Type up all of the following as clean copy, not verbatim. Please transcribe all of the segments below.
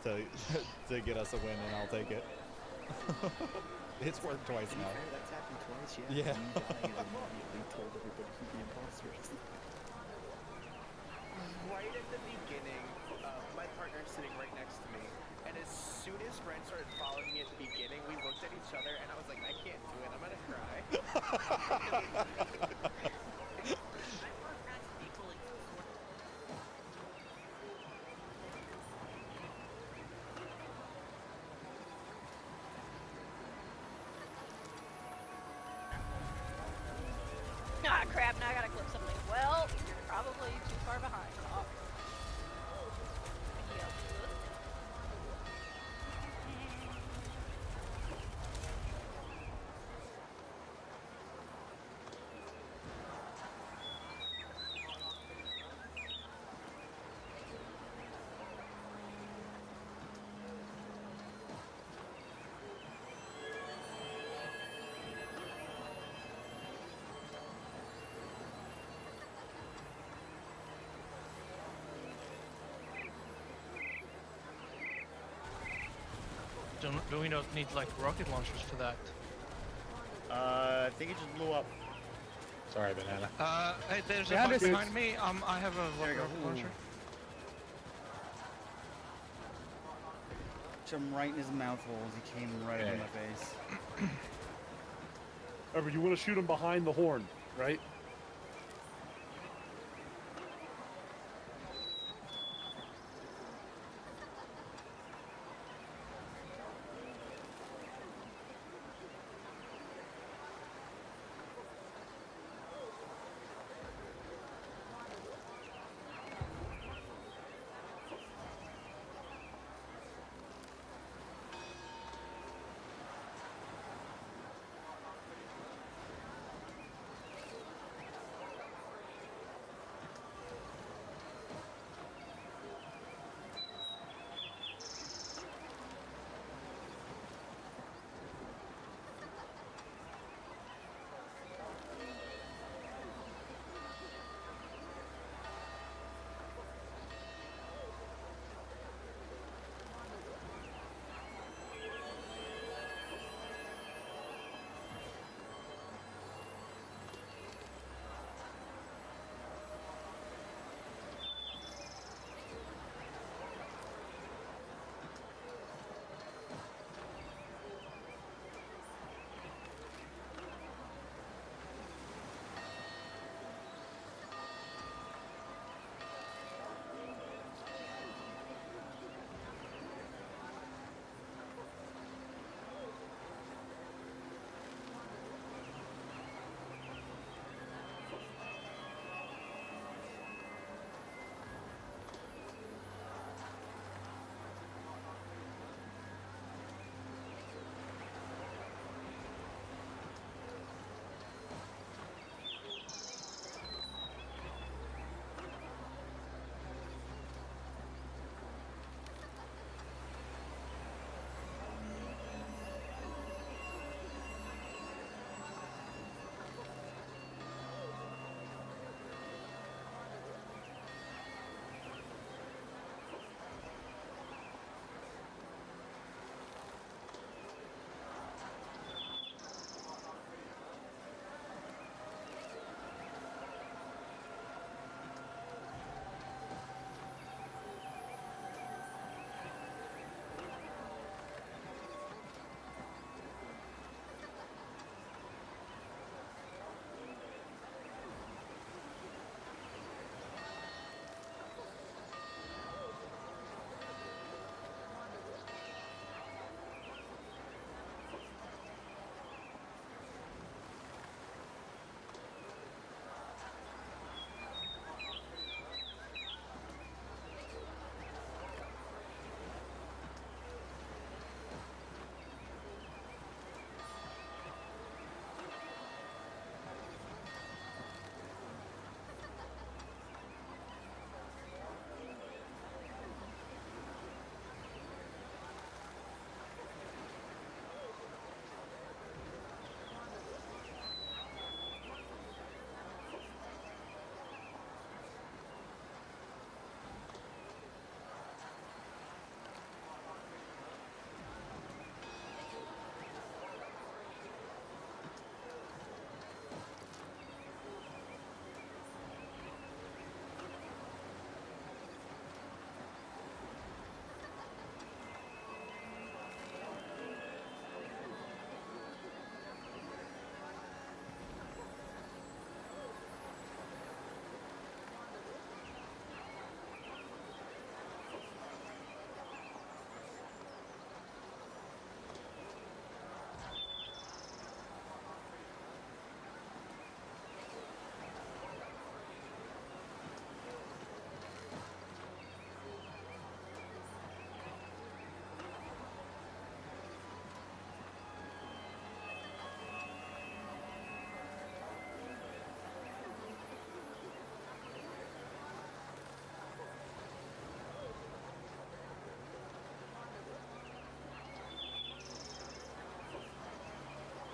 to get us a win, and I'll take it. It's worked twice now. Fair, that's happened twice, yeah. Yeah. You died and immediately told everybody who the imposters. Right at the beginning, my partner's sitting right next to me, and as soon as Ren started following me at the beginning, we looked at each other, and I was like, I can't do it, I'm gonna cry. Ah, crap, now I gotta clip something. Well, you're probably too far behind. Oh. Yep. Do we not need like rocket launchers for that? I think it just blew up. Sorry, banana. Hey, there's a Yeah, bug this is- behind me. I have a There you go. rocket launcher. Him right in his mouth hole as he came right in my face. Remember, you want to shoot him behind the horn, right?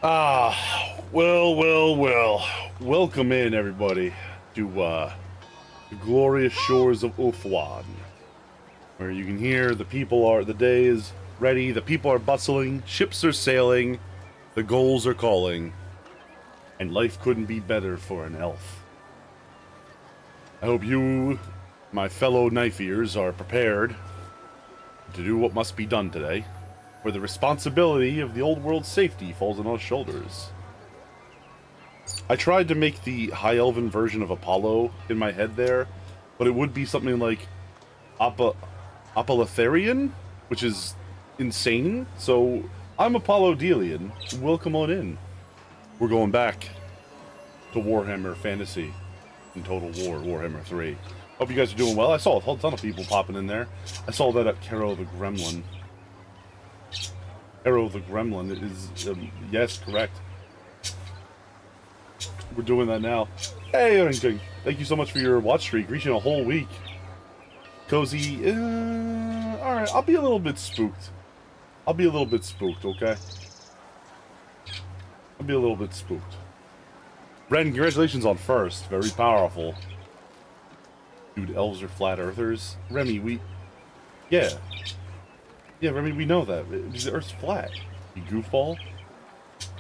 Well. Welcome in, everybody, to the glorious shores of Ulthuan, where you can hear the day is ready, the people are bustling, ships are sailing, the goals are calling, and life couldn't be better for an elf. I hope you, my fellow knife ears, are prepared to do what must be done today, where the responsibility of the old world's safety falls on our shoulders. I tried to make the High Elven version of Apollo in my head there, but it would be something like Apollitharian, which is insane. So I'm Apollo Delian. Welcome on in. We're going back to Warhammer Fantasy and Total War, Warhammer 3. Hope you guys are doing well. I saw a whole ton of people popping in there. I saw that at Caro the Gremlin. Caro the Gremlin is, yes, correct. We're doing that now. Hey, Errington. Thank you so much for your watch streak, reaching a whole week. Cozy, alright, I'll be a little bit spooked. Okay? I'll be a little bit spooked. Ren, congratulations on first. Very powerful. Dude, elves are flat earthers. Remy, Yeah, Remy, we know that. The Earth's flat. You goofball.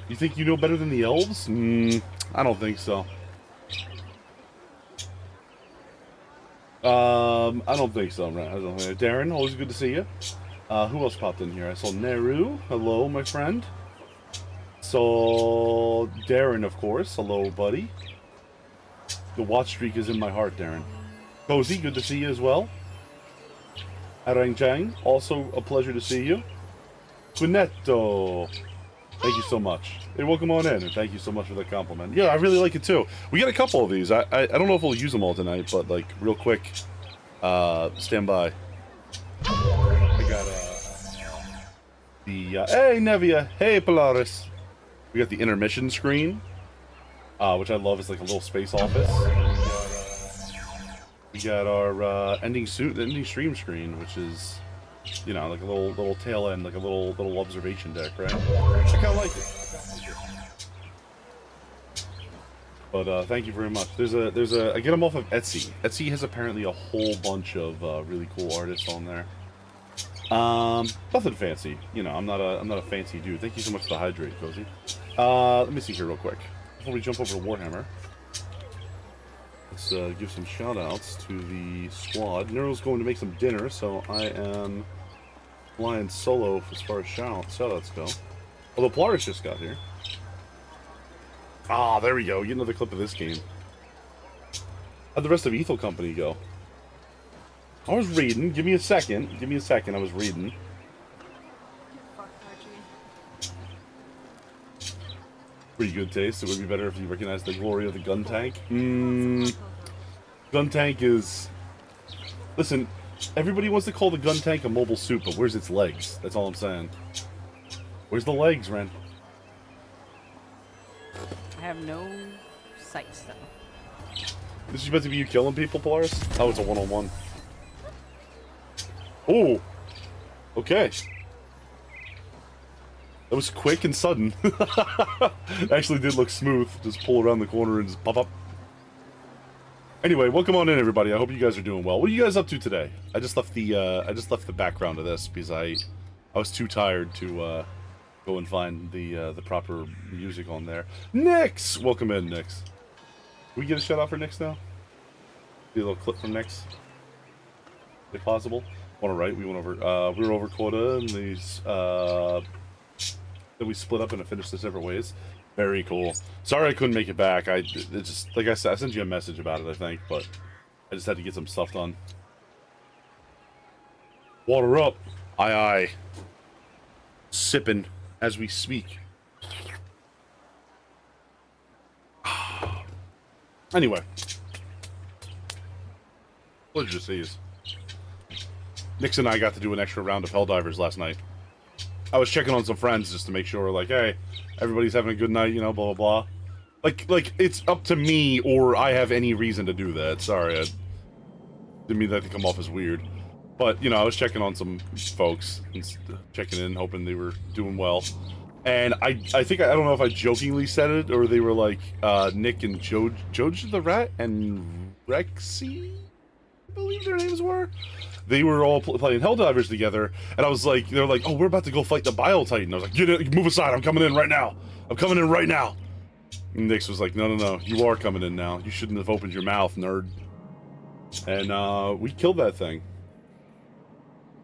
You think you know better than the elves? I don't think so. I don't think so, right? Darren, always good to see you. Who else popped in here? I saw Neru. Hello, my friend. Saw Darren, of course. Hello, buddy. The watch streak is in my heart, Darren. Cozy, good to see you as well. Arang Chang, also a pleasure to see you. Quinetto, thank you so much. Hey, welcome on in, and thank you so much for the compliment. Yeah, I really like it too. We got a couple of these. I don't know if we'll use them all tonight, but like real quick, stand by. I got hey Nevia, hey Polaris. We got the intermission screen, which I love. It's like a little space office. We got our ending stream screen, which is, you know, like a little tail end, like a little observation deck, right? I kind of like it. But thank you very much. I get them off of Etsy. Etsy has apparently a whole bunch of really cool artists on there. Nothing fancy, you know. I'm not a fancy dude. Thank you so much for the hydrate, Cozy. Let me see here real quick before we jump over to Warhammer. Let's give some shout-outs to the squad. Nero's going to make some dinner, so I am flying solo as far as shout-outs go. Although Polaris just got here. Ah, there we go. Get another clip of this game. How'd the rest of Ethel Company go? I was reading. Give me a second. I was reading. Pretty good taste. It would be better if you recognize the glory of the gun tank. Gun tank is... Listen, everybody wants to call the gun tank a mobile suit, but where's its legs? That's all I'm saying. Where's the legs, Ren? I have no sights, though. This is meant to be you killing people, Polaris? Oh, it's a one-on-one. Oh! Okay. That was quick and sudden. Actually did look smooth. Just pull around the corner and just pop up. Anyway, welcome on in, everybody. I hope you guys are doing well. What are you guys up to today? I just left the background of this because I was too tired to go and find the proper music on there. Nix! Welcome in, Nix. Can we get a shout out for Nix now? Do a little clip from Nix, if possible. Want to write? We went over. We were over quota, and these. Then we split up and finished this separate ways. Very cool. Sorry I couldn't make it back. It just, like I said, I sent you a message about it, I think, but I just had to get some stuff done. Water up. Aye, aye. Sipping as we speak. Anyway. Pleasure to see you. Nix and I got to do an extra round of Helldivers last night. I was checking on some friends just to make sure, like, hey, everybody's having a good night, you know, blah, blah, blah. Like, it's up to me or I have any reason to do that. Sorry, I didn't mean that to come off as weird. But, you know, I was checking on some folks, and checking in, hoping they were doing well. And I think, I don't know if I jokingly said it, or they were like, Nick and Joj the Rat and Rexy, I believe their names were. They were all playing Helldivers together, and I was like, they were like, oh, we're about to go fight the Bile Titan. I was like, get it, move aside, I'm coming in right now. I'm coming in right now. And Nix was like, no, you are coming in now. You shouldn't have opened your mouth, nerd. And, we killed that thing.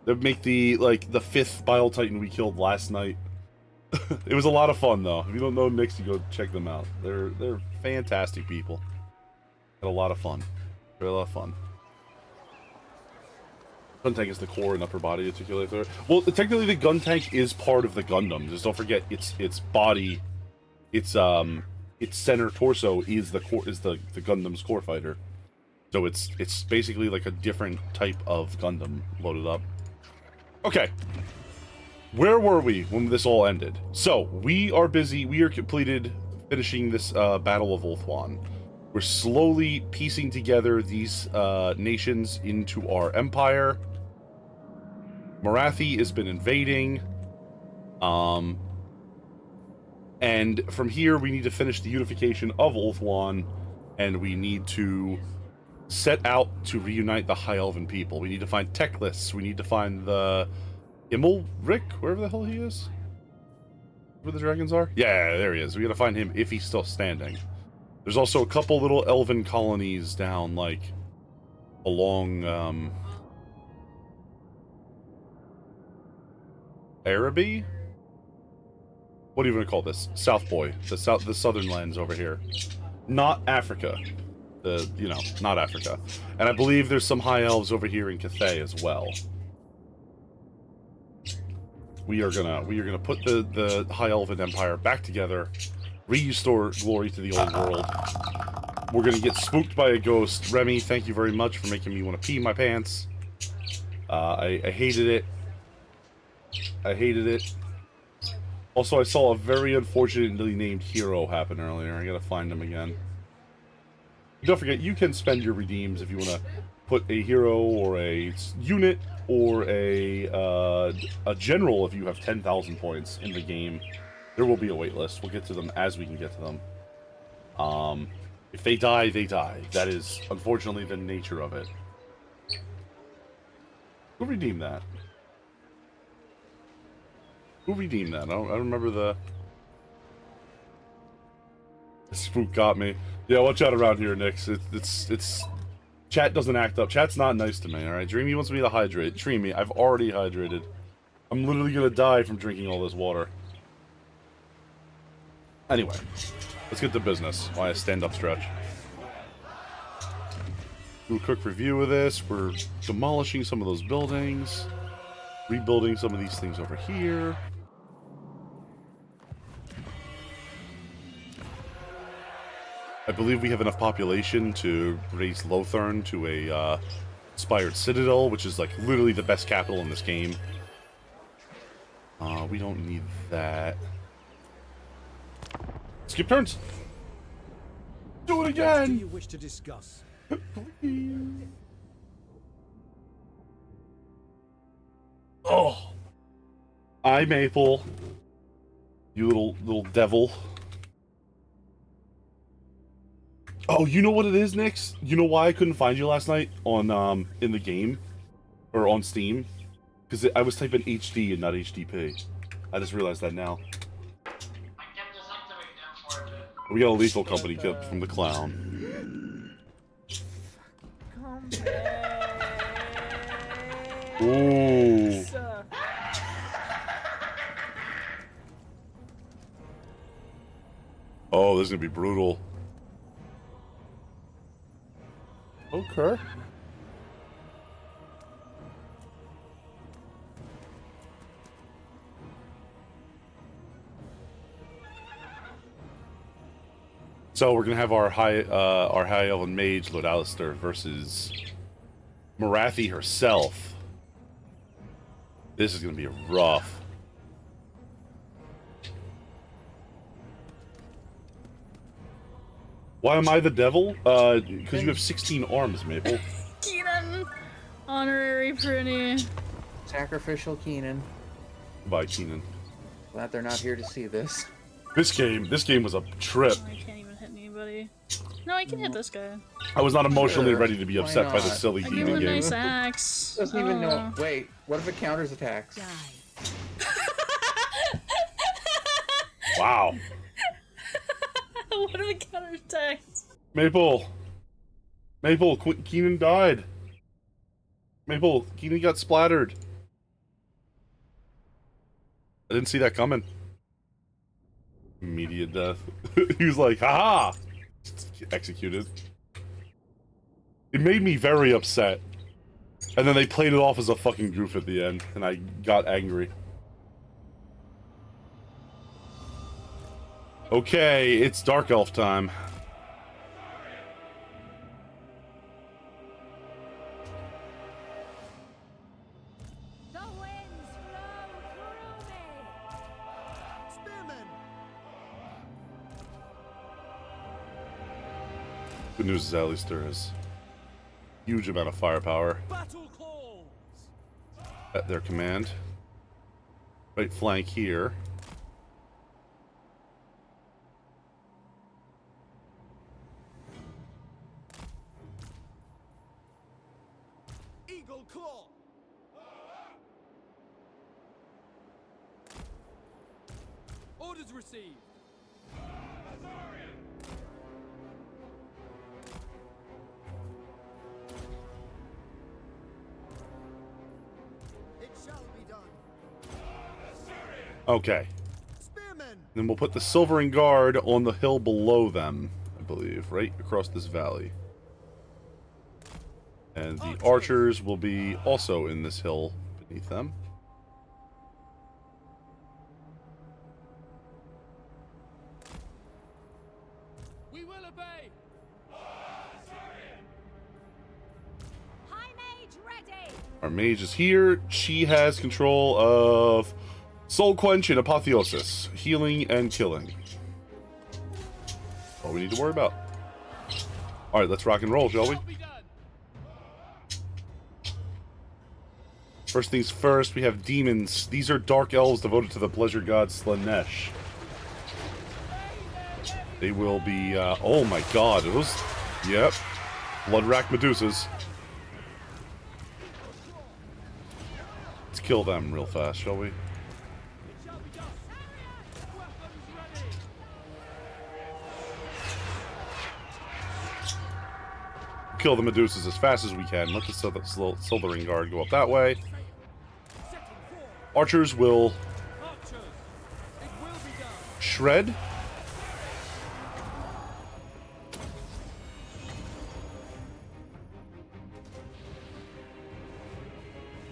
That'd make the 5th Bile Titan we killed last night. It was a lot of fun, though. If you don't know Nix, you go check them out. They're fantastic people. Had a lot of fun. Really a lot of fun. Gun tank is the core and upper body articulator. Well, technically the gun tank is part of the Gundam. Just don't forget its body, its center torso is the Gundam's core fighter. So it's basically like a different type of Gundam loaded up. Okay. Where were we when this all ended? So, we are busy, we are finishing this Battle of Ulthuan. We're slowly piecing together these nations into our empire. Marathi has been invading. And from here, we need to finish the unification of Ulthuan, and we need to set out to reunite the High Elven people. We need to find Teclis. We need to find the Immelric, wherever the hell he is. Where the dragons are? Yeah, there he is. We gotta find him if he's still standing. There's also a couple little elven colonies down, like, along, Araby? What do you want to call this? South Boy. The southern lands over here. Not Africa. Not Africa. And I believe there's some high elves over here in Cathay as well. We are gonna put the High Elven Empire back together, restore glory to the old world. We're gonna get spooked by a ghost. Remy, thank you very much for making me want to pee my pants. I hated it. I hated it. Also, I saw a very unfortunately named hero happen earlier. I gotta find him again. Don't forget, you can spend your redeems if you want to put a hero or a unit or a general if you have 10,000 points in the game. There will be a wait list. We'll get to them as we can get to them. If they die, they die. That is, unfortunately, the nature of it. Who redeemed that? Who redeemed that? I don't remember the spook got me. Yeah, watch out around here, Nix. It's chat doesn't act up. Chat's not nice to me, alright? Dreamy wants me to hydrate. Dreamy, I've already hydrated. I'm literally gonna die from drinking all this water. Anyway, let's get to business while I stand up stretch. Do a quick review of this. We're demolishing some of those buildings. Rebuilding some of these things over here. I believe we have enough population to raise Lothern to a inspired citadel, which is like literally the best capital in this game. We don't need that. Skip turns. Do it again. What do you wish to discuss? Please. Oh, I Maple, you little devil. Oh, you know what it is, Nix? You know why I couldn't find you last night on in the game or on Steam? Because I was typing HD and not HDP. I just realized that now. We got a lethal company from the clown. Ooh. Oh, this is gonna be brutal. Okay. So we're gonna have our high elven mage Lord Alistair versus Marathi herself. This is gonna be rough. Why am I the devil? Because you have 16 arms, Maple. Keenan! Honorary Prinny. Sacrificial Keenan. Goodbye, Keenan. Glad they're not here to see this. This game was a trip. I can't even hit anybody. No, I can hit this guy. I was not emotionally Sure, ready to be why upset by the not? silly I gave gaming him a game. nice axe. Doesn't even know. Oh. Wait, what if it counters attacks? Wow. What if it counterattacks? Maple, Keenan died. Maple, Keenan got splattered. I didn't see that coming. Immediate death. He was like, haha! Executed. It made me very upset. And then they played it off as a fucking goof at the end, and I got angry. Okay, it's Dark Elf time. The winds flow through me. Spearmen. Good news is Alistair has huge amount of firepower at their command. Right flank here. Eagle claw. Orders received. It shall be done. Okay. Spearmen. Then we'll put the Silvering Guard on the hill below them, I believe, right across this valley. And the archers will be also in this hill beneath them. We will obey. High mage ready. Our mage is here. She has control of Soul Quench and Apotheosis, healing and killing. All we need to worry about. Alright, let's rock and roll, shall we? First things first, we have demons. These are dark elves devoted to the pleasure god Slanesh. They will be, oh my god, those, yep, blood-racked Medusas. Let's kill them real fast, shall we? Kill the Medusas as fast as we can. Let the Silvering Guard go up that way. Archers will shred.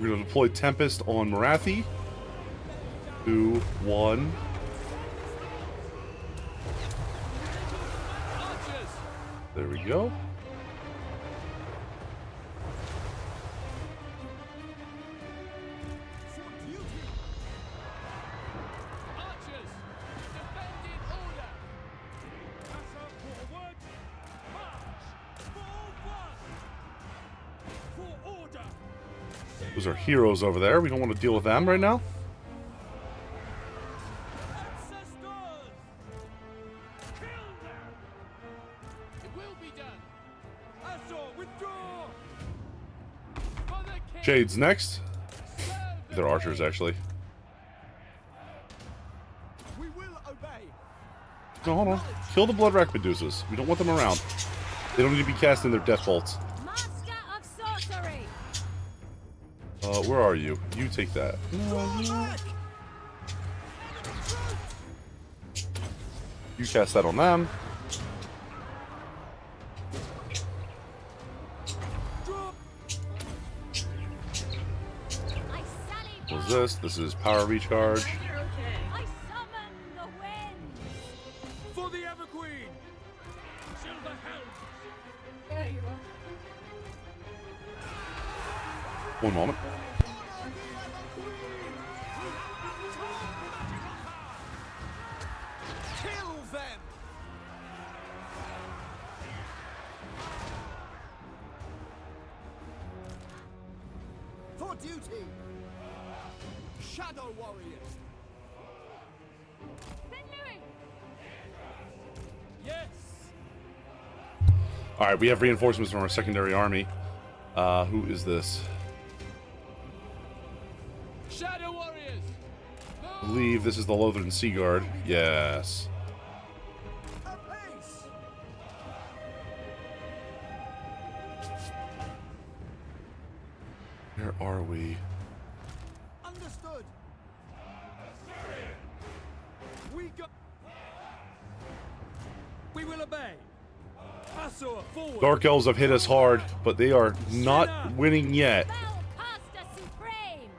We're going to deploy Tempest on Marathi. 2, 1. There we go. Those are heroes over there. We don't want to deal with them right now. Jade's next. They're archers, actually. We will obey. No, hold on. Kill the blood-racked Medusas. We don't want them around. They don't need to be casting their death bolts. Master of sorcery. Where are you? You take that. You cast that on them. What's this? This is power recharge. I summon the winds. For the Everqueen. Silver Hound. There you are. One moment. Kill them. For duty. Shadow warriors. Alright, we have reinforcements from our secondary army. Who is this? Shadow Warriors! I believe this is the Lothern Sea Guard. Yes. Where are we? Understood. We will obey. Asur, forward. Dark Elves have hit us hard, but they are not winning yet. Spellcaster Supreme!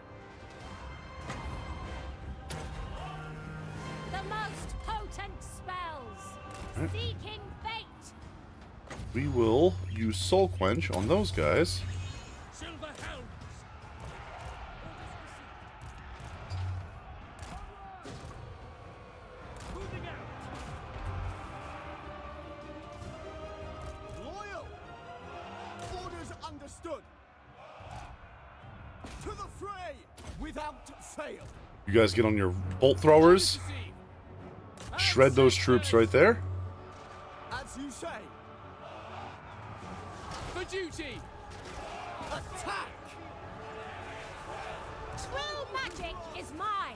The most potent spells! Seeking fate! We will use Soul Quench on those guys. Silver Hounds. Moving out. Loyal. Orders understood. To the fray without fail. You guys get on your bolt throwers. Shred those troops right there. As you say. For duty. Attack. True magic is mine!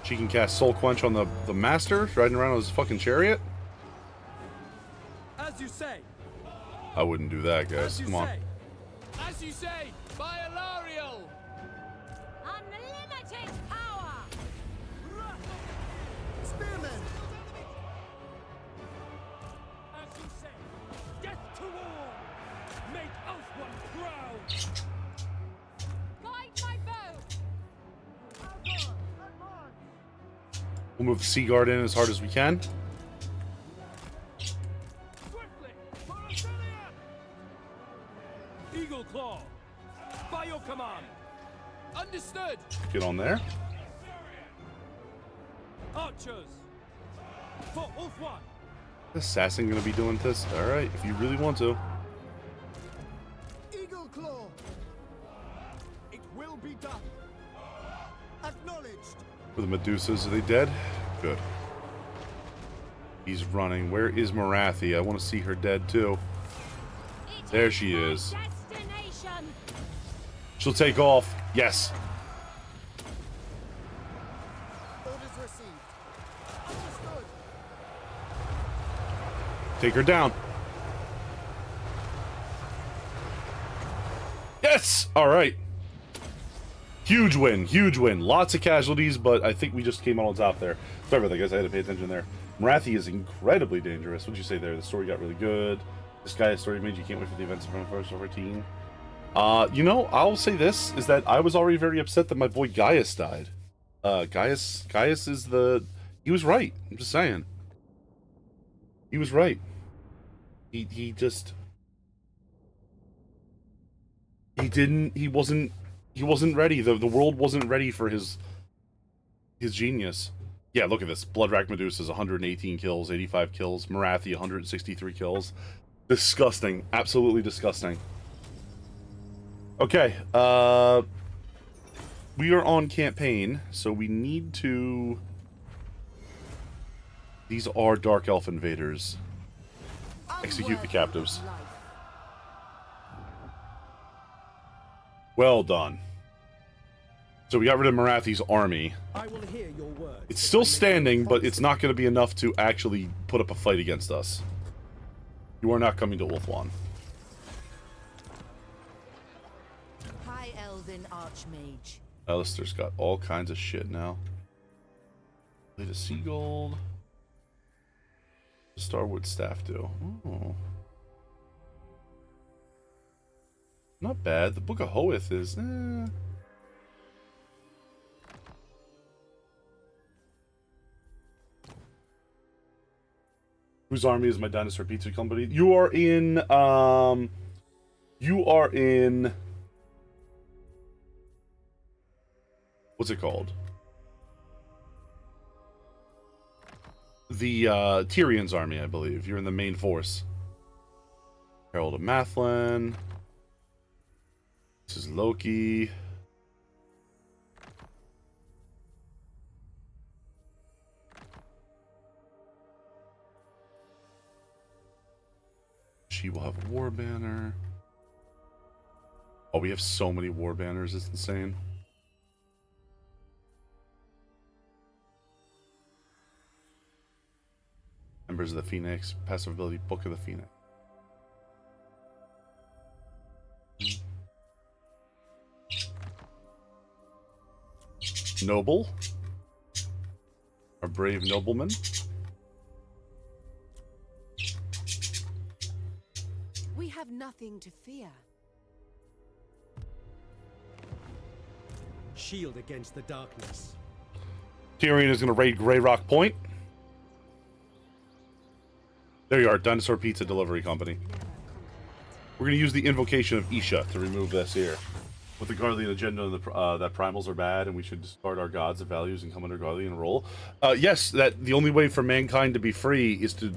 She can cast Soul Quench on the Master, riding around on his fucking chariot. As you say. I wouldn't do that, guys. Come on. As you say, by Alariel. Unlimited power! Spearmen. As you say, death to all. Make Ulthuan proud. Guide my bow! We'll move the Sea Guard in as hard as we can. Swiftly, for Auxilia. Eagle Claw, by your command. Understood. Get on there. Archers, for Ulthuan. Assassin gonna be doing this? Alright, if you really want to. Eagle Claw. It will be done. Acknowledged. For the Medusas, are they dead? Good. He's running. Where is Marathi? I want to see her dead too. There she is. Destination! She'll take off. Yes. Orders received. Understood. Take her down. Yes! Alright. Huge win. Huge win. Lots of casualties, but I think we just came out on top there. Sorry about that, guys. I had to pay attention there. Marathi is incredibly dangerous. What'd you say there? The story got really good. This guy's story made you can't wait for the events of 14. You know, I'll say this, is that I was already very upset that my boy Gaius died. Gaius is the... He was right. I'm just saying. He was right. He just... He wasn't ready. The world wasn't ready for his genius. Yeah, look at this. Bloodrack Medusa's 118 kills, 85 kills. Marathi, 163 kills. Disgusting. Absolutely disgusting. Okay, we are on campaign, so we need to... These are Dark Elf invaders. Execute the captives. Well done. So we got rid of Marathi's army. I will hear your words. It's still standing, but it's not going to be enough to actually put up a fight against us. You are not coming to Ulthuan. High Elven Archmage. Alistair's got all kinds of shit now. Plate of sea gold. Starwood staff do. Oh. Not bad. The Book of Hoeth is... Whose army is my dinosaur pizza company? You are in, what's it called? The, Tyrion's army, I believe. You're in the main force. Herald of Mathlin. This is Loki. She will have a war banner. Oh, we have so many war banners, it's insane. Members of the Phoenix, passive ability, Book of the Phoenix. Noble. A brave nobleman. We have nothing to fear. Shield against the darkness. Tyrion is going to raid Grey Rock Point. There you are, Dinosaur Pizza Delivery Company. We're going to use the invocation of Isha to remove this here. With the Guardian agenda that primals are bad and we should discard our gods and values and come under Guardian rule. Yes, that the only way for mankind to be free is to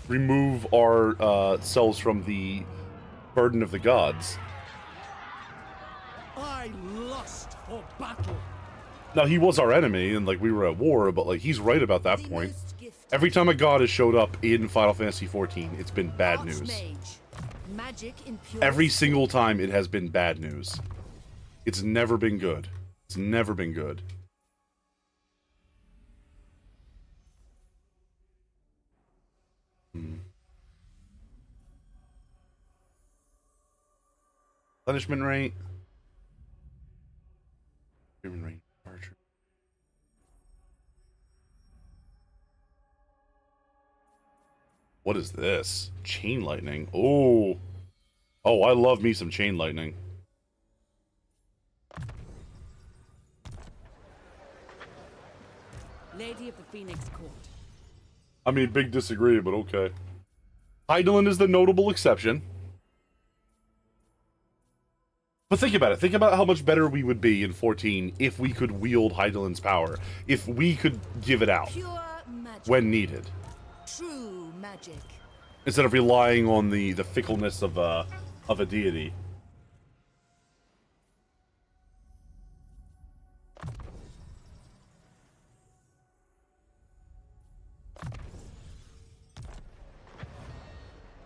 remove our selves from the burden of the gods. I lust for battle. Now, he was our enemy, and, like, we were at war, but, like, he's right about that point. Every time a god has showed up in Final Fantasy XIV, it's been bad news. Every single time it has been bad news. It's never been good. It's never been good. Punishment rate. Human rate. Archer. What is this? Chain lightning. Oh. Oh, I love me some chain lightning. Lady of the Phoenix Court. I mean, big disagree, but okay. Hydaelyn is the notable exception. But think about it. Think about how much better we would be in 14 if we could wield Hydaelyn's power. If we could give it out when needed. True magic. Instead of relying on the fickleness of a deity.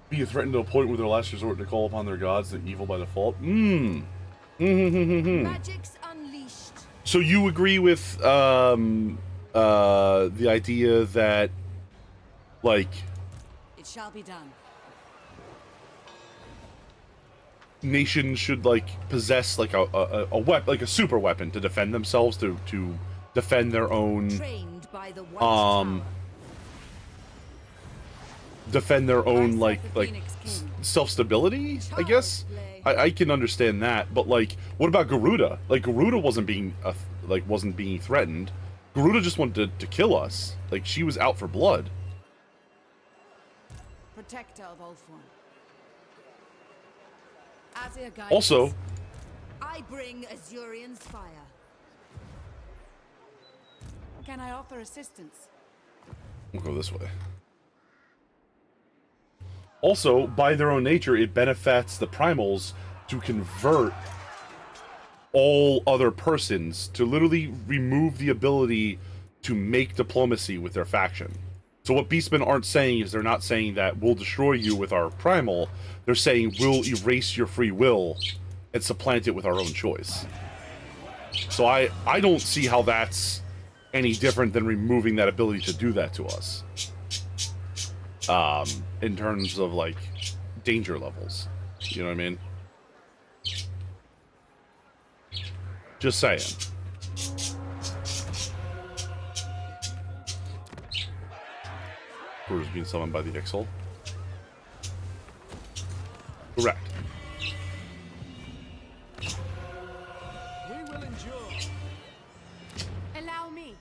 Be threatened to a point where their last resort to call upon their gods, the evil by default. Magic's unleashed. So you agree with the idea that, like, It shall be done. nations should, like, possess, like, a weapon, like a super weapon to defend themselves, to defend their own Trained by the White defend their own, like self-stability, I guess. I can understand that, but, like, what about Garuda? Like, Garuda wasn't being wasn't being threatened. Garuda just wanted to kill us. Like, she was out for blood. Protector of Ulthuan. Azir guides Also, us. I bring Azurian's fire. Can I offer assistance? we'll go this way. Also, by their own nature, it benefits the primals to convert all other persons, to literally remove the ability to make diplomacy with their faction. So what Beastmen aren't saying is, they're not saying that we'll destroy you with our primal, they're saying we'll erase your free will and supplant it with our own choice. So I don't see how that's any different than removing that ability to do that to us. In terms of, like, danger levels. You know what I mean? Just saying. Who's being summoned by the Ixal? Correct. We will endure. Allow me.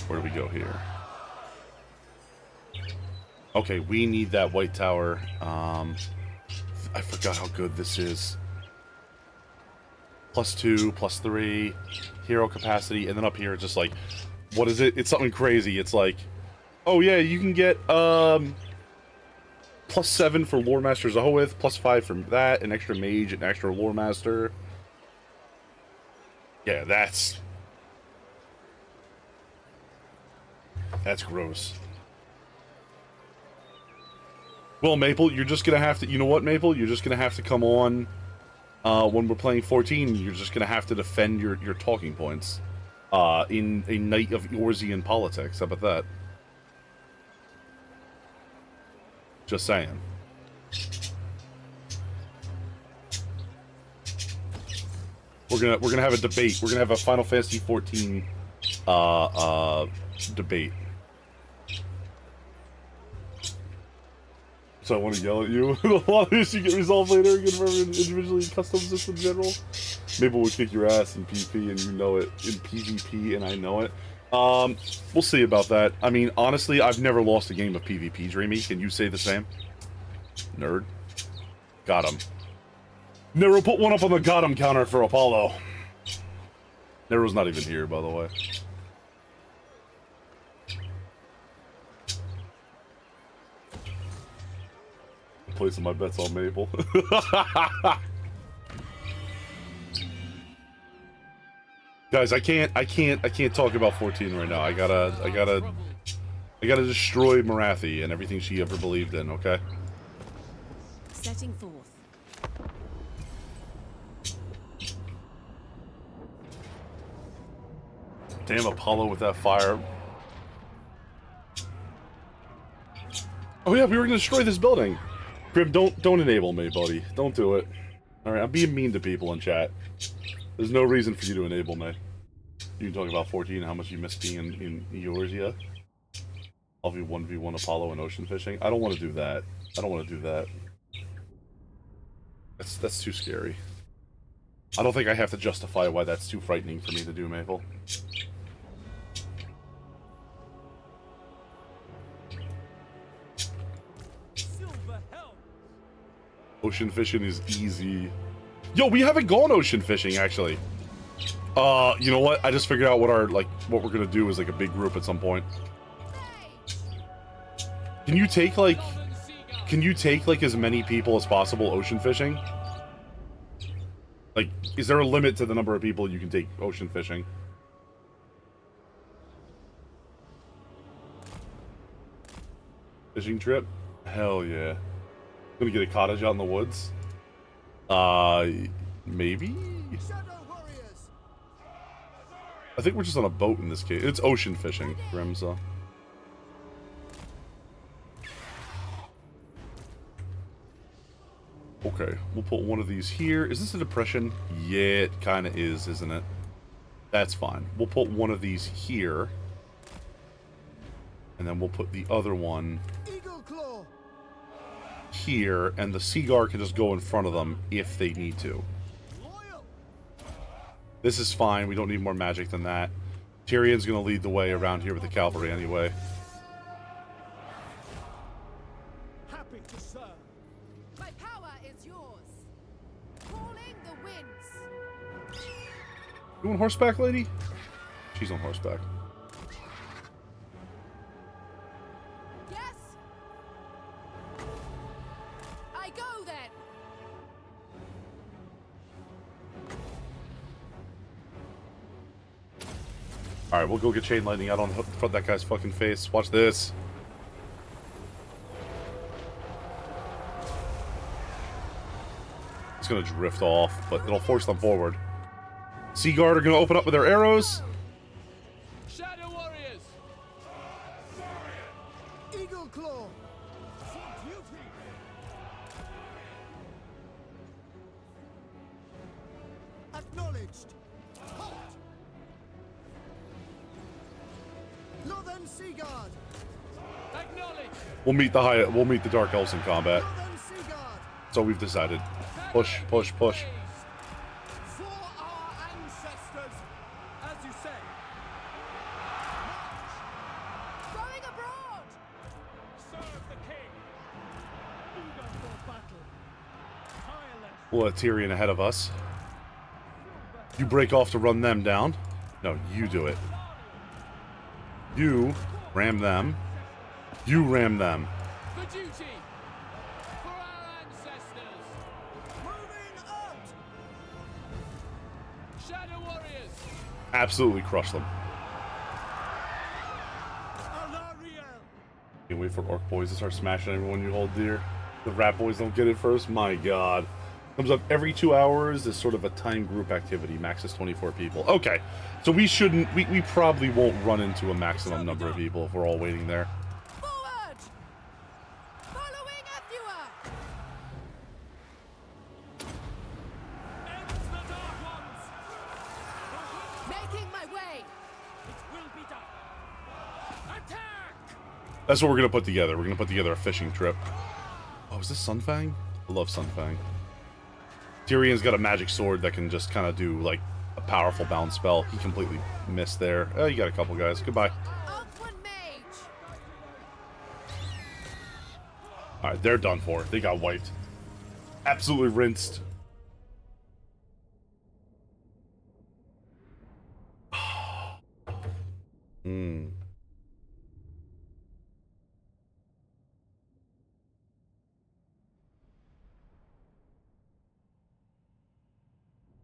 Where do we go here? Okay, we need that white tower. I forgot how good this is. +2, +3, hero capacity, and then up here it's just like, what is it? It's something crazy. It's like, oh yeah, you can get +7 for Lore Master Zahoeth, +5 for that, an extra mage, an extra Lore Master. Yeah, that's... That's gross. Well, Maple, you're just gonna have to... You know what, Maple? You're just gonna have to come on when we're playing 14. You're just gonna have to defend your talking points in a night of Eorzean politics. How about that? Just saying. We're gonna have a debate. We're gonna have a Final Fantasy 14 debate. So I want to yell at you. A lot of this you get resolved later. You can remember individually in custom system general. Maybe we'll kick your ass in PvP and you know it. In PvP and I know it. We'll see about that. I mean, honestly, I've never lost a game of PvP, Dreamy. Can you say the same? Nerd. Got him. Nero, put one up on the got him counter for Apollo. Nero's not even here, by the way. Placing my bets on Maple. Guys, I can't talk about 14 right now. I gotta destroy Marathi and everything she ever believed in, okay? Setting forth. Damn Apollo with that fire. Oh yeah, we were gonna destroy this building. Grim, don't enable me, buddy. Don't do it. Alright, I'm being mean to people in chat. There's no reason for you to enable me. You can talk about 14 and how much you miss being in Eorzea. I'll be 1v1 Apollo and ocean fishing. I don't want to do that. I don't want to do that. That's too scary. I don't think I have to justify why that's too frightening for me to do, Maple. Ocean fishing is easy. Yo, we haven't gone ocean fishing, actually. You know what? I just figured out what we're gonna do is like a big group at some point. Can you take like as many people as possible ocean fishing? Like, is there a limit to the number of people you can take ocean fishing? Fishing trip? Hell yeah. Gonna get a cottage out in the woods? Maybe? I think we're just on a boat in this case. It's ocean fishing, Grimza. Okay, we'll put one of these here. Is this a depression? Yeah, it kind of is, isn't it? That's fine. We'll put one of these here. And then we'll put the other one here, and the Seaguar can just go in front of them if they need to. This is fine. We don't need more magic than that. Tyrion's going to lead the way around here with the cavalry anyway. Happy to serve. My power is yours. Calling the winds. You on horseback, lady? She's on horseback. Yes. I go then. Alright, we'll go get chain lightning out on front of that guy's fucking face. Watch this. It's gonna drift off, but it'll force them forward. Seaguard are gonna open up with their arrows. Shadow warriors. Eagle claw. For duty. Acknowledged. Halt. Northern Seaguard. Acknowledged. We'll meet the Dark Elves in combat. Northern Seaguard. So we've decided. Push, push, push. For our ancestors, as you say. Going abroad. Serve the king. Eager for battle. Tireless. We'll have Tyrion ahead of us. You break off to run them down. No, you do it. You ram them. You ram them. For duty. For our ancestors. Moving out. Shadow warriors. Absolutely crush them. Align Can't wait for Orc Boys to start smashing everyone you hold dear. The Rat Boys don't get it first? My god. Comes up every 2 hours as sort of a time group activity. Max is 24 people. Okay. So we shouldn't... We probably won't run into a maximum number of people if we're all waiting there. Forward! Following Ulthuan! Ends the Dark Ones! Making my way! It will be done! Attack! That's what we're going to put together. We're going to put together a fishing trip. Oh, is this Sunfang? I love Sunfang. Tyrion's got a magic sword that can just kind of do, like, a powerful bounce spell. He completely missed there. Oh, you got a couple guys. Goodbye. Ulthuan mage! Alright, they're done for. They got wiped. Absolutely rinsed. Hmm.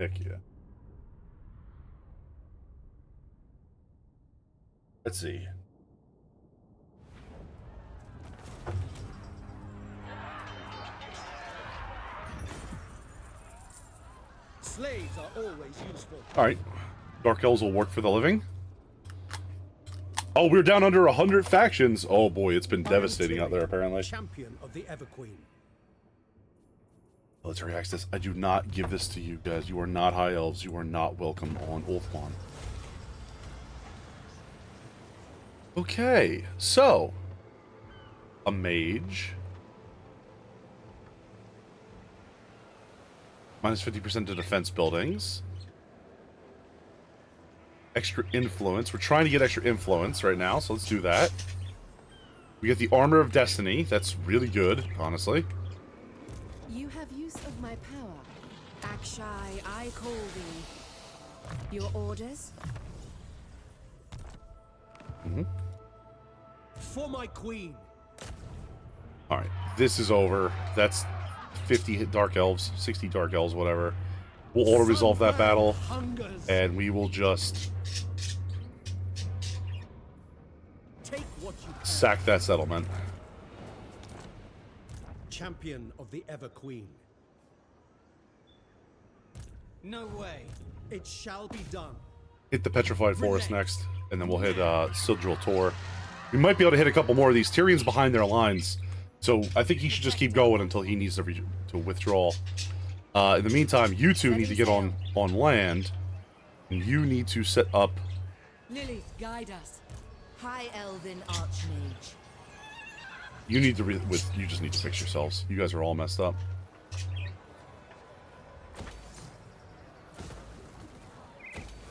Heck yeah. Let's see. Slaves are always useful. Alright. Dark Elves will work for the living. Oh, we're down under 100 factions. Oh boy, it's been devastating out there, apparently. Champion of the Everqueen. Military access. I do not give this to you guys. You are not High Elves. You are not welcome on Ulthuan. Okay, so a mage. Minus 50% to defense buildings. Extra influence. We're trying to get extra influence right now, so let's do that. We get the Armor of Destiny. That's really good, honestly. You have use of my power. Akshai, I call thee. Your orders? Mm-hmm. For my queen. Alright, this is over. That's 50 Dark Elves, 60 Dark Elves, whatever. We'll auto-resolve that battle, and we will just Take what you can. sack that settlement. Champion of the Everqueen. No way. It shall be done. Hit the Petrified Forest next, and then we'll hit Sigil Tor. We might be able to hit a couple more of these. Tyrion's behind their lines, so I think he should just keep going until he needs to withdraw. In the meantime, you two need to get on land, and you need to set up... Lilith, guide us. High Elven Archmage. You need to you just need to fix yourselves. You guys are all messed up.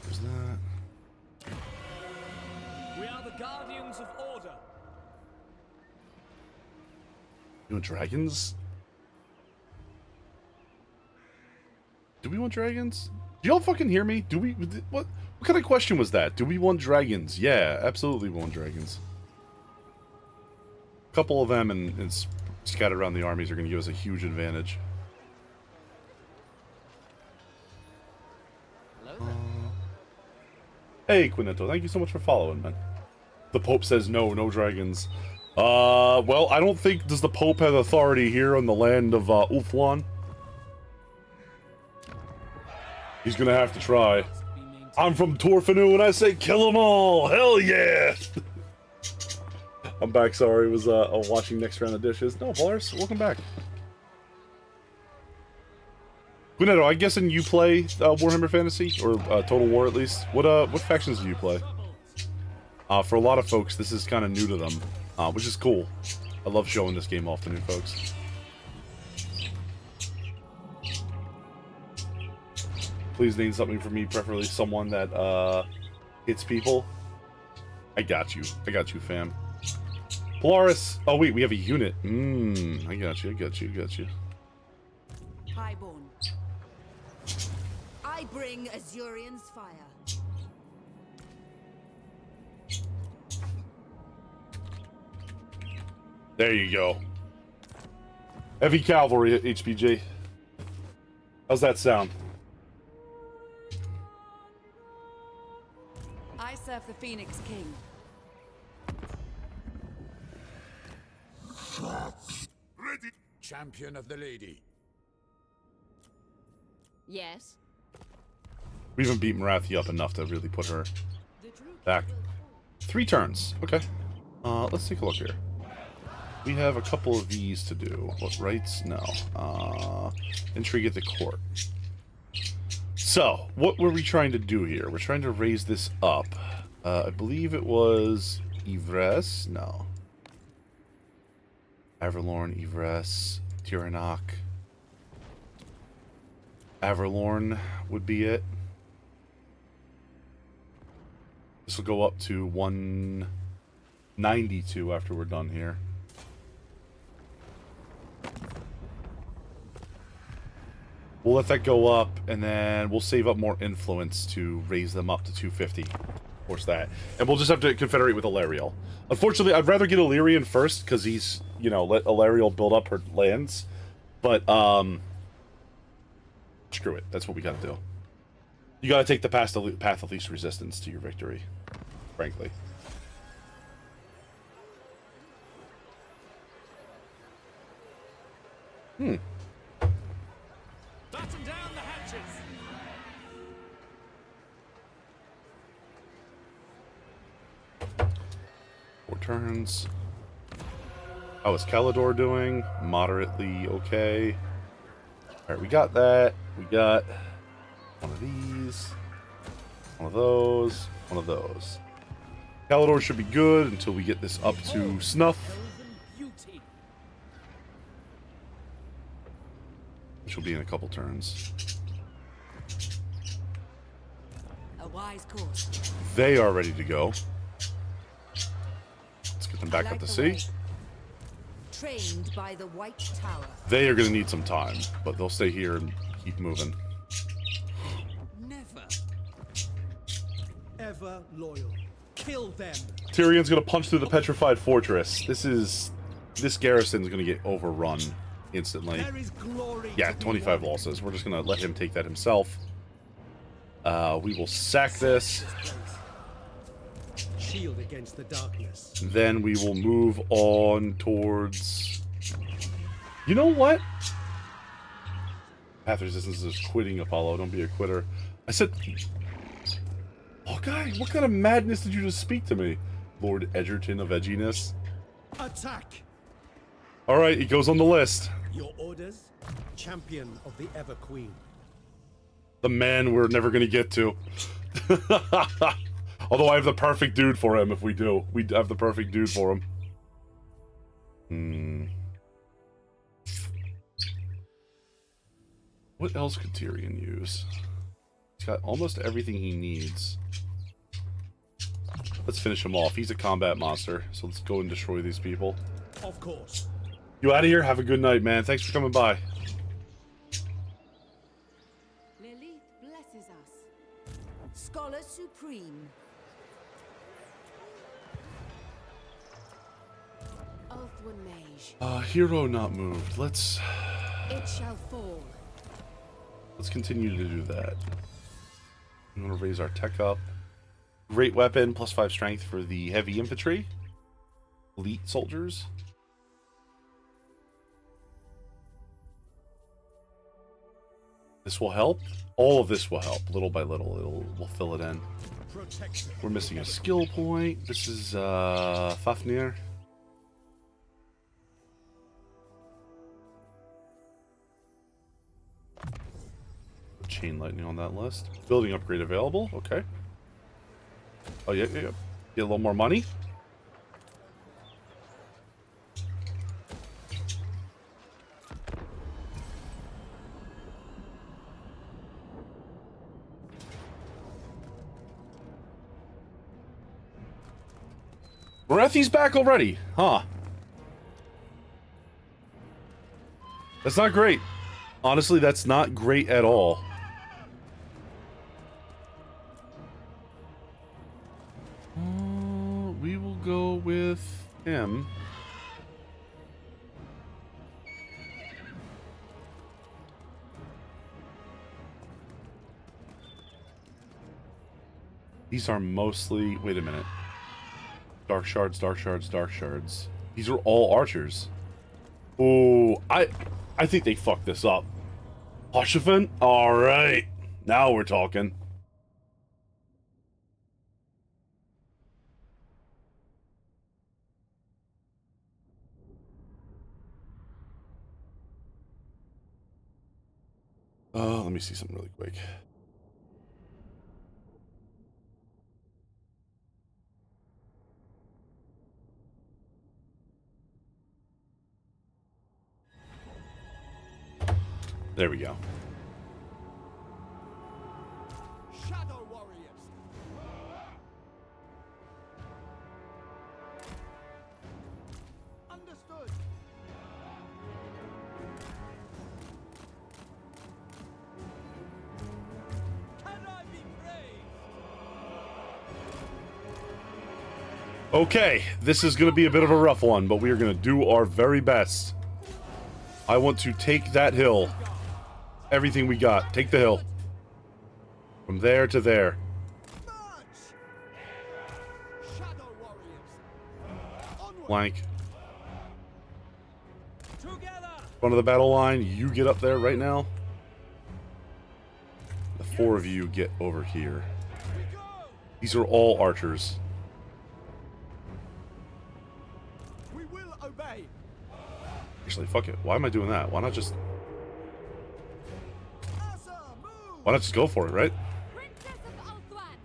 There's that. We are the guardians of order. You want dragons? Do we want dragons? Do y'all fucking hear me? Do we... What kind of question was that? Do we want dragons? Yeah, absolutely we want dragons. A couple of them and scattered around the armies are going to give us a huge advantage. Hey, Quinetto, thank you so much for following, man. The Pope says no, no dragons. Well, I don't think... Does the Pope have authority here on the land of, Ulthuan? He's gonna have to try. I'm from Torfanu and I say kill them all! Hell yeah! I'm back, sorry, it was, watching next round of dishes. No, Polaris, welcome back. Guneto, I'm guessing you play, Warhammer Fantasy? Or, Total War, at least? What factions do you play? For a lot of folks, this is kind of new to them, which is cool. I love showing this game off to new folks. Please name something for me, preferably someone that, hits people. I got you, fam. Polaris! Oh wait, we have a unit. I got you. Highborn. I bring Azurian's fire. There you go. Heavy cavalry at HPJ. How's that sound? I serve the Phoenix King. Ready. Champion of the lady. Yes. We haven't beat Marathi up enough to really put her back. 3 turns. Okay. Let's take a look here. We have a couple of these to do. What rights? No. Intrigue at the court. So, what were we trying to do here? We're trying to raise this up. I believe it was Ivresse? No. Averlorn, Ivresse, Tiranac. Averlorn would be it. This will go up to 192 after we're done here. We'll let that go up, and then we'll save up more influence to raise them up to 250. Of course, that. And we'll just have to confederate with Illyriel. Unfortunately, I'd rather get Illyrian first, because he's, you know, let Illyriel build up her lands. But, screw it. That's what we gotta do. You gotta take the path of least resistance to your victory, frankly. Batten down the hatches. 4 turns. How is Kalidor doing? Moderately okay. Alright, we got that. We got one of these. One of those. One of those. Kalidor should be good until we get this up to snuff. Beauty. Which will be in a couple turns. A wise course. They are ready to go. Let's get them back up to sea. Trained by the White Tower. They are going to need some time, but they'll stay here and keep moving. Never. Ever loyal. Kill them. Tyrion's going to punch through the petrified fortress. This garrison's going to get overrun instantly. There is glory. Yeah, 25 losses. We're just going to let him take that himself. We will sack this. Shield against the darkness. Then we will move on towards... You know what? Path Resistance is quitting Apollo. Don't be a quitter. I said... Hawkeye? What kind of madness did you just speak to me? Lord Edgerton of Edginess. Attack. Alright, he goes on the list. Your orders, champion of the Ever Queen. The man we're never going to get to. Although I have the perfect dude for him if we do. We have the perfect dude for him. What else could Tyrion use? He's got almost everything he needs. Let's finish him off. He's a combat monster, so let's go and destroy these people. Of course. You out of here? Have a good night, man. Thanks for coming by. Lilith blesses us. Scholar Supreme. Ulthuan Mage. Hero not moved. Let's It shall fall. continue to do that. I'm gonna raise our tech up. Great weapon, +5 strength for the heavy infantry. Elite soldiers. This will help. All of this will help, little by little. We'll fill it in. We're missing a skill point. This is Fafnir. Chain lightning on that list. Building upgrade available. Okay. Oh yeah. Get a little more money. Marathi's back already, huh? That's not great. Honestly, that's not great at all. We will go with him. These are mostly... Wait a minute. Dark shards, dark shards, dark shards. These are all archers. Oh, I think they fucked this up. Hoshafin? Alright. Now we're talking. Let me see something really quick. There we go. Shadow warriors. Understood. Can I be brave? Okay, this is going to be a bit of a rough one, but we are going to do our very best. I want to take that hill. Everything we got. Take the hill. From there to there. Shadow warriors. Flank. Together. Front of the battle line. You get up there right now. The four of you get over here. These are all archers. We will obey. Actually, fuck it. Why am I doing that? Why not just go for it, right? Princess of Ulthuan.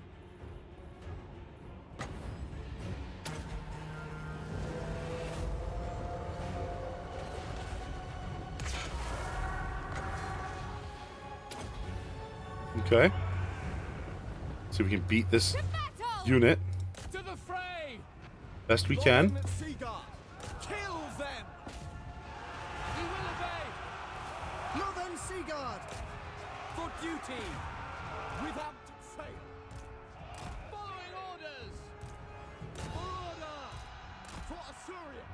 Okay. See if we can beat this unit To the fray. best we can. Lord Seaguard. Kill them. We will obey. Northern Seaguard. For duty. Without fail. Following orders. Order. For Assyria.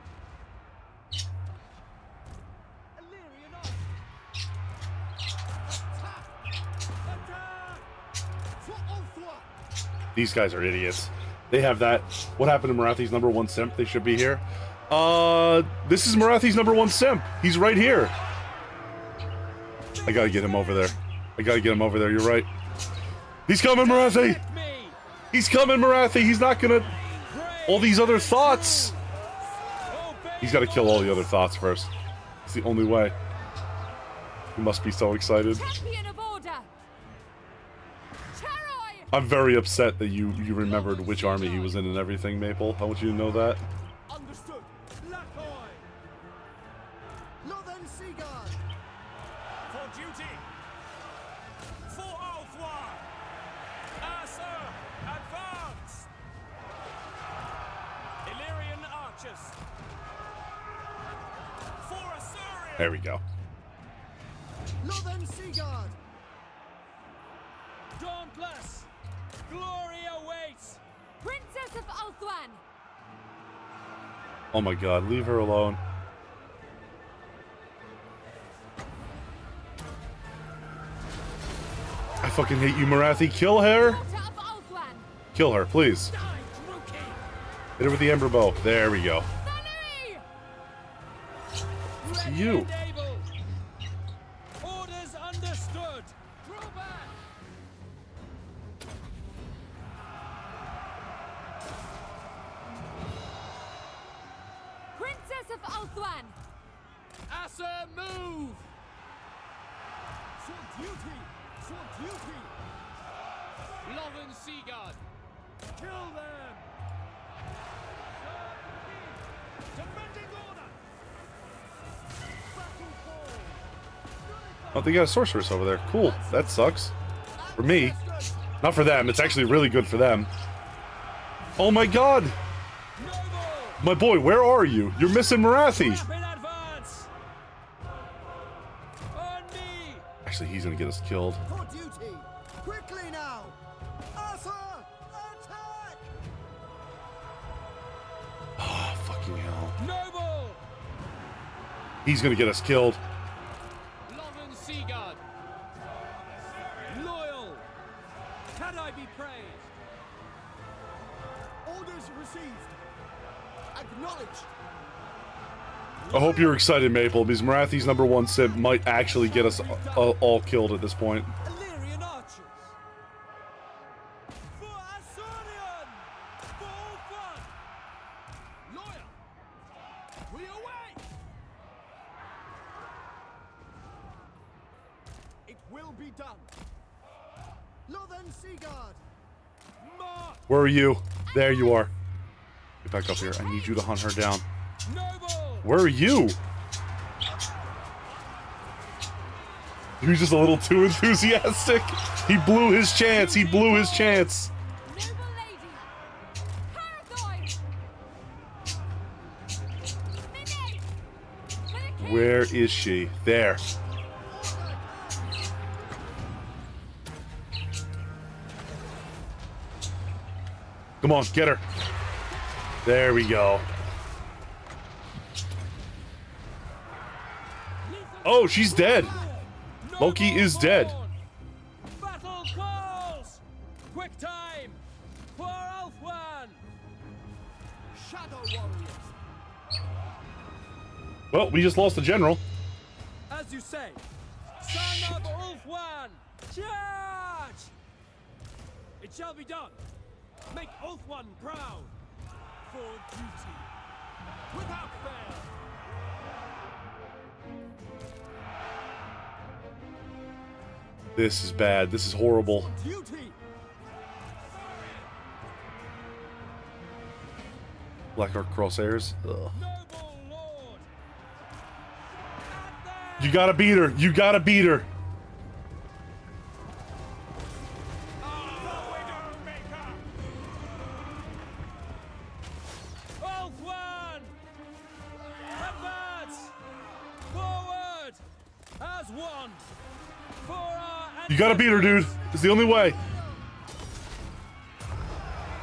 Illyrian army. Attack. Attack. For Ulthuan. These guys are idiots. They have that. What happened to Marathi's #1 simp? They should be here. This is Marathi's #1 simp. He's right here. I gotta get him over there. I gotta get him over there. You're right. He's coming, Marathi. He's coming, Marathi. He's not gonna. All these other thoughts. He's gotta kill all the other thoughts first. It's the only way. He must be so excited. Champion of order. I'm very upset that you remembered which army he was in and everything, Maple. I want you to know that. Understood. Lakoy. Northern Seaguard. For duty. For Ulthuan. Sir, advance. Illyrian archers. For Assyria. There we go. Northern Seaguard. Dauntless. Glory awaits. Princess of Ulthuan. Oh my god, leave her alone. I fucking hate you, Marathi. Kill her! Kill her, please. Hit her with the Ember Bow. There we go. You. Orders understood. Draw back. Princess of Ulthuan. Asa, move. For duty. For duty. Loven Seaguard. Kill them. Defending order. Battle call. Oh, they got a sorceress over there. Cool. That sucks. For me. Not for them. It's actually really good for them. Oh my god! My boy, where are you? You're missing Marathi! Actually, he's gonna get us killed. For duty. Quickly now. Asa, attack. Oh, fucking hell. Noble. He's gonna get us killed. Loven Seaguard. Loyal. Can I be praised? Orders received. Acknowledge. I hope you're excited, Maple, because Marathi's #1 simp might actually get us all killed at this point. Illyrian archers. For Azorian. For Ulthuan. Lawyer. We away. It will be done. Lothan Seagard. Mark. Where are you? There you are. Get back up here. I need you to hunt her down. Noble. Where are you? He was just a little too enthusiastic. He blew his chance. He blew his chance. Noble lady. Parathoi. Minute. For the king. Where is she? There. Come on, get her. There we go. Oh, she's dead. Loki is dead. Battle calls. Quick time for Ulthuan. Shadow warriors. Well, we just lost the general. As you say, son of Ulthuan, charge! It shall be done. Make Ulthuan proud. For duty. Without fail. This is bad. This is horrible. Duty. Blackheart crosshairs. Ugh. Noble lord. You gotta beat her. You gotta beat her. Ulthuan! Advance! Forward! As one! For our You gotta beat her, dude. It's the only way.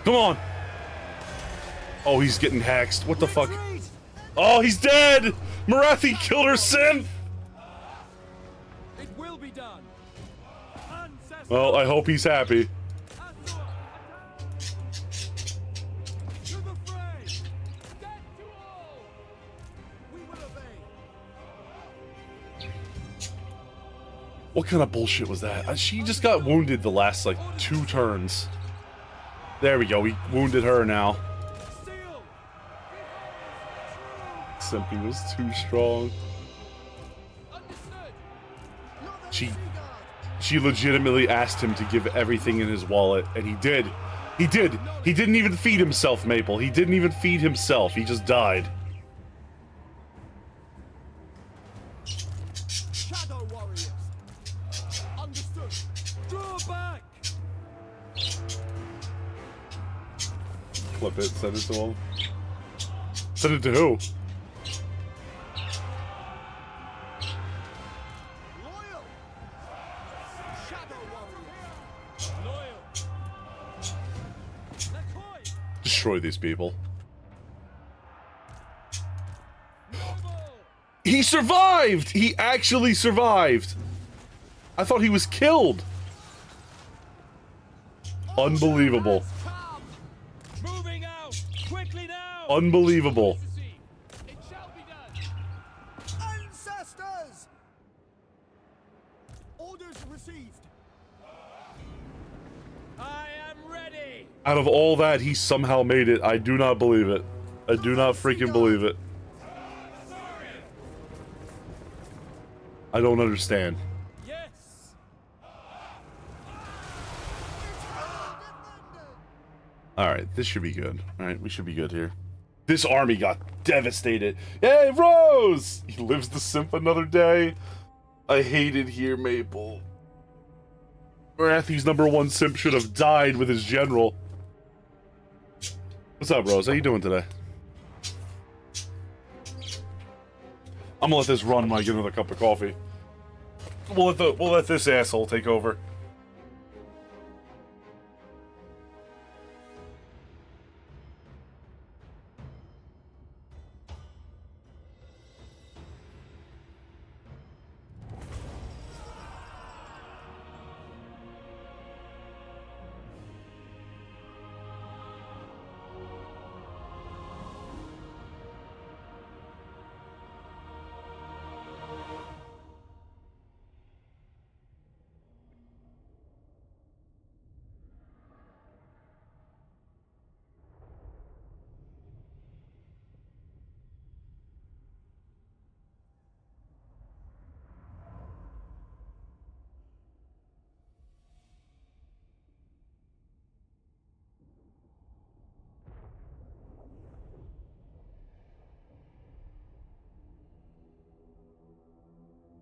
Come on. Oh, he's getting hexed. What the fuck? Oh, he's dead! Marathi killed her synth! It will be done. Well, I hope he's happy. To the fray! Death to all! We will obey. What kind of bullshit was that? She just got wounded the last, like, 2 turns. There we go. We wounded her now. Steel! Simpy was too strong. Understood! She legitimately asked him to give everything in his wallet, and he did. He did. He didn't even feed himself, Maple. He didn't even feed himself. He just died. Shadow warriors! Understood! Draw back! Clip it. Send it to him. Send it to who? Loyal! Shadow warriors! Loyal! Lecoy! Destroy these people. Noble! He survived! He actually survived! I thought he was killed! Unbelievable. Come! Moving out! Quickly now! Unbelievable. It shall be done! Ancestors! Orders received. I am ready! Out of all that, he somehow made it. I do not believe it. I do not freaking believe it. I don't understand. Yes! Alright, this should be good. Alright, we should be good here. This army got devastated. Hey, Rose! He lives to simp another day. I hate it here, Maple. Marathi's #1 simp should have died with his general. What's up, Rose? How you doing today? I'm gonna let this run when I get another cup of coffee. We'll let this asshole take over.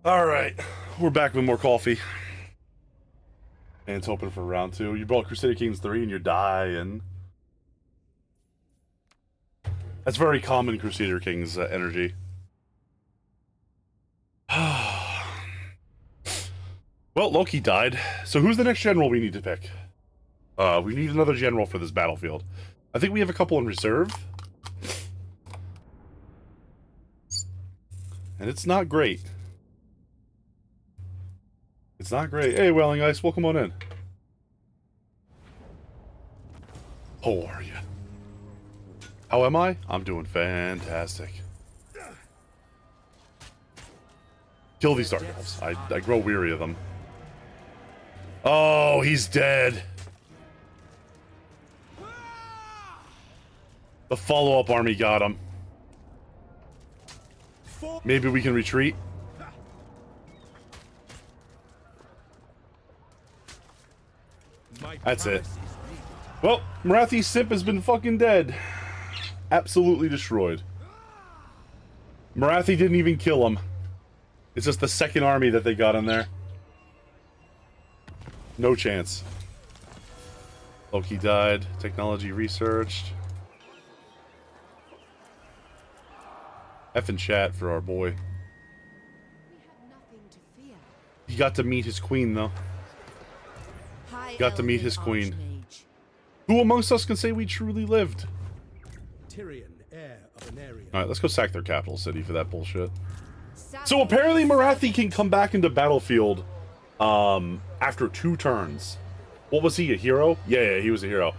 Alright, we're back with more coffee. And it's hoping for round 2. You brought Crusader Kings 3 and you're dying. That's very common Crusader Kings energy. Well, Loki died. So who's the next general we need to pick? We need another general for this battlefield. I think we have a couple in reserve. And it's not great. It's not great. Hey, Welling Ice, welcome on in. How are you? How am I? I'm doing fantastic. Kill these dark elves. I grow weary of them. Oh, he's dead. The follow-up army got him. Maybe we can retreat. That's it. Well, Marathi's Simp has been fucking dead. Absolutely destroyed. Marathi didn't even kill him. It's just the second army that they got in there. No chance. Loki died. Technology researched. F and chat for our boy. He got to meet his queen, though. Got to meet his queen. Who amongst us can say we truly lived? Tyrion, heir of an area. Alright, let's go sack their capital city for that bullshit. So apparently Marathi can come back into battlefield after 2 turns. What was he, a hero? Yeah, he was a hero.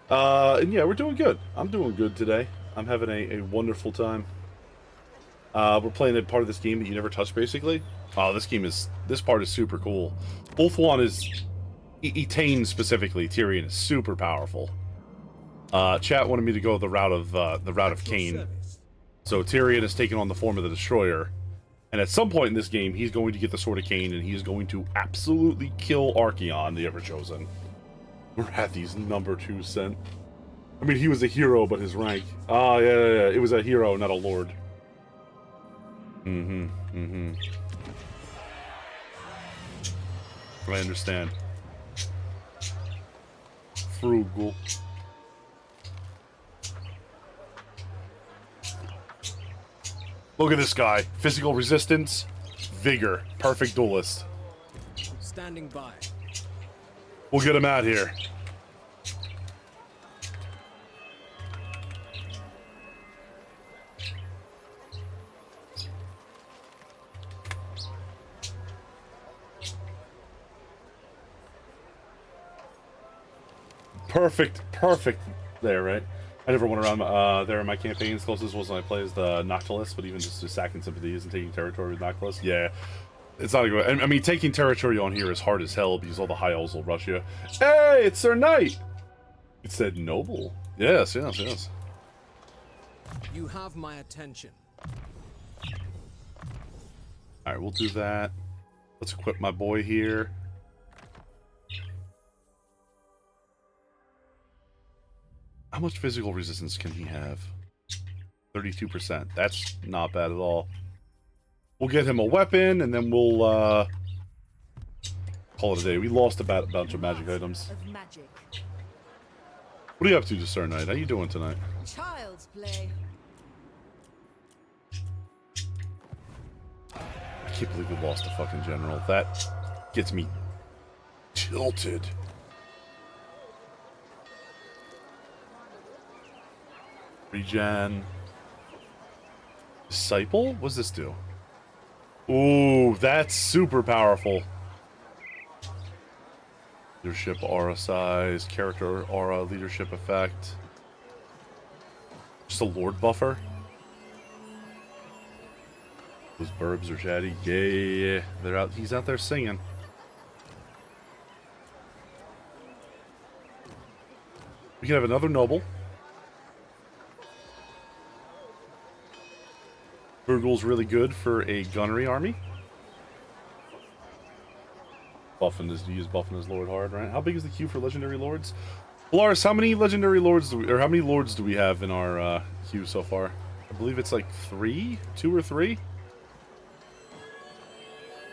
And yeah, we're doing good. I'm doing good today. I'm having a wonderful time. We're playing a part of this game that you never touch, basically. Oh, this part is super cool. Ulthuan is... Etain specifically, Tyrion is super powerful. Chat wanted me to go the route of Cain. So Tyrion has taken on the form of the Destroyer. And at some point in this game, he's going to get the Sword of Cain, and he's going to absolutely kill Archaon, the Everchosen. Marathi's number 2 sent. I mean, he was a hero, but his rank... Ah, yeah. It was a hero, not a lord. I understand. Frugal. Look at this guy. Physical resistance, vigor, perfect duelist. Standing by. We'll get him out here. Perfect there, right? I never went around there in my campaigns. Closest was when I played as the Noctilus, but even just sacking sympathies and taking territory with Noctilus, yeah. It's not good. I mean, taking territory on here is hard as hell because all the high elves will rush you. Hey, it's their knight! It said noble. Yes. You have my attention. Alright, we'll do that. Let's equip my boy here. How much physical resistance can he have? 32%. That's not bad at all. We'll get him a weapon, and then we'll, call it a day. We lost a bunch of magic items. What are you up to, Sir Knight? How you doing tonight? Child's play. I can't believe we lost a fucking general. That gets me tilted. Regen. Disciple? What does this do? Ooh, that's super powerful. Leadership aura size, character aura, leadership effect. Just a lord buffer. Those burbs are chatty. Yeah. They're out. He's out there singing. We can have another noble. Burgle's really good for a gunnery army. Buffing is to use buffing as Lord hard, right? How big is the queue for legendary lords? Polaris, how many legendary lords do we, or how many lords do we have in our queue so far? I believe it's like 3, 2 or 3.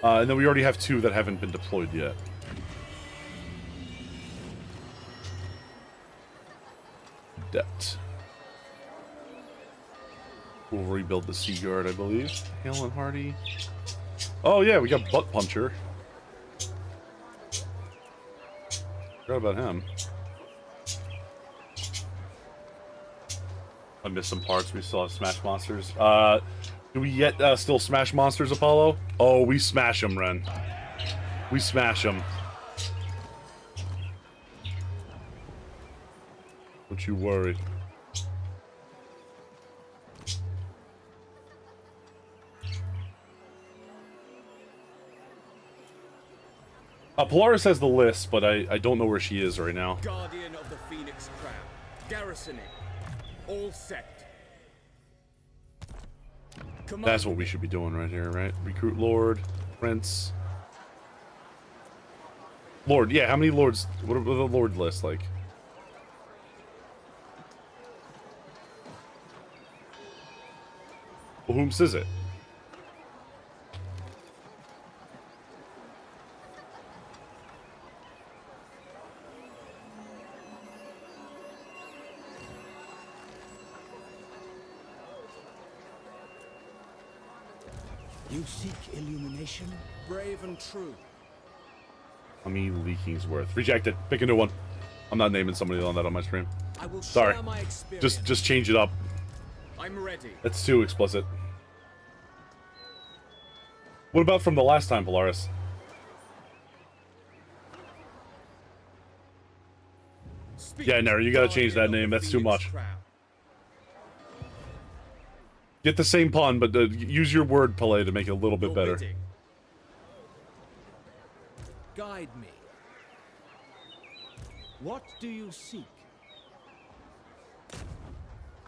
And then we already have 2 that haven't been deployed yet. Debt. We'll rebuild the Sea Guard, I believe. Hale and Hardy. Oh yeah, we got Butt Puncher. Forgot about him. I missed some parts. We still have Smash Monsters. Do we yet still Smash Monsters, Apollo? Oh, we smash them, Ren. We smash them. Don't you worry. Polaris has the list, but I don't know where she is right now. Guardian of the Phoenix Crown. Garrisoning. All set. That's what we should be doing right here, right? Recruit Lord, Prince. Lord, yeah, how many Lords? What are the Lord list like? Well, whom's is it? You seek illumination, brave and true. How many leakings worth? Rejected. Pick a new one. I'm not naming somebody on that on my stream. I will Sorry. share my experience. Just change it up. I'm ready. That's too explicit. What about from the last time, Polaris? Yeah, Nara, you gotta change that name. That's too much. Get the same pun, but use your word play to make it a little bit better. Guide me. What do you seek?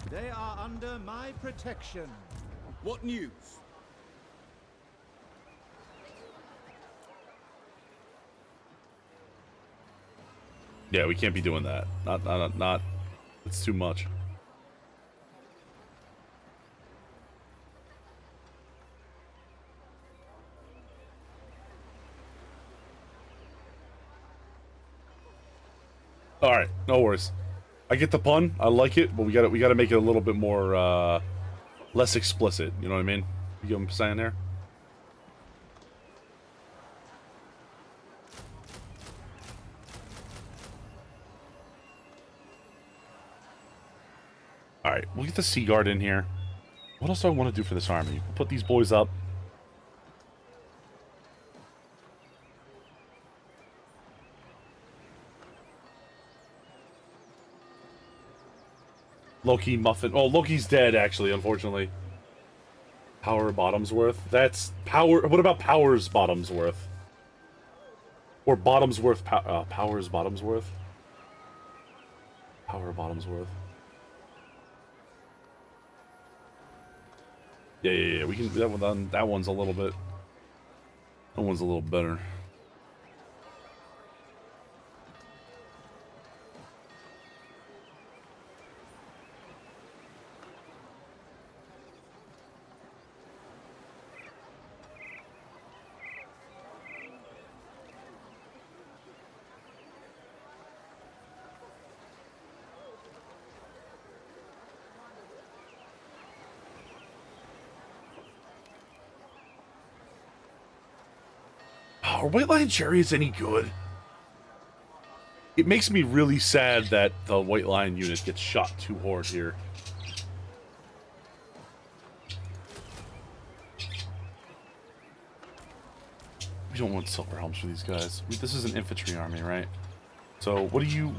They are under my protection. What news? Yeah, we can't be doing that. Not. It's too much. All right, no worries. I get the pun. I like it, but we got to make it a little bit more less explicit. You know what I mean? You get what I'm saying there? All right, we'll get the Sea Guard in here. What else do I want to do for this army? We'll put these boys up. Loki Muffin. Oh, Loki's dead, actually, unfortunately. Power Bottomsworth. That's Power... What about Powers Bottomsworth? Or Bottomsworth... Powers Bottomsworth? Power Bottomsworth. Yeah. We can do that one. That one's a little bit... That one's a little better. Are White Lion Chariots any good? It makes me really sad that the White Lion unit gets shot too hard here. We don't want silver helms for these guys. This is an infantry army, right? So what do you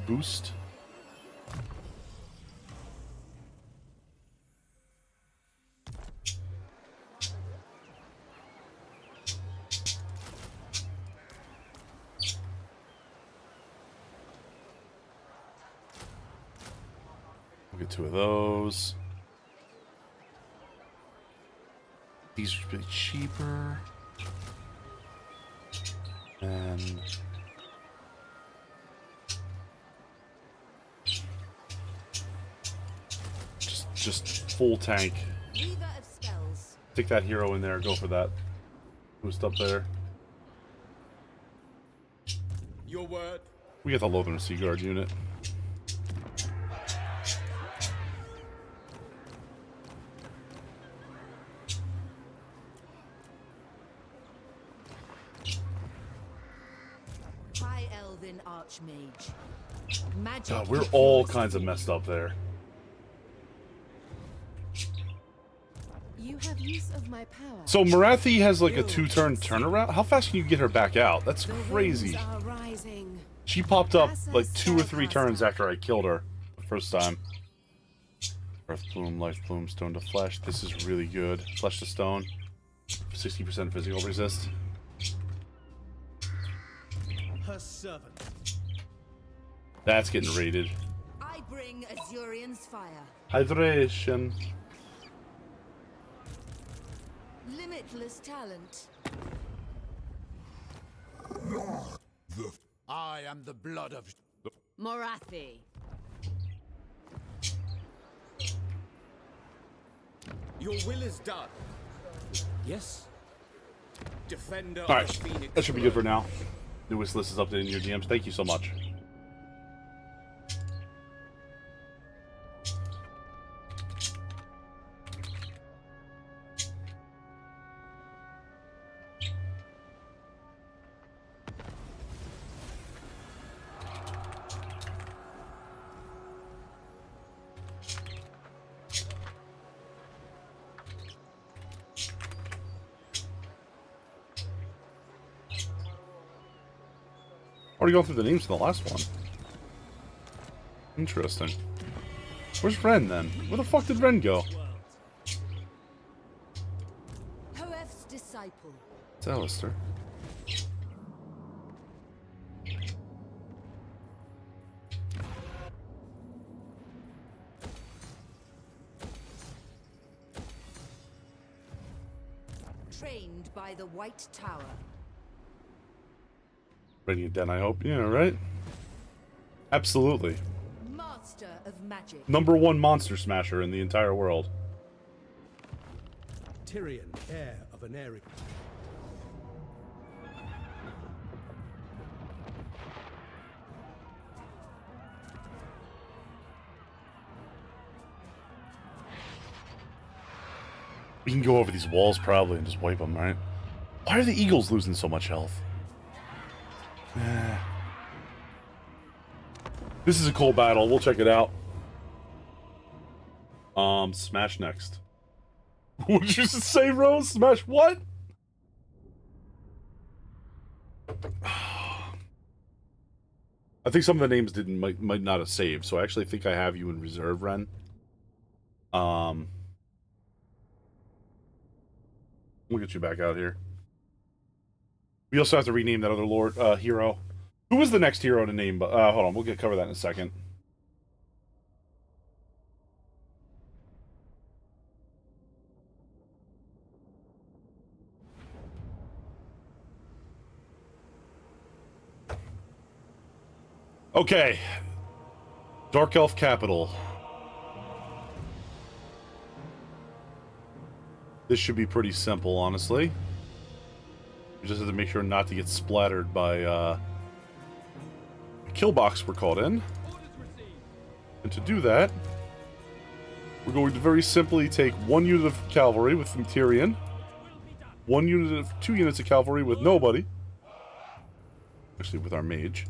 boost? We'll get 2 of those. These are really cheaper. And just full tank. Take that hero in there, go for that. Who's up there? Your word. We got the Lothern Sea Guard unit. High Elven Archmage. Magic. God, we're all kinds of messed up there. You have use of my power. So Marathi has like a 2-turn turnaround? How fast can you get her back out? That's crazy. Are rising. She popped up like 2 or 3 turns after I killed her the first time. Earth Plume, Life Plume, Stone to Flesh. This is really good. Flesh to Stone. 60% physical resist. Her servant. That's getting raided. I bring Azurian's fire. Hydration. Limitless talent. I am the blood of... Morathi. Your will is done. Yes? Defender Alright, of the Phoenix. that should be good for now. Newest list is updated in your DMs. Thank you so much. Already gone through the names for the last one. Interesting. Where's Ren then? Where the fuck did Ren go? Hoef's disciple. It's Alistair. Trained by the White Tower. Ready it then, I hope. Yeah, right? Absolutely. Master of magic. #1 monster smasher in the entire world. Tyrion, heir of an Eric. We can go over these walls probably and just wipe them, right? Why are the Eagles losing so much health? This is a cool battle. We'll check it out. Smash next. What did you just say, Rose? Smash what? I think some of the names might not have saved, so I actually think I have you in reserve, Ren. We'll get you back out here. We also have to rename that other lord hero. Who was the next hero to name? Hold on, we'll cover that in a second. Okay. Dark Elf Capital. This should be pretty simple, honestly. We just have to make sure not to get splattered by the kill box we're called in. And to do that, we're going to very simply take 1 unit of cavalry with Tyrion, 2 units of cavalry with nobody. Actually, with our mage.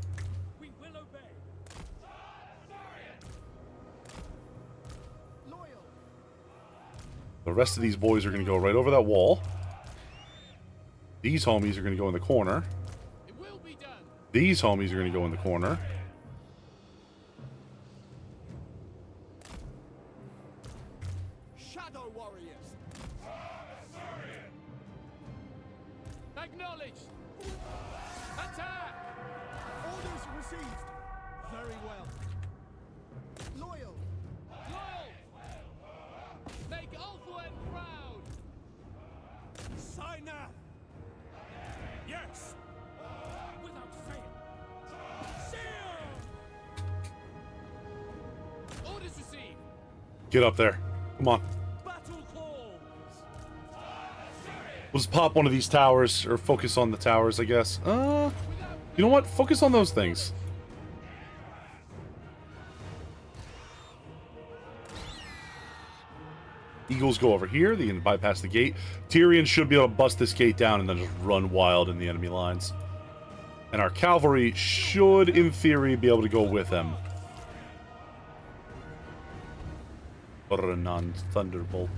The rest of these boys are going to go right over that wall. These homies are going to go in the corner. These homies are going to go in the corner. Shadow warriors. Acknowledge. Attack. Orders received. Very well. Loyal. Loyal. Make Ulthuan proud. Sign up. Yes. Without fail. Seal. Orders received. Get up there. Come on. Battle calls. We'll just pop one of these towers, or focus on the towers, I guess. You know what? Focus on those things. Eagles go over here. They can bypass the gate. Tyrion should be able to bust this gate down and then just run wild in the enemy lines. And our cavalry should, in theory, be able to go with them. Renan Thunderbolt.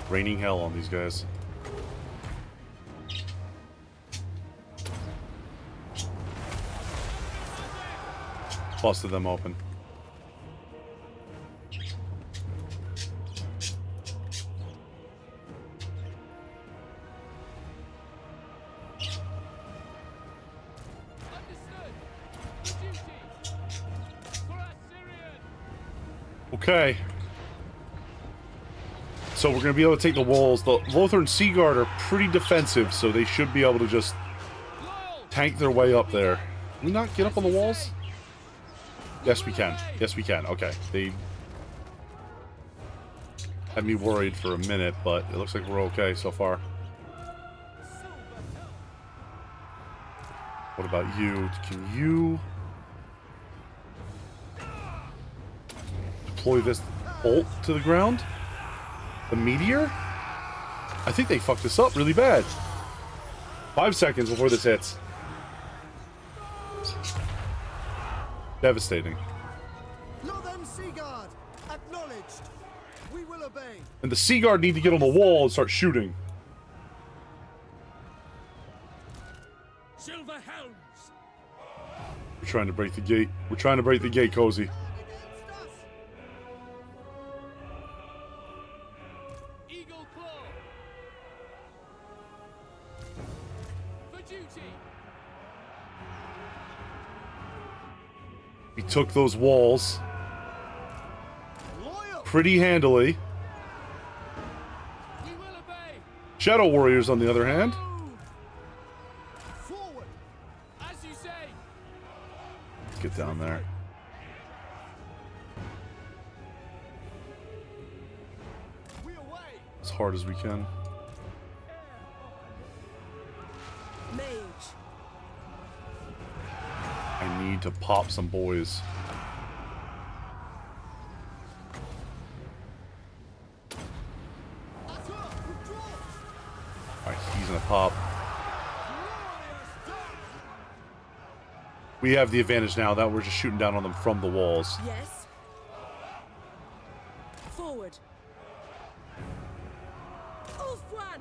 Raining hell on these guys. Busted them open. Okay. So we're going to be able to take the walls. The Ulthuan Sea Guard are pretty defensive, so they should be able to just tank their way up there. Can we not get up on the walls? Yes, we can. Yes, we can. Okay. They had me worried for a minute, but it looks like we're okay so far. What about you? Can you deploy this bolt to the ground? The meteor? I think they fucked this up really bad. 5 seconds before this hits. Devastating. Northern Sea Guard, acknowledged. We will obey. And the Sea Guard need to get on the wall and start shooting. Silver Helms. We're trying to break the gate. We're trying to break the gate, Cozy. Eagle Claw. For duty. We took those walls pretty handily. We will obey. Shadow Warriors, on the other hand. Forward. As you say. Let's get down there. As hard as we can. Mage. I need to pop some boys. Alright, he's gonna pop. We have the advantage now that we're just shooting down on them from the walls. Yes. Forward. Ulthuan.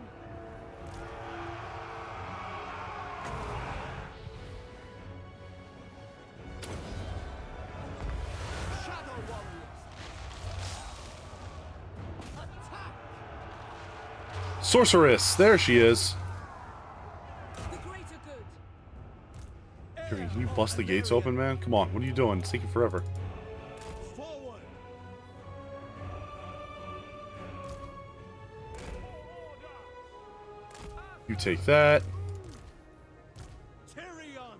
Sorceress! There she is! The greater good. Tyrion, can you bust the gates open, man? Come on, what are you doing? It's taking forever. Forward. You take that. Tyrion.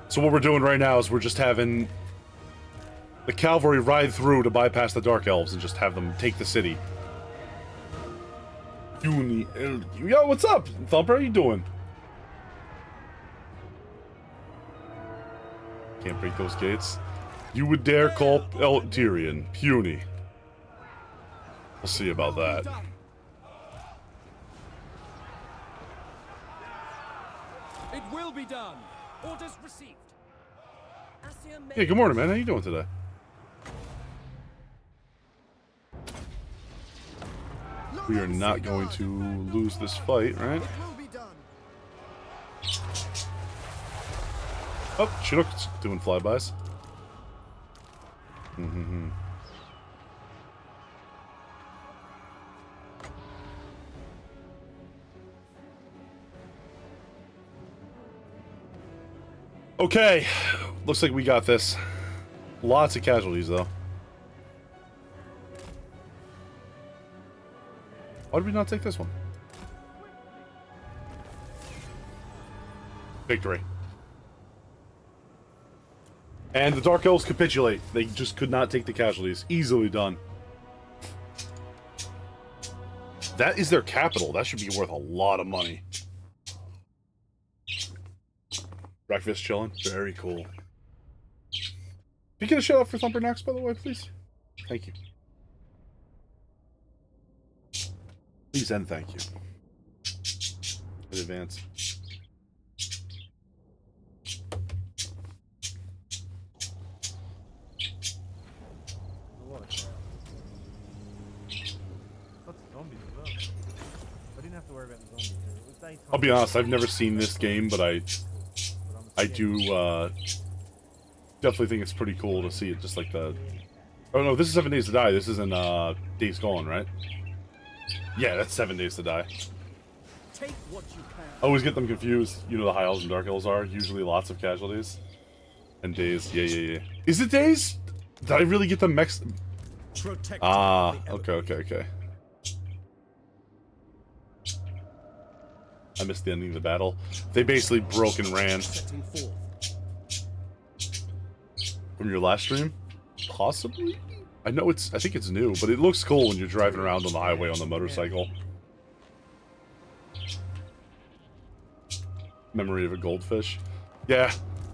So what we're doing right now is we're just having the cavalry ride through to bypass the Dark Elves and just have them take the city. Yo, what's up, Thumper? How you doing? Can't break those gates. You would dare call Tyrion puny. We'll see about that. It will be done. Orders received. Hey, good morning, man. How you doing today? We are not going to lose this fight, right? Oh, Chinook's doing flybys. Okay, looks like we got this. Lots of casualties, though. Why did we not take this one? Victory. And the Dark Elves capitulate. They just could not take the casualties. Easily done. That is their capital. That should be worth a lot of money. Breakfast chilling. Very cool. Can you get a shout out for Thumper next, by the way, please? Thank you. Please and thank you. In advance. I'll be honest, I've never seen this game, but I do definitely think it's pretty cool to see it. Just like the, oh no, this is 7 Days to Die. This isn't Days Gone, right? Yeah, that's 7 Days to Die. Take what you can. I always get them confused. You know, the High Elves and Dark Elves are usually lots of casualties. And Days, yeah. Is it Days? Did I really get them mixed? Ah, okay. I missed the ending of the battle. They basically broke and ran. From your last stream? Possibly? I think it's new, but it looks cool when you're driving around on the highway on the motorcycle. Memory of a goldfish. Yeah.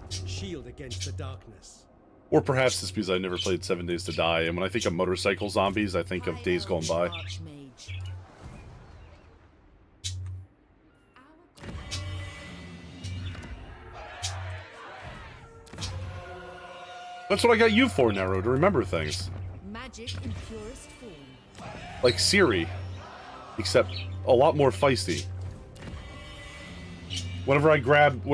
Shield against the darkness. Or perhaps it's because I never played 7 Days to Die, and when I think of motorcycle zombies, I think of Days Gone By. That's what I got you for, Nero, to remember things. Magic in purest form. Like Siri, except a lot more feisty. Whenever I grab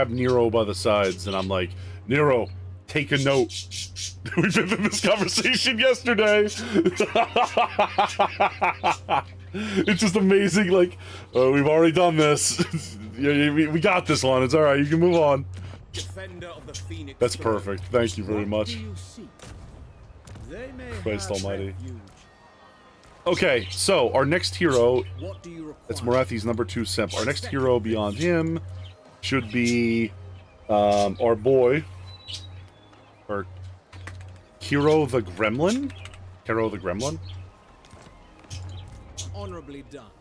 Nero by the sides and I'm like, Nero, take a note. We've been in this conversation yesterday. It's just amazing, like, we've already done this. Yeah, we got this one, it's alright, you can move on. Defender of the Phoenix. That's perfect, thank you very much. Christ almighty. Okay, so our next hero, it's Morathi's #2 simp. Our next hero beyond him should be our boy, or Hero the Gremlin? Hero the Gremlin? Honorably done.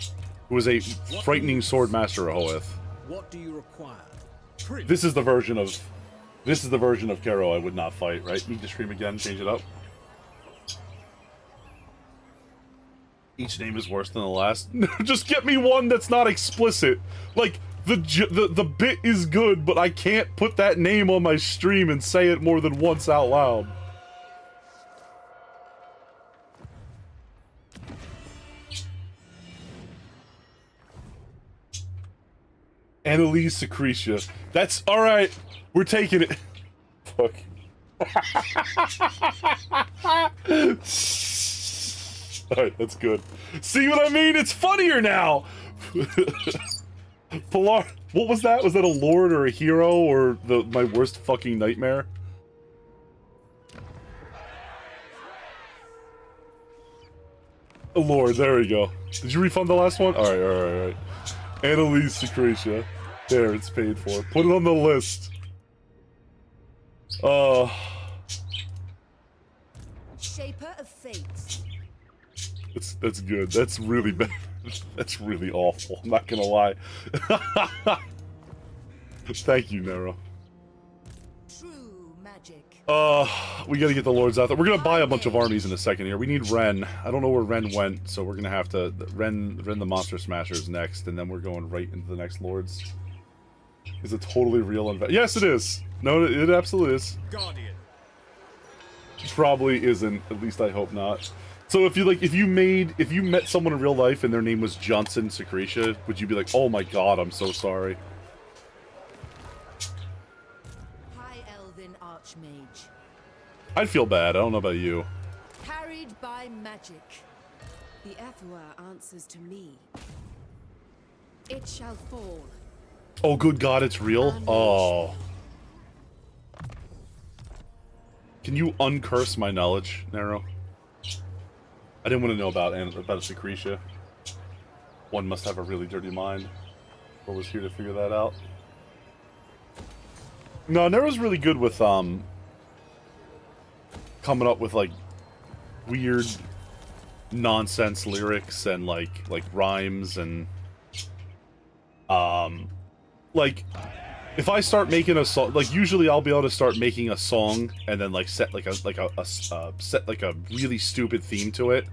Who is a frightening sword master of Hoeth. What do you require? This is the version of Kero I would not fight, right? Need to scream again, change it up. Each name is worse than the last. Just get me one that's not explicit. Like, the bit is good, but I can't put that name on my stream and say it more than once out loud. Annalise Secretia. That's alright. We're taking it. Fuck. Alright, that's good. See what I mean? It's funnier now! Pilar, what was that? Was that a lord or a hero or my worst fucking nightmare? A lord, there we go. Did you refund the last one? Alright. Annalise Secretia. There, it's paid for. Put it on the list. Shaper of fates. That's good. That's really bad. That's really awful. I'm not gonna lie. Thank you, Nero. True magic. We gotta get the lords out there. We're gonna buy a bunch of armies in a second here. We need Ren. I don't know where Ren went, so we're gonna have to Ren the Monster Smashers next, and then we're going right into the next lords. Is it totally real? Yes, it is. No, it absolutely is. Guardian. Probably isn't. At least I hope not. So if you met someone in real life and their name was Johnson Secretia, would you be like, oh my god, I'm so sorry? High Elven Archmage. I'd feel bad. I don't know about you. Carried by magic. The Ulthuan answers to me. It shall fall. Oh, good god, it's real? Oh. Can you uncurse my knowledge, Nero? I didn't want to know about Secretia. One must have a really dirty mind. Or was here to figure that out. No, Nero's really good with coming up with like weird nonsense lyrics and like rhymes and like if I start making a song, like usually I'll be able to start making a song and then like set like a really stupid theme to it,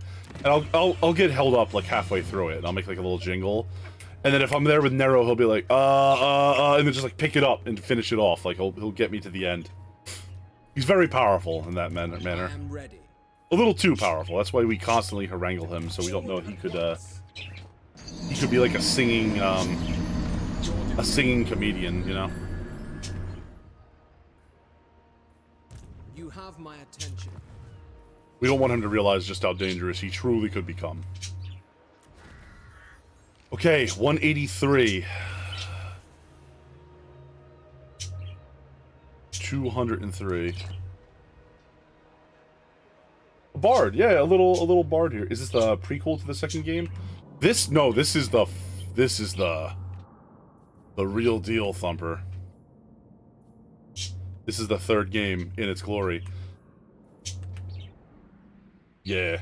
and I'll get held up like halfway through it and I'll make like a little jingle, and then if I'm there with Nero, he'll be like and then just like pick it up and finish it off. Like he'll get me to the end. He's very powerful in that manner. I'm ready. A little too powerful. That's why we constantly harangue him, so we don't know he could be like a singing comedian, you know? You have my attention. We don't want him to realize just how dangerous he truly could become. Okay, 183. 203. A bard, yeah, a little bard here. Is this the prequel to the second game? This is the real deal, Thumper. This is the third game in its glory. Yeah.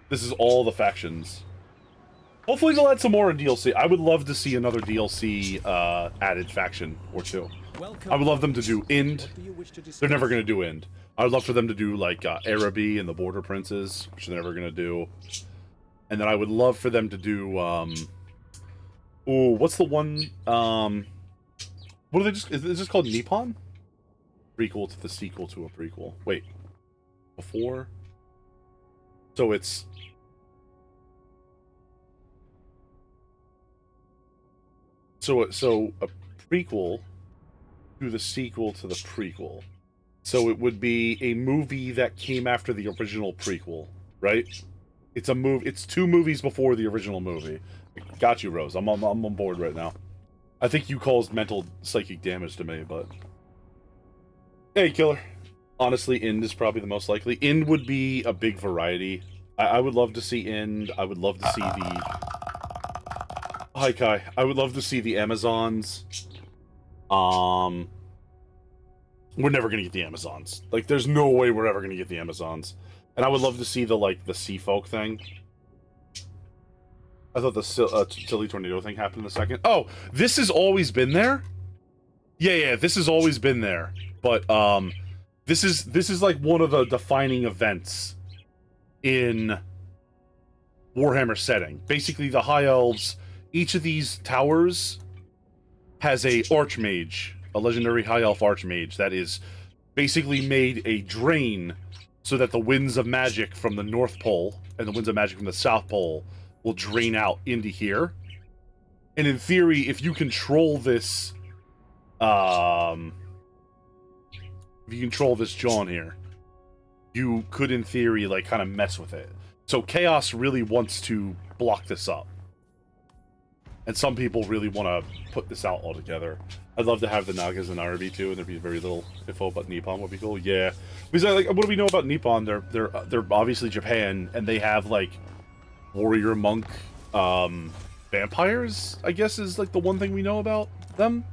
This is all the factions. Hopefully they'll add some more in DLC. I would love to see another DLC added faction or two. I would love them to do Ind. They're never going to do Ind. I would love for them to do like Araby and the Border Princes, which they're never going to do. And then I would love for them to do what's the one what are they just is this called Nippon? Prequel to the sequel to a prequel. Wait. Before? So it's so a prequel to the sequel to the prequel. So it would be a movie that came after the original prequel, right? It's a it's two movies before the original movie. Got you, Rose. I'm on board right now. I think you caused mental psychic damage to me, but hey, killer. Honestly, Ind is probably the most likely. Ind would be a big variety. I would love to see Ind. I would love to see the Hi Kai. I would love to see the Amazons. We're never gonna get the Amazons. Like, there's no way we're ever gonna get the Amazons. And I would love to see the Sea Folk thing. I thought the silly tornado thing happened in the second. Oh, this has always been there? Yeah, this has always been there. But, this is like one of the defining events in Warhammer setting. Basically, the High Elves, each of these towers has a Archmage, a legendary High Elf Archmage that is basically made a drain so that the winds of magic from the North Pole and the winds of magic from the South Pole will drain out into here. And in theory, if you control this, John here, you could, in theory, like, kind of mess with it. So Chaos really wants to block this up. And some people really want to put this out altogether. I'd love to have the Nagas and Araby too, and there'd be very little info about Nippon would be cool. Yeah, because like, what do we know about Nippon? They're obviously Japan, and they have like warrior monk vampires. I guess is like the one thing we know about them.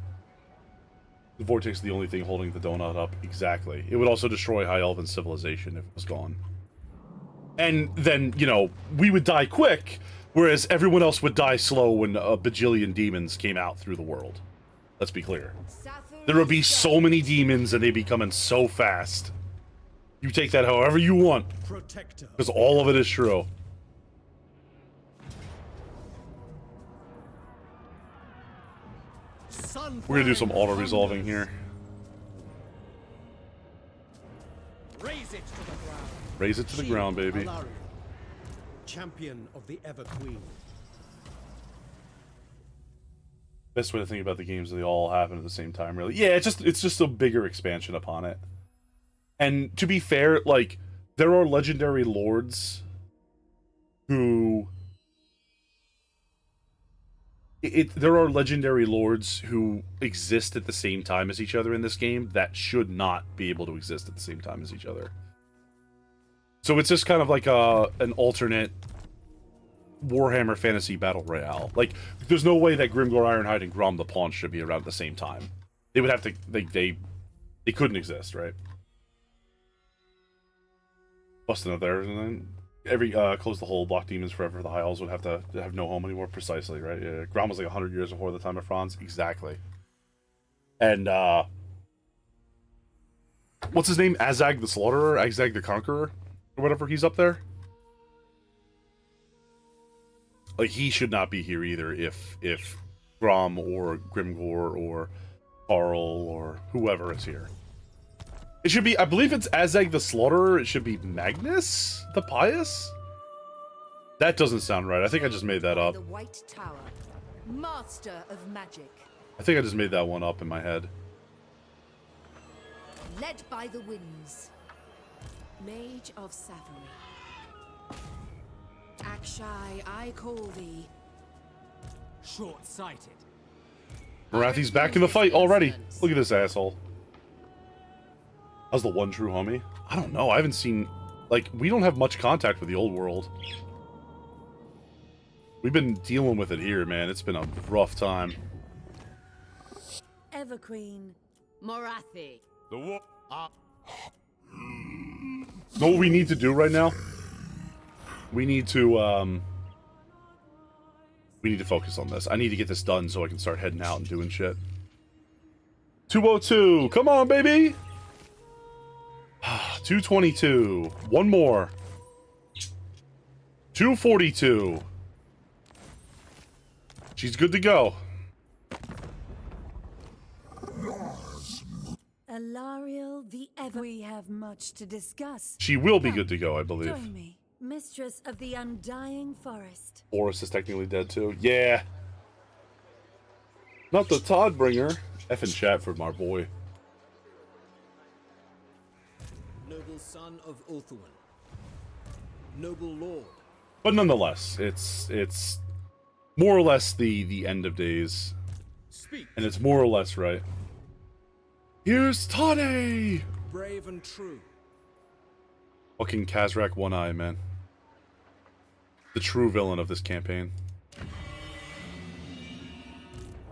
The vortex is the only thing holding the donut up. Exactly. It would also destroy High Elven civilization if it was gone. And then, you know, we would die quick, whereas everyone else would die slow when a bajillion demons came out through the world. Let's be clear. There would be so many demons and they'd be coming so fast. You take that however you want. Because all of it is true. We're gonna do some auto-resolving here. Raise it to the ground. Raise it to the ground, baby. Alarion, champion of the Ever Queen. Best way to think about the games, they all happen at the same time, really. Yeah, it's just a bigger expansion upon it. And to be fair, like, there are legendary lords who, there are legendary lords who exist at the same time as each other in this game that should not be able to exist at the same time as each other. So it's just kind of like an alternate Warhammer Fantasy Battle Royale. Like, there's no way that Grimgor Ironhide and Grom the Paunch should be around at the same time. They would have to, they couldn't exist, right? Busting up there, and then every, close the hole, block demons forever, the High Elves would have to have no home anymore, precisely, right? Yeah, Grom was like 100 years before the time of Franz, exactly. And, what's his name? Azag the Slaughterer? Azag the Conqueror? Or whatever, he's up there? Like, he should not be here either if Grom or Grimgor or Carl or whoever is here. It should be, I believe it's Azag the Slaughterer. It should be Magnus the Pious? That doesn't sound right. I think I just made that up. The White Tower, master of magic. I think I just made that one up in my head. Led by the winds. Mage of Safari. Akshai, I call thee. Short-sighted. Marathi's back in the fight already. Look at this asshole. How's the one true homie? I don't know. I haven't seen... Like, we don't have much contact with the old world. We've been dealing with it here, man. It's been a rough time. Everqueen. Morathi. The what? Know what we need to do right now? We need to focus on this. I need to get this done so I can start heading out and doing shit. 202. Come on, baby. 222. One more. 242. She's good to go. Alariel the Ever. We have much to discuss. She will be good to go, I believe. Join me, mistress of the undying forest. Boris is technically dead too. Yeah. Not the Toddbringer. Effing Chatford, my boy. Noble son of Ulthuan. Noble lord. But nonetheless, it's more or less the end of days. Speak. And it's more or less right. Here's Tade! Brave and true. Fucking Kazrak One Eye, man. The true villain of this campaign.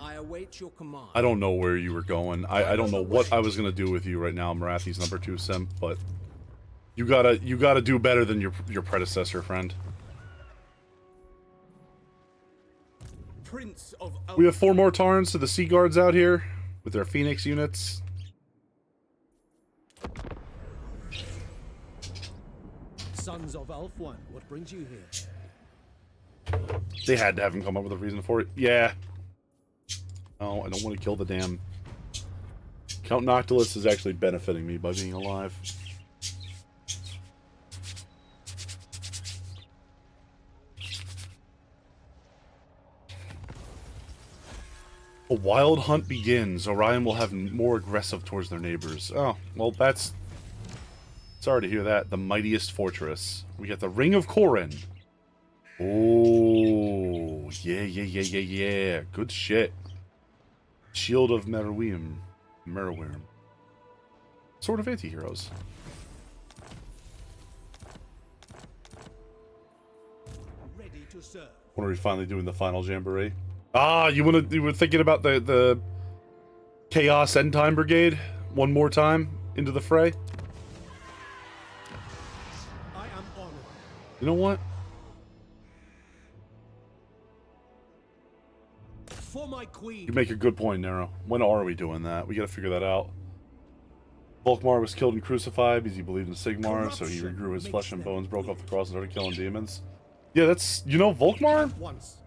I await your command. I don't know where you were going. I don't know what I was gonna do with you right now, Marathi's number 2 simp, but you gotta do better than your predecessor, friend. Prince of We have 4 more Tarns to the Sea Guards out here with their Phoenix units. Sons of Ulthuan, what brings you here? They had to have him come up with a reason for it. Yeah. No, I don't want to kill the damn... Count Noctilus is actually benefiting me by being alive. A wild hunt begins. Orion will have more aggressive towards their neighbors. Oh, well, that's... Sorry to hear that. The mightiest fortress. We got the Ring of Corin. Oh, yeah. Good shit. Shield of Merwim. Sword of Anti-Heroes. Ready to serve. When are we finally doing the final jamboree? Ah, you were thinking about the Chaos End Time Brigade one more time into the fray? I am honored. You know what? For my queen. You make a good point, Nero. When are we doing that? We gotta figure that out. Volkmar was killed and crucified because he believed in Sigmar, so he regrew his flesh and bones, broke off the cross, and started killing demons. Yeah, that's... You know, Volkmar? Once.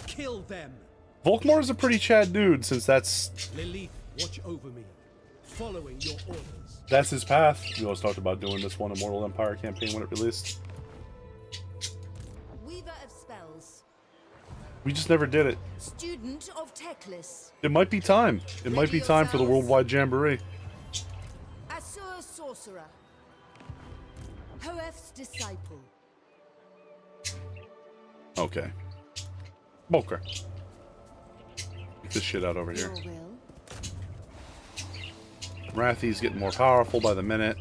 Kill them. Volkmar is a pretty Chad dude, since that's... Lilith, watch over me. Following your orders. That's his path. We always talked about doing this one Immortal Empire campaign when it released. Weaver of spells. We just never did it. Student of Teclis. It might be time. It might be time for the Worldwide Jamboree. Asur sorcerer. Hoef's disciple. Okay. Okay. Get this shit out over here. Your will. Rathi's getting more powerful by the minute.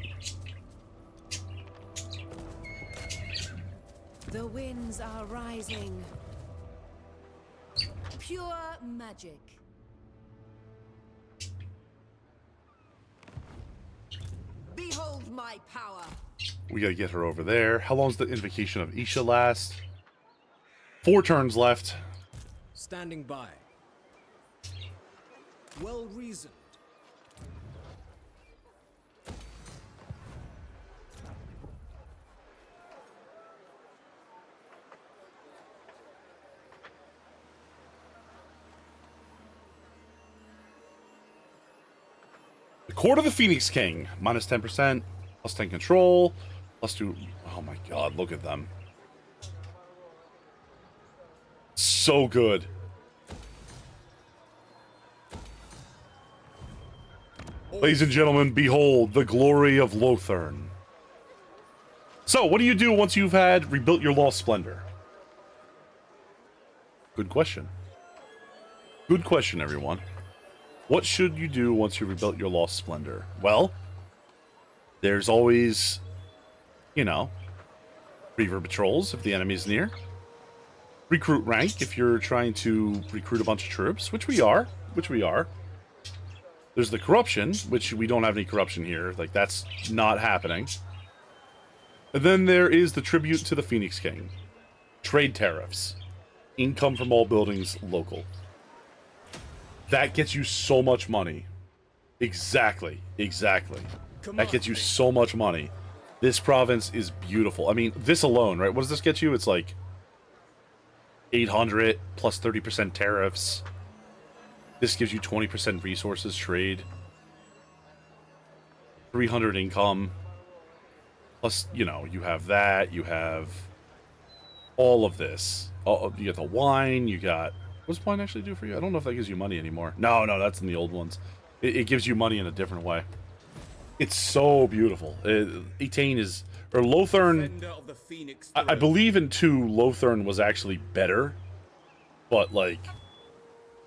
The winds are rising. Pure magic. Behold my power. We gotta get her over there. How long's the invocation of Isha last? 4 turns left. Standing by. Well reasoned. The Court of the Phoenix King. Minus 10%. Plus 10 control. Plus 2. Oh my god, look at them. So good. Ladies and gentlemen, behold the glory of Ulthuan. So, what do you do once you've had rebuilt your lost splendor? Good question. Good question, everyone. What should you do once you rebuilt your lost splendor? Well, there's always, you know, Reaver patrols if the enemy's near. Recruit rank if you're trying to recruit a bunch of troops, which we are. There's the corruption, which we don't have any corruption here. Like, that's not happening. And then there is the tribute to the Phoenix King. Trade tariffs. Income from all buildings local. That gets you so much money. Exactly. That gets you so much money. This province is beautiful. I mean, this alone, right? What does this get you? It's like 800 plus 30% tariffs. This gives you 20% resources trade. 300 income. Plus, you know, you have that. You have all of this. Oh, you got the wine. You got... What's wine actually do for you? I don't know if that gives you money anymore. No, that's in the old ones. It gives you money in a different way. It's so beautiful. Etain is... Or Ulthuan... I believe in 2, Ulthuan was actually better. But, like...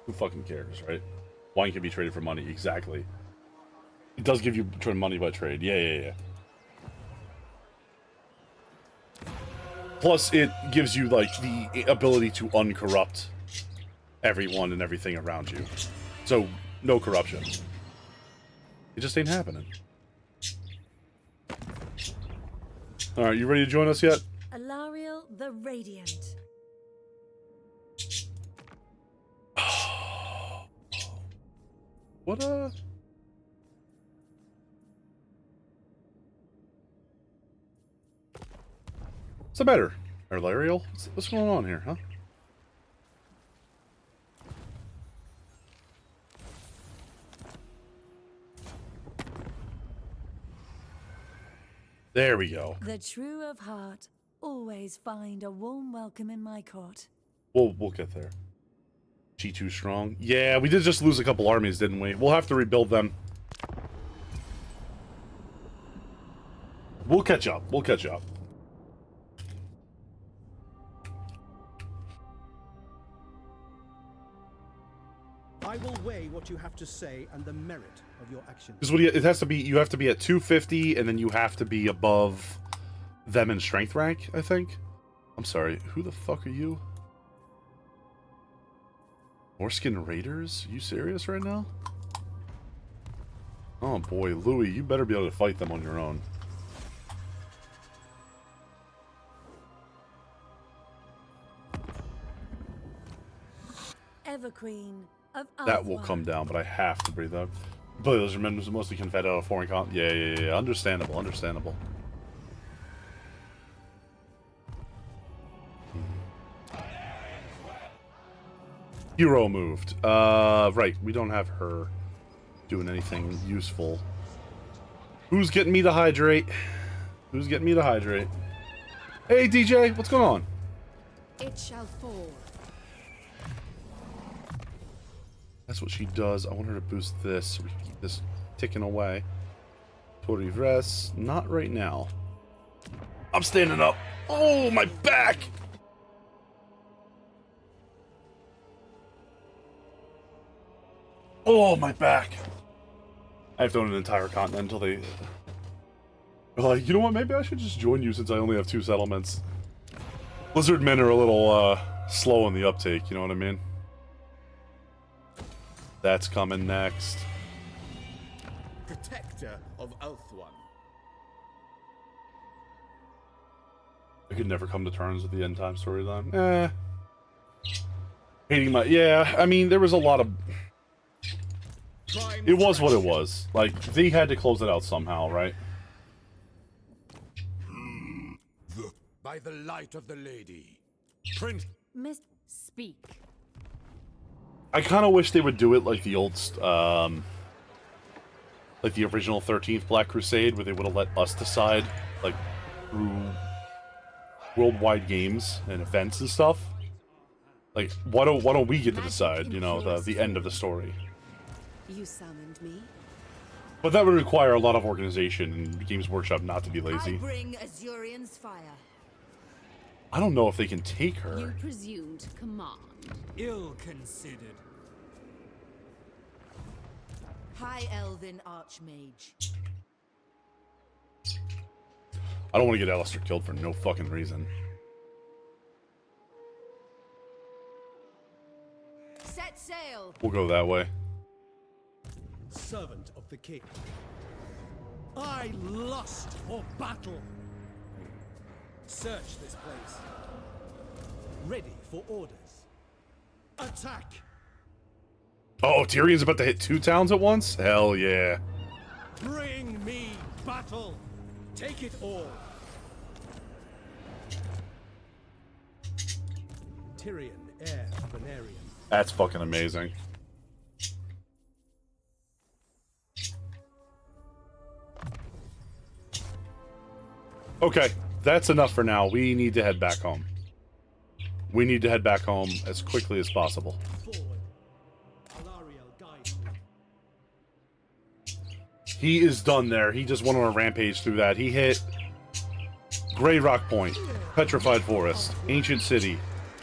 Who fucking cares, right? Wine can be traded for money, exactly. It does give you money by trade. Yeah. Plus, it gives you, like, the ability to uncorrupt everyone and everything around you. So, no corruption. It just ain't happening. Alright, you ready to join us yet? Alariel the Radiant. What, What's the matter, Alariel? What's going on here, huh? There we go. The true of heart always find a warm welcome in my court. We'll get there. G2 strong. Yeah, we did just lose a couple armies, didn't we? We'll have to rebuild them. We'll catch up. I will weigh what you have to say and the merit of your actions. Because it has to be, you have to be at 250, and then you have to be above them in strength rank, I think. I'm sorry, who the fuck are you? Moreskin Raiders? Are you serious right now? Oh boy, Louis, you better be able to fight them on your own. Everqueen of That will Ulthuan. come down, but I have to breathe out. But those are mostly confed out of foreign con. Yeah. Understandable. Hero moved. Right. We don't have her doing anything useful. Who's getting me to hydrate? Hey, DJ, what's going on? It shall fall. That's what she does. I want her to boost this so we can keep this ticking away. Tori Vress. Not right now. I'm standing up. Oh, my back! Oh, my back. I have to own an entire continent until they... They're like, you know what, maybe I should just join you since I only have 2 settlements. Lizard men are a little, slow in the uptake, you know what I mean? That's coming next. Protector of Ulthuan. I could never come to terms with the end time storyline. Hating my... Yeah, I mean, there was a lot of... It was what it was. Like, they had to close it out somehow, right? By the light of the lady. Prince. Miss, speak. I kind of wish they would do it like the old, like the original 13th Black Crusade, where they would have let us decide, like, through worldwide games and events and stuff. Like, why don't we get to decide, you know, the end of the story? You summoned me. But that would require a lot of organization and Games Workshop not to be lazy. I bring Azurian's fire. I don't know if they can take her. You presumed command. Ill considered. High Elven Archmage. I don't want to get Alistair killed for no fucking reason. Set sail. We'll go that way. Servant of the king. I lust for battle. Search this place. Ready for orders. Attack. Oh, Tyrion's about to hit 2 towns at once? Hell yeah. Bring me battle. Take it all. Tyrion, heir of Venarian. That's fucking amazing. Okay, that's enough for now. We need to head back home. We need to head back home as quickly as possible. He is done there. He just went on a rampage through that. He hit Grey Rock Point, Petrified Forest, Ancient City,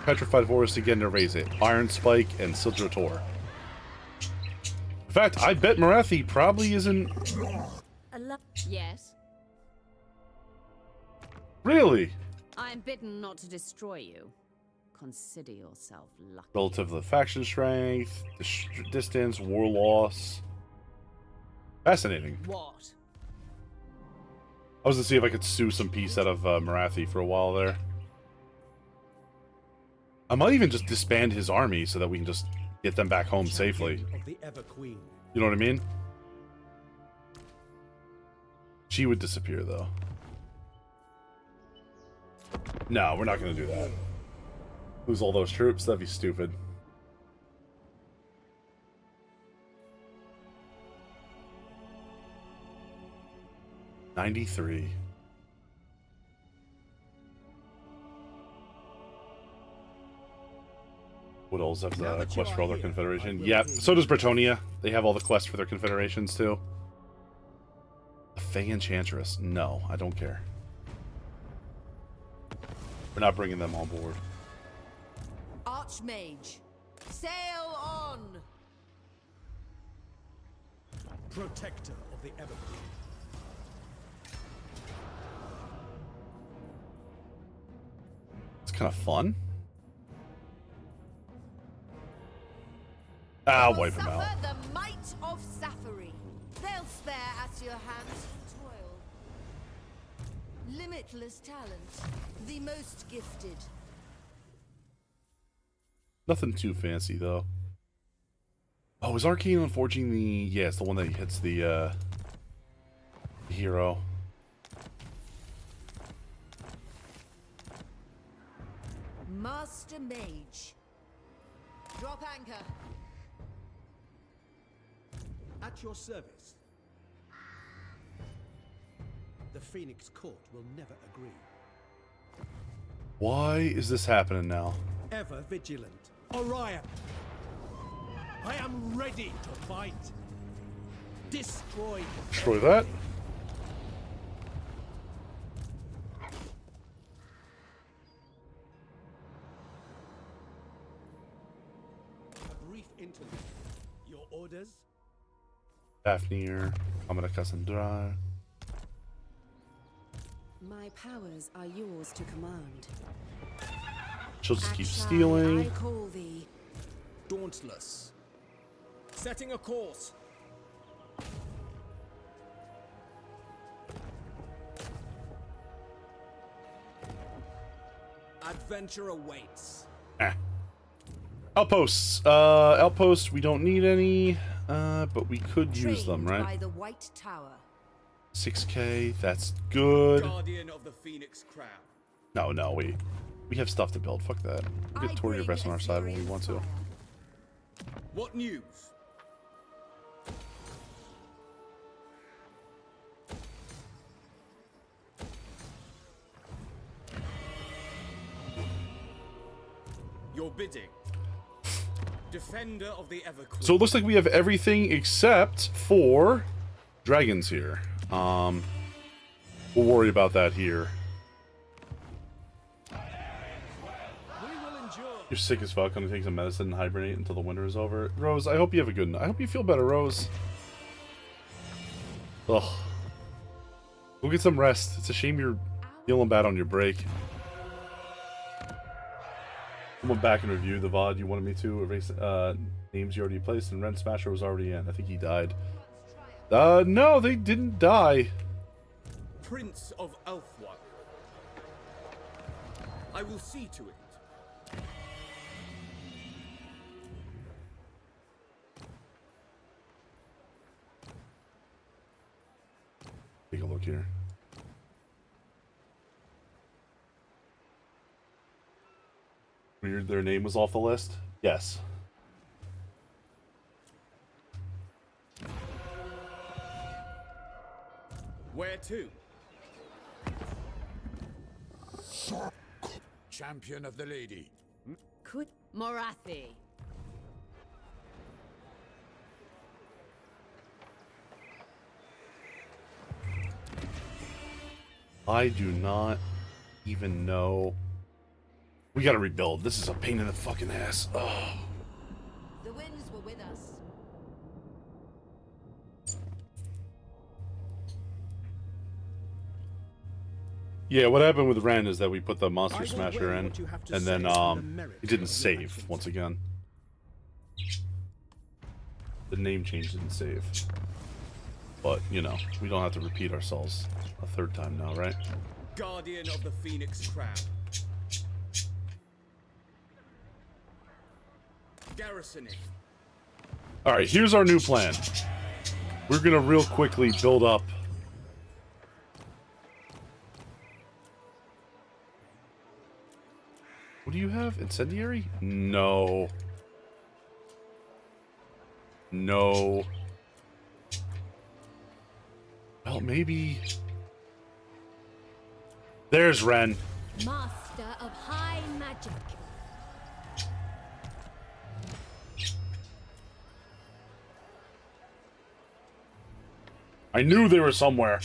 Petrified Forest again to raise it, Iron Spike, and Sidra Tor. In fact, I bet Marathi probably isn't... Yes. Really? I'm bidden not to destroy you. Consider yourself lucky. Relative to the faction strength, distance, war loss. Fascinating. What? I was to see if I could sue some peace out of Marathi for a while there. I might even just disband his army so that we can just get them back home safely. Of the Ever Queen. You know what I mean? She would disappear, though. No, we're not going to do that. Lose all those troops? That'd be stupid. $93. What else have the quest for all their confederation? Yep, so does Bretonia. They have all the quests for their confederations, too. The Fey Enchantress. No, I don't care. We're not bringing them on board. Archmage, sail on! Protector of the Ever Queen. It's kind of fun. I'll wipe him out. The might of Safari. They'll spare at your hands toil. Limitless talent, the most gifted. Nothing too fancy, though. Oh, is Arcane Unforging the... Yeah, it's the one that hits the hero. Master Mage. Drop anchor. At your service. The Phoenix Court will never agree. Why is this happening now? Ever vigilant. Orion. I am ready to fight. Destroy. Destroy that. A brief interlude. Your orders? Fafnir, Amada Cassandra. My powers are yours to command. She'll just keep Akshai, stealing. I call thee. Dauntless. Setting a course. Adventure awaits. Outposts. Outposts, we don't need any, but we could use them, Trained right? by the White Tower. 6K, that's good. Guardian of the Phoenix Crown. No, we have stuff to build. Fuck that. We'll get Tory Rest on our side when we want to. What news? Your bidding. Defender of the Everqueen. So it looks like we have everything except for dragons here. We'll worry about that here. You're sick as fuck. Gonna take some medicine and hibernate until the winter is over. Rose, I hope you have a good. I hope you feel better, Rose. Ugh. Go get some rest. It's a shame you're feeling bad on your break. I went back and reviewed the VOD you wanted me to erase names you already placed, and Ren Smasher was already in. I think he died. No, they didn't die. Prince of Ulthuan. I will see to it. Take a look here. Weird, their name was off the list? Yes. Where to? Champion of the lady. Could Morathi. I do not even know. We gotta rebuild. This is a pain in the fucking ass. Oh. The winds were with us. Yeah, what happened with Ren is that we put the Monster Smasher in, and then it didn't save once again. The name change didn't save. But, you know, we don't have to repeat ourselves a third time now, right? Guardian of the Phoenix Crown. Garrisoning. Alright, here's our new plan. We're gonna real quickly build up. What do you have? Incendiary? No. No. Well, maybe... There's Ren. Master of high magic. I knew they were somewhere.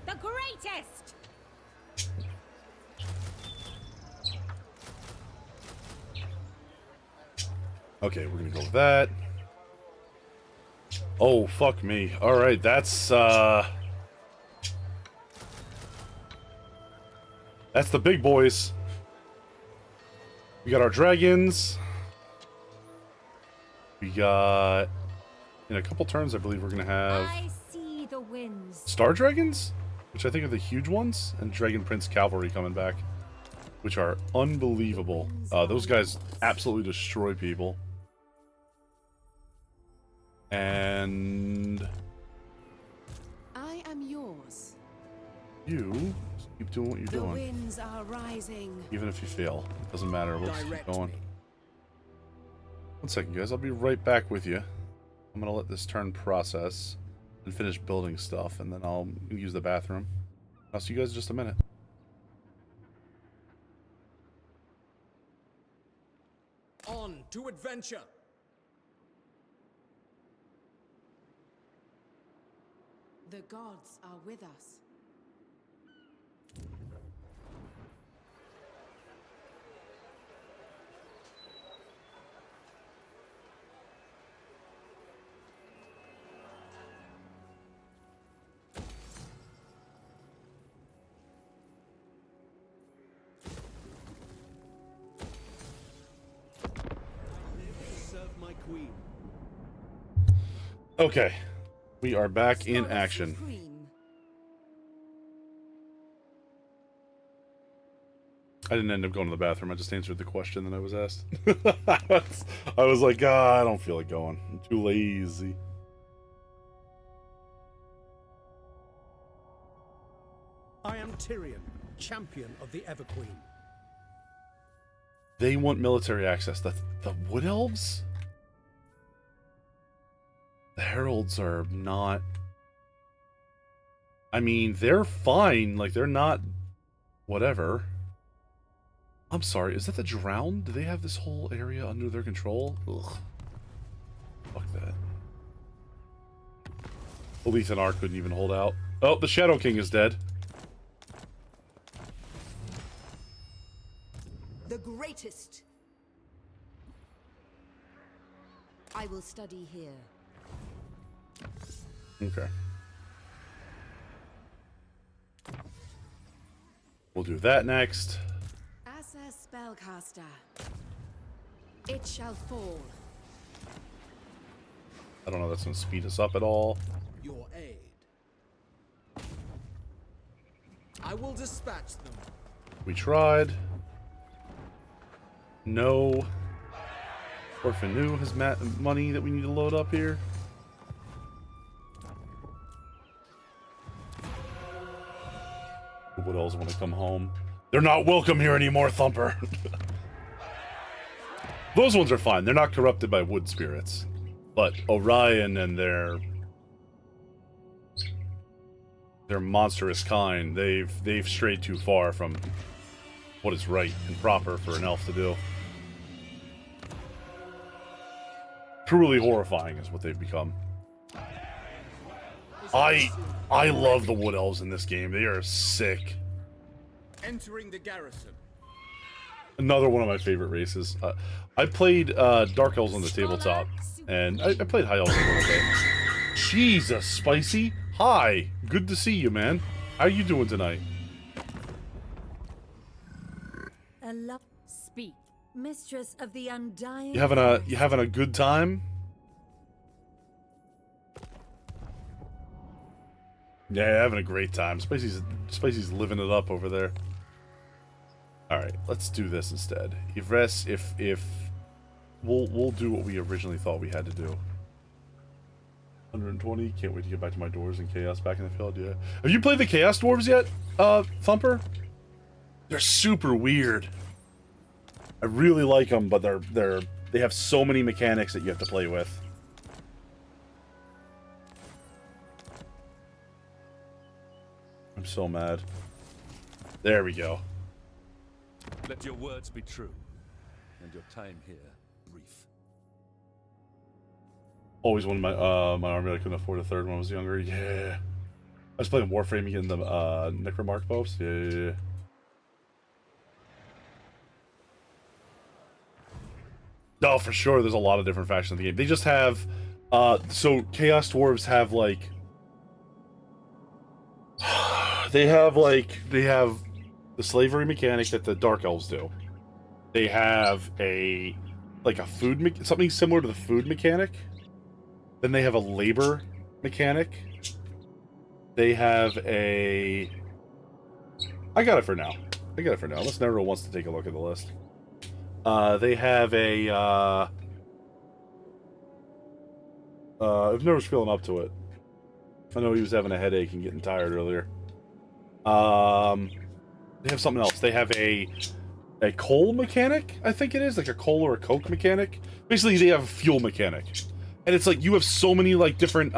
The greatest. Okay, we're gonna go with that. Oh, fuck me. Alright, that's the big boys. We got our dragons. We got... In a couple turns, I believe we're gonna have... I see the winds. Star Dragons? Which I think are the huge ones. And Dragon Prince Cavalry coming back. Which are unbelievable. Those guys absolutely destroy people. And... I am yours. You just keep doing what you're The doing. winds are rising. Even if you fail. It doesn't matter. We'll just keep Direct going. me. 1 second, guys. I'll be right back with you. I'm gonna let this turn process and finish building stuff, and then I'll use the bathroom. I'll see you guys in just a minute. On to adventure. The gods are with us. Queen. Okay, we are back in action. I didn't end up going to the bathroom. I just answered the question that I was asked. I was like, I don't feel like going. I'm too lazy. I am Tyrion, champion of the Everqueen. They want military access. The Wood Elves? The Heralds are not... I mean, they're fine. Like, they're not... whatever. I'm sorry, is that the Drowned? Do they have this whole area under their control? Ugh. Fuck that. Ulthuan Arc couldn't even hold out. Oh, the Shadow King is dead. The greatest. I will study here. Okay. We'll do that next. As a spellcaster, it shall fall. I don't know if that's going to speed us up at all. Your aid. I will dispatch them. We tried. No. Orphan New has money that we need to load up here. What else want to come home? They're not welcome here anymore, Thumper. Those ones are fine. They're not corrupted by wood spirits. But Orion and their monstrous kind, they've strayed too far from what is right and proper for an elf to do. Truly horrifying is what they've become. I love the Wood Elves in this game. They are sick. Entering the garrison. Another one of my favorite races. I played Dark Elves on the tabletop, and I played High Elves a little bit. Jesus, Spicy. Hi. Good to see you, man. How you doing tonight? Speak, mistress of the undying. You having a good time? Yeah, having a great time. Spicy's living it up over there. All right, let's do this instead. Yvres, if we'll do what we originally thought we had to do. 120. Can't wait to get back to my dwarves and chaos back in the field. Yeah. Have you played the Chaos Dwarves yet, Thumper? They're super weird. I really like them, but they have so many mechanics that you have to play with. I'm so mad. There we go. Let your words be true, and your time here brief. Always wanted my army. I couldn't afford a third when I was younger. Yeah. I was playing Warframe again, the Necromark popes. Yeah. No, for sure. There's a lot of different factions in the game. They just have, so Chaos Dwarves have like, they have the slavery mechanic that the Dark Elves do. They have something similar to the food mechanic. Then they have a labor mechanic. They have I got it for now. Unless Nero wants to take a look at the list. They have if Nero's feeling up to it. I know he was having a headache and getting tired earlier. They have something else. They have a coal mechanic, I think it is, like a coal or a coke mechanic. Basically, they have a fuel mechanic. And it's like you have so many like different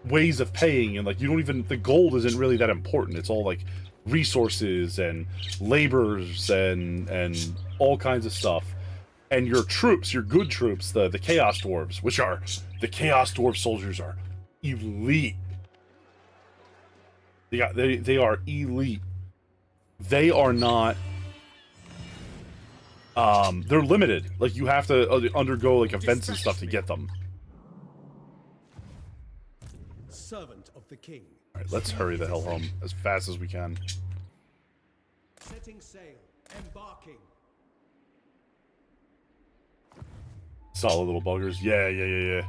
ways of paying, and like you don't even, the gold isn't really that important. It's all like resources and labors and all kinds of stuff. And your troops, your good troops, the Chaos Dwarves, which are the Chaos Dwarf soldiers, are elite. They are elite. They are not they're limited. Like you have to undergo like events and stuff to get them. Servant of the king. All right, let's hurry the hell home as fast as we can. Setting sail. Embarking. Solid little buggers. Yeah.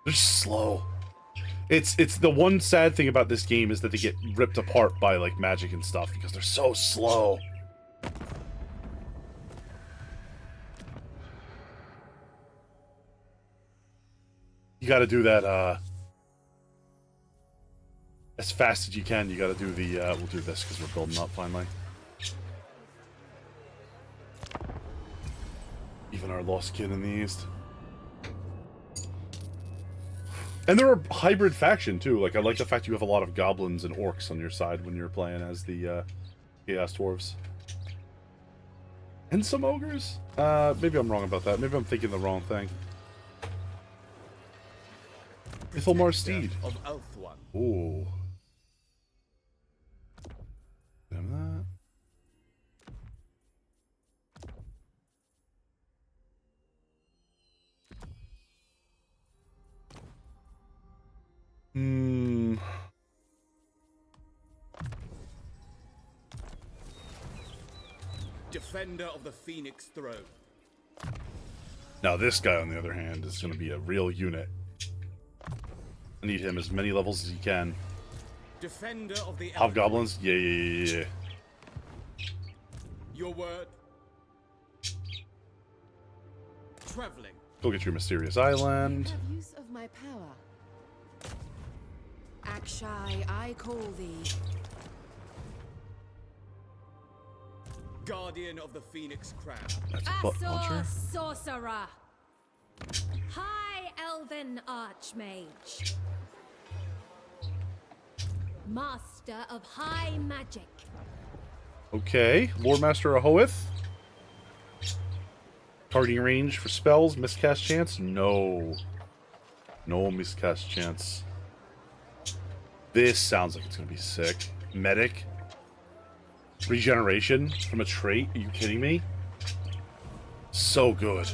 They're slow. It's the one sad thing about this game is that they get ripped apart by like magic and stuff because they're so slow. You got to do that as fast as you can. You got to do the we'll do this because we're building up finally. Even our lost kid in the east. And they're a hybrid faction too. Like I like the fact you have a lot of goblins and orcs on your side when you're playing as the Chaos Dwarves. And some ogres? Maybe I'm wrong about that. Maybe I'm thinking the wrong thing. Ithelmar Steed. Of Ulthuan. Ooh. Damn that. Defender of the Phoenix Throne. Now this guy, on the other hand, is going to be a real unit. I need him as many levels as he can. Defender of the Hobgoblins? Yeah. Your word. Traveling. Go get your mysterious island. You have use of my power. Akshai, I call thee. Guardian of the Phoenix Crown. That's a butt launcher. Sorcerer. High Elven Archmage. Master of High Magic. Okay, Lord Master Ahoeth. Targeting range for spells, miscast chance? No. No miscast chance. This sounds like it's gonna be sick. Medic. Regeneration from a trait? Are you kidding me? So good.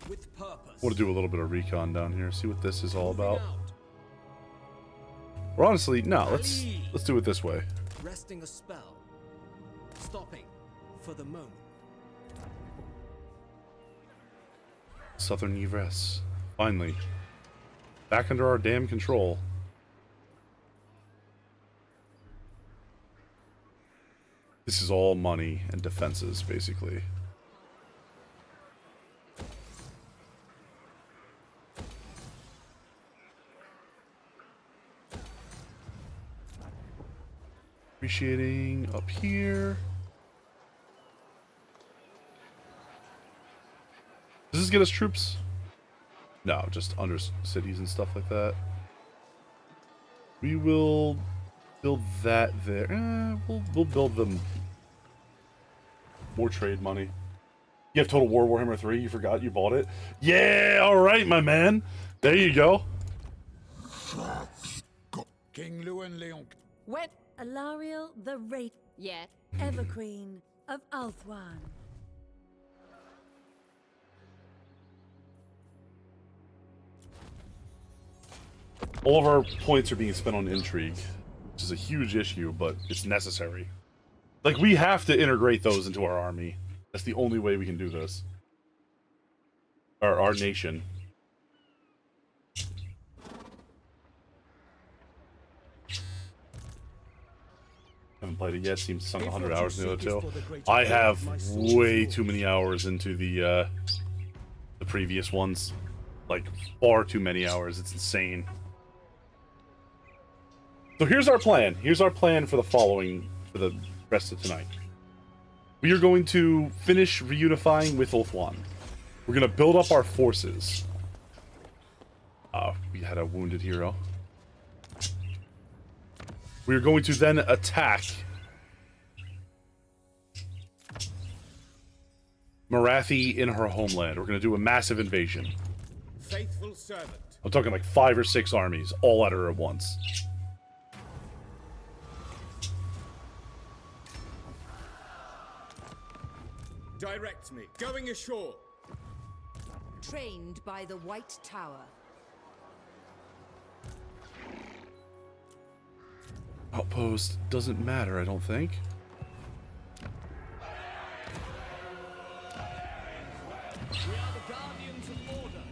With purpose. I want to do a little bit of recon down here, see what this is all about. Or honestly, no, let's do it this way. Resting a spell. Stopping for the moment. Southern Yvresse. Finally. Back under our damn control. This is all money and defenses, basically. Appreciating up here. Does this get us troops? No, just under cities and stuff like that. We will build that there. We'll build them more trade money. You have Total War Warhammer 3. You forgot you bought it. Yeah, all right, my man. There you go. King Luan Leon. When Alariel the Wraith, yet Everqueen of Ulthuan. All of our points are being spent on intrigue, which is a huge issue, but it's necessary. Like, we have to integrate those into our army. That's the only way we can do this. Or our nation. Haven't played it yet. Seems sunk 100 hours into it too. I have way too many hours into the previous ones. Like, far too many hours. It's insane. So here's our plan. Here's our plan for the rest of tonight. We are going to finish reunifying with Ulthuan. We're going to build up our forces. We had a wounded hero. We are going to then attack Marathi in her homeland. We're going to do a massive invasion. Faithful servant. I'm talking like 5 or 6 armies, all at her at once. Direct me. Going ashore. Trained by the White Tower. Outpost doesn't matter, I don't think. Guardians of order.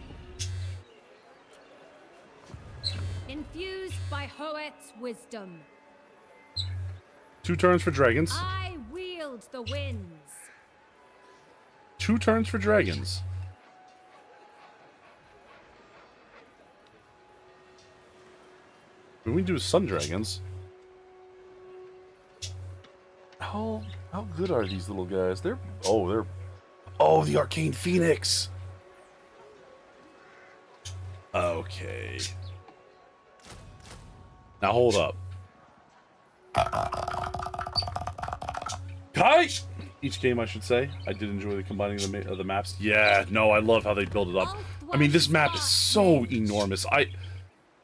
Infused by Hoet's wisdom, 2 turns for dragons. I wield the winds. 2 turns for dragons. We do sun dragons. How good are these little guys? They're the arcane phoenix. Okay. Now hold up. Kai! Each game, I should say. I did enjoy the combining the maps. Yeah, no, I love how they build it up. I mean, this map is so enormous.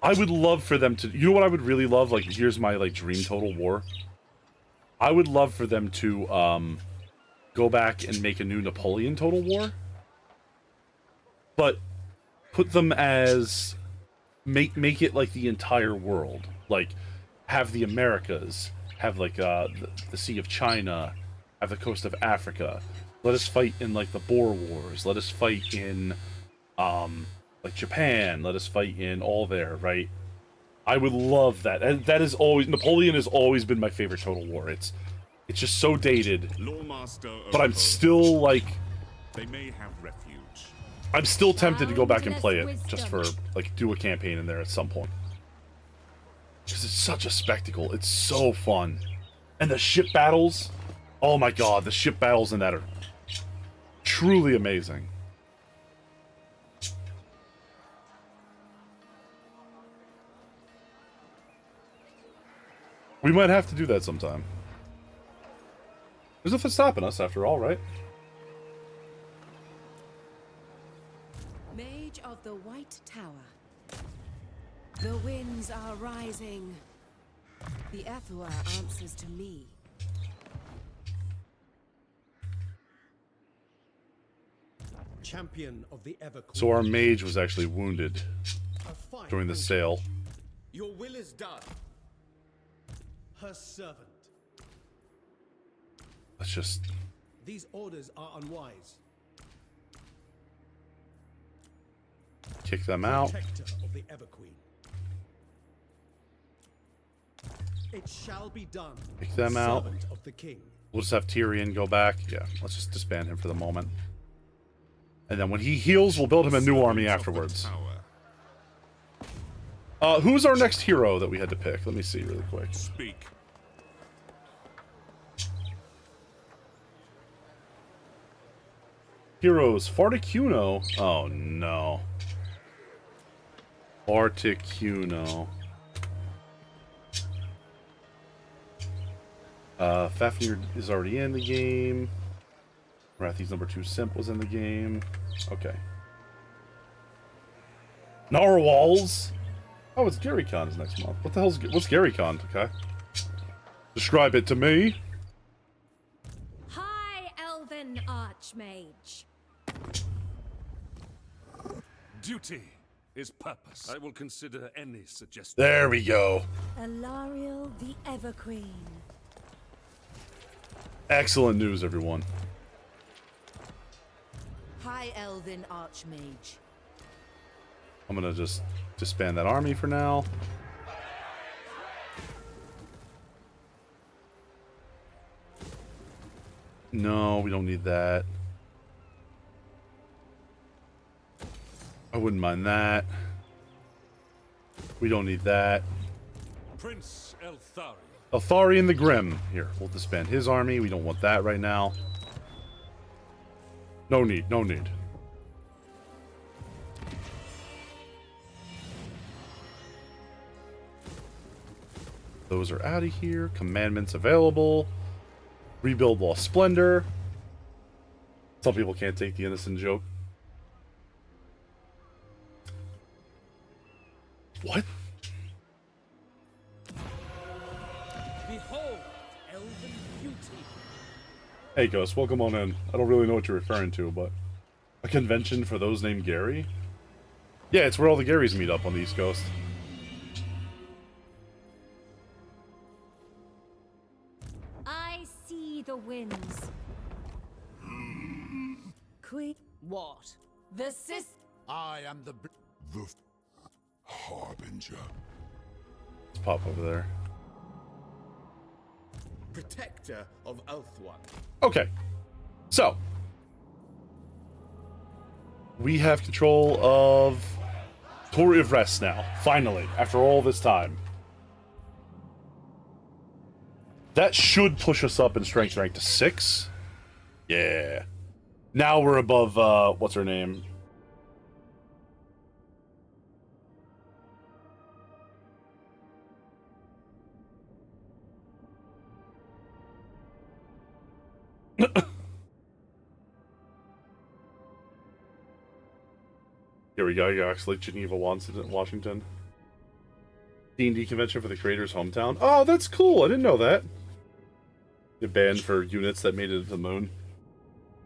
I would love for them to... You know what I would really love? Like, here's my, like, dream Total War. I would love for them to, go back and make a new Napoleon Total War. But put them as... Make it, like, the entire world. Like, have the Americas, have, like, the Sea of China, have the coast of Africa. Let us fight in, like, the Boer Wars. Let us fight in, like Japan, let us fight in all there, right? I would love that. And that is always... Napoleon has always been my favorite Total War. It's just so dated. But I'm still, like... They may have refuge. I'm still tempted to go back and play it, just for, like, do a campaign in there at some point. Because it's such a spectacle. It's so fun. And the ship battles... Oh my god, the ship battles in that are truly amazing. We might have to do that sometime. There's nothing stopping us, after all, right? Mage of the White Tower. The winds are rising. The Ulthuan answers to me. Champion of the Everqueen. So our mage was actually wounded during the sale. Your will is done. Her servant. Let's just... These orders are unwise. kick them out. Protector of the Everqueen. It shall be done. Kick them out. Servant of the king. We'll just have Tyrion go back. Yeah, let's just disband him for the moment. And then when he heals, we'll build him a new army afterwards. Who's our next hero that we had to pick? Let me see really quick. Speak. Heroes, Farticuno. Oh no. Farticuno. Fafnir is already in the game. Rathi's number 2 simp was in the game. Okay. Narwhals. Oh, it's GaryCon is next month. What the hell's what's GaryCon? Okay. Describe it to me. High Elven Archmage. Duty is purpose. I will consider any suggestion. There we go. Alariel the Everqueen. Excellent news, everyone. High Elven Archmage. I'm gonna just disband that army for now. No, we don't need that. I wouldn't mind that. We don't need that. Prince Eltharion. Eltharion the Grim. Here, we'll disband his army. We don't want that right now. No need, no need. Those are out of here. Commandments available. Rebuild Lost Splendor. Some people can't take the innocent joke. What? Behold, elven beauty. Hey, Ghost, welcome on in. I don't really know what you're referring to, but... A convention for those named Gary? Yeah, it's where all the Garys meet up on the East Coast. I see the winds. Queen. What? The sis. I am the Harbinger. Let's pop over there. protector of Ulthuan. Okay. So. We have control of Torre of Rest now. Finally. After all this time. That should push us up in strength rank to 6. Yeah. Now we're above, what's her name? Here we go, actually, Geneva wants it in Washington. D&D convention for the creator's hometown. Oh, that's cool, I didn't know that. Get banned for units that made it to the moon.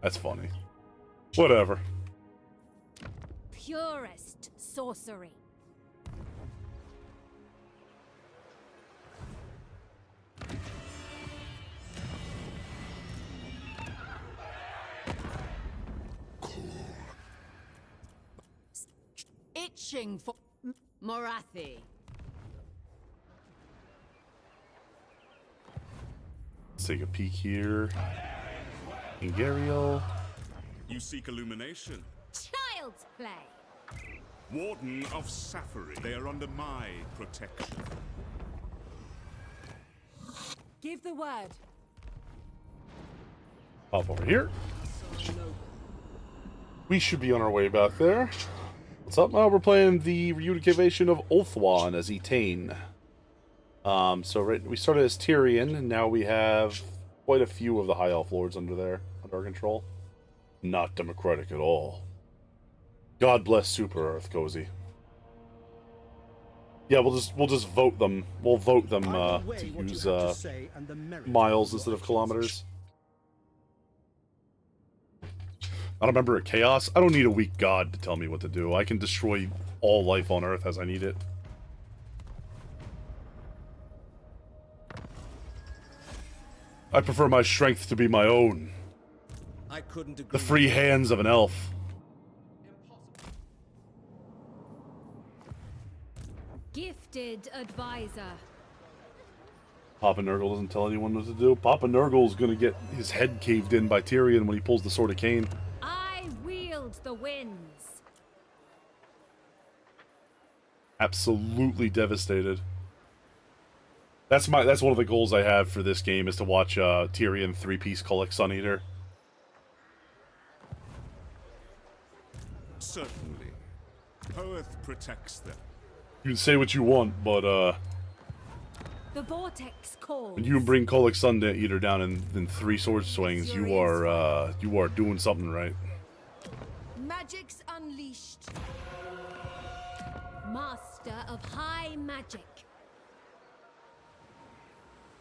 That's funny. Whatever. Purest sorcery. Itching for Morathi. Let's take a peek here. Ingariel. You seek illumination. Child's play. Warden of Safari. They are under my protection. Give the word. Pop over here. We should be on our way back there. What's up? We're playing the reunification of Ulthuan as Etain. So we started as Tyrion, and now we have quite a few of the High Elf Lords under our control. Not democratic at all. God bless Super Earth, Cozy. Yeah, we'll just vote them. We'll vote them to use miles instead of kilometers. Not a member of Chaos. I don't need a weak god to tell me what to do. I can destroy all life on Earth as I need it. I prefer my strength to be my own. I couldn't agree. The free hands of an elf. Gifted advisor. Papa Nurgle doesn't tell anyone what to do. Papa Nurgle's gonna get his head caved in by Tyrion when he pulls the Sword of Cain. I wield the winds. Absolutely devastated. That's one of the goals I have for this game, is to watch Tyrion 3-piece Kulak Sun Eater. Certainly. Earth protects them. You can say what you want, but The vortex calls. when you bring Kulak Sun Eater down in 3 sword swings, you are doing something right. Magic's unleashed. Master of high magic.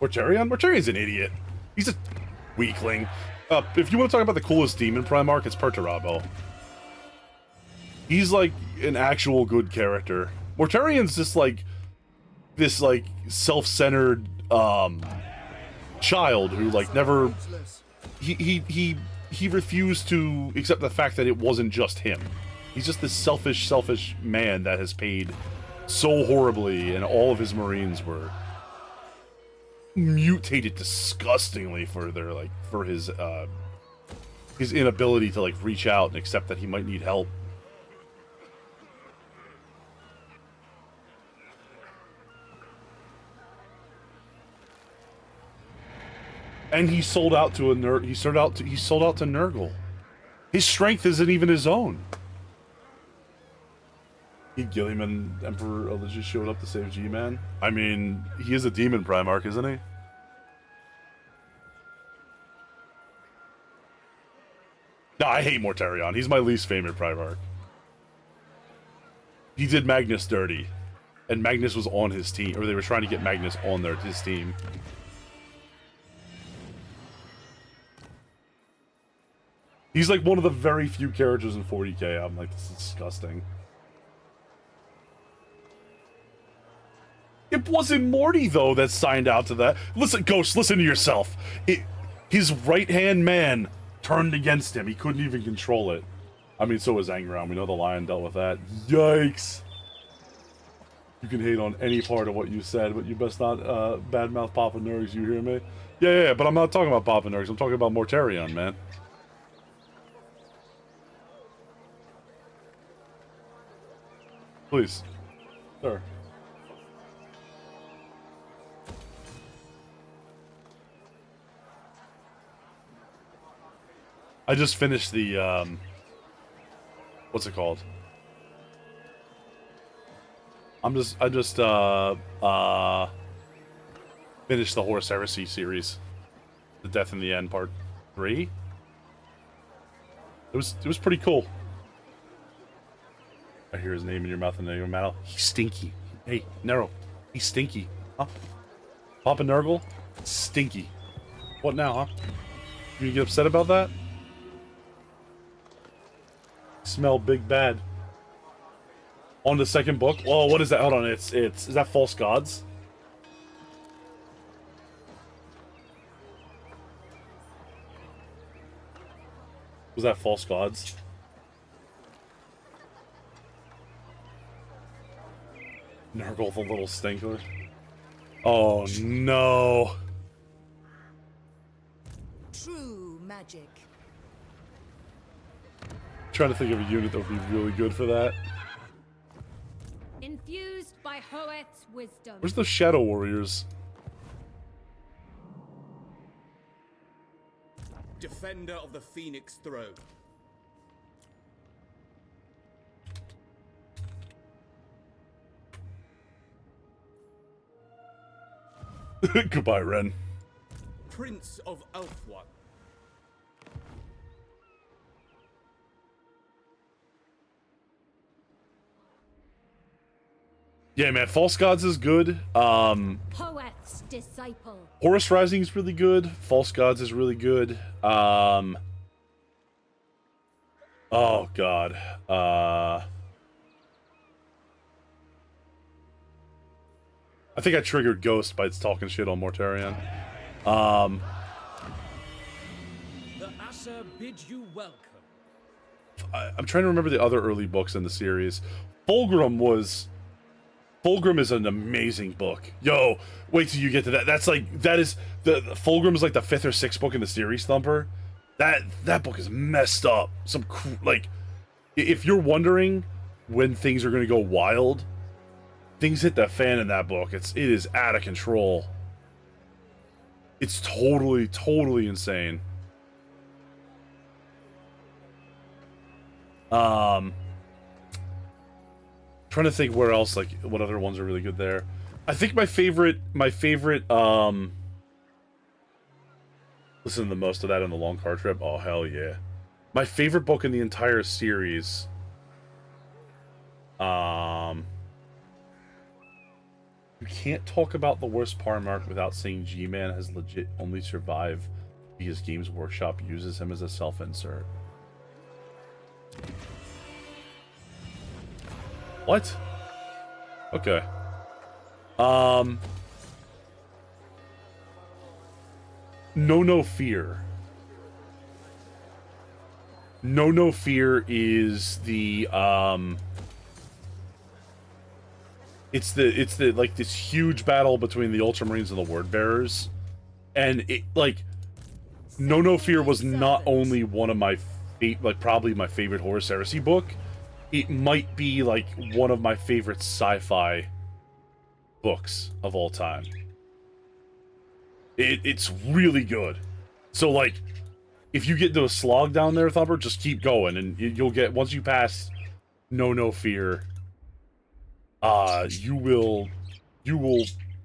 Mortarion's an idiot. He's a weakling. If you want to talk about the coolest demon Primarch, it's Perturabo. He's like an actual good character. Mortarion's just like this like self-centered child who like never he refused to accept the fact that it wasn't just him. He's just this selfish man that has paid so horribly, and all of his Marines were mutated disgustingly for his inability to like reach out and accept that he might need help. And he sold out to he sold out to Nurgle. His strength isn't even his own. Gilliman, Emperor Elijah, showed up to save G-Man. I mean, he is a demon Primarch, isn't he? No, I hate Mortarion. He's my least favorite Primarch. He did Magnus dirty. And Magnus was on his team, or they were trying to get Magnus on his team. He's like one of the very few characters in 40k. I'm like, this is disgusting. It wasn't Morty, though, that signed out to that. Listen, Ghost, listen to yourself. His right-hand man turned against him. He couldn't even control it. I mean, so was Angron. We know the lion dealt with that. Yikes! You can hate on any part of what you said, but you best not badmouth Papa Nurgs, you hear me? Yeah, but I'm not talking about Papa Nurgs. I'm talking about Mortarion, man. Please. Sir. I just finished the, what's it called? I just finished the Horus Heresy series. The Death in the End, part 3. It was pretty cool. I hear his name in your mouth and in your mouth. He's stinky. Hey, Nero. He's stinky. Huh? Papa Nurgle? Stinky. What now, huh? You get upset about that? Smell big bad. On the second book. Oh, what is that? Hold on. Is that False Gods? Was that False Gods? Nurgle the little stinker. Oh no. True magic. Trying to think of a unit that would be really good for that. Infused by Hoeth's wisdom. Where's the Shadow Warriors? Defender of the Phoenix Throne. Goodbye, Ren. Prince of Ulthuan. Yeah, man, False Gods is good. Hoeth's disciple. Horus Rising is really good. False Gods is really good. Oh god. I think I triggered Ghost by talking shit on Mortarion. The Asher bid you welcome. I'm trying to remember the other early books in the series. Fulgrim is an amazing book. Yo, wait till you get to that. The Fulgrim is like the 5th or 6th book in the series, Thumper. That book is messed up. If you're wondering when things are gonna go wild, things hit the fan in that book. It is out of control. It's totally insane. Trying to think where else, like, what other ones are really good there. I think my favorite, listen to the most of that on the long car trip. Oh, hell yeah. My favorite book in the entire series, you can't talk about the worst Parmark without saying G-Man has legit only survived because Games Workshop uses him as a self-insert. What? Okay. No Fear. No Fear is the it's the like this huge battle between the Ultramarines and the Word Bearers, and it like No Fear was not only one of my probably my favorite Horus Heresy book. It might be like one of my favorite sci-fi books of all time. It's really good. So like, if you get to a slog down there, Thumper, just keep going, and you'll get, once you pass No Fear, you will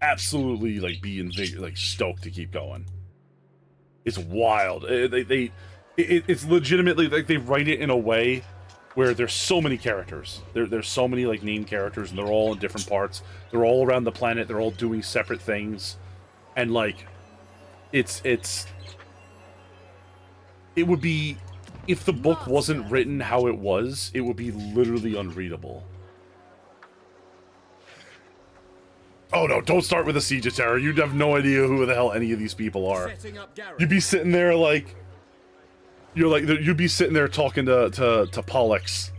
absolutely like be stoked to keep going. It's wild. It's legitimately like they write it in a way where there's so many characters. There's so many like named characters, and they're all in different parts. They're all around the planet. They're all doing separate things, and like, it would be, if the book wasn't written how it was, it would be literally unreadable. Oh no, don't start with a Siege of Terror. You'd have no idea who the hell any of these people are. You'd be sitting there like, you're like, you'd be sitting there talking to Pollux,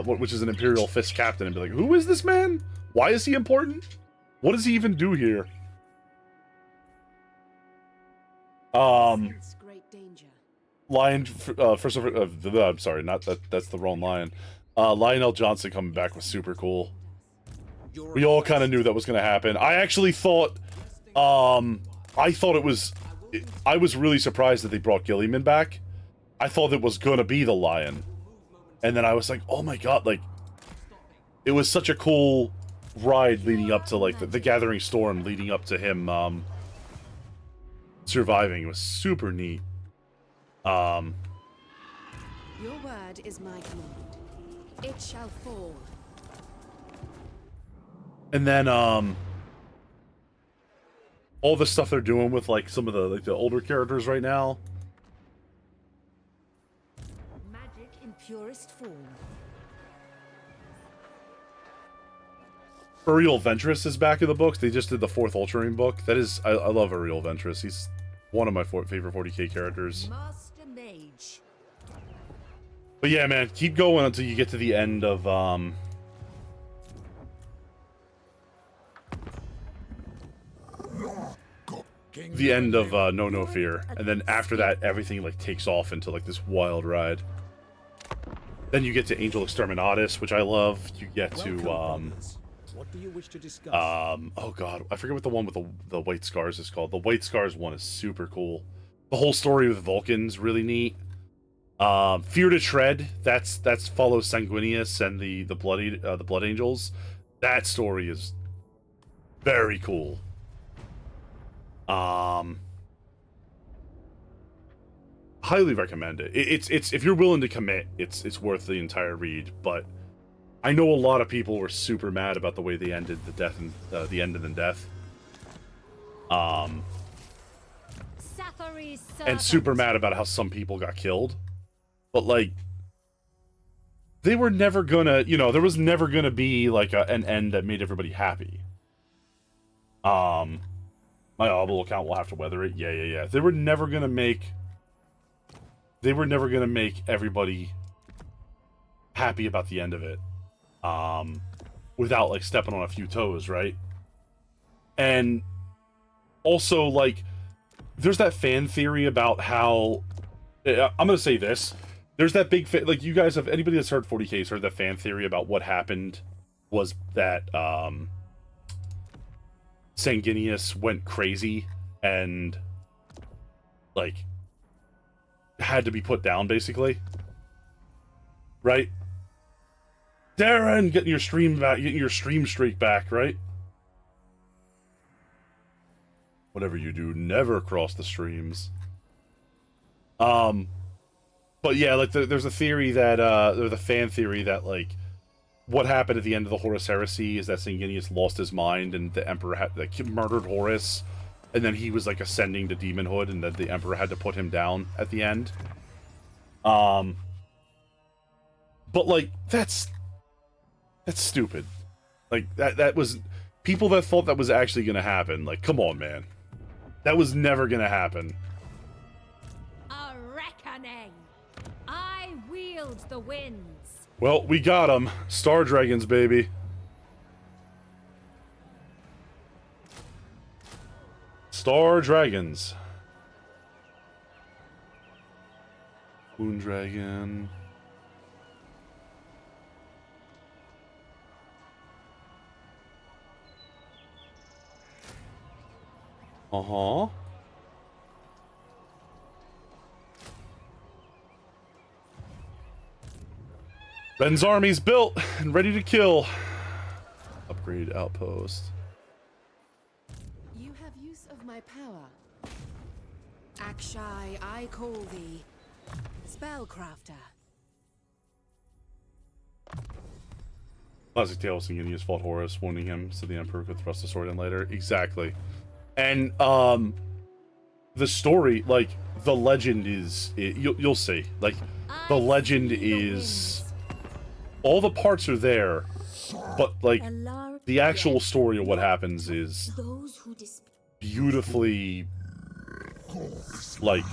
which is an Imperial Fist captain, and be like, who is this man? Why is he important? What does he even do here? Great danger. Lion, first of all, I'm sorry, not that. That's the wrong Lion. Lionel Johnson coming back was super cool. We all kind of knew that was going to happen. I actually thought, I was really surprised that they brought Gilliman back. I thought it was going to be the Lion. And then I was like, oh my god, like, it was such a cool ride leading up to, like, the Gathering Storm, leading up to him, surviving. It was super neat. Your word is my command. It shall fall. And then, all the stuff they're doing with, like, some of the, like, the older characters right now. Magic in purest form. Uriel Ventress is back in the books. They just did the 4th Ultramarine book. That is, I love Uriel Ventress. He's one of my favorite 40k characters. Master Mage. But yeah, man, keep going until you get to the end of, the end of, No No Fear. And then after that, everything, like, takes off into, like, this wild ride. Then you get to Angel Exterminatus, which I love. You get to, What do you wish to discuss? oh god, I forget what the one with the White Scars is called. The White Scars one is super cool. The whole story with Vulcan's really neat. Fear to Tread, that's follows Sanguinius and the Blood Angels. That story is very cool. Highly recommend it. It's if you're willing to commit, it's worth the entire read. But I know a lot of people were super mad about the way they ended the end and death. And super mad about how some people got killed. But, like, they were never gonna, you know, there was never gonna be, like, an end that made everybody happy. My Audible account will have to weather it. Yeah. They were never gonna make everybody happy about the end of it. Without, like, stepping on a few toes, right? And also, like, there's that fan theory about how... I'm gonna say this. There's that big... like, you guys have... Anybody that's heard 40k has heard that fan theory about what happened was that, Sanguinius went crazy and, like, had to be put down, basically. Right? Darren, getting your stream back, getting your stream streak back, right? Whatever you do, never cross the streams. But yeah, like, there's a theory that, there's a fan theory that, like, what happened at the end of the Horus Heresy is that Sanguinius lost his mind and the Emperor had, like, murdered Horus, and then he was, like, ascending to demonhood, and that the Emperor had to put him down at the end. But, like, that's stupid. Like, that was... People that thought that was actually gonna happen, like, come on, man. That was never gonna happen. A reckoning. I wield the winds. Well, we got them. Star Dragons, baby. Star Dragons. Moon Dragon. Uh-huh. Ben's army's built and ready to kill. Upgrade outpost. You have use of my power. Akshai, I call thee. Spellcrafter. Classic tale of Sanguinius fought Horus, warning him so the Emperor could thrust the sword in later. Exactly. And, the story, like, the legend is... you'll see. Like, the legend is... All the parts are there, but, like, the actual story of what happens is beautifully, like,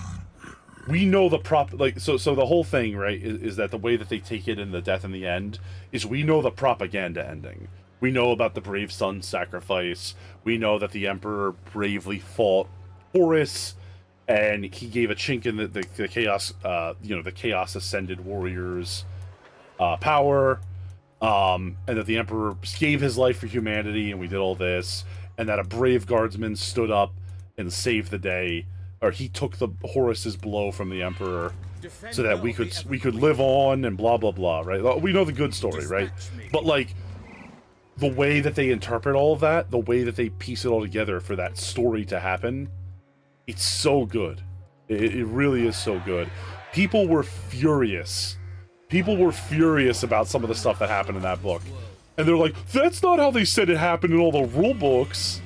we know the so the whole thing, right, is that the way that they take it in the death in the end is we know the propaganda ending. We know about the brave son's sacrifice. We know that the Emperor bravely fought Horus, and he gave a chink in the chaos, the chaos ascended warriors' power, and that the Emperor gave his life for humanity, and we did all this, and that a brave guardsman stood up and saved the day, or he took the Horus's blow from the Emperor, so that we could live on and blah blah blah, right? We know the good story, right? But like the way that they interpret all of that, the way that they piece it all together for that story to happen, it's so good. It really is so good. People were furious. People were furious about some of the stuff that happened in that book. And they're like, that's not how they said it happened in all the rule books.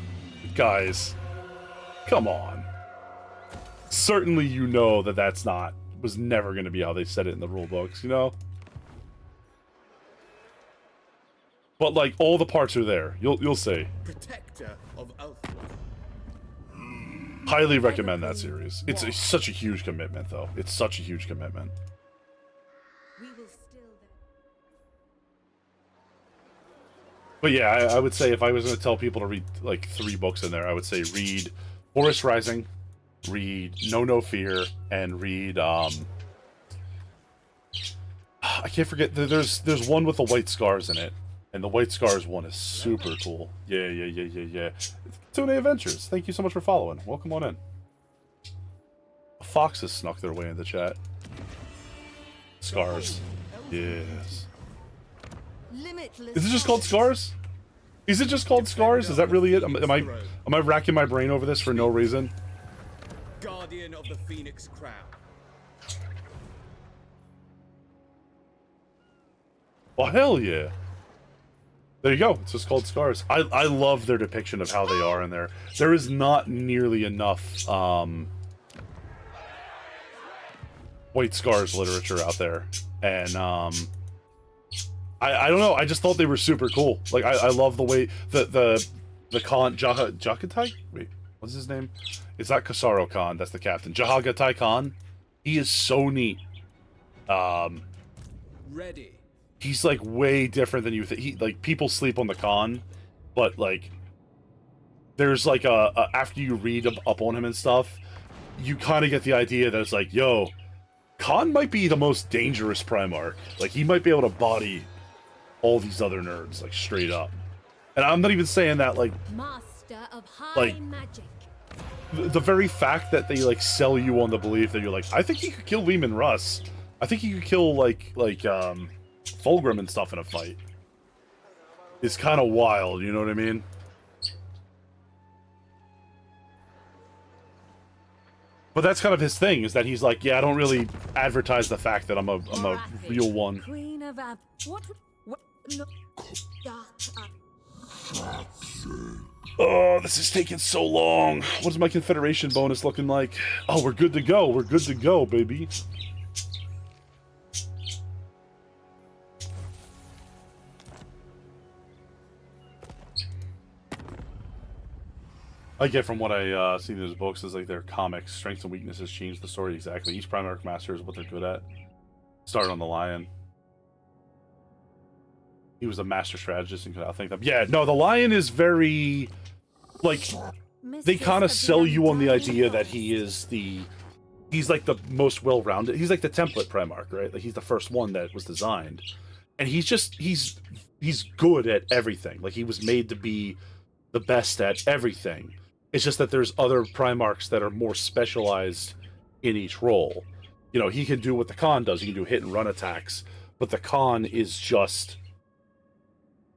Guys, come on. Certainly you know that was never going to be how they said it in the rule books, you know? But like all the parts are there. You'll see. Protector of Ulthuan. Highly recommend that series. It's such a huge commitment though. It's such a huge commitment. But yeah, I would say if I was going to tell people to read like 3 books in there, I would say read Horus Rising, read No Fear, and read I can't forget. There's one with the white scars in it. And the White Scars one is super cool. Yeah. Tune Adventures, thank you so much for following. Welcome on in. Foxes snuck their way into chat. Scars. Yes. Is it just called Scars? Is it just called Scars? Is that really it? Am I racking my brain over this for no reason? Guardian of the Phoenix Crown. Oh, hell yeah. There you go. It's just called Scars. I love their depiction of how they are in there. There is not nearly enough White Scars literature out there. And I don't know. I just thought they were super cool. Like I love the way the Khan Jagatai? Wait, what's his name? It's not Kasaro Khan, that's the captain. Jahagatai Khan. He is so neat. Ready. He's like way different than you think. He like people sleep on the Khan, but like there's like a after you read up on him and stuff, you kind of get the idea that it's like, yo, Khan might be the most dangerous Primarch. Like he might be able to body all these other nerds like straight up. And I'm not even saying that like Master of high like magic. The very fact that they like sell you on the belief that you're like, I think he could kill Leman Russ. I think he could kill like Fulgrim and stuff in a fight. It's kind of wild, you know what I mean? But that's kind of his thing, is that he's like, yeah, I don't really advertise the fact that I'm a real one. Queen of what? No. Oh, this is taking so long. What is my Confederation bonus looking like? Oh, we're good to go. We're good to go, baby. I get from what I see in those books is like their comics, strengths and weaknesses change the story exactly. Each Primarch Master is what they're good at. Started on the Lion. He was a master strategist and could outthink them. Yeah, no, the Lion is very like they kind of sell you on the idea that he's like the most well-rounded. He's like the template Primarch, right? Like he's the first one that was designed, and he's good at everything. Like he was made to be the best at everything. It's just that there's other Primarchs that are more specialized in each role. You know, he can do what the Khan does. He can do hit and run attacks, but the Khan is just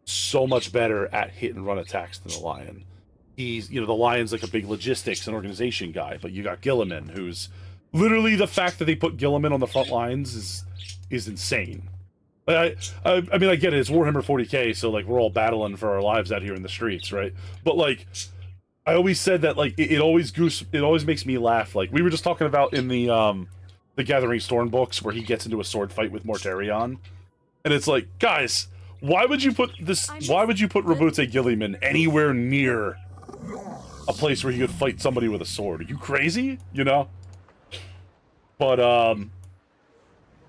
so much better at hit and run attacks than the Lion. He's, you know, the Lion's like a big logistics and organization guy, but you got Gilliman, who's literally the fact that they put Gilliman on the front lines is insane. I mean, I get it. It's Warhammer 40k, so like we're all battling for our lives out here in the streets, right? But like, I always said that like it always makes me laugh. Like we were just talking about in the Gathering Storm books where he gets into a sword fight with Mortarion, and it's like, guys, why would you put Roboute Gilliman anywhere near a place where he could fight somebody with a sword? Are you crazy? You know? But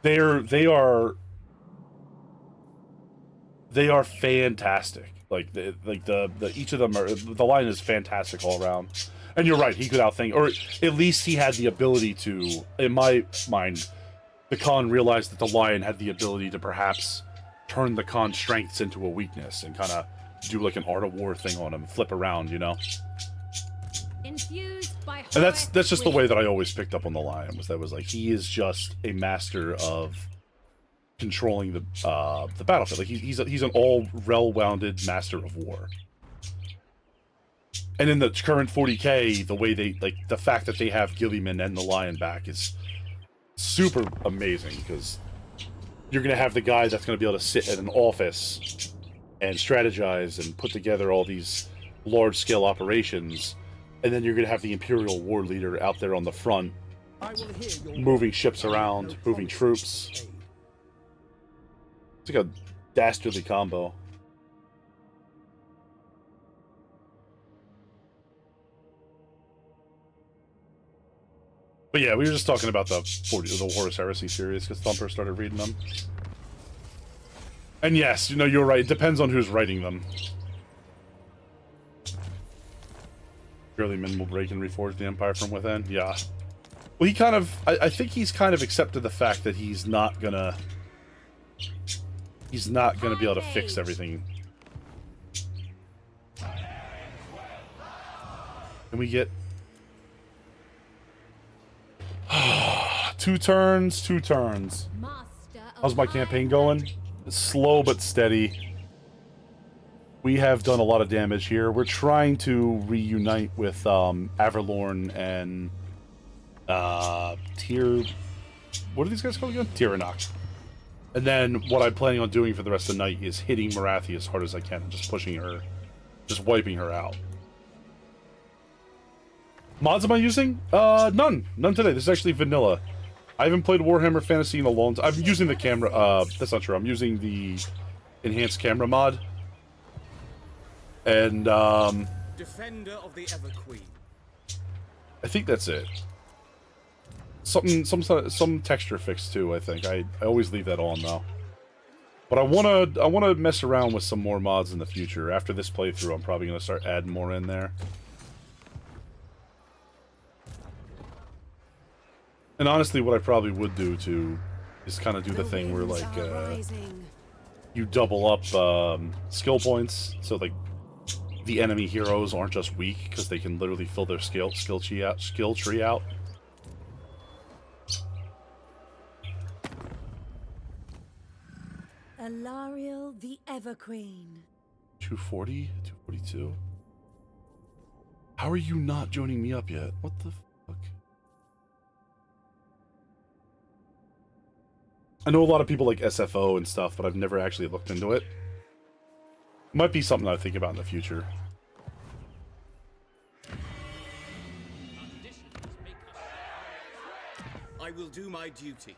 they are fantastic. Like the each of them are, the line is fantastic all around. And you're right, he could outthink, or at least he had the ability to. In my mind, the Khan realized that the lion had the ability to perhaps turn the Khan's strengths into a weakness and kind of do like an art of war thing on him, flip around, you know. Infused by And that's just the way that I always picked up on the lion, was like he is just a master of controlling the battlefield. Like he's an all well-rounded master of war. And in the current 40k, the way they like the fact that they have Gilliman and the lion back is super amazing, because you're gonna have the guy that's gonna be able to sit in an office and strategize and put together all these large-scale operations, and then you're gonna have the Imperial war leader out there on the front, moving ships around, moving troops. It's like a dastardly combo. But yeah, we were just talking about the Horus Heresy series because Thumper started reading them. And yes, you know, you're right. It depends on who's writing them. Surely men will break and reforge the Empire from within. Yeah. Well, he kind of... I think he's kind of accepted the fact that he's not gonna... He's not gonna be able to fix everything. Can we get... two turns. How's my campaign going? Slow but steady. We have done a lot of damage here. We're trying to reunite with Averlorn and what are these guys called again? Tyrannok. And then what I'm planning on doing for the rest of the night is hitting Marathi as hard as I can and just pushing her, just wiping her out. Mods am I using? None today. This is actually vanilla. I haven't played Warhammer Fantasy in a long time. I'm using the camera, that's not true. I'm using the enhanced camera mod. And, Defender of the Everqueen. I think that's it. Some texture fix too, I think. I always leave that on though. But I wanna mess around with some more mods in the future. After this playthrough, I'm probably gonna start adding more in there. And honestly, what I probably would do too is kind of do the thing where like you double up skill points, so like the enemy heroes aren't just weak because they can literally fill their skill tree out. Alariel the Everqueen. 240, 242. How are you not joining me up yet? What the fuck? I know a lot of people like SFO and stuff, but I've never actually looked into it. Might be something I think about in the future. I will do my duty.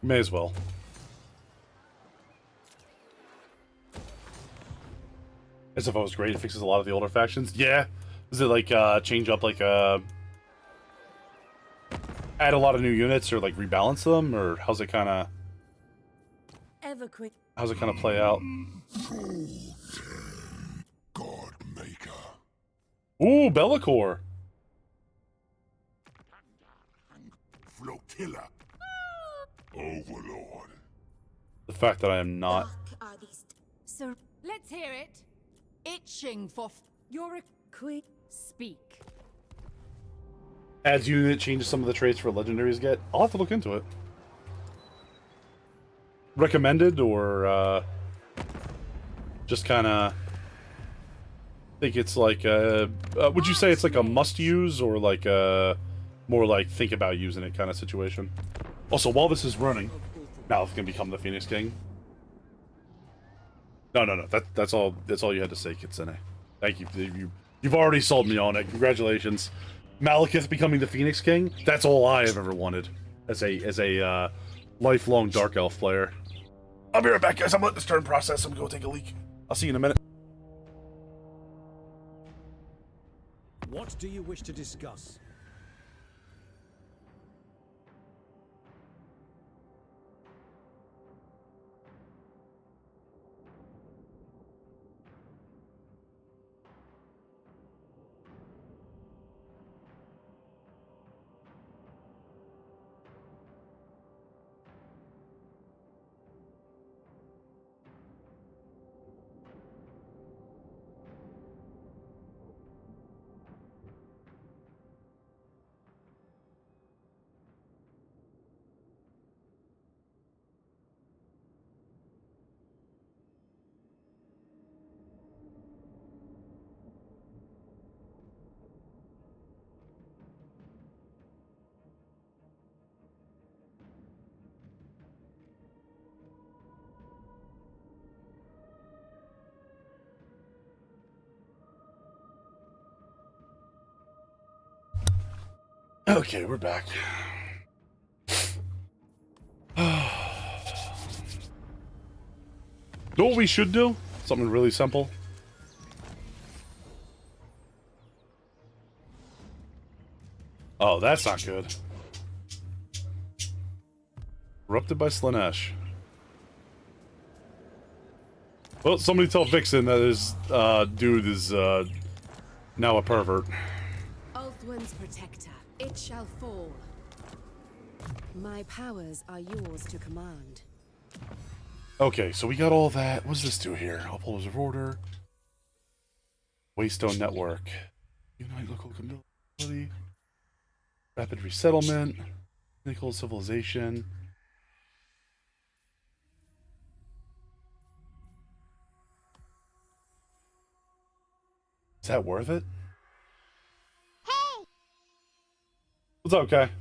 May as well. SFO is great. It fixes a lot of the older factions. Yeah. Does it like change up like add a lot of new units or like rebalance them, or how's it kind of play out? God Maker. Ooh, Bellicor. Flotilla. Overlord. The fact that I am not. So let's hear it. Itching for you're a quick speak. Adds unit, changes some of the traits for legendaries get. I'll have to look into it. Recommended or just kind of think it's like would you say it's like a must use or like more like think about using it kind of situation? Also, while this is running, Malith can become the Phoenix King. No. That's all you had to say, Kitsune. Thank you. You've already sold me on it. Congratulations. Malekith becoming the Phoenix King? That's all I have ever wanted as a lifelong Dark Elf player. I'll be right back, guys. I'm letting this turn process. I'm going to go take a leak. I'll see you in a minute. What do you wish to discuss? Okay, we're back. Know what we should do? Something really simple. Oh, that's not good. Corrupted by Slanesh. Well, somebody tell Vixen that his dude is now a pervert. Ulthuan's protector, it shall fall. My powers are yours to command. Okay, so we got all that. What does this do here? Upholders of Order. Waystone Network. Unite local community. Rapid resettlement. Nickel civilization. Is that worth it? Hey! What's up, Kai?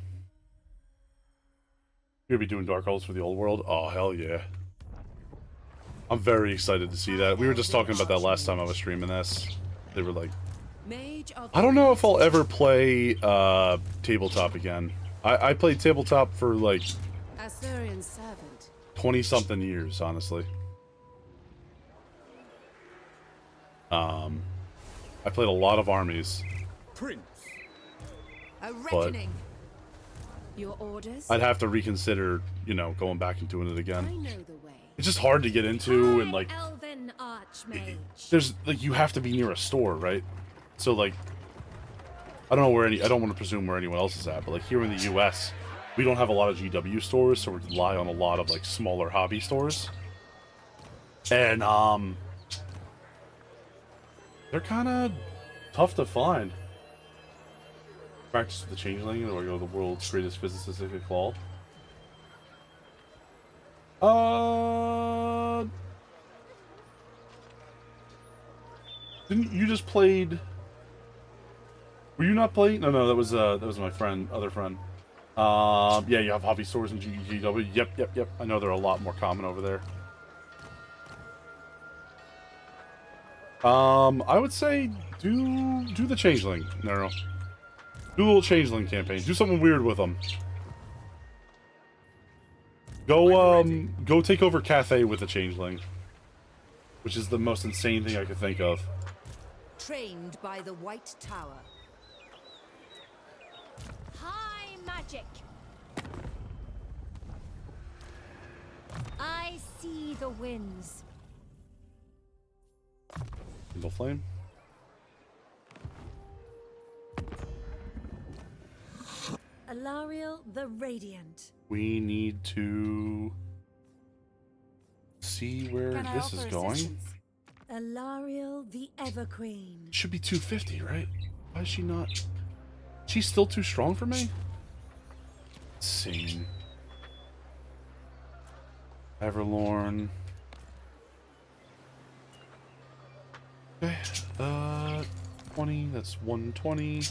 You're gonna be doing Dark Elves for the old world? Oh, hell yeah. I'm very excited to see that. We were just talking about that last time I was streaming this. They were like... I don't know if I'll ever play tabletop again. I played tabletop for like 20-something years, honestly. I played a lot of armies. Prince. A reckoning. Your orders? I'd have to reconsider, you know, going back and doing it again. I know the way. It's just hard to get into, and like, Elven Archmage. there's like you have to be near a store, right? So like, I don't know where I don't want to presume where anyone else is at, but like here in the U.S., we don't have a lot of GW stores, so we rely on a lot of like smaller hobby stores, and they're kind of tough to find. Practice with the Changeling, or go the world's greatest physicist that could fall. Didn't you just played? Were you not playing? No, that was my friend, other friend. Yeah, you have hobby stores in GW. Yep. I know they're a lot more common over there. I would say do the Changeling. No. Do a little Changeling campaign. Do something weird with them. Go take over Cathay with the Changeling, which is the most insane thing I could think of. Trained by the White Tower. High magic. I see the winds. Single flame. Alariel the Radiant. We need to see where this is going. Alariel the Everqueen. It should be 250, right? Why is she not? She's still too strong for me? Insane. Everlorn. Okay. 20, that's 120.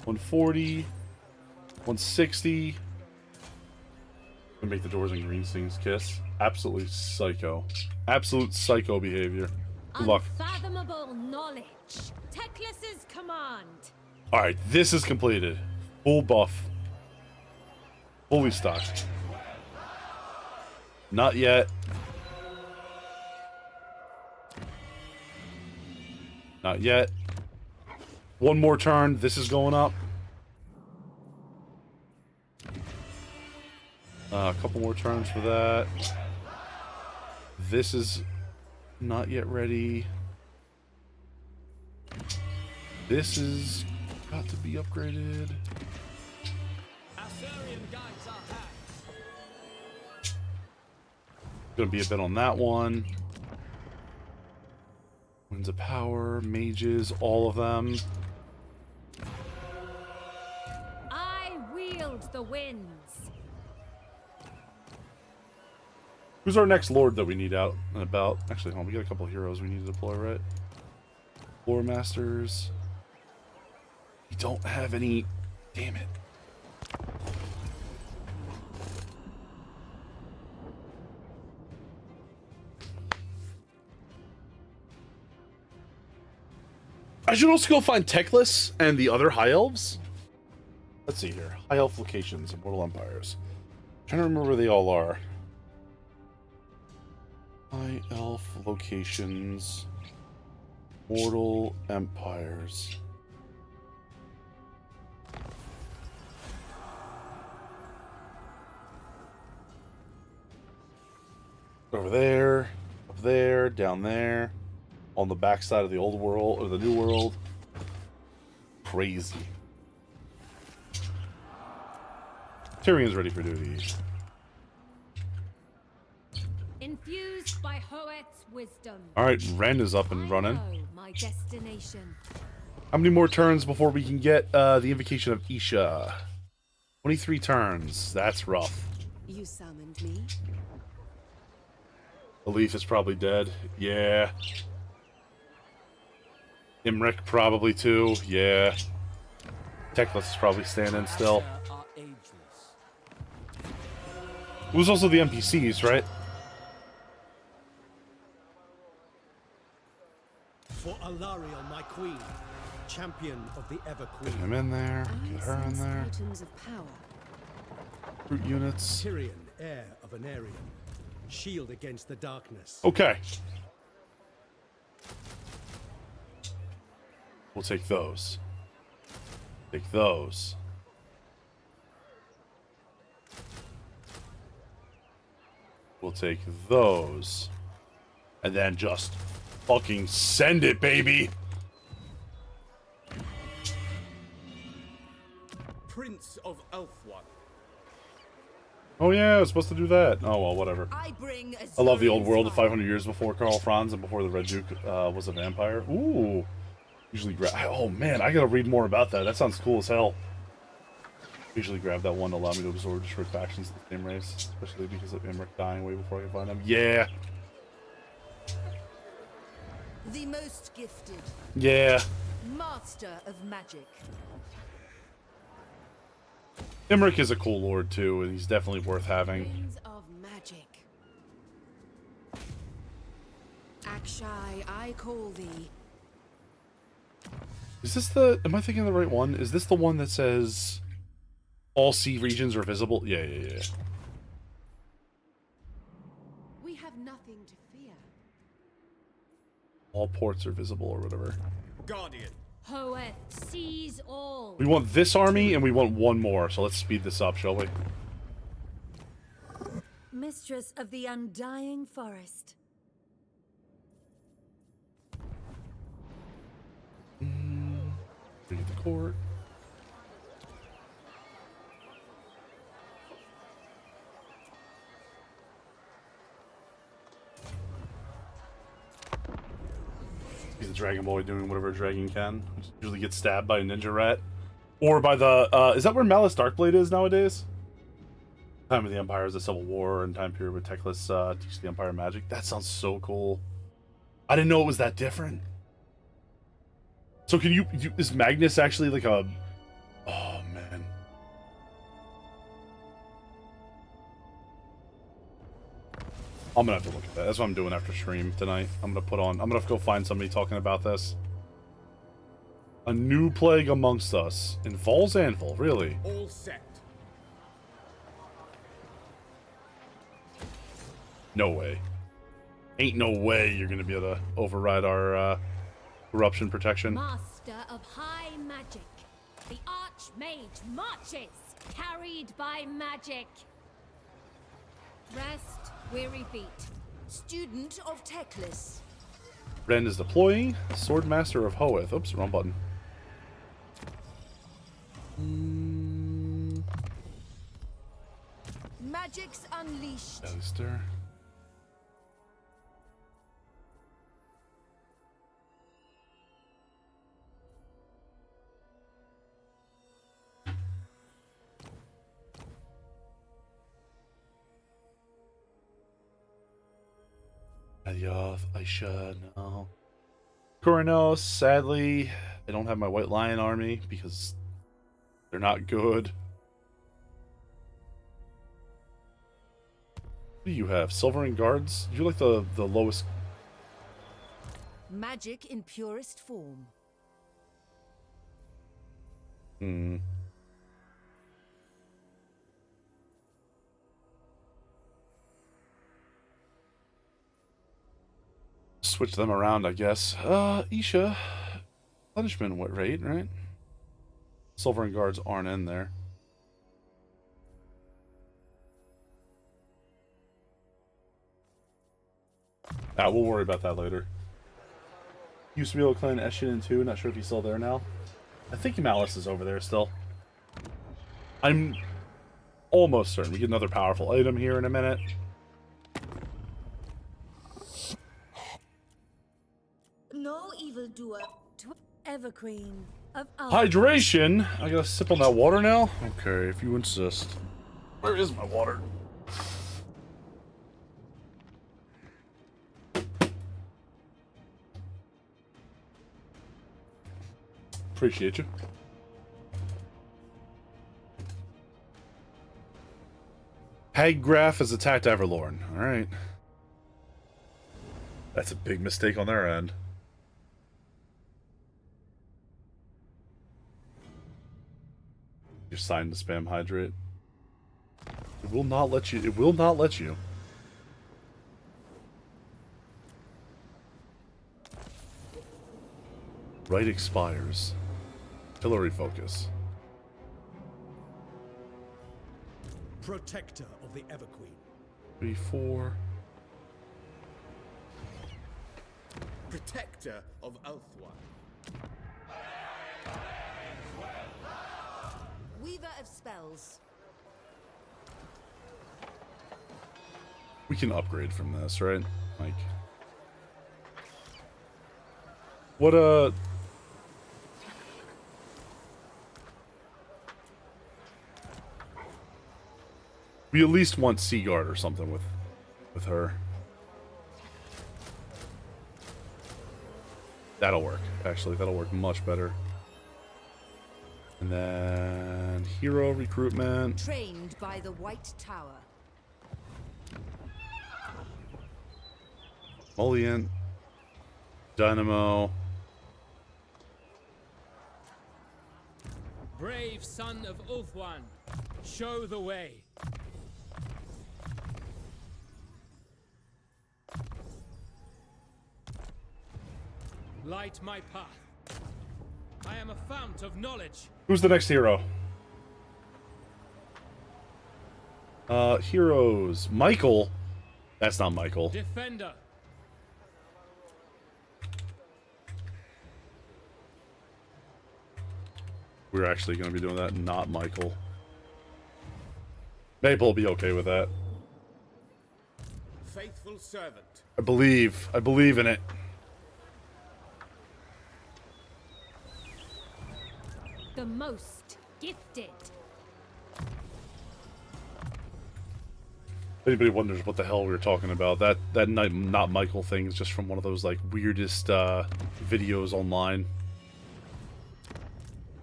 140. 160. And make the doors and green things kiss. Absolutely psycho. Absolute psycho behavior. Good luck. Unfathomable knowledge. Teclis's command. Alright, this is completed. Full buff. Fully stocked. Not yet. Not yet. One more turn. This is going up. A couple more turns for that. This is not yet ready. This is got to be upgraded. Gonna be a bit on that one. Winds of Power, Mages, all of them. I wield the winds. Who's our next lord that we need out and about? Actually, hold on, we got a couple heroes we need to deploy, right? Lore Masters. We don't have any. Damn it. I should also go find Teclis and the other High Elves. Let's see here. High Elf locations in Mortal Empires. I'm trying to remember where they all are. High Elf locations. Mortal Empires. Over there, up there, down there, on the backside of the old world or the new world. Crazy. Tyrion's ready for duty. Infused by Hoeth's wisdom. All right, Ren is up and running. My destination. How many more turns before we can get the invocation of Isha? 23 turns. That's rough. You summoned me. The leaf is probably dead. Yeah. Imric probably too. Yeah. Teclis is probably standing still. It was also the NPCs, right? For Alariel, my queen, champion of the Ever Get Queen. him in there. Get her in there. Of power. Root units. Tyrion, heir of Anarion. Shield against the darkness. Okay. We'll take those. Take those. We'll take those. And then just fucking send it, baby! Prince of Ulthuan. Oh yeah, I was supposed to do that. Oh well, whatever. I love the old world of 500 years before Karl Franz and before the Red Duke was a vampire. Ooh. Usually grab. Oh man, I gotta read more about that. That sounds cool as hell. Usually grab that one to allow me to absorb destroyed factions of the same race, especially because of Imric dying way before I can find him. Yeah. The most gifted. Yeah. Master of magic. Imric is a cool lord too, and he's definitely worth having. Winds of magic. Akshai, I call thee. Is this the... Am I thinking of the right one? Is this the one that says all sea regions are visible? Yeah. We have nothing to fear. All ports are visible or whatever. Guardian. Hoeth sees all. We want this army and we want one more, so let's speed this up, shall we? Mistress of the undying forest. Read the court. He's a dragon boy doing whatever a dragon can. Usually gets stabbed by a ninja rat. Or by the, is that where Malice Darkblade is nowadays? Time of the Empire is a civil war, and time period with Teclis teach the Empire magic. That sounds so cool. I didn't know it was that different. So can you is Magnus actually like a... Oh, man. I'm gonna have to look at that. That's what I'm doing after stream tonight. I'm gonna go find somebody talking about this. A new plague amongst us. In Val's Anvil, really? All set. No way. Ain't no way you're gonna be able to override our corruption protection. Master of high magic. The Archmage marches, carried by magic. Rest, weary feet. Student of Teclis. Ren is deploying. Swordmaster of Hoeth. Oops, wrong button. Magic's unleashed. Alistair. Alioth, Aisha, no. Coronos, sadly, I don't have my White Lion army because they're not good. What do you have? Silvering Guards? You're like the lowest. Magic in purest form. Hmm. Switch them around, I guess. Isha. Punishment what rate, right? Silvering Guards aren't in there. We'll worry about that later. Used to be able to clan Eshin 2, not sure if he's still there now. I think Malice is over there still. I'm almost certain we get another powerful item here in a minute. No evildoer to Everqueen of Hydration? I gotta sip on that water now? Okay, if you insist. Where is my water? Appreciate you. Haggraph has attacked Everlorn. Alright. That's a big mistake on their end. You're signed to spam hydrate. It will not let you. It will not let you. Right expires. Pillory focus. Protector of the Everqueen. 3, 4. Protector of Ulthuan. Weaver of spells. We can upgrade from this, right? Like, what we at least want Seaguard or something with her. That'll work. Actually, that'll work much better. And then hero recruitment. Trained by the White Tower. Moliant. Dynamo. Brave son of Ulthuan, show the way. Light my path. I am a fount of knowledge. Who's the next hero? Heroes. Michael. That's not Michael. Defender. We're actually going to be doing that, not Michael. Maple will be okay with that. Faithful servant. I believe in it. The most gifted. If anybody wonders what the hell we were talking about, that not Michael thing is just from one of those like weirdest videos online.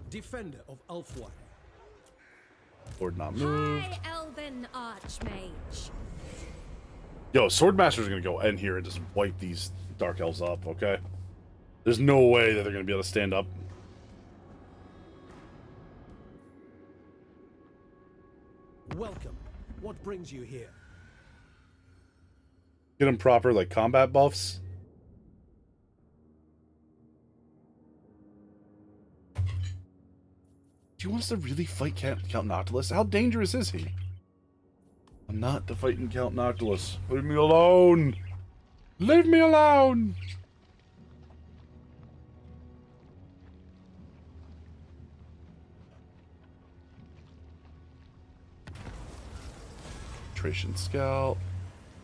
Defender of Ulthuan. Lord not moved. High Elven Archmage. Yo, Swordmaster's gonna go in here and just wipe these Dark Elves up, okay? There's no way that they're gonna be able to stand up. Welcome. What brings you here? Get him proper, like, combat buffs. Do you want us to really fight Count Noctilus? How dangerous is he? I'm not fighting Count Noctilus. Leave me alone! Leave me alone! Tracian Scout.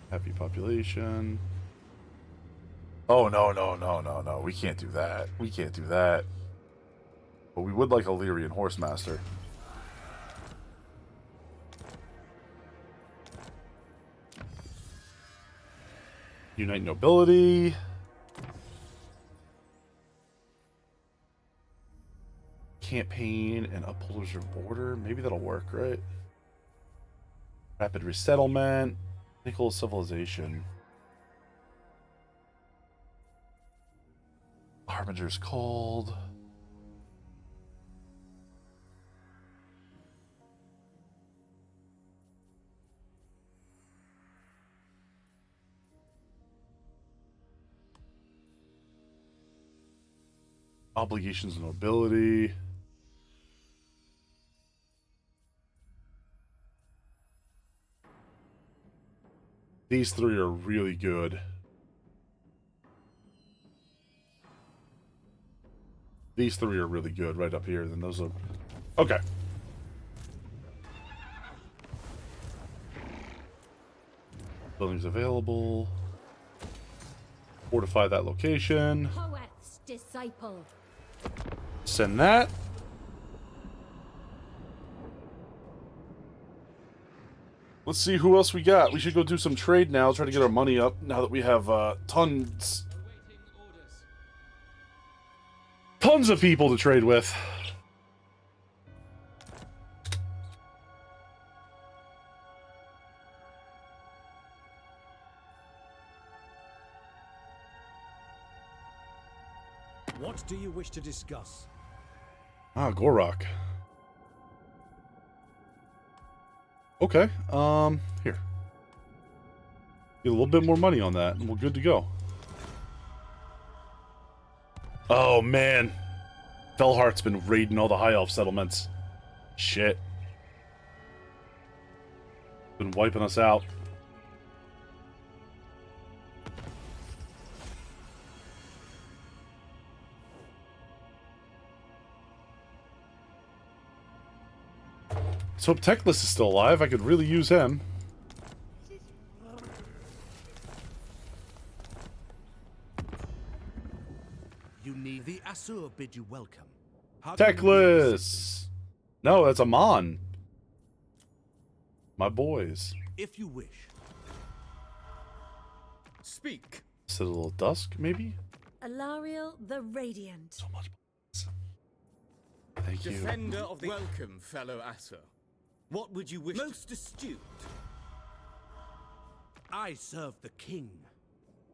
Happy population. Oh, no. We can't do that. We can't do that. But we would like a Lyrian Horsemaster. Unite Nobility. Campaign and Upholders of Order. Maybe that'll work, right? Rapid Resettlement. Nickel Civilization. Harbinger's Cold. Obligations and Nobility. These three are really good. These three are really good right up here. Then those are... Okay. Buildings available. Fortify that location. Poet's disciple. Send that. Let's see who else we got. We should go do some trade now, try to get our money up now that we have tons of people to trade with. What do you wish to discuss? Ah, Gorok. Okay, here. Get a little bit more money on that, and we're good to go. Oh, man. Felhart's been raiding all the High Elf settlements. Shit. Been wiping us out. So Teclis is still alive. I could really use him. You need the Asur bid you welcome. Teclis! No, that's Amon. My boys. If you wish. Speak. Citadel of Dusk, maybe? Alariel the Radiant. So much. Thank you. Defender of the welcome, fellow Asur. What would you wish? Most astute. I serve the king.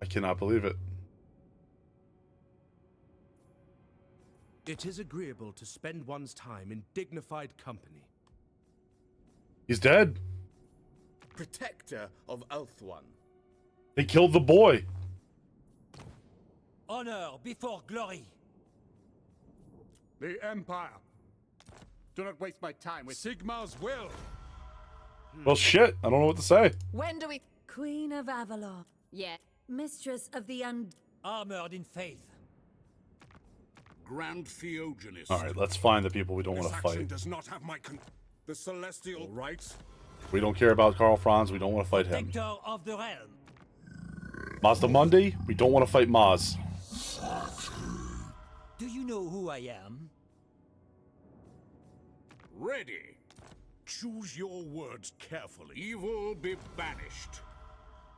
I cannot believe it. It is agreeable to spend one's time in dignified company. He's dead. Protector of Ulthuan. They killed the boy. Honor before glory. The Empire. Do not waste my time with Sigmar's will. Well, shit. I don't know what to say. When do we... Queen of Avalon. Yeah. Mistress of the Armored in faith. Grand Theogenes. All right, let's find the people we don't want to This action fight. does not have my the celestial rights. We don't care about Karl Franz. We don't want to fight him. Protector of the realm. Mazda Mundi. We don't want to fight Maz. Do you know who I am? Ready. Choose your words carefully. Evil be banished.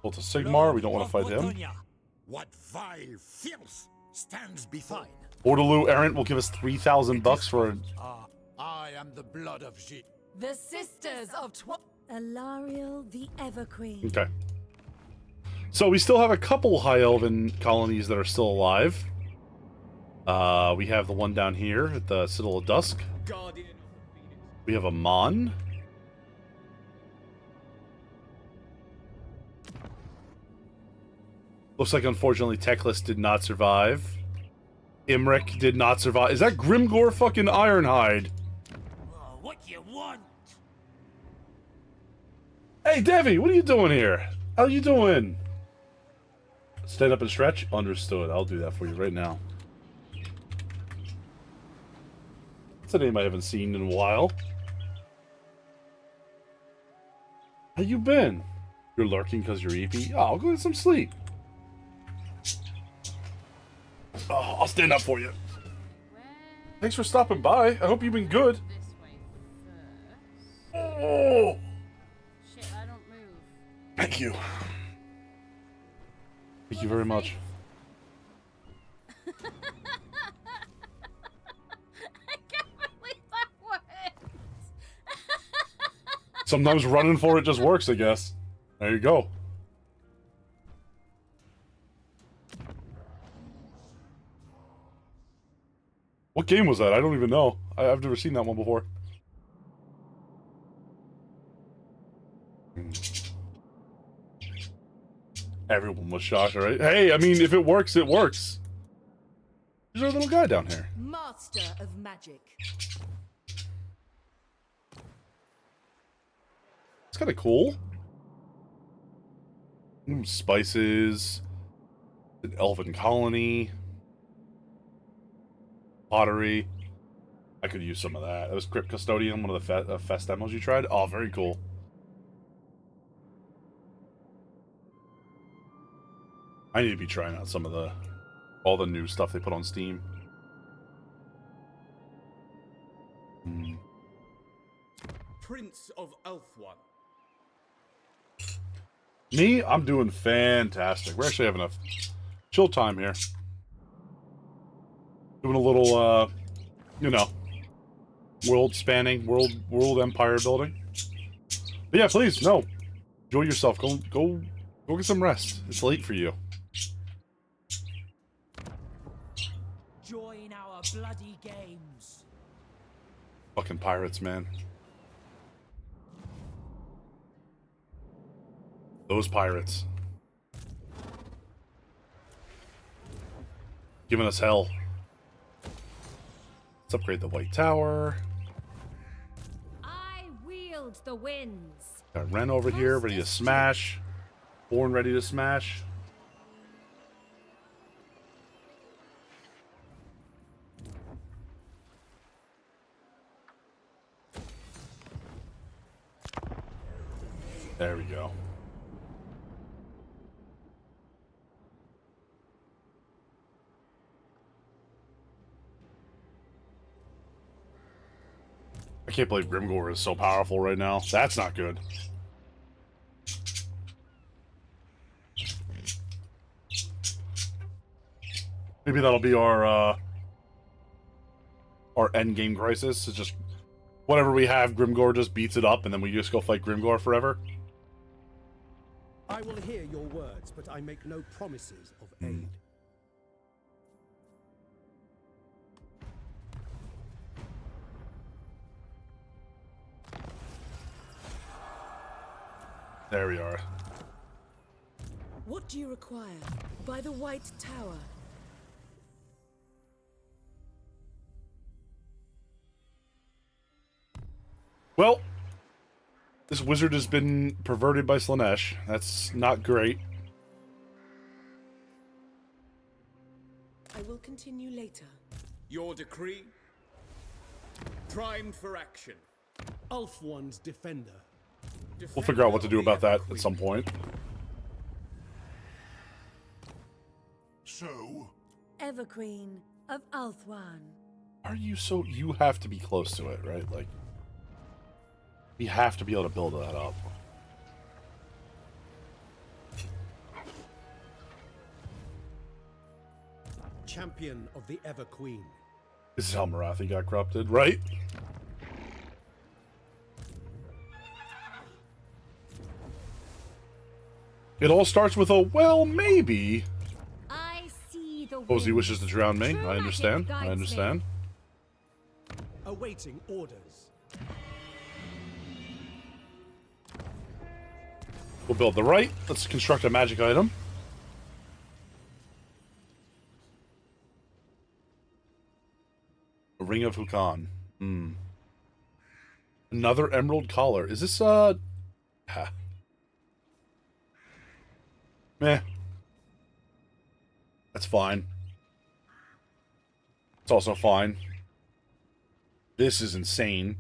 Well, to Sigmar. We don't want to fight him. What vile filth stands before? Ordelou Errant will give us 3,000 bucks for a... I am the blood of Jit. The Sisters of Alariel the Everqueen. Okay. So we still have a couple High Elven colonies that are still alive. We have the one down here at the Citadel of Dusk. We have Amon. Looks like, unfortunately, Teclis did not survive. Imric did not survive. Is that Grimgor fucking Ironhide? Oh, what you want? Hey, Devi, what are you doing here? How you doing? Stand up and stretch? Understood. I'll do that for you right now. That's a name I haven't seen in a while. How you been? You're lurking because you're EP? Oh, I'll go get some sleep. Oh, I'll stand up for you. Thanks for stopping by. I hope you've been good. Oh! Shit, I don't move. Thank you. Thank you very much. I can't believe that worked. Sometimes running for it just works, I guess. There you go. What game was that? I don't even know. I've never seen that one before. Everyone was shocked, right? Hey, I mean, if it works, it works. There's our little guy down here. Master of magic. It's kind of cool. Spices. An elven colony. Pottery. I could use some of that. It was Crypt Custodian, one of the fest demos you tried. Oh, very cool. I need to be trying out some of all the new stuff they put on Steam. Prince of Ulthuan. Me? I'm doing fantastic. We're actually having a chill time here. Doing a little, you know, world-spanning, world empire building. But yeah, please, no. Enjoy yourself. Go get some rest. It's late for you. Join our bloody games. Fucking pirates, man. Those pirates. Giving us hell. Let's upgrade the White Tower. I wield the winds. Got Ren over here, ready to smash. Born ready to smash. There we go. I can't believe Grimgor is so powerful right now. That's not good. Maybe that'll be our end game crisis. It's just whatever we have, Grimgor just beats it up, and then we just go fight Grimgor forever. I will hear your words, but I make no promises of aid. There we are. What do you require? By the White Tower. Well, this wizard has been perverted by Slaanesh. That's not great. I will continue later. Your decree? Primed for action. Ulthuan's defender. We'll figure out what to do about that at some point. So? Everqueen of Ulthuan. Are you so... You have to be close to it, right? Like, we have to be able to build that up. Champion of the Everqueen. This is how Marathi got corrupted, right? It all starts with a, well, maybe. I see the Posey wishes to drown me. I understand. I understand. Awaiting orders. We'll build the right. Let's construct a magic item. Ring of Hukan. Hmm. Another emerald collar. Is this, Meh. That's fine. It's also fine. This is insane.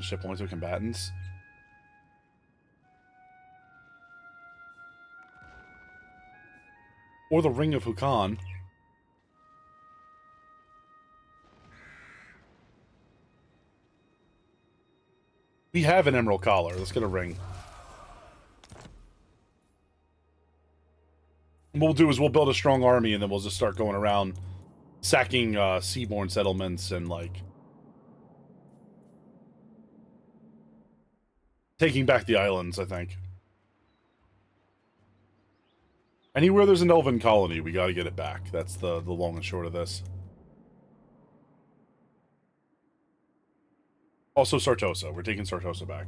Ship only to combatants. Or the Ring of Hukan. We have an emerald collar. Let's get a ring. What we'll do is we'll build a strong army and then we'll just start going around sacking seaborne settlements and like taking back the islands, I think. Anywhere there's an elven colony, we gotta get it back. That's the long and short of this. Also Sartosa. We're taking Sartosa back.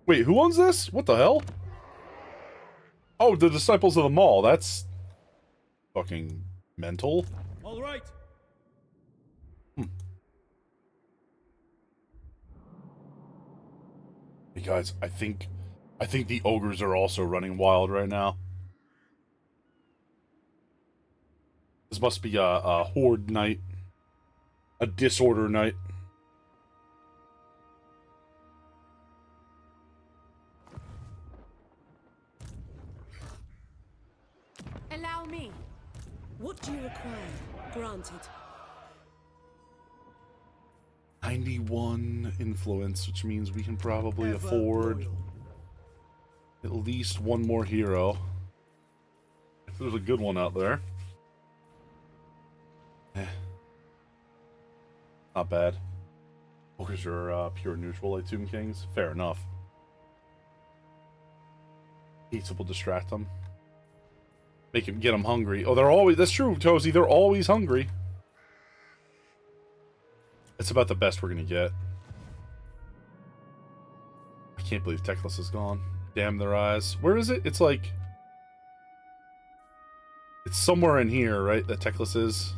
Wait, who owns this? What the hell? Oh, the Disciples of the Maul. That's fucking mental. All right. Hey guys, I think the ogres are also running wild right now. This must be a horde night. A disorder night. Allow me. What do you require? Granted. 91 influence, which means we can probably afford at least one more hero. If there's a good one out there. Not bad. Ogres are pure neutral like Tomb Kings. Fair enough. Pizza will distract them. Get them hungry. Oh, they're always... That's true, Tozy. They're always hungry. It's about the best we're gonna get. I can't believe Teclis is gone. Damn their eyes. Where is it? It's like... It's somewhere in here, right? That Teclis is.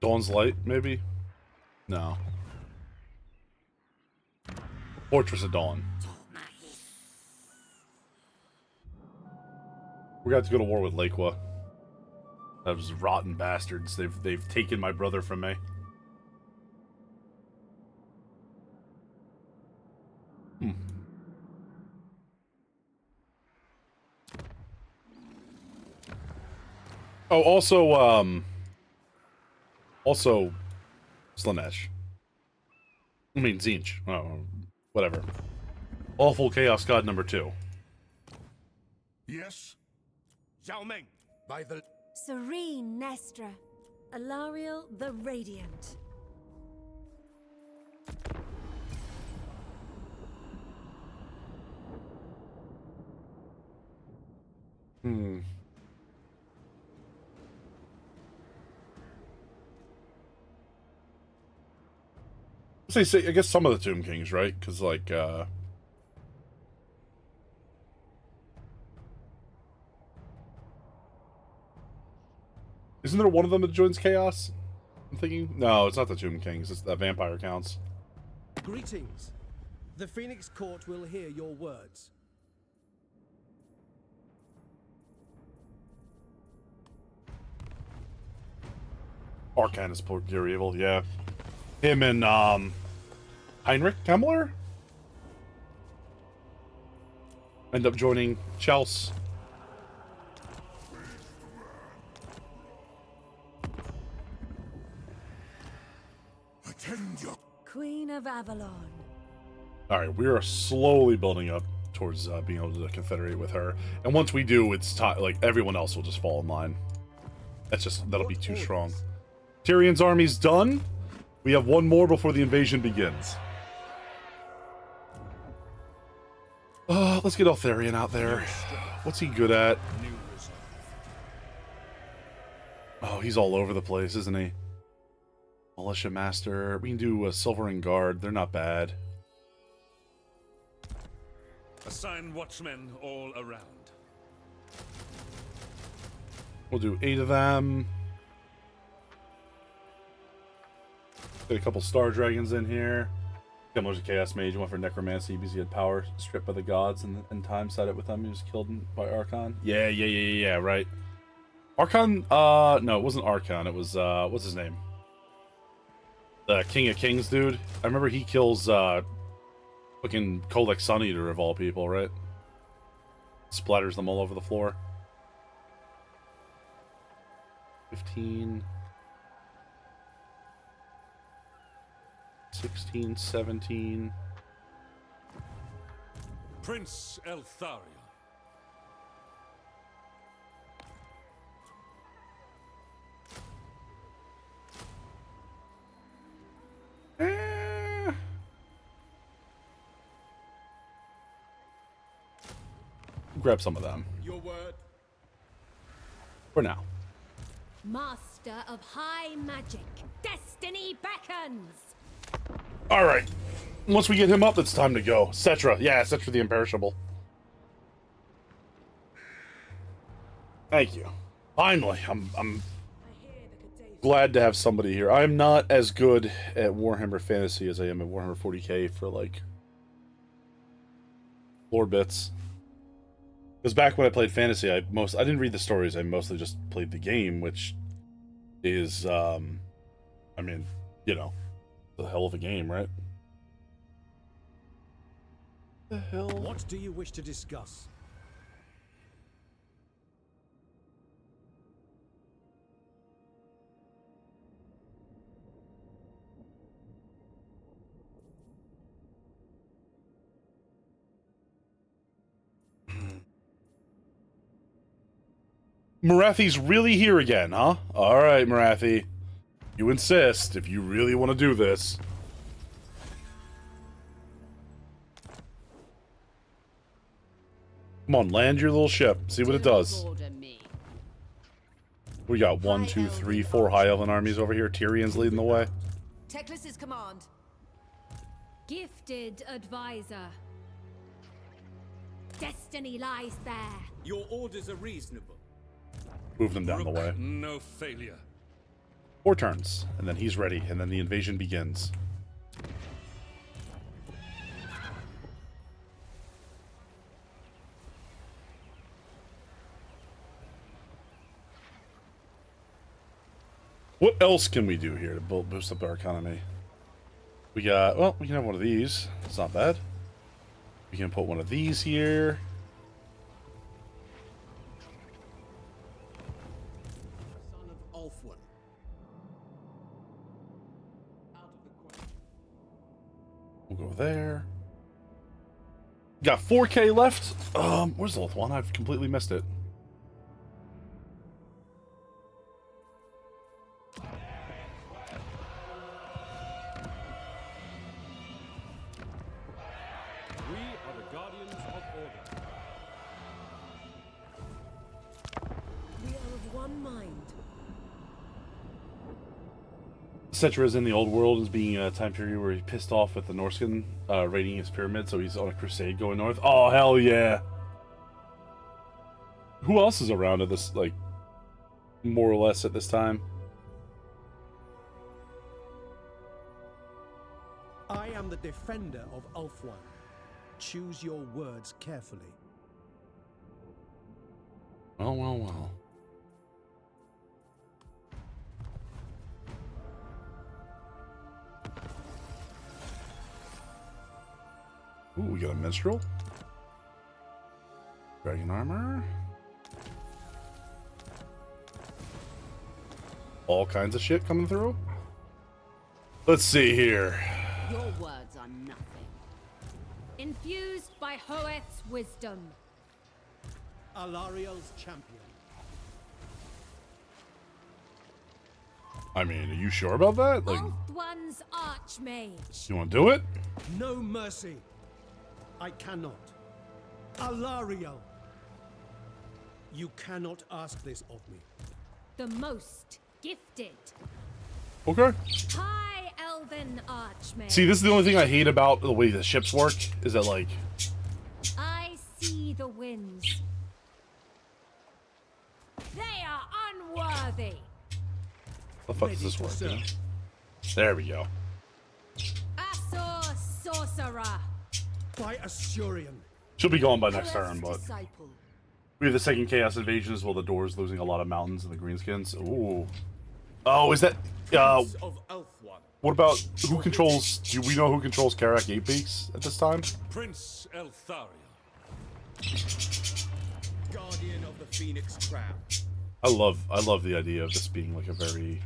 Dawn's Light, maybe? No. Fortress of Dawn. We're gonna have to go to war with Lakewa. Those rotten bastards. They've taken my brother from me. Oh, also, Slanesh. I mean, Zinch. Oh, whatever. Awful Chaos God number 2. Yes? Zhao Meng, by the... Serene Nestra. Alariel the Radiant. Say, I guess some of the Tomb Kings, right? Because, like, isn't there one of them that joins Chaos? I'm thinking? No, it's not the Tomb Kings. It's the Vampire Counts. Greetings. The Phoenix Court will hear your words. Arcanist Pure Evil, yeah. Him and, Heinrich Kemmler? End up joining Chelsea. Attend your... Queen of Avalon. Alright, we are slowly building up towards being able to confederate with her. And once we do, it's like everyone else will just fall in line. That'll be too strong. Tyrion's army's done. We have one more before the invasion begins. Let's get Eltharion out there. What's he good at? Oh, he's all over the place, isn't he? Militia Master. We can do a Silver and Guard. They're not bad. Assign watchmen all around. We'll do 8 of them. Got a couple Star Dragons in here. Similar to Chaos Mage, went for Necromancy because he had power stripped by the gods and time set it with him. He was killed by Archon. Yeah, right. Archon, no, it wasn't Archon. It was, what's his name? The King of Kings dude. I remember he kills, fucking Codex Sun Eater of all people, right? Splatters them all over the floor. 15... 16, 17. Prince Eltharia. Grab some of them. Your word. For now. Master of high magic, destiny beckons. All right. Once we get him up, it's time to go. Cetra. Yeah, Cetra the Imperishable. Thank you. Finally, I'm glad to have somebody here. I'm not as good at Warhammer Fantasy as I am at Warhammer 40k for, like, lore bits. Because back when I played Fantasy, I didn't read the stories. I mostly just played the game, which is, I mean, you know, a hell of a game, right? The hell? What do you wish to discuss? Marathi's really here again, huh? Alright, Marathi. You insist if you really want to do this. Come on, land your little ship. See what it does. We got 1, 2, 3, 4 High Elven armies over here. Tyrion's leading the way. Teclis's command. Gifted advisor. Destiny lies there. Your orders are reasonable. Move them down the way. No failure. 4 turns, and then he's ready, and then the invasion begins. What else can we do here to boost up our economy? We got, well, we can have one of these. It's not bad. We can put one of these here. Son of Ulthuan. We'll go there. Got 4K left. Where's Ulthuan? I've completely missed it. We are the guardians of order. We are of one mind. Cetra is in the old world as being a time period where he's pissed off with the Norscan raiding his pyramid, so he's on a crusade going north. Oh, hell yeah. Who else is around at this, like, more or less at this time? I am the defender of Ulthuan. Choose your words carefully. Well, well, well. Ooh, we got a minstrel. Dragon armor. All kinds of shit coming through. Let's see here. Your words are nothing. Infused by Hoeth's wisdom. Alariel's champion. I mean, are you sure about that? Like, Ulthuan's archmage. you want to do it? No mercy. I cannot. Alariel. You cannot ask this of me. The most gifted. Okay. High Elven archmage. See, this is the only thing I hate about the way the ships work, is that, like, I The fuck does this work? You know? There we go. Asor sorcerer. By Asturian. She'll be gone by next turn, but Disciple. we have the second Chaos Invasion as well. The Doors losing a lot of mountains and the Greenskins. Ooh. Oh, is that? Prince of Ulthuan. What about who controls? Do we know who controls Karak 8 Peaks at this time? Prince Eltharion. Guardian of the Phoenix Crown. I love the idea of this being like a very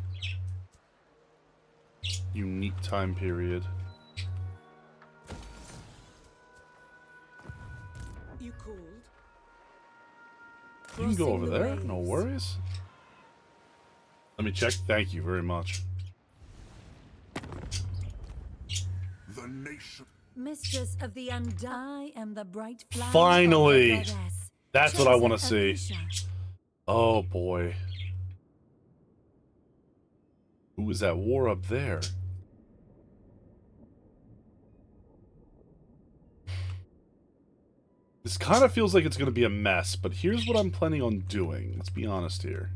unique time period. You called? You can go over there, no worries. Let me check. Thank you very much. The nation. Mistress of the Undone. I am the bright flower. Finally! of the goddess, That's what I want to chosen see. Alicia. Oh boy. Who is that war up there? This kind of feels like it's going to be a mess, but here's what I'm planning on doing. Let's be honest here.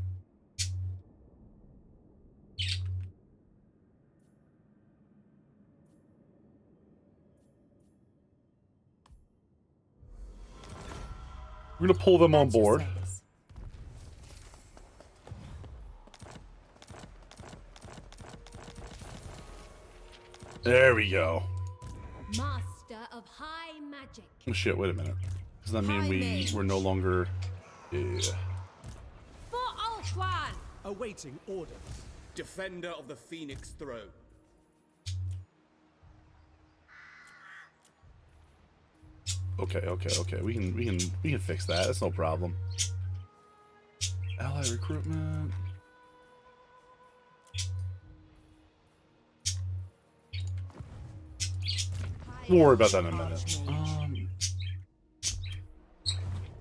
We're going to pull them on board. There we go. Master of high magic. Oh shit, wait a minute. Does that mean we're no longer... Yeah. For Ulthuan. Awaiting orders. Defender of the Phoenix Throne. Okay. We can fix that. That's no problem. Ally recruitment. We'll worry about that in a minute.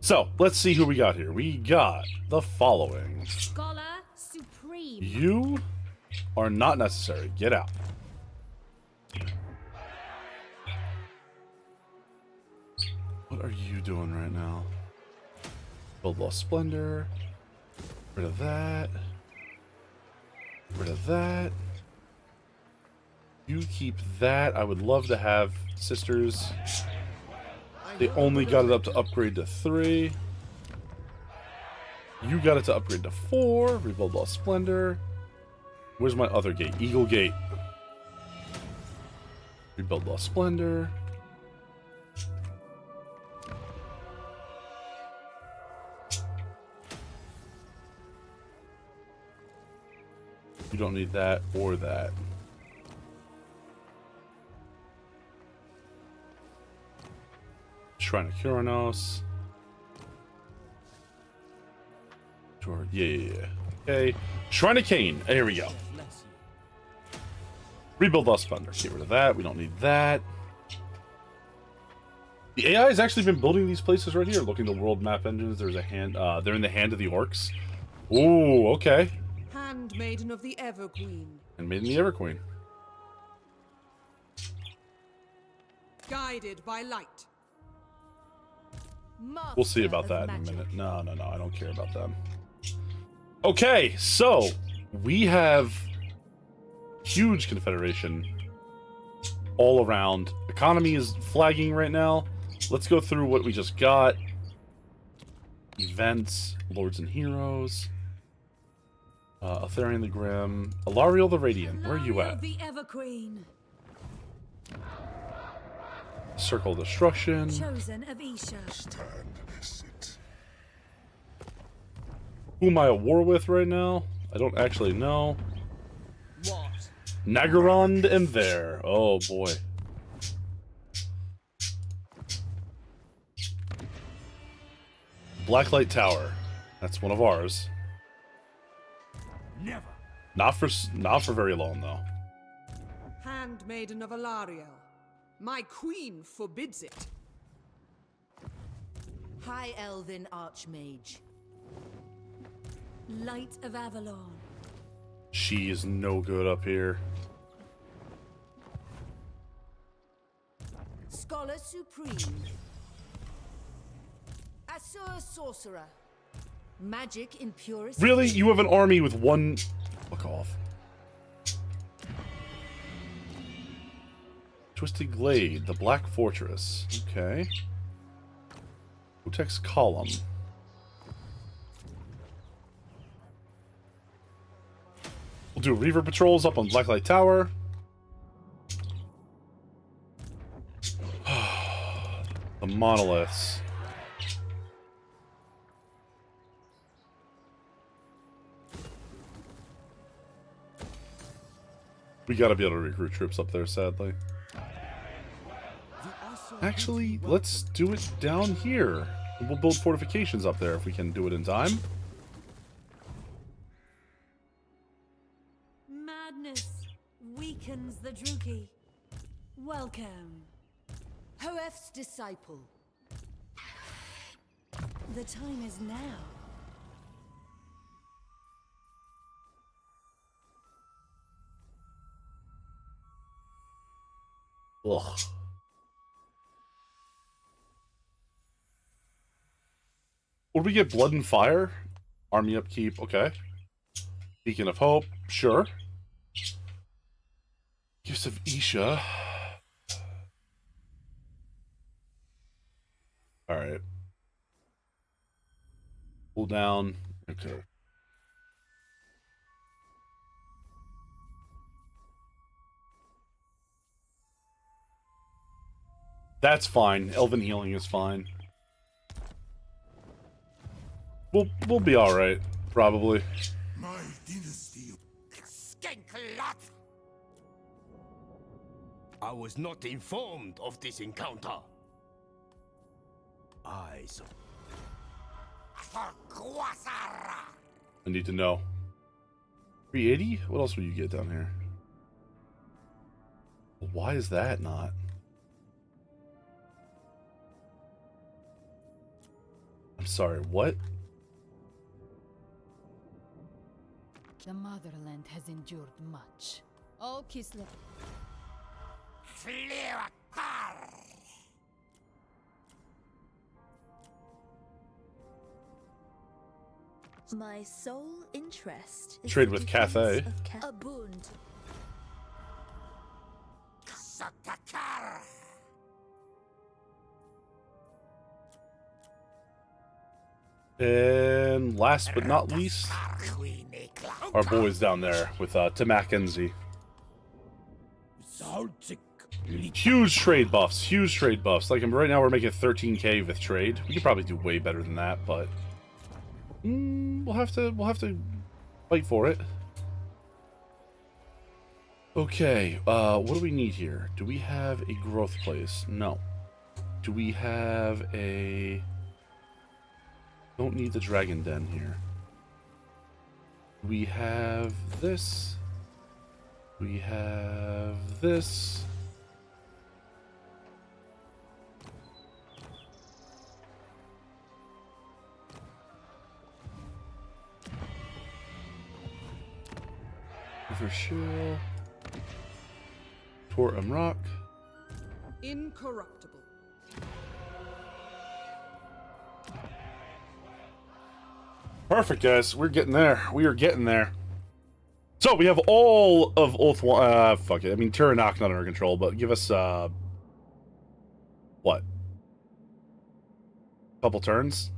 So, let's see who we got here. We got the following. Scholar supreme. You are not necessary. Get out. What are you doing right now? Build Lost Splendor. Rid of that. Rid of that. You keep that. I would love to have sisters. They only got it up to upgrade to 3. You got it to upgrade to 4. Rebuild Lost Splendor. Where's my other gate? Eagle Gate. Rebuild Lost Splendor. You don't need that or that. Shrine of Kuranos. Sure. Yeah. Okay. Shrine of Cain. There we go. Rebuild Lost Splendor. Get rid of that. We don't need that. The AI has actually been building these places right here. Looking at the world map engines. There's a hand. They're in the hand of the orcs. Ooh. Okay. Handmaiden of the Everqueen. Handmaiden of the Everqueen. Guided by light. We'll see about that in a minute. No, I don't care about them. Okay, so we have huge confederation all around. Economy is flagging right now. Let's go through what we just got. Events, Lords and Heroes, Eltharion the Grim, Alariel the Radiant. Where are you at? The Everqueen. Circle of Destruction. Chosen of Isha. Who am I at war with right now? I don't actually know. What? Nagarond and there. Oh boy. Blacklight Tower. That's one of ours. Never. Not for very long though. Handmaiden of Alariel. My queen forbids it. High Elven Archmage. Light of Avalon. She is no good up here. Scholar Supreme. Asur Sorcerer. Magic in purest. Really? You have an army with one... Fuck off. Twisted Glade, the Black Fortress. Okay. Protects Column. We'll do Reaver patrols up on Blacklight Tower. The monoliths. We gotta be able to recruit troops up there, sadly. Actually, let's do it down here. We'll build fortifications up there if we can do it in time. Madness weakens the Druki. Welcome. Hoef's disciple. The time is now. Ugh. Would we get Blood and Fire? Army upkeep, okay. Beacon of Hope, sure. Gifts of Isha. Alright. Pull down, okay. That's fine. Elven healing is fine. We'll be all right, probably. My dynasty. Skanklot! I was not informed of this encounter. I need to know. 380? What else will you get down here? Why is that not? I'm sorry, what? The motherland has endured much. Oh, Kislev. My sole interest is Trade the with defense Cathay. of a boon. And last but not least, our boys down there with Tamak Enzi. Huge trade buffs, huge trade buffs. Like right now we're making 13k with trade. We could probably do way better than that, but we'll have to fight for it. Okay, what do we need here? Do we have a growth place? No. Do we have a... Don't need the dragon den here. We have this. We have this. For sure. Tor Amrock. Incorruptible. Perfect, guys. We're getting there. We are getting there. So, we have all of Ulthuan... fuck it. I mean, Tyrannoc not under control, but give us, what? Couple turns?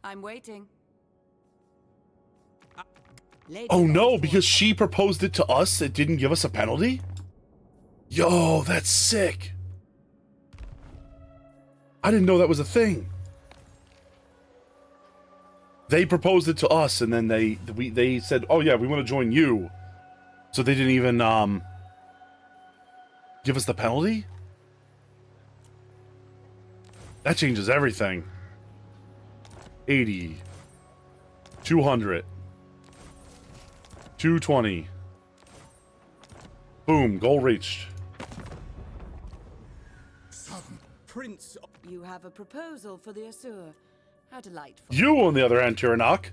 I'm waiting. Oh no, because she proposed it to us, it didn't give us a penalty? Yo, that's sick. I didn't know that was a thing. They proposed it to us, and then they said, "Oh yeah, we want to join you." So they didn't even give us the penalty. That changes everything. 80, 200, 220. Boom, goal reached. Prince. You have a proposal for the Asur. How delightful. You, on the other hand, Tyrannoc,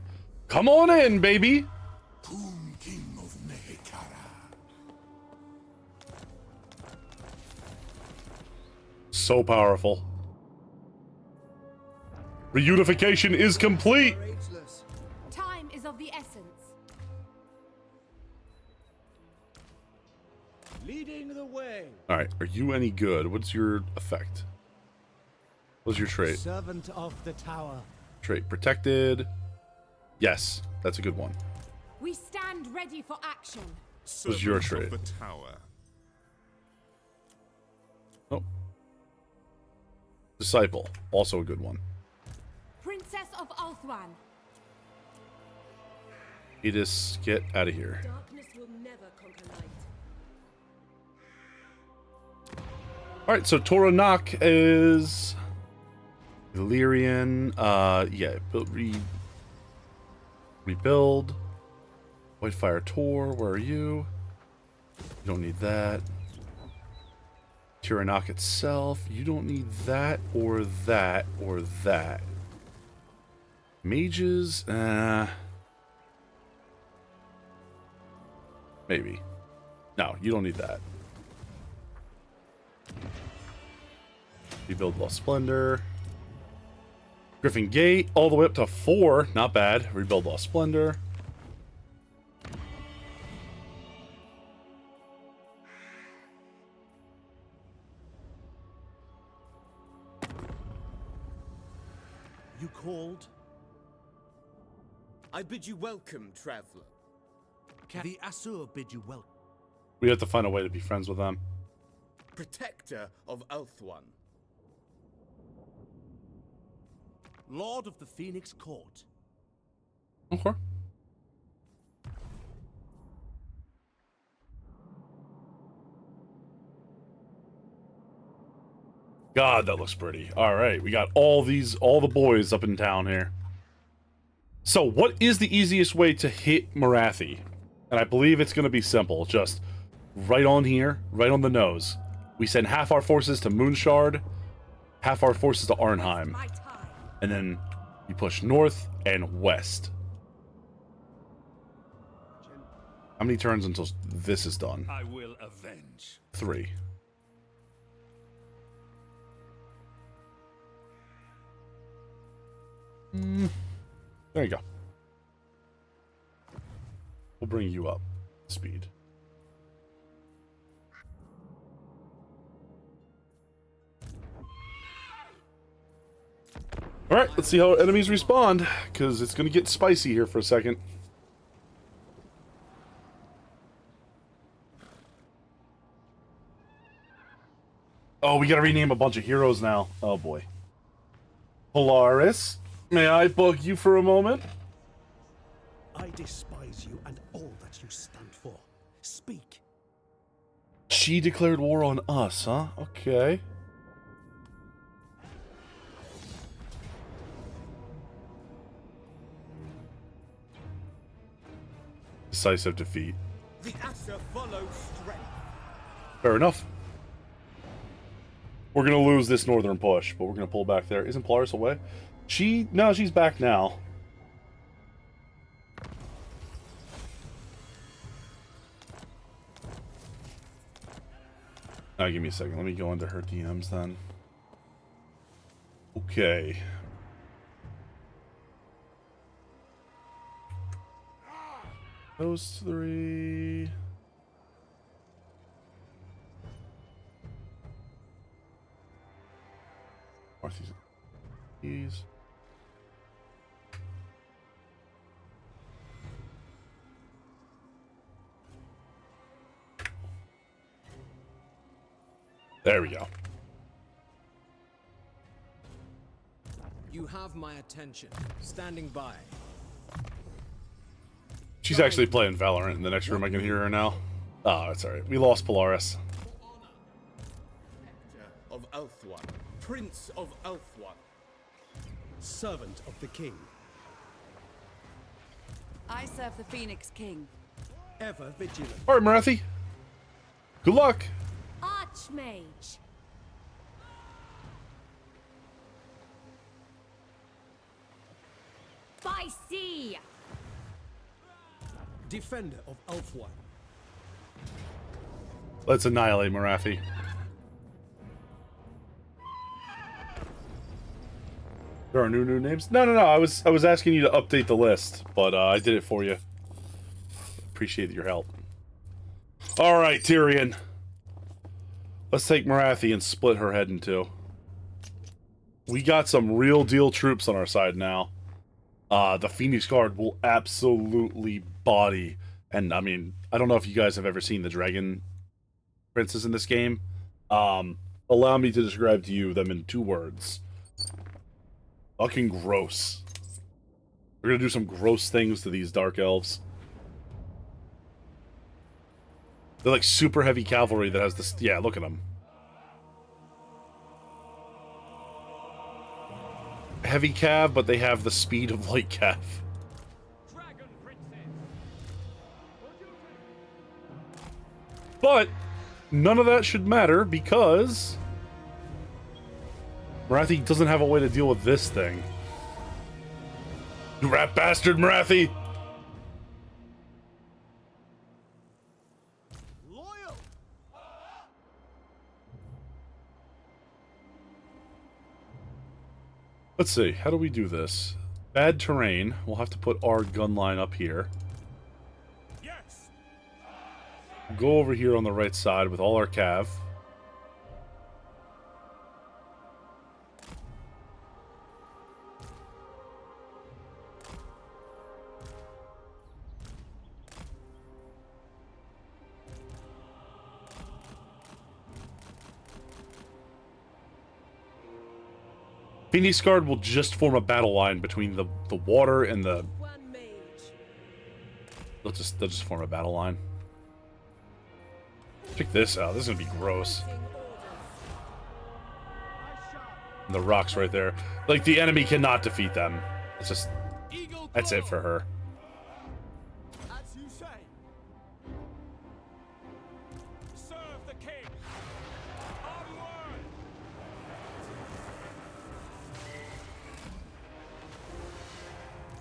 come on in, baby. King of Mehekara. So powerful. Reunification is complete. Time is of the essence. Leading the way. Alright, are you any good? What's your effect? What's your trait? Servant of the tower. Trait protected. Yes, that's a good one. We stand ready for action. What's your trait? The tower. Oh. Disciple, also a good one. Princess of Ulthuan. Edis, get out of here. Darkness will never conquer light. Alright, so Toranak is Illyrian. Yeah, rebuild. Whitefire Tor, where are you? You don't need that. Toranak itself, you don't need that or that or that. Mages, maybe. No, you don't need that. Rebuild Lost Splendor. Griffin Gate, all the way up to 4. Not bad. Rebuild Lost Splendor. You called? I bid you welcome, traveler. The Asur bid you welcome. We have to find a way to be friends with them. Protector of Ulthuan. Lord of the Phoenix Court. Okay. God, that looks pretty. All right, we got all the boys up in town here. So, what is the easiest way to hit Marathi? And I believe it's going to be simple. Just right on here, right on the nose. We send half our forces to Moonshard, half our forces to Arnheim. And then you push north and west. How many turns until this is done? I will avenge. 3. There you go. We'll bring you up. Speed. Alright, let's see how enemies respond, because it's going to get spicy here for a second. Oh, we got to rename a bunch of heroes now. Oh boy. Polaris, may I bug you for a moment? I despise you and all that you stand for. Speak. She declared war on us, huh? Okay. Decisive defeat. The Asur follow strength. Fair enough. We're gonna lose this northern push, but we're gonna pull back there. Isn't Polaris away? No, she's back now. Now, give me a second. Let me go into her DMs then. Okay. Those 3. These. There we go. You have my attention. Standing by. She's actually playing Valorant in the next room. I can hear her now. Oh, that's alright. We lost Polaris. Of Ulthuan. Prince of Ulthuan. Servant of the king. I serve the Phoenix King. Ever vigilant. Alright, Marathi. Good luck. Archmage. By sea. Defender of Ulthuan. Let's annihilate Marathi. There are new names? No. I was asking you to update the list, but I did it for you. Appreciate your help. All right, Tyrion. Let's take Marathi and split her head in two. We got some real deal troops on our side now. The Phoenix Guard will absolutely body. And, I mean, I don't know if you guys have ever seen the Dragon Princes in this game. Allow me to describe to you them in 2 words. Fucking gross. We're gonna do some gross things to these Dark Elves. They're like super heavy cavalry that has this... Yeah, look at them. Heavy cav, but they have the speed of light cav. But none of that should matter because Marathi doesn't have a way to deal with this thing. You rat bastard, Marathi! Let's see, how do we do this? Bad terrain. We'll have to put our gun line up here. Yes. Go over here on the right side with all our cav. Phoenix Guard will just form a battle line between the water and the... They'll just form a battle line. Check this out. This is gonna be gross. And the rocks right there. Like, the enemy cannot defeat them. It's just... That's it for her. As you say. Serve the king. Onward.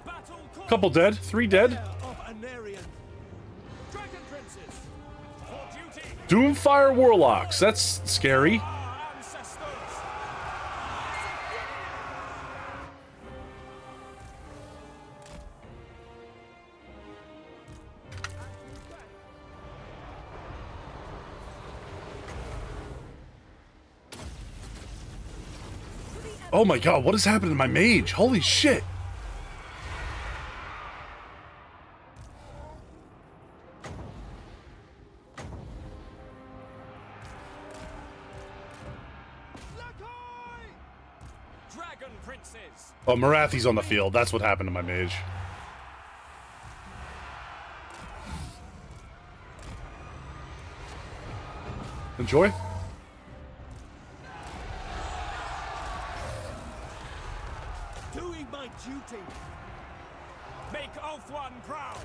Battle call. Couple dead. 3 dead. Of Anarian. Dragon princes. For duty. Doomfire Warlocks. That's scary. Oh my god, what has happened to my mage? Holy shit! Dragon princes. Oh, Marathi's on the field. That's what happened to my mage. Enjoy. Doing my duty. Make Ulthuan proud.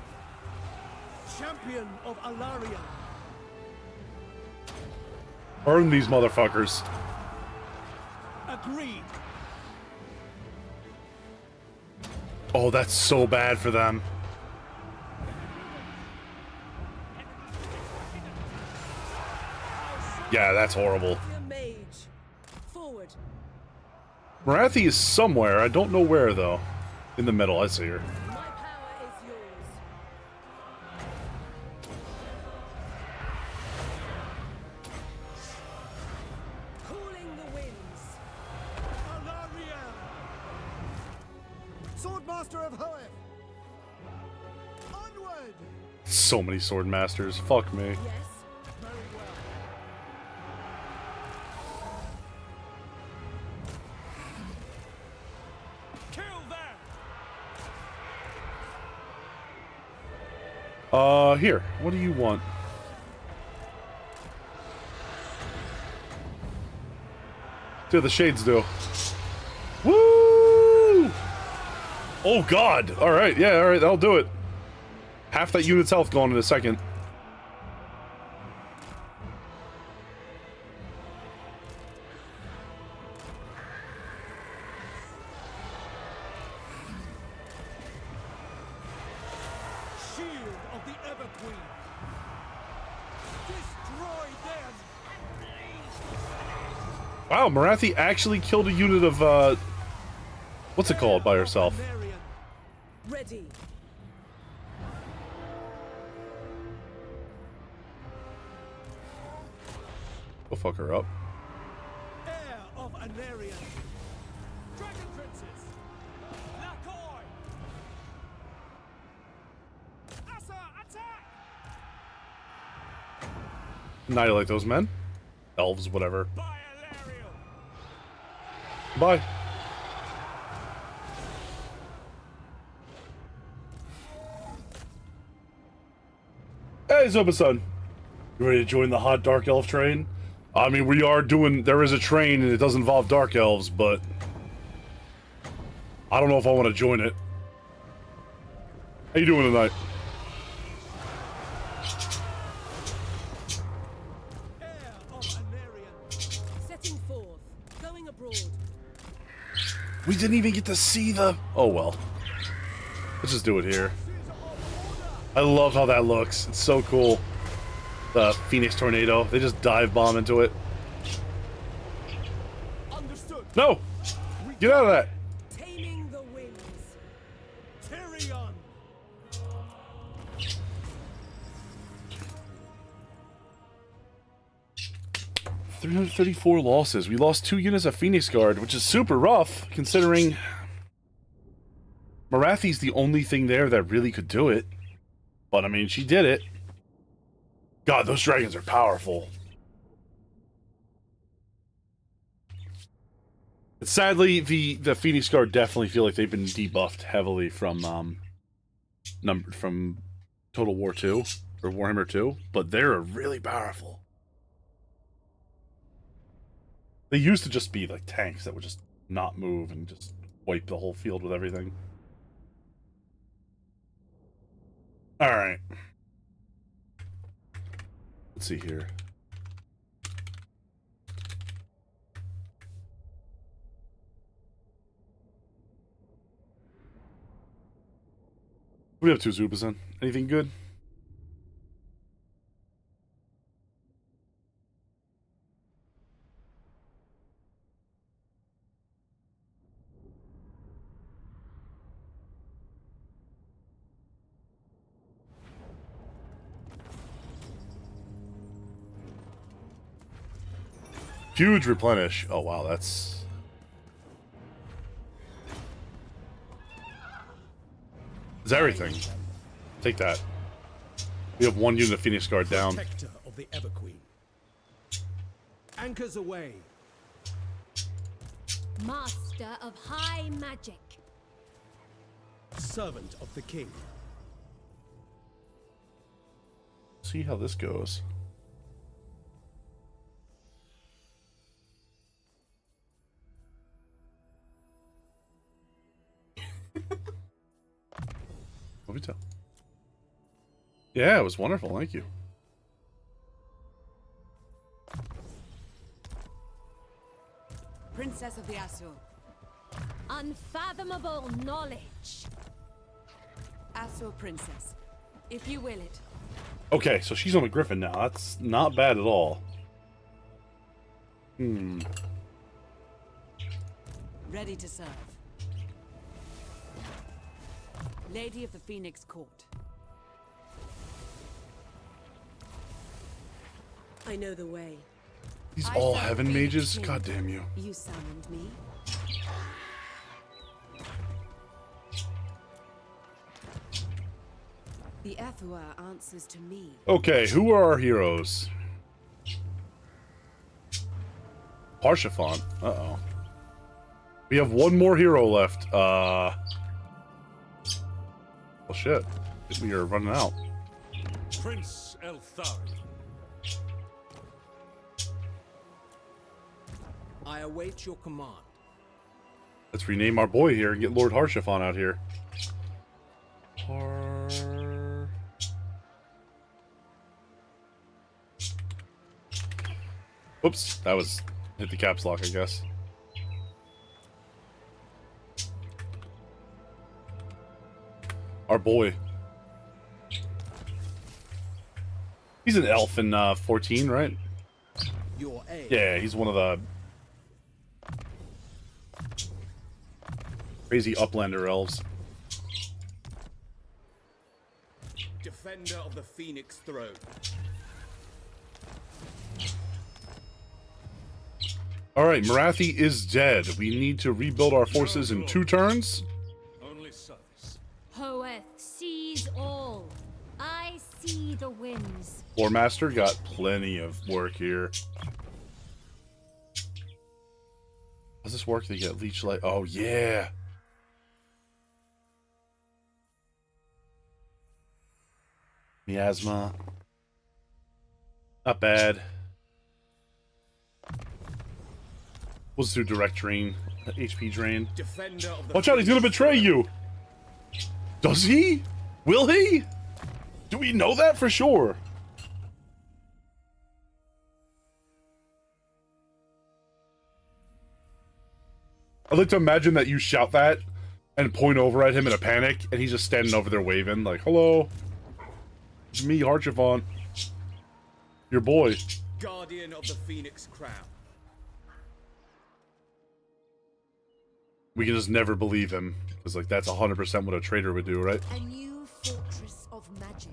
Champion of Alaria. Burn these motherfuckers. Agreed. Oh, that's so bad for them. Yeah, that's horrible. Mage. Forward. Marathi is somewhere. I don't know where, though. In the middle. I see her. My power is yours. Cooling the winds. Alaria. Swordmaster of Hoeth. Onward. So many sword masters. Fuck me. Yes. Very well. Kill them. Here. What do you want? See what the shades do. Woo! Oh god! Alright, yeah, alright, that'll do it. Half that unit's health gone in a second. Shield of the Everqueen. Destroy them. Wow, Marathi actually killed a unit of, what's it called by herself? Ready. Go fuck her up. Heir of Anarian. Dragon Princess. Lakoi. Asa, attack! Annihilate those men. Elves, whatever. Bye. Hey, Zoba-san. You ready to join the hot dark elf train? I mean, we are doing... There is a train and it does involve dark elves, but... I don't know if I want to join it. How you doing tonight? Setting forth. Going abroad. We didn't even get to see the... Oh, well. Let's just do it here. I love how that looks. It's so cool. The Phoenix Tornado. They just dive bomb into it. Understood. No! Get out of that! Taming the winds. Tyrion. 334 losses. We lost 2 units of Phoenix Guard, which is super rough, considering... Marathi's the only thing there that really could do it. But, I mean, she did it. God, those dragons are powerful. But sadly, the Phoenix Guard definitely feel like they've been debuffed heavily from from Total War 2 or Warhammer 2, but they're really powerful. They used to just be like tanks that would just not move and just wipe the whole field with everything. All right. Let's see here. What are we up to, Zuba-san? Anything good? Huge replenish. Oh, wow, that's... It's everything. Take that. We have 1 unit of Phoenix Guard down. Protector of the Everqueen. Anchors away. Master of high magic. Servant of the king. See how this goes. Obito. Yeah, it was wonderful. Thank you. Princess of the Asur. Unfathomable knowledge. Asur princess, if you will it. Okay, so she's on a griffin now. That's not bad at all. Ready to serve. Lady of the Phoenix Court. I know the way. These all heaven mages? God damn you. You summoned me. The Ulthuan answers to me. Okay, who are our heroes? Harshaphon. Uh-oh. We have 1 more hero left. Well, shit. We are running out. Prince Ulthuan. I await your command. Let's rename our boy here and get Lord Harshaphon out here. Oops, that was... hit the caps lock, I guess. Our boy. He's an elf in 14, right? Your aid. Yeah, he's one of the crazy Uplander elves. Defender of the Phoenix Throne. All right, Marathi is dead. We need to rebuild our forces in 2 turns. Only service. Hoeth sees all. I see the winds. War Master got plenty of work here. How's this work? They get leech light. Oh, yeah. Miasma. Not bad. We'll just do direct drain. HP drain. Defender of the Watch out, he's gonna betray you! Does he? Will he? Do we know that for sure? I'd like to imagine that you shout that and point over at him in a panic, and he's just standing over there waving, like, hello. It's me, Harchevant. Your boy. Guardian of the Phoenix Crown. We can just never believe him. Because, like, that's 100% what a traitor would do, right? A new fortress of magic.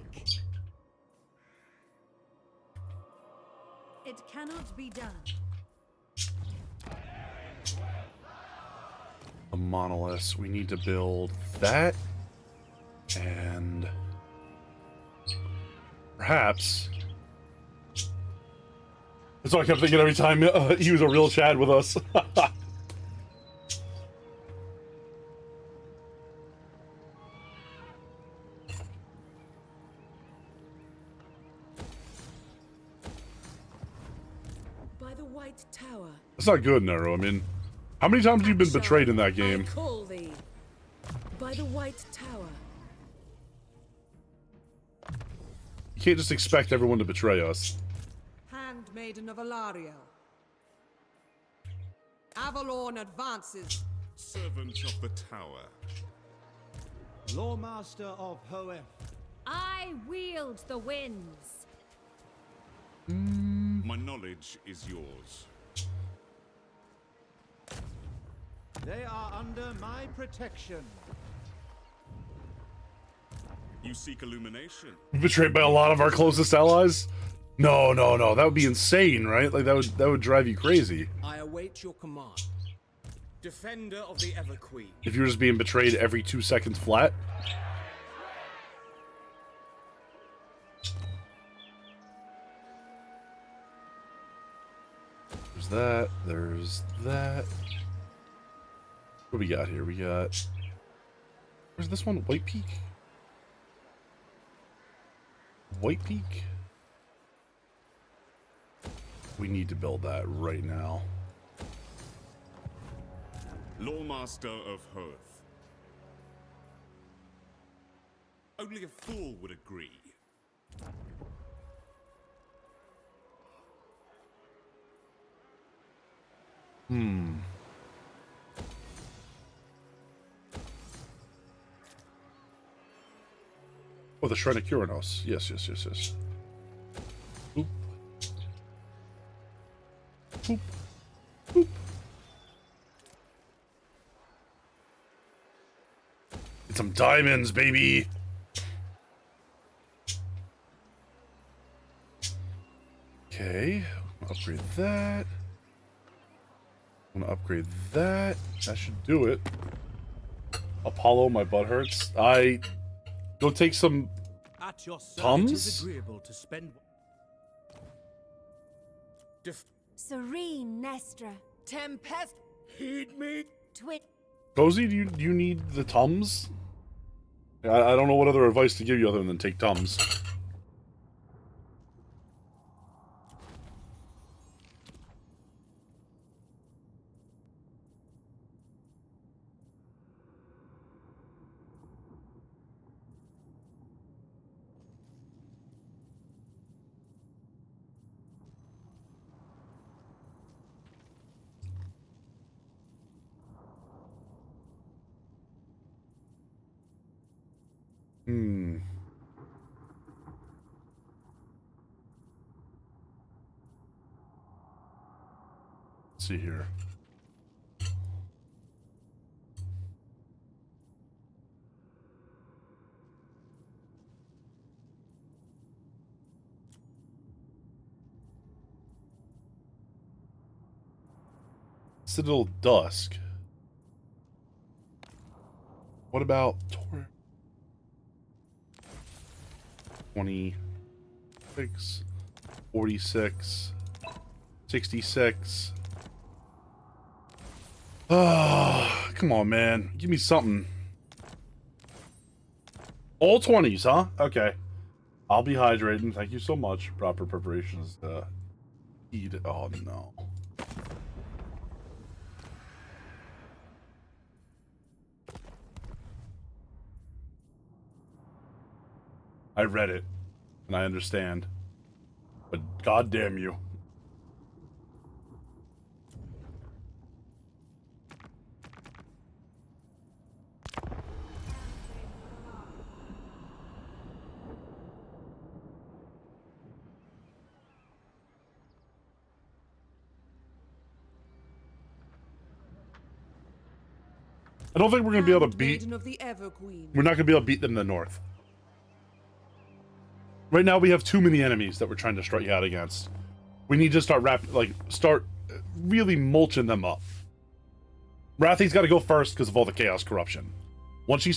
It cannot be done. A monolith. We need to build that. And... perhaps... That's what I kept thinking every time he was a real Chad with us. By the White Tower. That's not good, Nero. I mean, how many times have you been betrayed in that game? I call thee. By the White Tower. You can't just expect everyone to betray us. Handmaiden of Alariel. Avalon advances. Servant of the Tower. Lawmaster of Hoeth. I wield the winds. My knowledge is yours. They are under my protection. You seek illumination. Betrayed by a lot of our closest allies? No, no, no. That would be insane, right? Like, that would drive you crazy. I await your command. Defender of the Everqueen. If you were just being betrayed every 2 seconds flat. There's that. There's that. What do we got here? We got... Where's this one? White Peak? White Peak? We need to build that right now. Lawmaster of Hoeth. Only a fool would agree. Oh, the Shrine of Kuranos. Yes, yes, yes, yes. Boop. Boop. Boop. Get some diamonds, baby! Okay. Upgrade that. I'm gonna upgrade that. That should do it. Apollo, my butt hurts. Go take some At your service, Tums? it is agreeable to spend. Serene Nestra. Tempest. Heed me. Twit. Cozy, do you need the Tums? I don't know what other advice to give you other than take Tums. Let's see here. Citadel Dusk. What about Tor? 26, 46, 66. Ah, come on, man. Give me something. All 20s, huh? Okay. I'll be hydrating. Thank you so much. Proper preparations. Eat. Oh, no. I read it, and I understand. But goddamn you. I don't think we're going to be able to beat... We're not going to be able to beat them in the north. Right now, we have too many enemies that we're trying to strike out against. We need to start start really mulching them up. Rathi's got to go first because of all the chaos corruption. Once we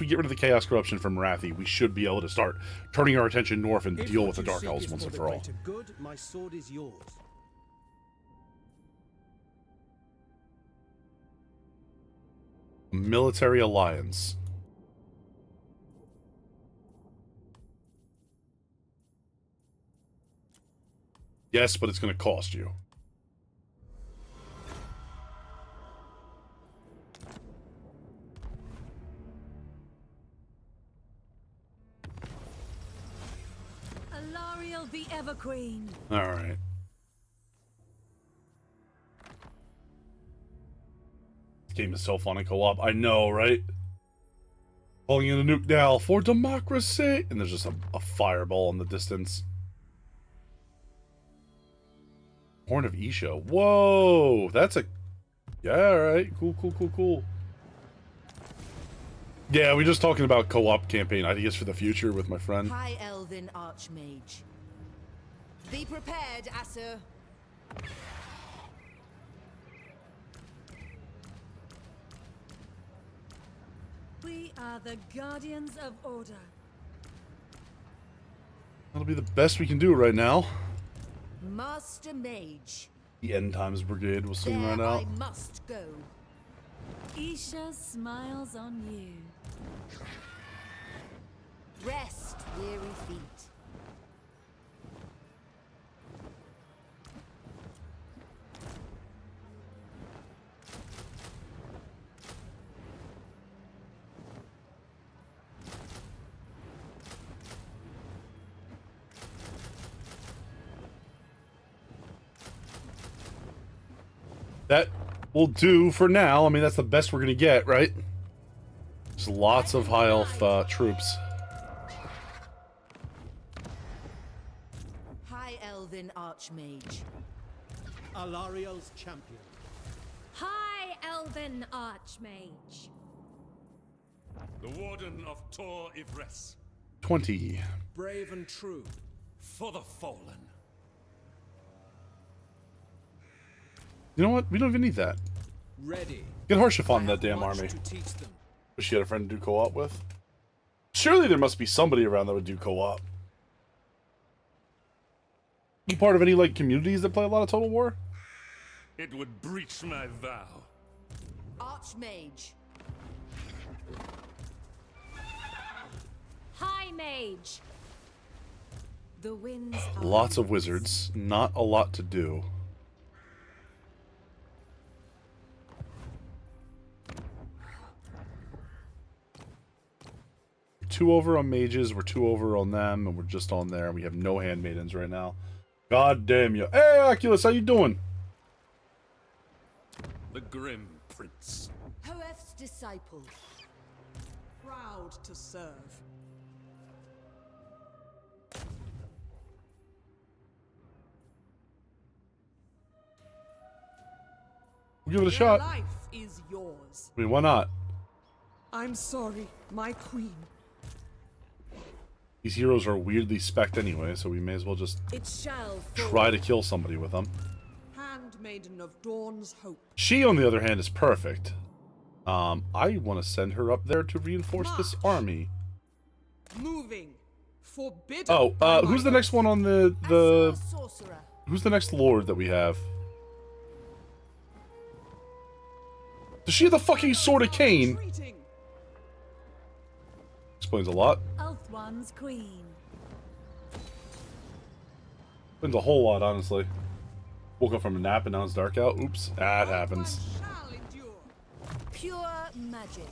get rid of the chaos corruption from Rathi, we should be able to start turning our attention north and deal with the Dark Elves once and for all. Good, my sword is yours. Military alliance. Yes, but it's going to cost you. Alariel the Everqueen. All right. This game is so fun in co-op. I know, right? Calling in a nuke now for democracy. And there's just a fireball in the distance. Horn of Isha. Whoa! That's a... Yeah, alright. Cool. Yeah, we're just talking about co-op campaign ideas for the future with my friend. High Elven Archmage. Be prepared, Asur. We are the Guardians of Order. That'll be the best we can do right now. Master Mage. The End Times Brigade will swing right out. I must go. Isha smiles on you. Rest, weary feet. That will do for now. I mean, that's the best we're going to get, right? There's lots of high elf troops. High Elven Archmage. Alariel's champion. High Elven Archmage. The Warden of Tor Ivres. 20. Brave and true. For the fallen. You know what? We don't even need that. Ready. Get Harshafon in that damn army. Wish you had a friend to do co-op with. Surely there must be somebody around that would do co-op. You part of any, like, communities that play a lot of Total War? It would breach my vow. Archmage. High Mage. The winds are... Lots of wizards. Not a lot to do. Two over on mages, we're two over on them, and we're just on there, and we have no handmaidens right now. God damn you. Hey, Oculus, how you doing? The Grim Prince. Hoeth's disciple. Proud to serve. We'll give it a shot. Life is yours. I mean, why not? I'm sorry, my queen. These heroes are weirdly spec'd anyway, so we may as well just It shall try to kill somebody with them. Handmaid. handmaiden of Dawn's hope. She, on the other hand, is perfect. I want to send her up there to reinforce this army. Moving. Forbidden. Oh, who's the next one on the who's the next lord that we have? Does she have the fucking sword of Cain? Explains a lot. Ulthuan's queen. Explains a whole lot, honestly. Woke up from a nap and now it's dark out. Oops, that happens. Pure magic.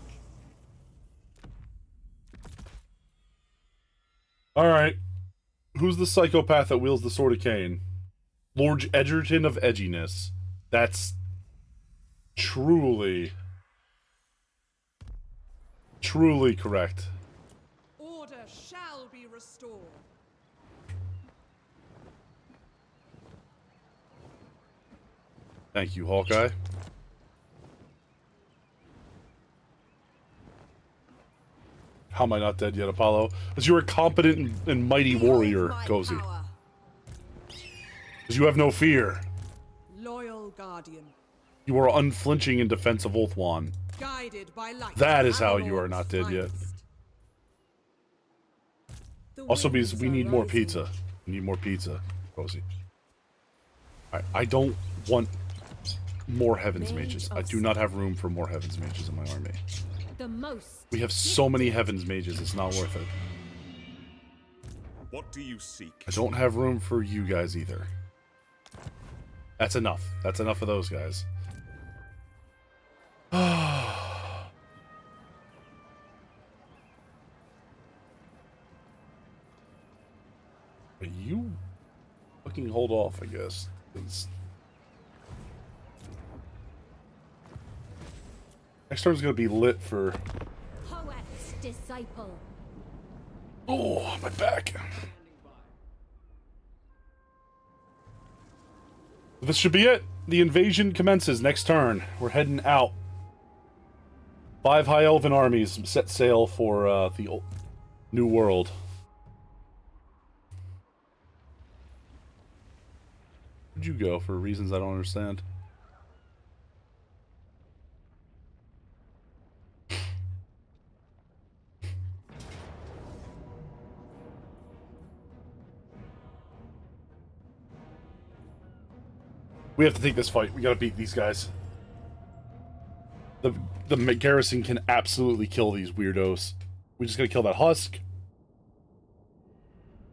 Alright. Who's the psychopath that wields the sword of Cain? Lord Edgerton of Edginess. That's truly correct. Order shall be restored. Thank you, Hawkeye. How am I not dead yet, Apollo? Because you're a competent and mighty warrior, Cozy. Because you have no fear. Loyal guardian. You are unflinching in defense of Ulthuan. Guided by light. That is how you are not dead yet. Also because we need more pizza. We need more pizza, Cozy. I don't want more Heavens Mages. I do not have room for more Heavens Mages in my army. We have so many Heavens Mages, it's not worth it. What do you seek? I don't have room for you guys either. That's enough. That's enough of those guys. Are you fucking hold off, I guess. Next turn's gonna be lit for... Poet's disciple. Oh, my back. This should be it. The invasion commences next turn. We're heading out. 5 High Elven armies set sail for the New World. Where'd you go for reasons I don't understand? We have to take this fight. We gotta beat these guys. The garrison can absolutely kill these weirdos. We just gotta kill that husk.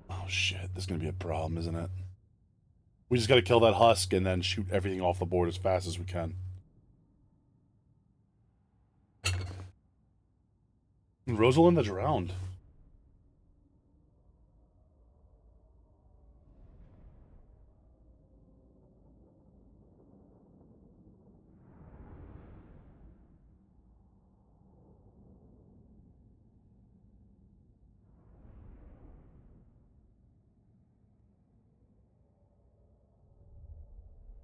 Oh shit, this is gonna be a problem, isn't it? We just gotta kill that husk and then shoot everything off the board as fast as we can. Rosalind the Drowned.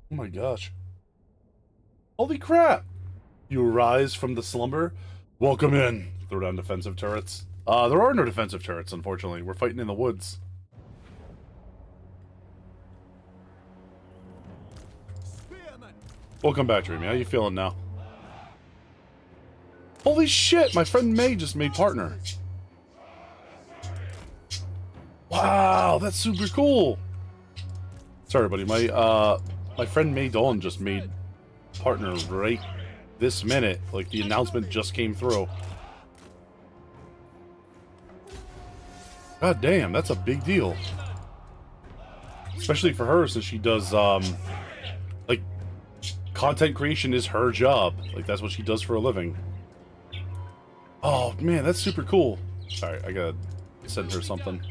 Oh my gosh. Holy crap! You arise from the slumber. Welcome in. Throw down defensive turrets. There are no defensive turrets, unfortunately. We're fighting in the woods. Welcome back, Dreamy. How you feeling now? Holy shit! My friend May just made partner. Wow, that's super cool. Sorry, buddy. My friend May Dawn just made partner right this minute. Like, the announcement just came through. God damn, that's a big deal. Especially for her, since she does, like, content creation is her job. Like, that's what she does for a living. Oh, man, that's super cool. Alright, I gotta send her something.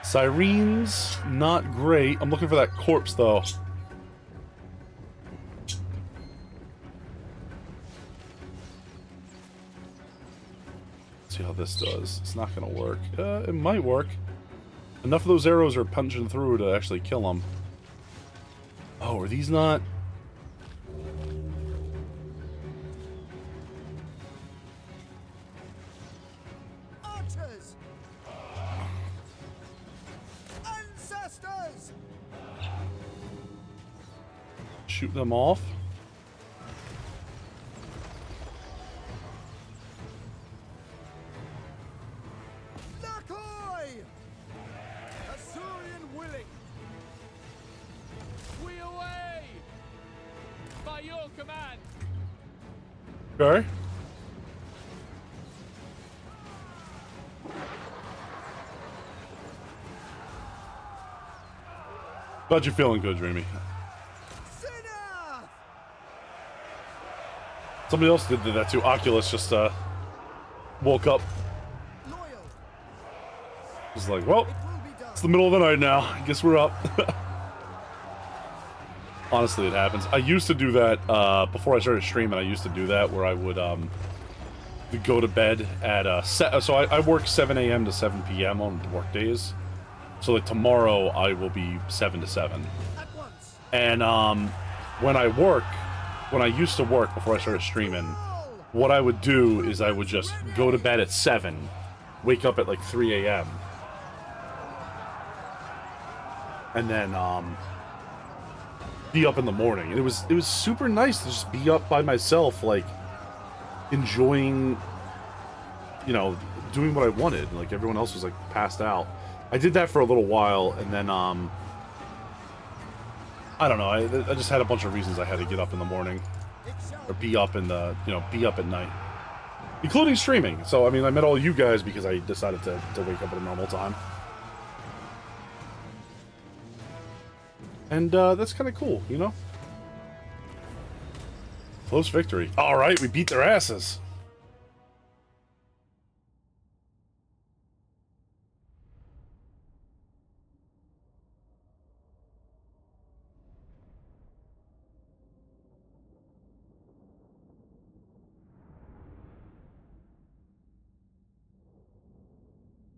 Syrene's not great. I'm looking for that corpse, though. Let's see how this does. It's not gonna work. It might work. Enough of those arrows are punching through to actually kill them. Oh, are these not... shoot them off. Nakoi! Assyrian willing. We away! By your command. Okay. Glad you're feeling good, Dreamy. Somebody else did that too. Oculus just woke up. He's like, well, it's the middle of the night now. I guess we're up. Honestly, it happens. I used to do that before I started streaming. I used to do that where I would go to bed at so I work 7 a.m. to 7 p.m. on work days. So like tomorrow I will be 7 to 7. And when I used to work before I started streaming, what I would do is I would just go to bed at 7, wake up at like 3 a.m. and then be up in the morning. And it was super nice to just be up by myself, like enjoying, you know, doing what I wanted. Like everyone else was like passed out. I did that for a little while, and then I don't know. I just had a bunch of reasons I had to get up in the morning, or be up in the, you know, be up at night, including streaming. So I mean, I met all you guys because I decided to wake up at a normal time, and that's kind of cool, you know. Close victory. All right, we beat their asses.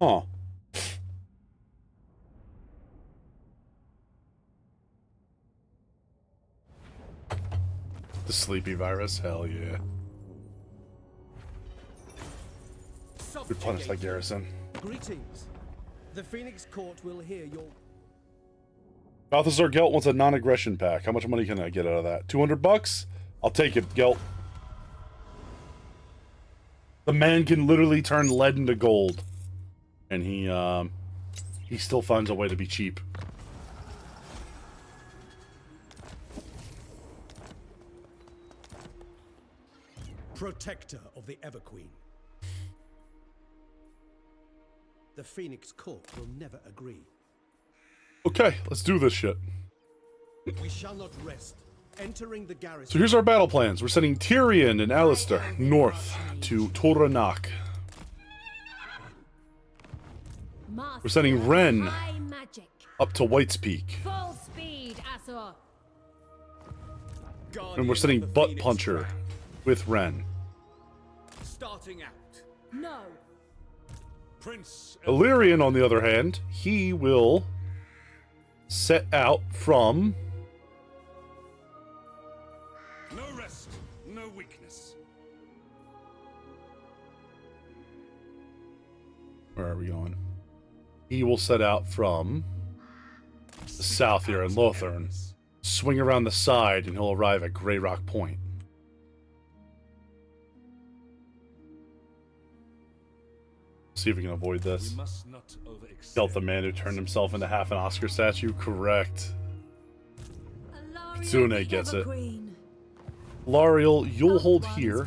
Huh. The sleepy virus? Hell yeah. Replenish that garrison. Greetings. The Phoenix Court will hear your... Balthazar Gelt wants a non-aggression pack. How much money can I get out of that? 200 bucks? I'll take it, Gelt. The man can literally turn lead into gold. And he still finds a way to be cheap. Protector of the Everqueen. The Phoenix Court will never agree. Okay, let's do this shit. We shall not rest. Entering the garrison. So here's our battle plans. We're sending Tyrion and Alistair north to Toranak. We're sending Ren up to White's Peak. Full speed, Azor. And we're sending Butt Puncher with Ren. Starting out. No. Prince Illyrian, on the other hand, he will set out from... No rest, no weakness. Where are we going? He will set out from the south here in Ulthuan, swing around the side, and he'll arrive at Grey Rock Point. See if we can avoid this. Dealt the man who turned himself into half an Oscar statue. Correct. Kitsune gets it. Lariel, you'll hold here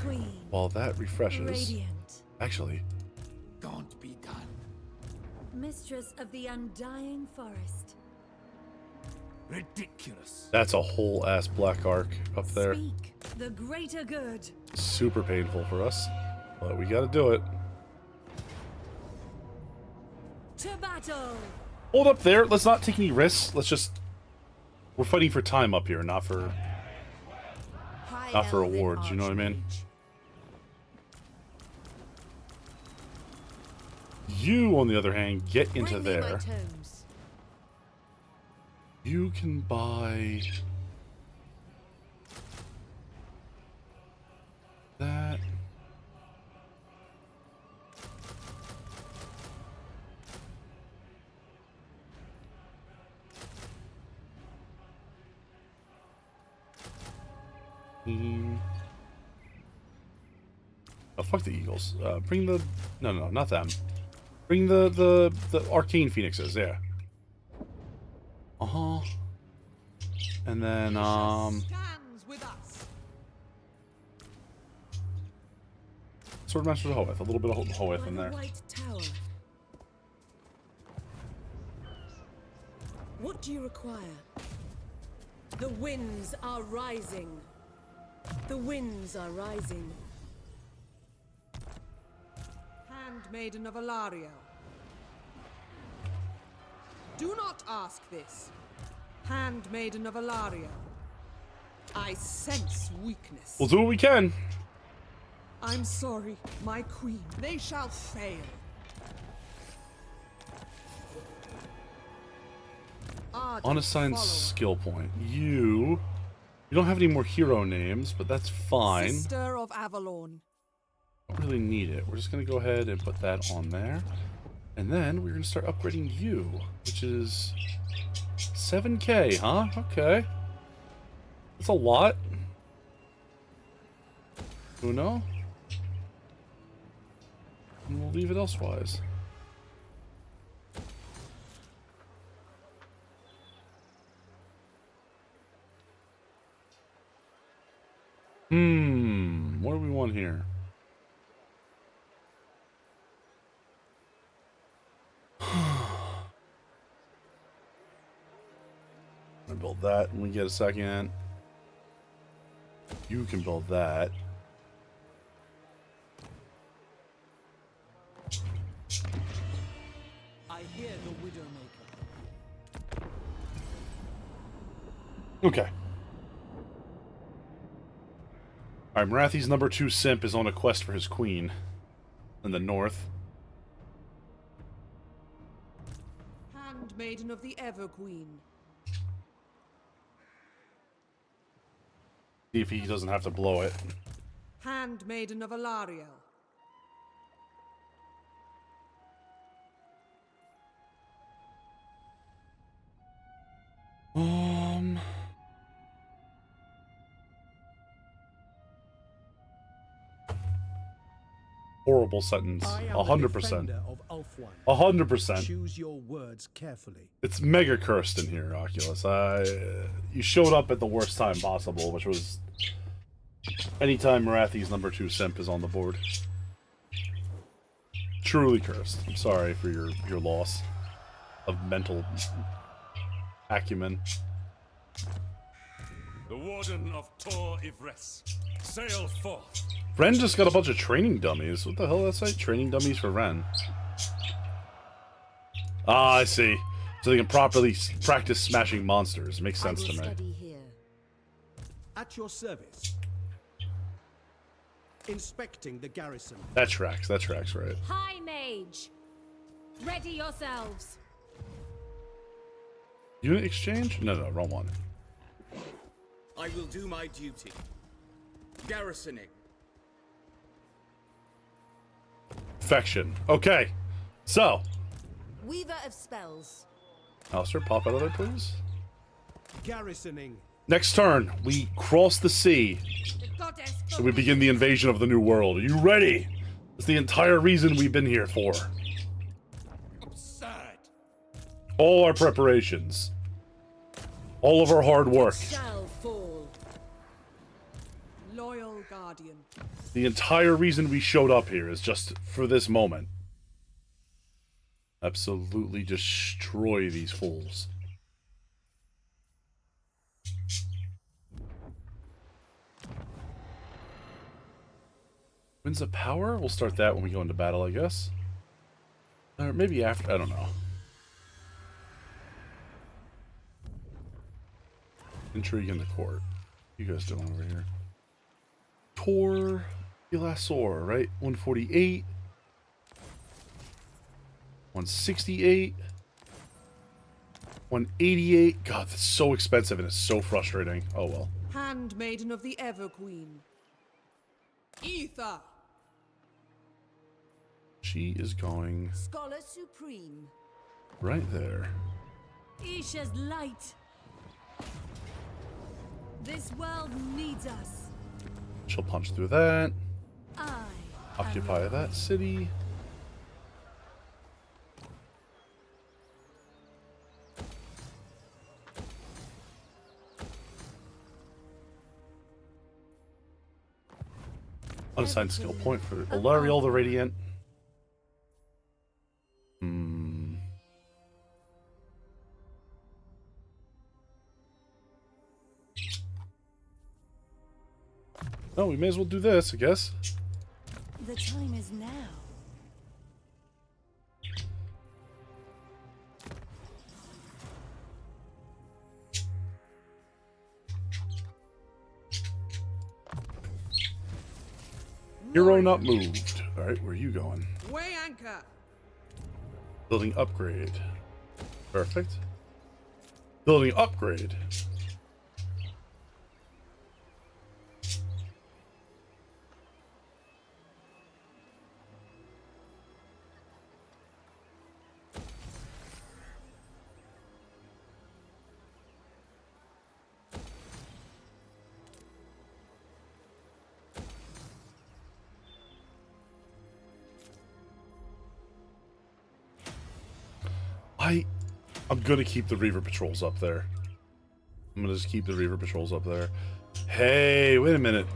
while that refreshes. Actually, Can't be done. Mistress of the Undying Forest. Ridiculous. that's a whole ass black arc up there. Speak the greater good. Super painful for us, but we gotta do it. To battle. Hold up there. Let's not take any risks. Let's just... We're fighting for time up here, not for awards, you know what I mean? You, on the other hand, get into there. You can buy... that. Oh, fuck the Eagles. Bring the... No, not them. Bring the Arcane Phoenixes, yeah. Uh-huh. And then, Stands with us. Swordmaster Hoeth. A little bit of Hoeth in there. White Tower. What do you require? The winds are rising. The winds are rising. Handmaiden of Alario. Do not ask this. Handmaiden of Alario. I sense weakness. We'll do what we can. I'm sorry, my queen. They shall fail. Unassigned skill point. You don't have any more hero names, but that's fine. Sister of Avalon. Don't really need it. We're just gonna go ahead and put that on there. And then we're gonna start upgrading you, which is 7K, huh? Okay. That's a lot. Uno. And we'll leave it elsewise. What do we want here? I build that when we get a second. You can build that. I hear the Widowmaker. Okay. Alright, Marathi's number 2 simp is on a quest for his queen in the north. Handmaiden of the Everqueen. See if he doesn't have to blow it. Handmaiden of Alario. Horrible sentence. 100%. 100%. Choose your words carefully. It's mega cursed in here, Oculus. You showed up at the worst time possible, which was anytime Marathi's number 2 simp is on the board. Truly cursed. I'm sorry for your loss of mental acumen. The Warden of Tor Ivres, sail forth. Ren just got a bunch of training dummies. What the hell did that say? Training dummies for Ren. Ah, I see. So they can properly practice smashing monsters. Makes sense to me. At your service. Inspecting the garrison. That tracks, right. High Mage. Ready yourselves. Unit exchange? No, wrong one. I will do my duty. Garrisoning. Faction. Okay. So. Weaver of Spells. Alistair, pop out of there, please. Garrisoning. Next turn, we cross the sea. And we begin the invasion of the New World. Are you ready? It's the entire reason we've been here for. Absurd. All our preparations. All of our hard work. Shall fall. Loyal Guardian. The entire reason we showed up here is just for this moment. Absolutely destroy these fools. Winds of Power? We'll start that when we go into battle, I guess. Or maybe after, I don't know. Intrigue in the court. You guys doing over here? Tor Elasor, right? 148. 168. 188. God, that's so expensive and it's so frustrating. Oh well. Handmaiden of the Everqueen. Ether. She is going Scholar Supreme. right there. Isha's light. This world needs us. She'll punch through that. I Occupy that city. Unassigned skill point for Ilariel the Radiant. Oh, we may as well do this, I guess. The time is now. Hero not moved. Alright, where are you going? Weigh anchor. Building upgrade. Perfect. Building upgrade. I'm gonna keep the Reaver Patrols up there. I'm gonna just keep the Reaver Patrols up there. Hey, wait a minute.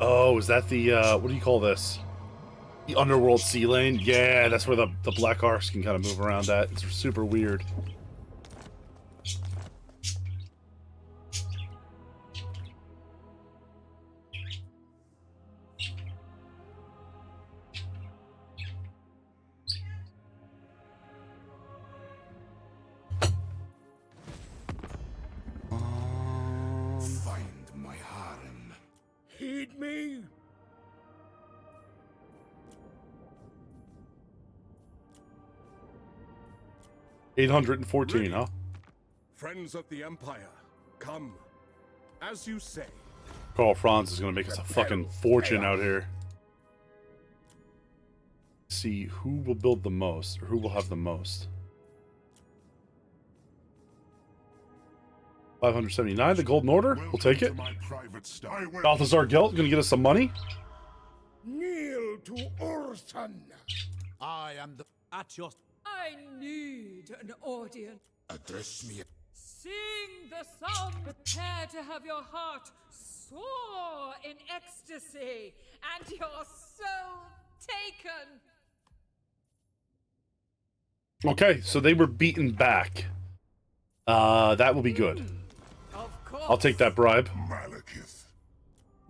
Oh, is that the, what do you call this? The Underworld Sea Lane? Yeah, that's where the Black Arcs can kind of move around at. It's super weird. Find my harem. Heed me. $814, huh? Friends of the Empire, come. As you say. Carl Franz is gonna make us a fucking fortune out here. See who will build the most, or who will have the most. 579, the Golden Order. We'll take it. Balthazar Gelt gonna get us some money. Kneel to Ulthuan. I am the at your. I need an audience. Address me. Sing the song. Prepare to have your heart soar in ecstasy and your soul taken. Okay, so they were beaten back. That will be good. Of course. I'll take that bribe. Malekith.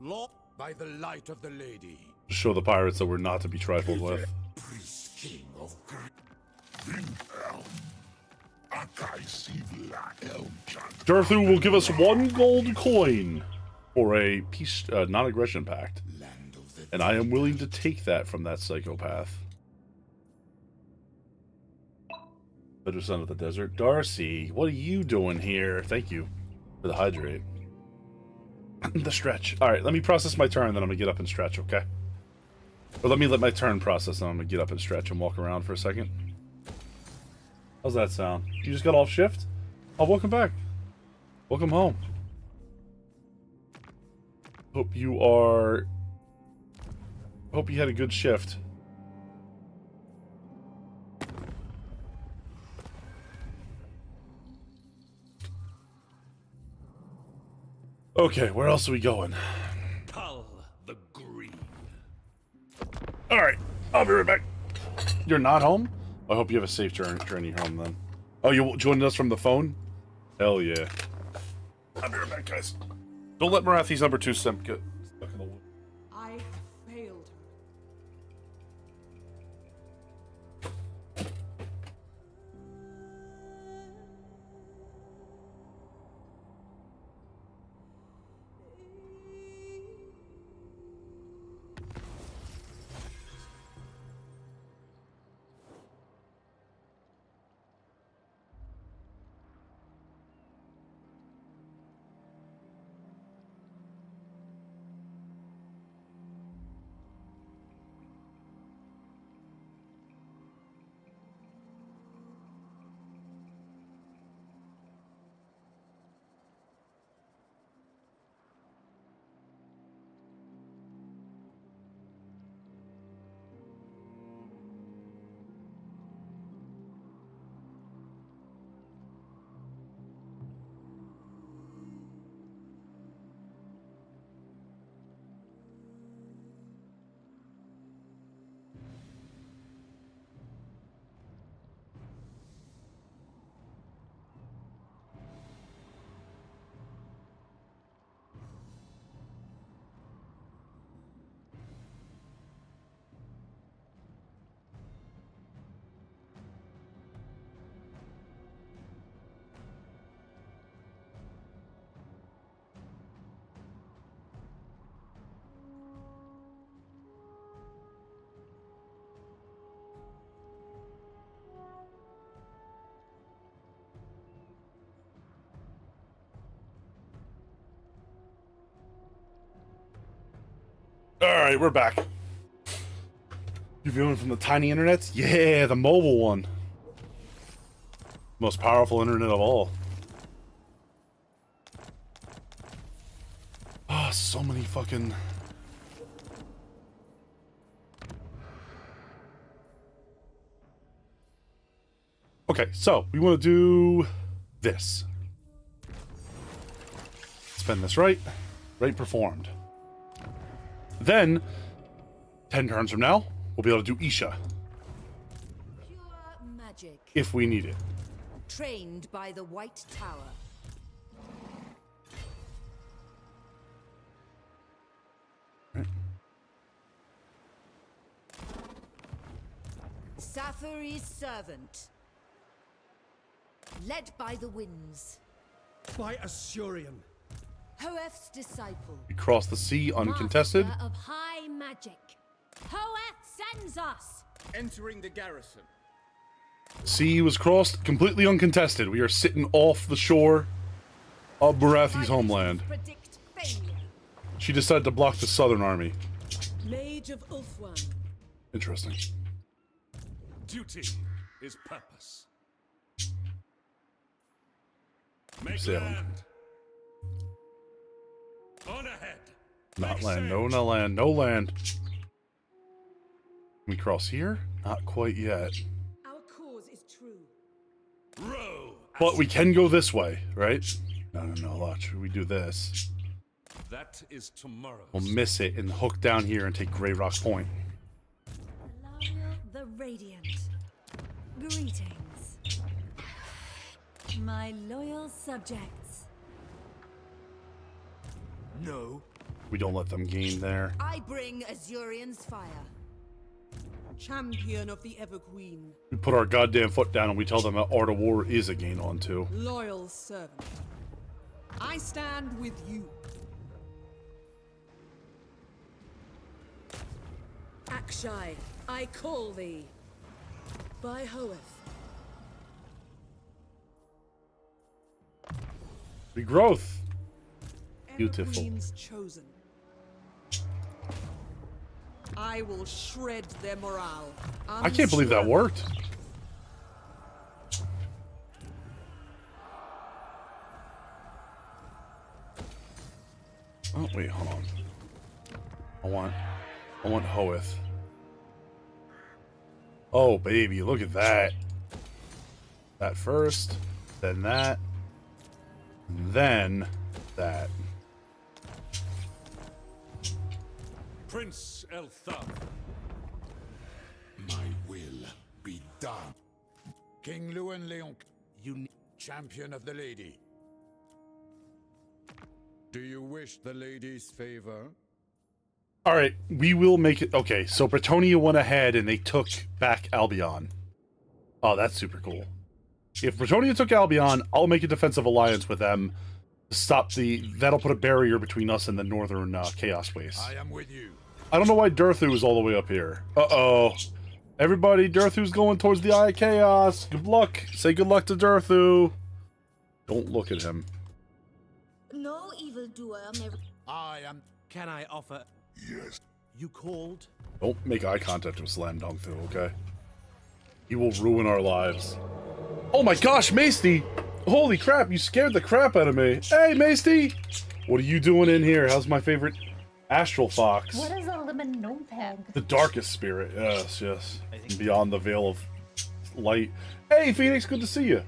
Lord, by the light of the lady. Show the pirates that we're not to be trifled with. Priest king of Durthu will give us 1 gold coin for a peace, non-aggression pact. And I am willing to take that from that psychopath. Better son of the desert. Darcy, what are you doing here? Thank you for the hydrate. The stretch. Alright, let me process my turn, then I'm gonna get up and stretch, okay? Or let me let my turn process, and I'm gonna get up and stretch and walk around for a second. How's that sound? You just got off shift? Oh, welcome back. Welcome home. Hope you had a good shift. Okay, where else are we going? Cull the Green. Alright, I'll be right back. You're not home? I hope you have a safe journey home then. Oh, you joined us from the phone? Hell yeah. I'll be right back, guys. Don't let Marathi's number 2 simp get stuck in the wood. I have failed her. Alright, we're back. You viewing from the tiny internets? Yeah, the mobile one. Most powerful internet of all. Ah, so many fucking... Okay, so we want to do this. Spend this right. Right performed. Then, 10 turns from now, we'll be able to do Isha. Pure magic. If we need it. Trained by the White Tower. Safari's servant. Led by the winds. By Asurian. Hoeth's disciple. We cross the sea uncontested. Master of high magic. Hoeth sends us. Entering the garrison. Sea was crossed completely uncontested. We are sitting off the shore of Barathi's homeland. Predict failure. She decided to block the southern army. Mage of Ulthuan. Interesting. Duty is purpose. Make Sailing. land. On ahead. Not land. No, no land. No land. Can we cross here? Not quite yet. Our cause is true. Row. But we can go this way, right? No, watch. We do this. That is tomorrow. We'll miss it and hook down here and take Grey Rock Point. The Radiant. Greetings. My loyal subjects. No. We don't let them gain there. I bring Azurian's fire. Champion of the Everqueen. We put our goddamn foot down and we tell them that Art of War is a gain on too. Loyal servant. I stand with you. Akshai, I call thee. By Hoeth. Regrowth. Beautiful. Everqueen's chosen. I will shred their morale. I can't believe that worked. Oh, wait, hold on. I want Hoeth. Oh, baby, look at that. That first, then that, and then that. Prince Ulthuan. My will be done. King Luan Leon, champion of the lady. Do you wish the lady's favor? Alright, we will make it... Okay, so Bretonia went ahead and they took back Albion. Oh, that's super cool. If Bretonia took Albion, I'll make a defensive alliance with them to stop the... That'll put a barrier between us and the northern Chaos Waste. I am with you. I don't know why Durthu is all the way up here. Uh-oh. Everybody, Durthu's going towards the Eye of Chaos. Good luck. Say good luck to Durthu. Don't look at him. No evildoer may... I am... Can I offer... Yes. You called? Don't make eye contact with Slam Dunk through, okay? He will ruin our lives. Oh my gosh, Masty! Holy crap, you scared the crap out of me. Hey, Masty! What are you doing in here? How's my favorite Astral Fox? What is a lemon gnome peg? The darkest spirit, yes, yes. Beyond the veil of light. Hey, Phoenix, good to see you.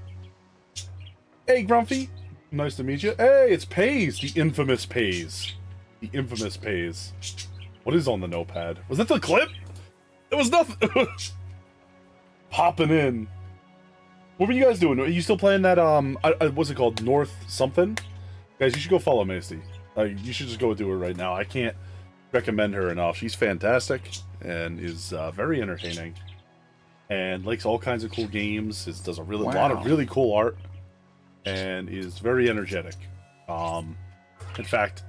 Hey, Grumpy. Nice to meet you. Hey, it's Pays, the infamous Pays. The infamous Pays. What is on the notepad? Was that the clip? It was nothing. Popping in. What were you guys doing? Are you still playing that, what's it called? North something? Guys, you should go follow Macy. You should just go do it right now. I can't recommend her enough. She's fantastic and is very entertaining. And likes all kinds of cool games. Does a lot of really cool art. And is very energetic. In fact,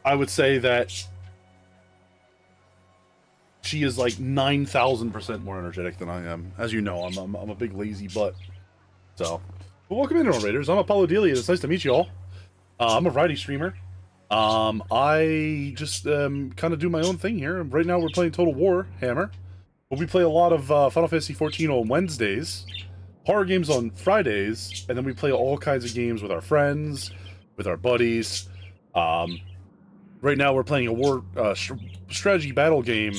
I would say that she is like 9,000% more energetic than I am. As you know, I'm a big lazy butt. So, but welcome in, Raiders. I'm Apollo Delia. It's nice to meet you all. I'm a variety streamer. I just kind of do my own thing here. Right now we're playing Total Warhammer, but we play a lot of Final Fantasy 14 on Wednesdays, horror games on Fridays, and then we play all kinds of games with our friends, with our buddies. Right now we're playing a war strategy battle game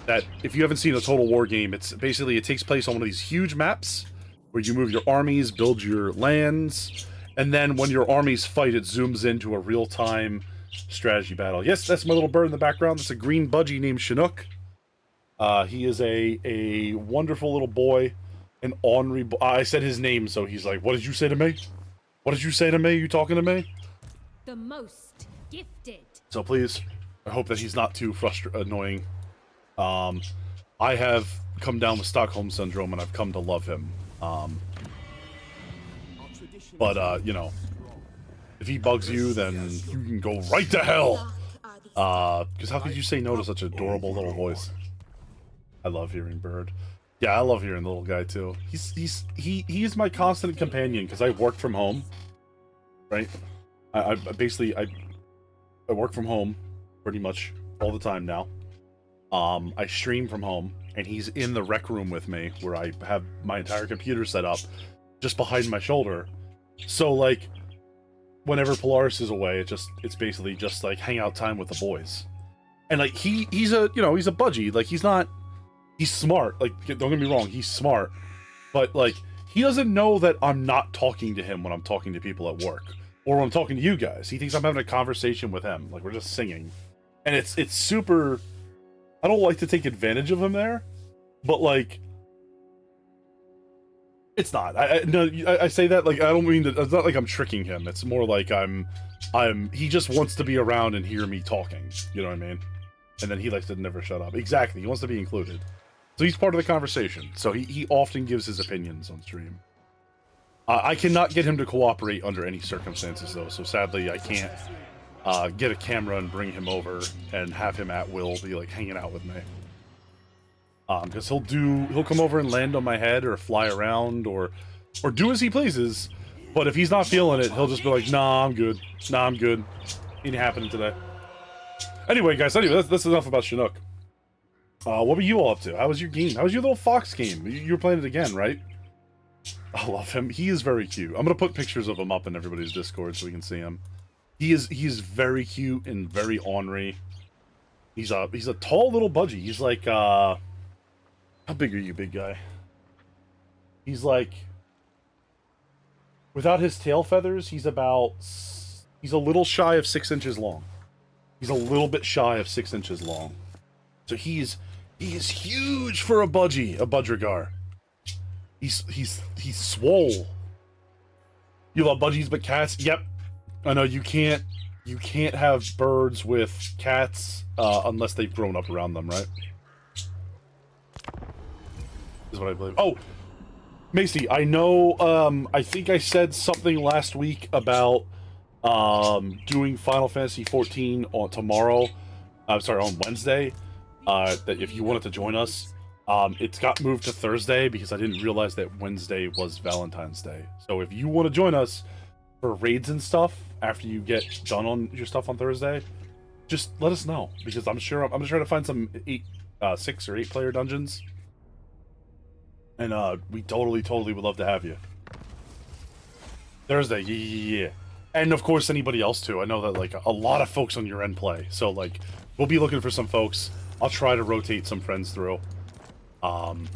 that, if you haven't seen a Total War game, it's basically, it takes place on one of these huge maps where you move your armies, build your lands, and then when your armies fight, it zooms into a real-time strategy battle. Yes, that's my little bird in the background. That's a green budgie named Chinook. He is a wonderful little boy, an ornery boy. I said his name, so he's like, what did you say to me? What did you say to me? You talking to me? The most gifted. So please, I hope that he's not too annoying. I have come down with Stockholm Syndrome, and I've come to love him. But, you know, if he bugs you, then you can go right to hell! Because how could you say no to such an adorable little voice? I love hearing Bird. Yeah, I love hearing the little guy, too. He is my constant companion, because I work from home, right? I basically, I work from home, pretty much, all the time now. I stream from home, and he's in the rec room with me, where I have my entire computer set up, just behind my shoulder. So, like, whenever Polaris is away, it's basically just, like, hangout time with the boys. And, like, he's a budgie. Like, he's smart. Like, don't get me wrong, he's smart. But, like, he doesn't know that I'm not talking to him when I'm talking to people at work. Or when I'm talking to you guys. He thinks I'm having a conversation with him. Like, we're just singing. And it's super... I don't like to take advantage of him there. But, like... It's not. I say that, like, I don't mean that... It's not like I'm tricking him. It's more like he just wants to be around and hear me talking. You know what I mean? And then he likes to never shut up. Exactly. He wants to be included. So he's part of the conversation. So he often gives his opinions on stream. I cannot get him to cooperate under any circumstances, though. So sadly, I can't get a camera and bring him over and have him at will be, like, hanging out with me. Because he'll come over and land on my head or fly around or do as he pleases. But if he's not feeling it, he'll just be like, nah, I'm good. Nah, I'm good. Ain't happening today. Anyway, guys, that's enough about Chinook. What were you all up to? How was your game? How was your little fox game? You were playing it again, right? I love him. He is very cute. I'm gonna put pictures of him up in everybody's Discord so we can see him. He is very cute and very ornery. He's a tall little budgie. He's like, how big are you, big guy? He's like, without his tail feathers, he's a little shy of 6 inches long. He's a little bit shy of 6 inches long. So he is huge for a budgergar. He's swole. You love budgies but cats? Yep. I know you can't have birds with cats unless they've grown up around them, right? Is what I believe. Oh, Macy, I know, I think I said something last week about doing Final Fantasy 14 on tomorrow. I'm sorry, on Wednesday. That if you wanted to join us, it's got moved to Thursday because I didn't realize that Wednesday was Valentine's Day. So if you want to join us for raids and stuff after you get done on your stuff on Thursday, just let us know because I'm sure I'm gonna try to find some 6 or 8 player dungeons, and we totally would love to have you. Thursday, yeah. And of course anybody else too. I know that like a lot of folks on your end play, so like we'll be looking for some folks. I'll try to rotate some friends through. And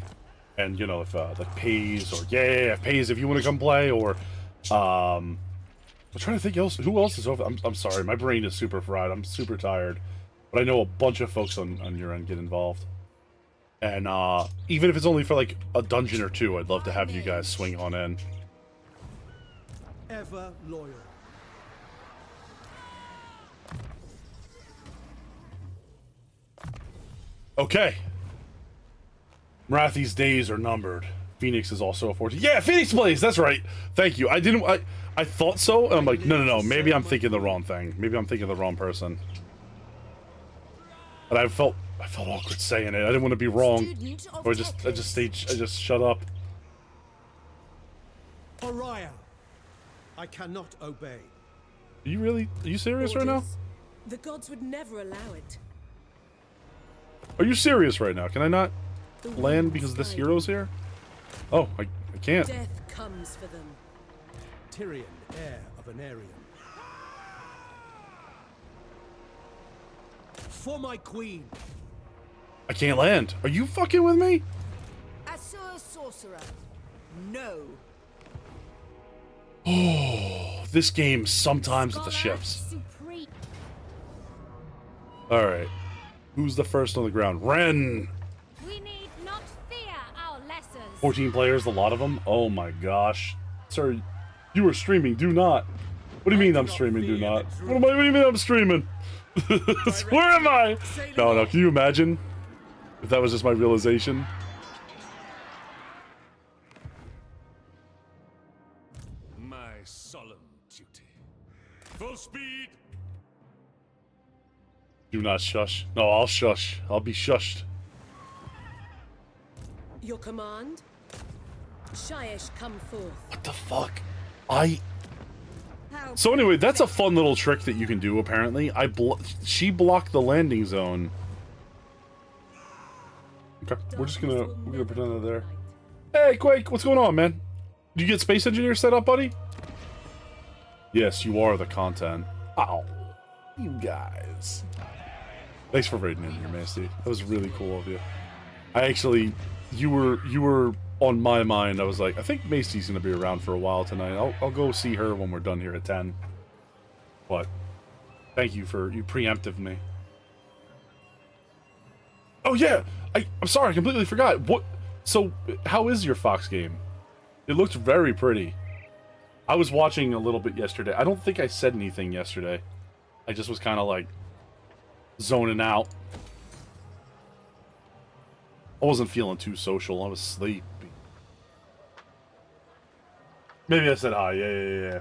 you know, if like Pays or Pays if you want to come play, or I'm trying to think who else is over. I'm sorry, my brain is super fried. I'm super tired, but I know a bunch of folks on your end get involved. And even if it's only for like a dungeon or two, I'd love to have you guys swing on in. Ever loyal. Okay. Marathi's days are numbered. Phoenix is also a 14. Yeah, Phoenix Blaze, that's right. Thank you. I thought so, and I'm like, no. Maybe I'm thinking the wrong thing. Maybe I'm thinking the wrong person. But I felt awkward saying it. I didn't want to be wrong. Or I just shut up. Orion, I cannot obey. Are you serious right now? The gods would never allow it. Are you serious right now? Can I not land because this hero's here? Oh, I can't. Death comes for them. Tyrion, heir of Anarion. For my queen. I can't land. Are you fucking with me? Assur sorcerer. No. Oh, this game sometimes with the ships. Alright. Who's the first on the ground? Ren! We need not fear our lessers. 14 players, a lot of them? Oh my gosh. Sir, you are streaming, do not. What do you mean I'm streaming, do not? What do you mean I'm streaming? Where am I? No, can you imagine? If that was just my realization. My solemn duty. Full speed! Do not shush. No, I'll shush. I'll be shushed. Your command? Shyish, come forth. What the fuck? So anyway, that's a fun little trick that you can do, apparently. She blocked the landing zone. Okay, we're gonna pretend they're there. Hey, Quake, what's going on, man? Did you get Space Engineer set up, buddy? Yes, you are the content. Ow. You guys. Thanks for raiding in here, Masty. That was really cool of you. I actually, you were on my mind. I was like, I think Macy's gonna be around for a while tonight. I'll go see her when we're done here at 10. But thank you for you preemptive me. Oh yeah, I'm sorry, I completely forgot. What? So how is your Fox game? It looked very pretty. I was watching a little bit yesterday. I don't think I said anything yesterday. I just was kind of like zoning out. I wasn't feeling too social. I was sleepy. Maybe I said hi. Yeah.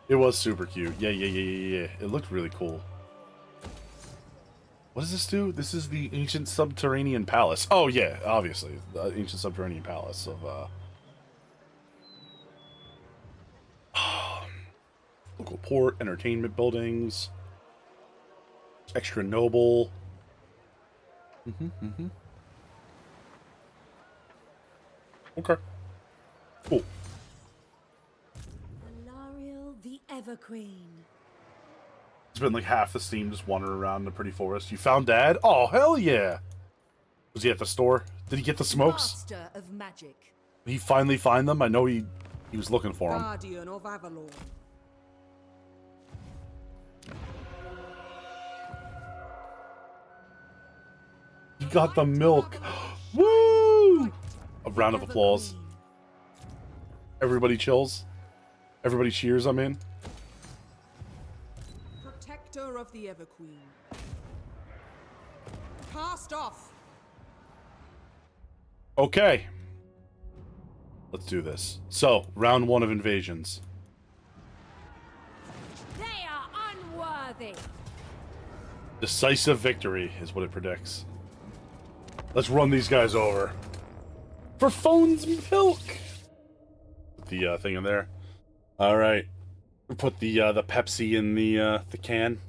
It was super cute. Yeah. It looked really cool. What does this do? This is the ancient subterranean palace. Oh yeah, obviously. The ancient subterranean palace of local port, entertainment buildings, extra noble. Okay. Cool. Alariel the Everqueen. It's been like half the Steam just wandering around in the pretty forest. You found Dad? Oh, hell yeah! Was he at the store? Did he get the smokes? Master of magic. Did he finally find them? I know he was looking for them. Guardian of Avalon. He got the milk. Woo! A round of applause. Everybody chills. Everybody cheers, I'm in. Protector of the Everqueen. Cast off. Okay. Let's do this. So, round 1 of invasions. They are unworthy. Decisive victory is what it predicts. Let's run these guys over. For phones milk. Put the thing in there. All right. We put the Pepsi in the can.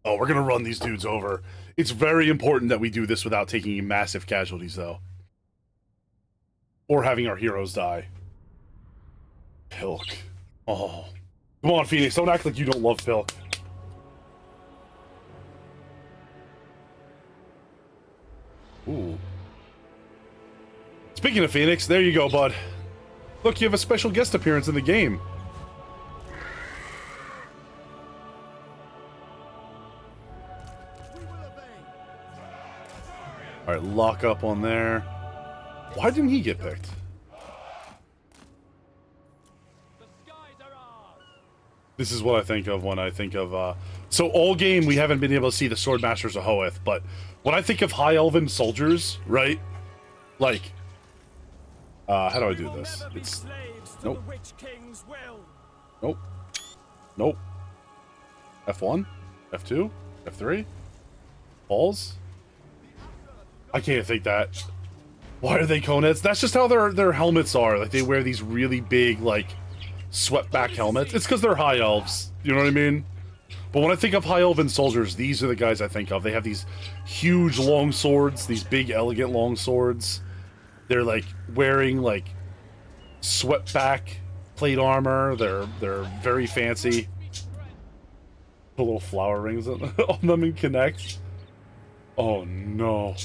Oh, we're gonna run these dudes over. It's very important that we do this without taking massive casualties, though. Or having our heroes die. Pilk. Oh. Come on, Phoenix. Don't act like you don't love Pilk. Ooh. Speaking of Phoenix, there you go, bud. Look, you have a special guest appearance in the game. Alright, lock up on there. Why didn't he get picked? This is what I think of when I think of, so all game we haven't been able to see the Swordmasters of Hoeth, but when I think of High Elven soldiers, right? Like, how do I do this? It's, nope. Nope. Nope. F1? F2? F3? Balls? I can't think that. Why are they Conets? That's just how their helmets are. Like, they wear these really big, like, swept back helmets. It's because they're high elves. You know what I mean? But when I think of high elven soldiers, these are the guys I think of. They have these huge long swords, these big elegant long swords. They're like wearing like swept back plate armor. They're very fancy. The little flower rings on them and connect. Oh no.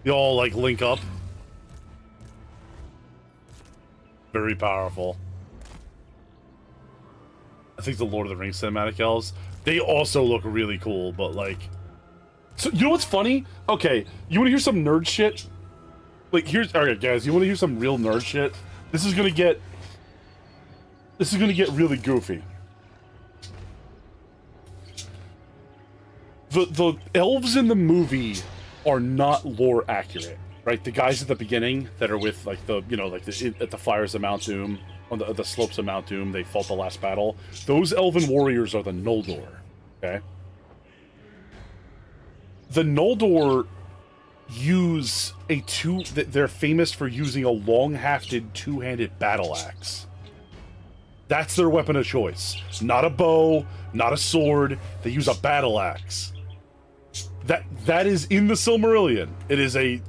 They all like link up. Very powerful. I think the Lord of the Rings cinematic elves, they also look really cool, but like... So, you know what's funny? Okay, you want to hear some nerd shit? Like, here's... Alright, guys, you want to hear some real nerd shit? This is gonna get really goofy. The elves in the movie are not lore accurate, right? The guys at the beginning that are with, like, the, you know, like, at the fires of Mount Doom, on the slopes of Mount Doom, they fought the last battle. Those elven warriors are the Noldor, okay? The Noldor use they're famous for using a long-hafted two-handed battle axe. That's their weapon of choice. Not a bow, not a sword, they use a battle axe. That is in the Silmarillion. It is a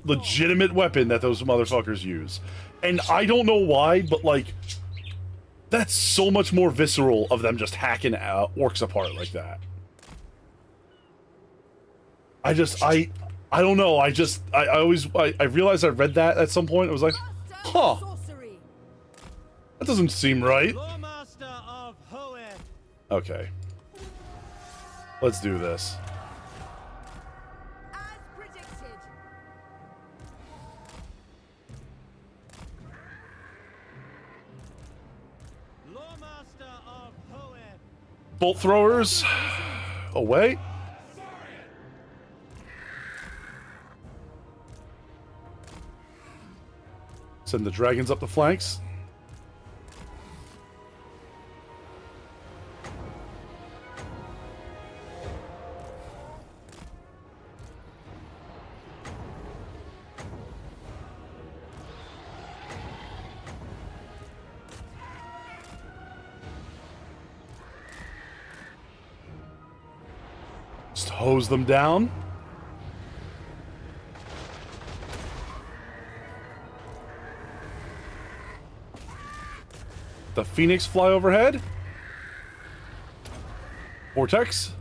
legitimate weapon that those motherfuckers use. And I don't know why, but, like, that's so much more visceral of them just hacking orcs apart like that. I don't know, I realized I read that at some point, I was like, huh. That doesn't seem right. Okay. Let's do this. Bolt throwers away. Send the dragons up the flanks. Just hose them down. The Phoenix fly overhead. Vortex.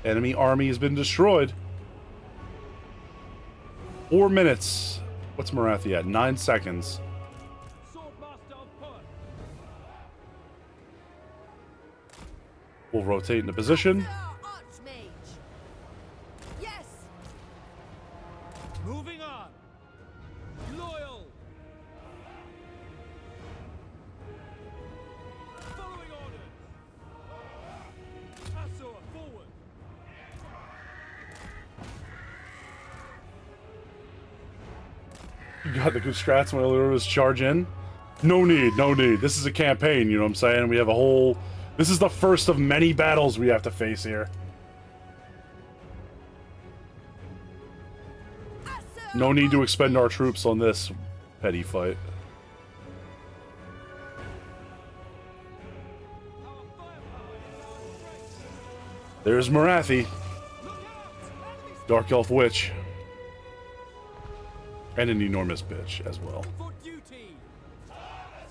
Enemy army has been destroyed. 4 minutes. What's Marathi at? 9 seconds. We'll rotate into position. Yes. Moving on. Loyal. Following orders. Asura forward. You got the good strats when others charge in. No need, no need. This is a campaign, you know what I'm saying? We have a whole... This is the first of many battles we have to face here. No need to expend our troops on this petty fight. There's Marathi. Dark Elf Witch. And an enormous bitch as well.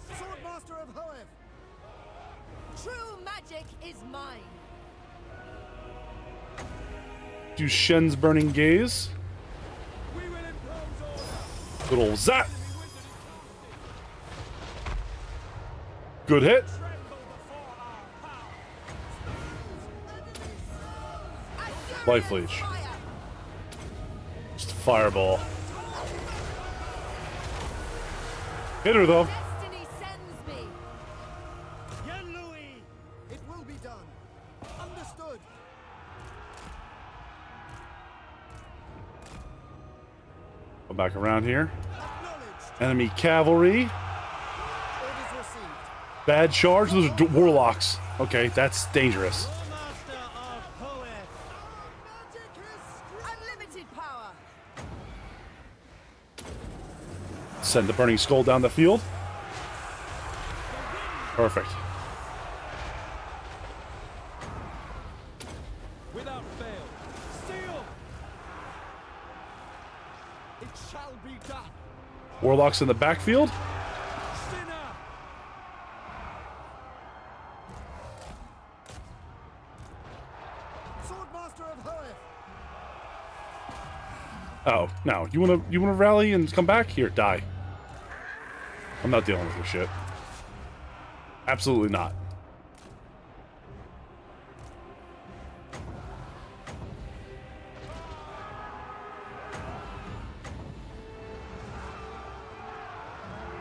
Swordmaster of Hoev. True magic is mine. Do Shen's Burning Gaze. Good old zap. Good hit. Life Leech. Just a fireball. Hit her though. Destiny sends me. Yen Louis. It will be done. Understood. Go back around here. Enemy cavalry. Bad charge. Those are warlocks. Okay, that's dangerous. Unlimited power. Send the Burning Skull down the field. Perfect. Without fail. Seal! It shall be done. Warlocks in the backfield. Sinner! Swordmaster of Hoeth! Oh, no. You wanna rally and come back? Here, die. I'm not dealing with your shit. Absolutely not.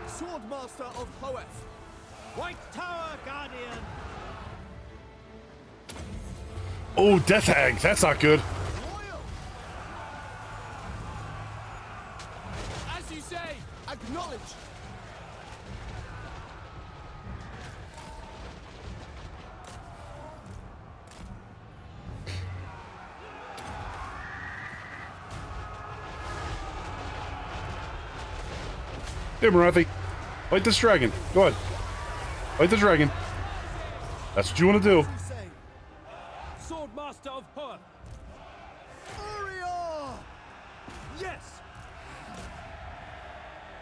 Swordmaster of Hoeth! White Tower Guardian! Oh, Death Hag. That's not good. As you say, acknowledge! Hey, Marathi. Fight this dragon. Go ahead. Fight the dragon. That's what you want to do. Swordmaster of Hoeth! Warrior! Yes!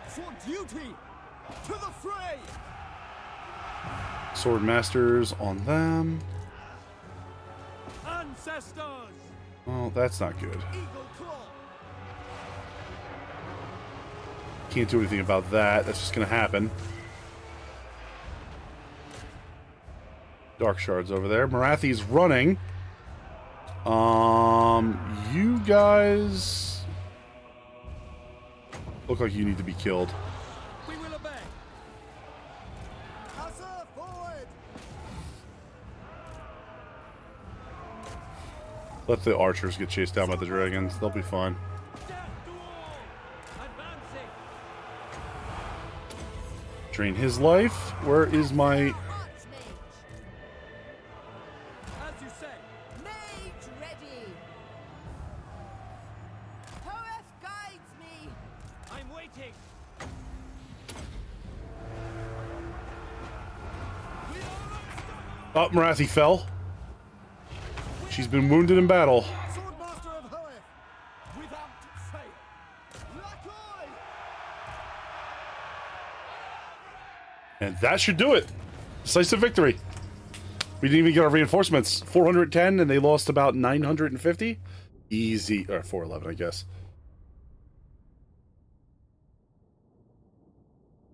For duty! To the fray! Sword Masters on them. Ancestors! Oh, that's not good. Eagle Claw! Can't do anything about that. That's just gonna happen. Dark Shards over there. Marathi's running. You guys look like you need to be killed. We will obey. Hussar, forward! Let the archers get chased down by the dragons. They'll be fine. Drain his life. Where is my... As you say. Mage ready. Hoeth guides me. I'm waiting. Oh, Marathi fell. She's been wounded in battle. Swordmaster of Hoeth. Without fail. Lakoi! And that should do it. Decisive victory. We didn't even get our reinforcements. 410 and they lost about 950. Easy. Or 411, I guess.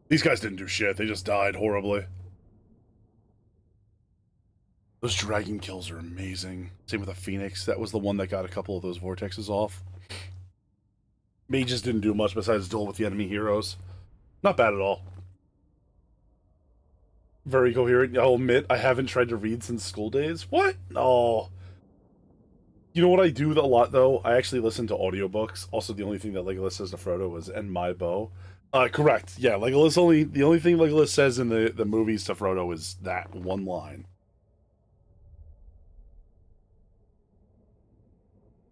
These guys didn't do shit. They just died horribly. Those dragon kills are amazing. Same with the Phoenix. That was the one that got a couple of those vortexes off. Mages didn't do much besides duel with the enemy heroes. Not bad at all. Very coherent. I'll admit, I haven't tried to read since school days. What? Oh. You know what I do a lot, though? I actually listen to audiobooks. Also, the only thing that Legolas says to Frodo was, "And my bow." Correct. Yeah, Legolas the only thing Legolas says in the movies to Frodo is that one line.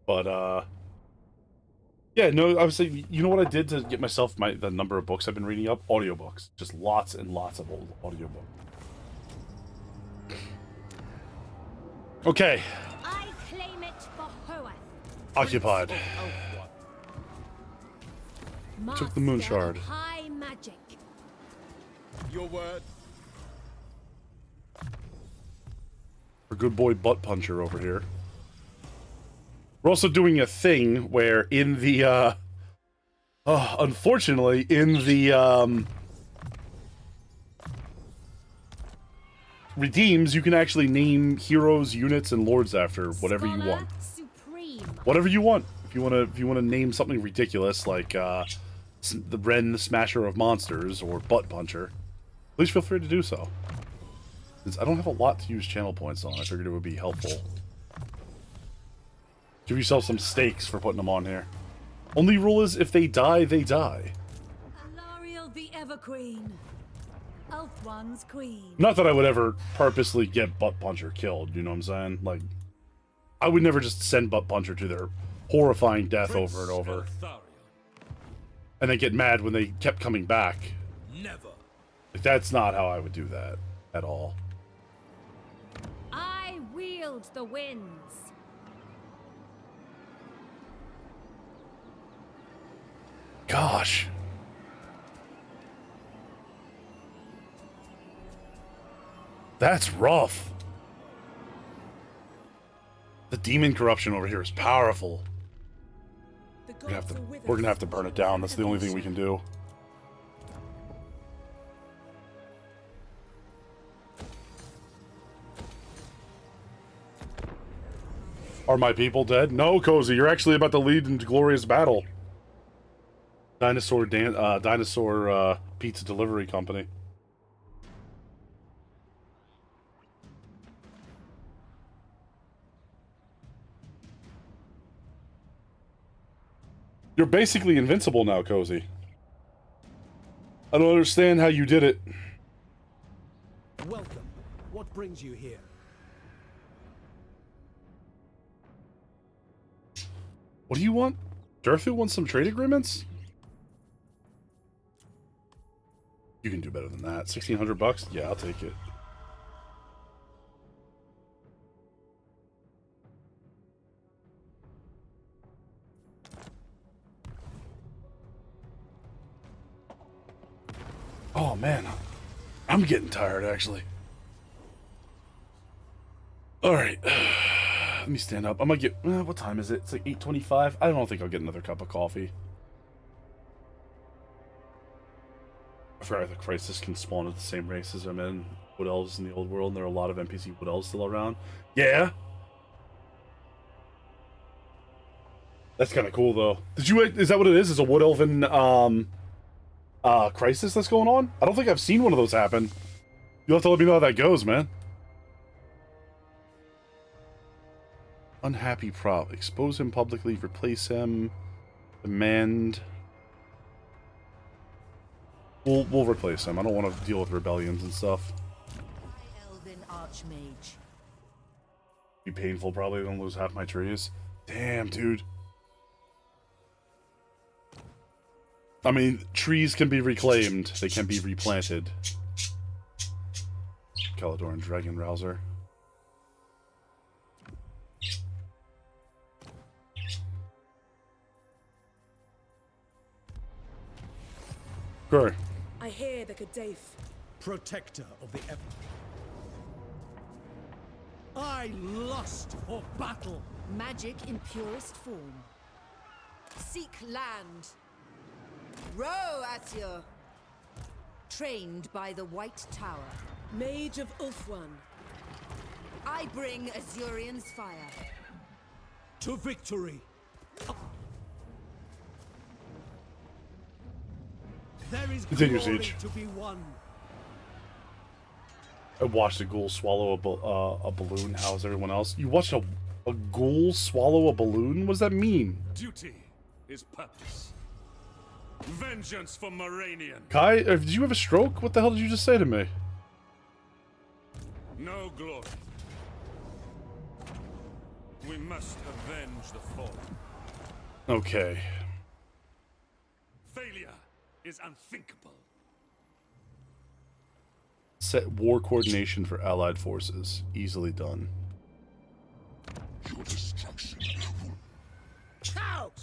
But, yeah, no, I was saying, you know what I did to get myself the number of books I've been reading up? Audiobooks. Just lots and lots of old audiobooks. Okay. I claim it for Hoeth. Occupied. Took the moon Master shard. of High magic. Your word. Our good boy Butt Puncher over here. We're also doing a thing where in the, unfortunately, in the, redeems, you can actually name heroes, units, and lords after whatever you want. Whatever you want. If you want to name something ridiculous like, the Ren Smasher of Monsters or Butt Puncher, please feel free to do so. Since I don't have a lot to use channel points on, I figured it would be helpful. Give yourself some stakes for putting them on here. Only rule is if they die, they die. Alariel the Everqueen. Ulthuan's queen. Not that I would ever purposely get Butt Puncher killed, you know what I'm saying? Like, I would never just send Butt Puncher to their horrifying death over and over. and then get mad when they kept coming back. Never. Like, that's not how I would do that at all. I wield the winds. Gosh. That's rough. The demon corruption over here is powerful. We're gonna have to burn it down. That's the only thing we can do. Are my people dead? No, Cozy, you're actually about to lead into glorious battle. Dinosaur pizza delivery company. You're basically invincible now, Cozy. I don't understand how you did it. Welcome. What brings you here? What do you want? Durthu wants some trade agreements? You can do better than that. 1,600 bucks? Yeah, I'll take it. Oh man, I'm getting tired actually. All right, let me stand up. I'm gonna get. What time is it? It's like 8:25. I don't think I'll get another cup of coffee. I forgot the crisis can spawn at the same race as I'm in Wood Elves in the old world, and there are a lot of NPC Wood Elves still around. Yeah, that's kind of cool though. Did you? Is that what it is? Is a Wood Elven crisis that's going on? I don't think I've seen one of those happen. You'll have to let me know how that goes, man. Unhappy prop. Expose him publicly, replace him, demand. We'll replace him. I don't want to deal with rebellions and stuff. Elven Archmage. Be painful, probably. Don't lose half my trees. Damn, dude. I mean, trees can be reclaimed. They can be replanted. Caladoran Dragon Rouser. Sure. I hear the Kadaif. Protector of the Empire. I lust for battle. Magic in purest form. Seek land. Row, Asir. Trained by the White Tower. Mage of Ulthuan. I bring Azurian's fire. To victory. There is Continue, glory Siege. to be won. I watched a ghoul swallow a balloon. How's everyone else? You watched a ghoul swallow a balloon? What does that mean? Duty is purpose. Vengeance for Moranian. Kai, did you have a stroke? What the hell did you just say to me? No glory. We must avenge the fallen. Okay. Failure is unthinkable. Set war coordination for allied forces. Easily done. Your destruction. Out!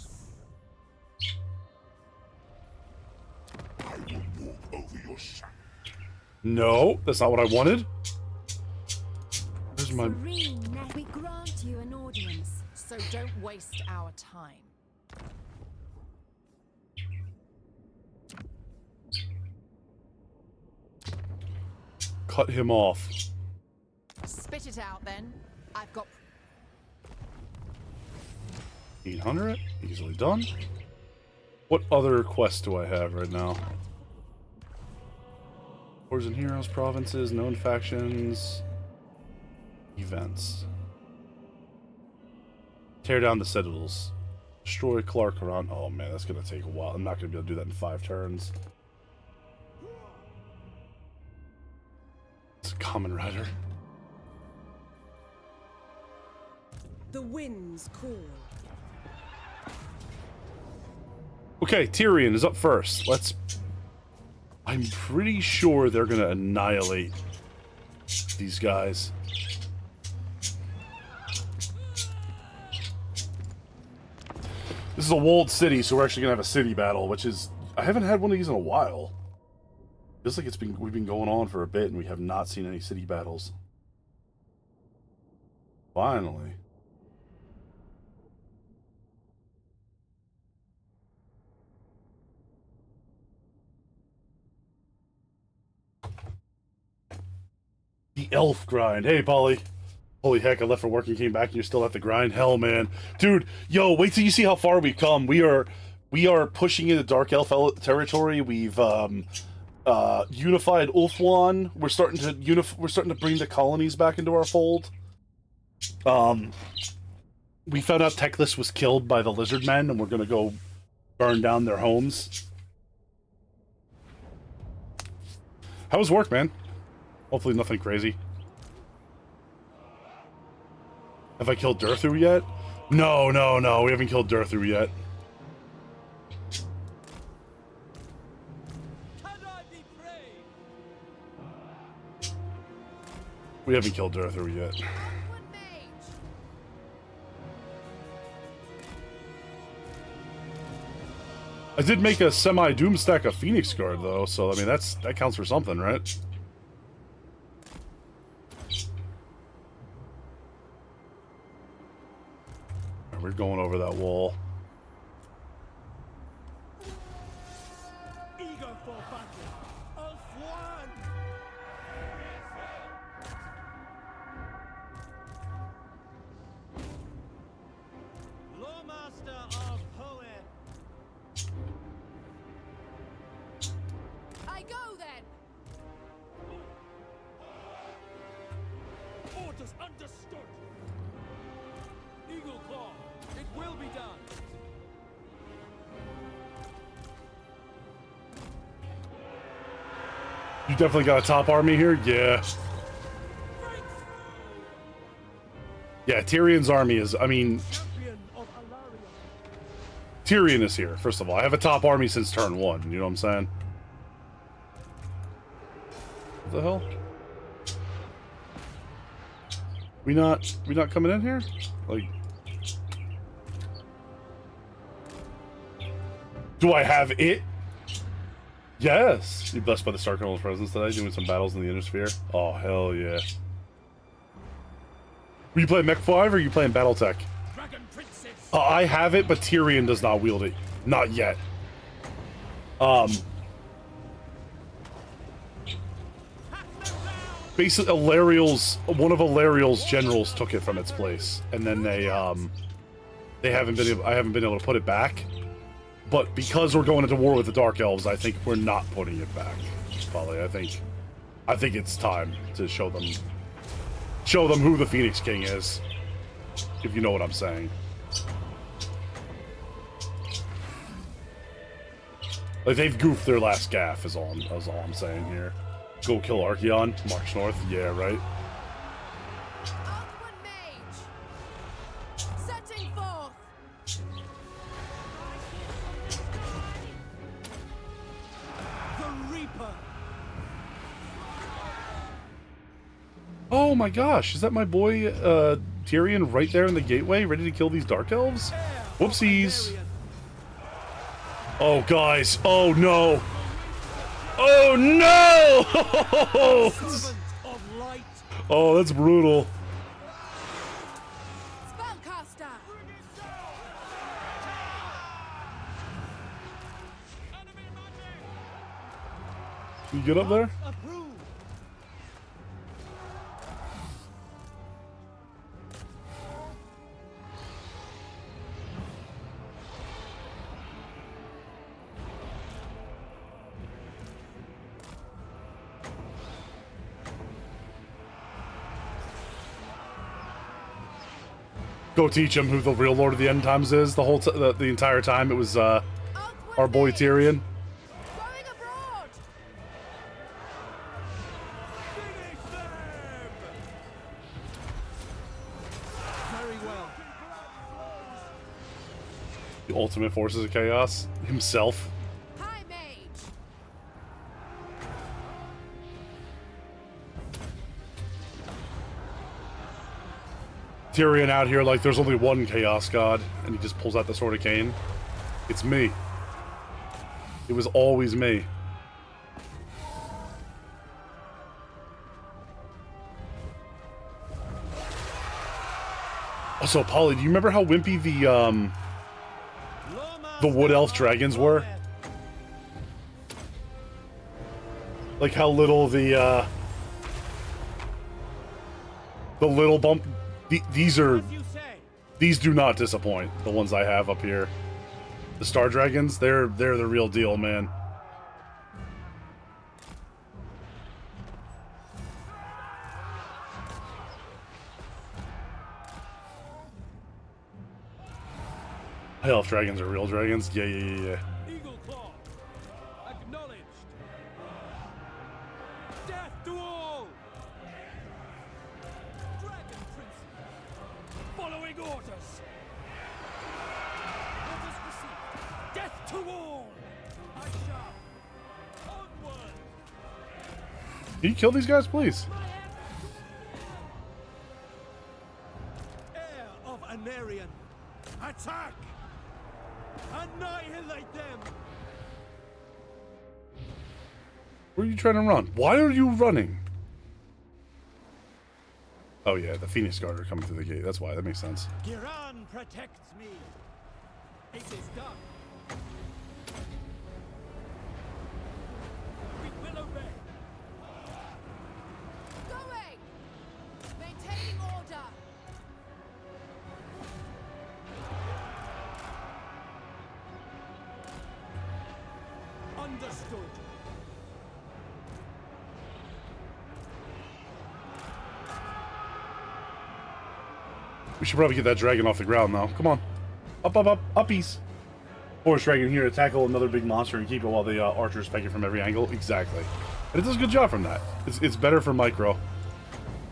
I will walk over your shadow. No, that's not what I wanted. Where's my... We grant you an audience, so don't waste our time. Cut him off. Spit it out then. I've got 800? Easily done. What other quests do I have right now? Wars and Heroes, provinces, known factions, events. Tear down the citadels. Destroy Clark around. Oh man, that's gonna take a while. I'm not gonna be able to do that in 5 turns. It's a common rider. the winds call. Okay, Tyrion is up first. Let's... I'm pretty sure they're gonna annihilate these guys. This is a walled city, so we're actually gonna have a city battle, which is... I haven't had one of these in a while. Feels like we've been going on for a bit, and we have not seen any city battles. Finally. The elf grind. Hey, Polly. Holy heck, I left for work and came back and you're still at the grind? Hell, man. Dude, yo, wait till you see how far we've come. We are pushing into Dark Elf territory. We've unified Ulthuan. We're starting to bring the colonies back into our fold. We found out Teclis was killed by the lizard men, and we're gonna go burn down their homes. How was work, man? Hopefully nothing crazy. Have I killed Durthu yet? No, we haven't killed Durthu yet. We haven't killed Durthu yet. I did make a semi-doom stack of Phoenix Guard, though, so, I mean, that counts for something, right? We're going over that wall. Eager for battle. Ulthuan! Lawmaster of Poet. I go then. Orders understood. Eagle Claw. It will be done. You definitely got a top army here? Yeah. Yeah, Tyrion's army is, I mean... Tyrion is here, first of all. I have a top army since turn 1, you know what I'm saying? What the hell? We not coming in here? Like... Do I have it? Yes! You blessed by the Star Colonel's presence today, doing some battles in the Inner Sphere. Oh, hell yeah. Were you playing Mech 5 or are you playing Battletech? I have it, but Tyrion does not wield it. Not yet. Basically, one of Alariel's generals took it from its place, and then I haven't been able to put it back. But because we're going into war with the Dark Elves, I think we're not putting it back. Probably, I think it's time to show them who the Phoenix King is. If you know what I'm saying. Like, they've goofed their last gaff, is all I'm saying here. Go kill Archeon, march north. Yeah, right. Ulthuan Mage. Setting forth. The Reaper. Oh my gosh, is that my boy Tyrion right there in the gateway, ready to kill these Dark Elves? Whoopsies. Oh, guys. Oh, no. Oh, no! Oh, that's brutal. Spellcaster. You get up there? Go teach him who the real Lord of the End Times is. The entire time it was our boy Tyrion. The ultimate forces of chaos himself. High mage. Tyrion out here like there's only one chaos god, and he just pulls out the sword of Cain. It's me. It was always me. Also, Polly, do you remember how wimpy the wood elf dragons were? Like how little the little bump. These do not disappoint. The ones I have up here, the star dragons, they're the real deal, man. High elf dragons are real dragons. Yeah. Eagle Claw. Acknowledged. Death to all. Dragon Prince. Following orders. Orders received. Death to all. I shall. Onward. Can you kill these guys, please? Heir of Anarian. Attack. Annihilate them. Where are you trying to run? Why are you running? Oh yeah, the Phoenix Guard are coming through the gate. That's why. That makes sense. Giran protects me. It is done. We will obey. Going. Maintaining order. Understood. We should probably get that dragon off the ground now. Come on. Up, uppies. Forest dragon here to tackle another big monster and keep it while the archers spike it from every angle. Exactly. And it does a good job from that. It's better for micro.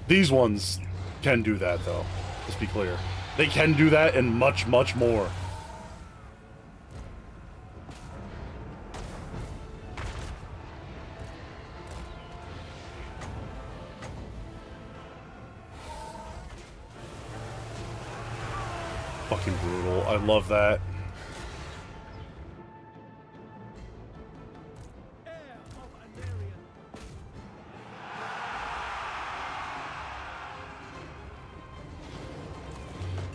These ones can do that, though. Let's be clear. They can do that and much, much more. Fucking brutal. I love that.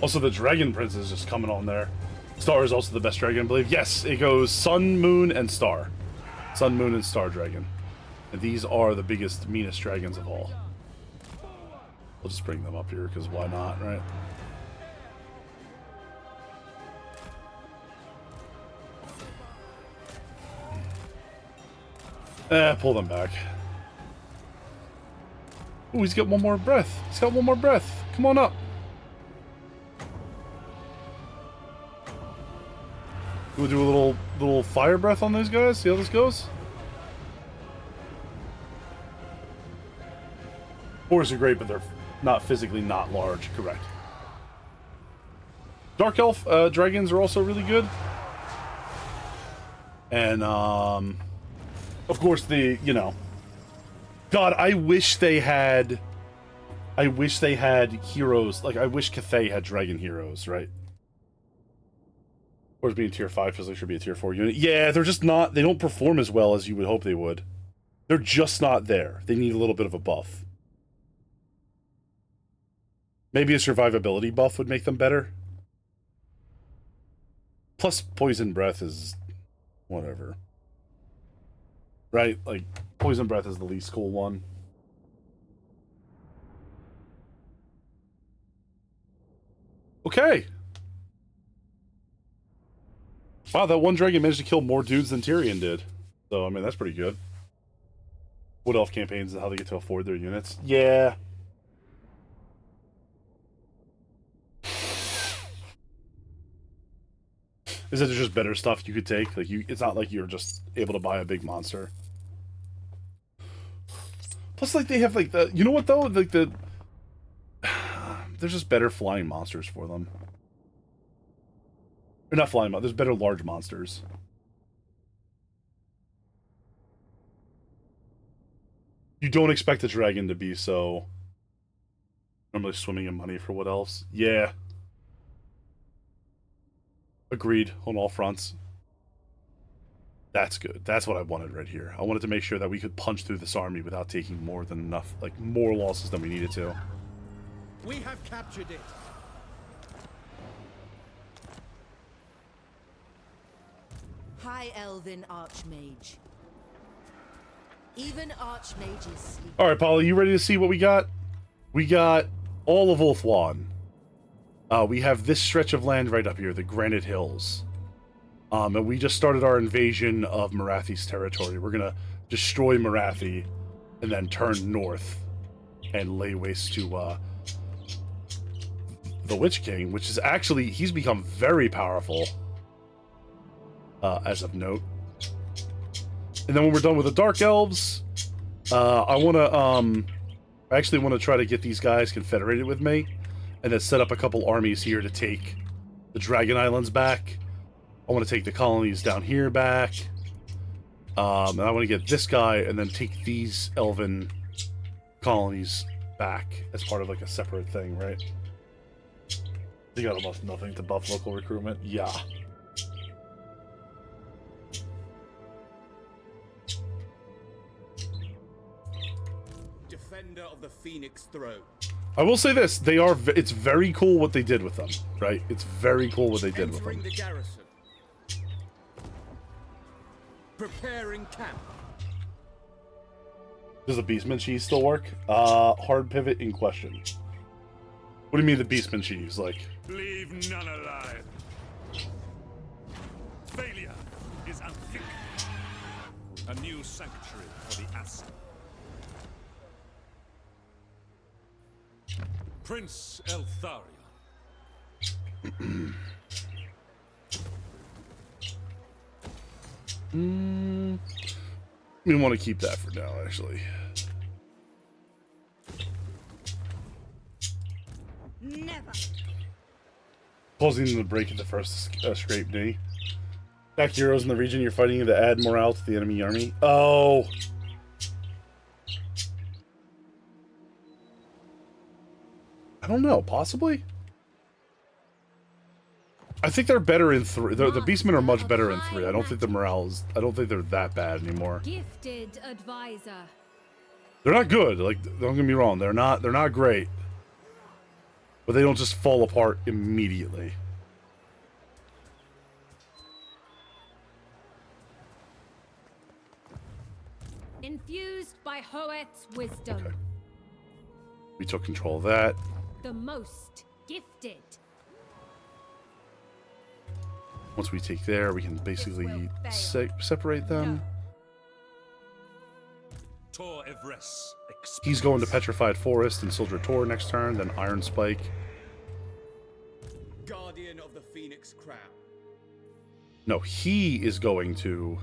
Also, the Dragon Prince is just coming on there. Star is also the best dragon, I believe. Yes, it goes Sun, Moon, and Star. Sun, Moon, and Star Dragon. And these are the biggest, meanest dragons of all. We'll just bring them up here, because why not, right? Pull them back. Ooh, he's got one more breath. He's got one more breath. Come on up. We'll do a little fire breath on those guys. See how this goes. Boars are great, but they're not physically not large. Correct. Dark Elf dragons are also really good. And of course the, you know, God, I wish they had heroes. Like, I wish Cathay had dragon heroes, right? Or being tier 5 feels like should be a tier 4 unit. Yeah, they're just not, they don't perform as well as you would hope they would. They're just not there. They need a little bit of a buff. Maybe a survivability buff would make them better. Plus, Poison Breath is whatever. Right? Like, Poison Breath is the least cool one. Okay. Wow, that one dragon managed to kill more dudes than Tyrion did. So, I mean, that's pretty good. Wood Elf campaigns and how they get to afford their units. Yeah. Is that there's just better stuff you could take? Like, it's not like you're just able to buy a big monster. Plus, like, they have, like, the... You know what, though? Like, the... There's just better flying monsters for them. Or not flying monsters. There's better large monsters. You don't expect a dragon to be so... normally swimming in money for what else? Yeah. Agreed on all fronts. That's good. That's what I wanted right here. I wanted to make sure that we could punch through this army without taking more than enough, like, more losses than we needed to. We have captured it. High Elven Archmage. Even Archmages sleep. Alright, Polly, you ready to see what we got? We got all of Ulthuan. We have this stretch of land right up here, the Granite Hills. And we just started our invasion of Marathi's territory. We're gonna destroy Marathi and then turn north and lay waste to the Witch King, which is actually, he's become very powerful as of note. And then when we're done with the Dark Elves, I actually want to try to get these guys confederated with me and then set up a couple armies here to take the Dragon Islands back. I want to take the colonies down here back. And I want to get this guy and then take these elven colonies back as part of like a separate thing, right? They got almost nothing to buff local recruitment. Yeah. Defender of the Phoenix Throne. I will say this, it's very cool what they did with them, right? It's very cool what they did with them. The garrison. Preparing camp. Does the Beastman cheese still work? Hard pivot in question. What do you mean the Beastman cheese? Like... Leave none alive. Failure is unthinkable. A new sanctuary for the Asa. Prince Eltharion. We want to keep that for now, actually. Never. Causing them to break at the first scrape knee. Attack heroes in the region you're fighting to add morale to the enemy army. Oh! I don't know, possibly? I think they're better in 3. The Beastmen are much better in 3. I don't think the morale is... I don't think they're that bad anymore. Gifted advisor. They're not good, like, don't get me wrong, they're not great. But they don't just fall apart immediately. Infused by Hoet's wisdom. Okay. We took control of that. The most gifted. Once we take there, we can basically separate them. Tor Evres. He's going to Petrified Forest and Soldier Tor next turn, then Iron Spike. Guardian of the Phoenix Crown. No, he is going to...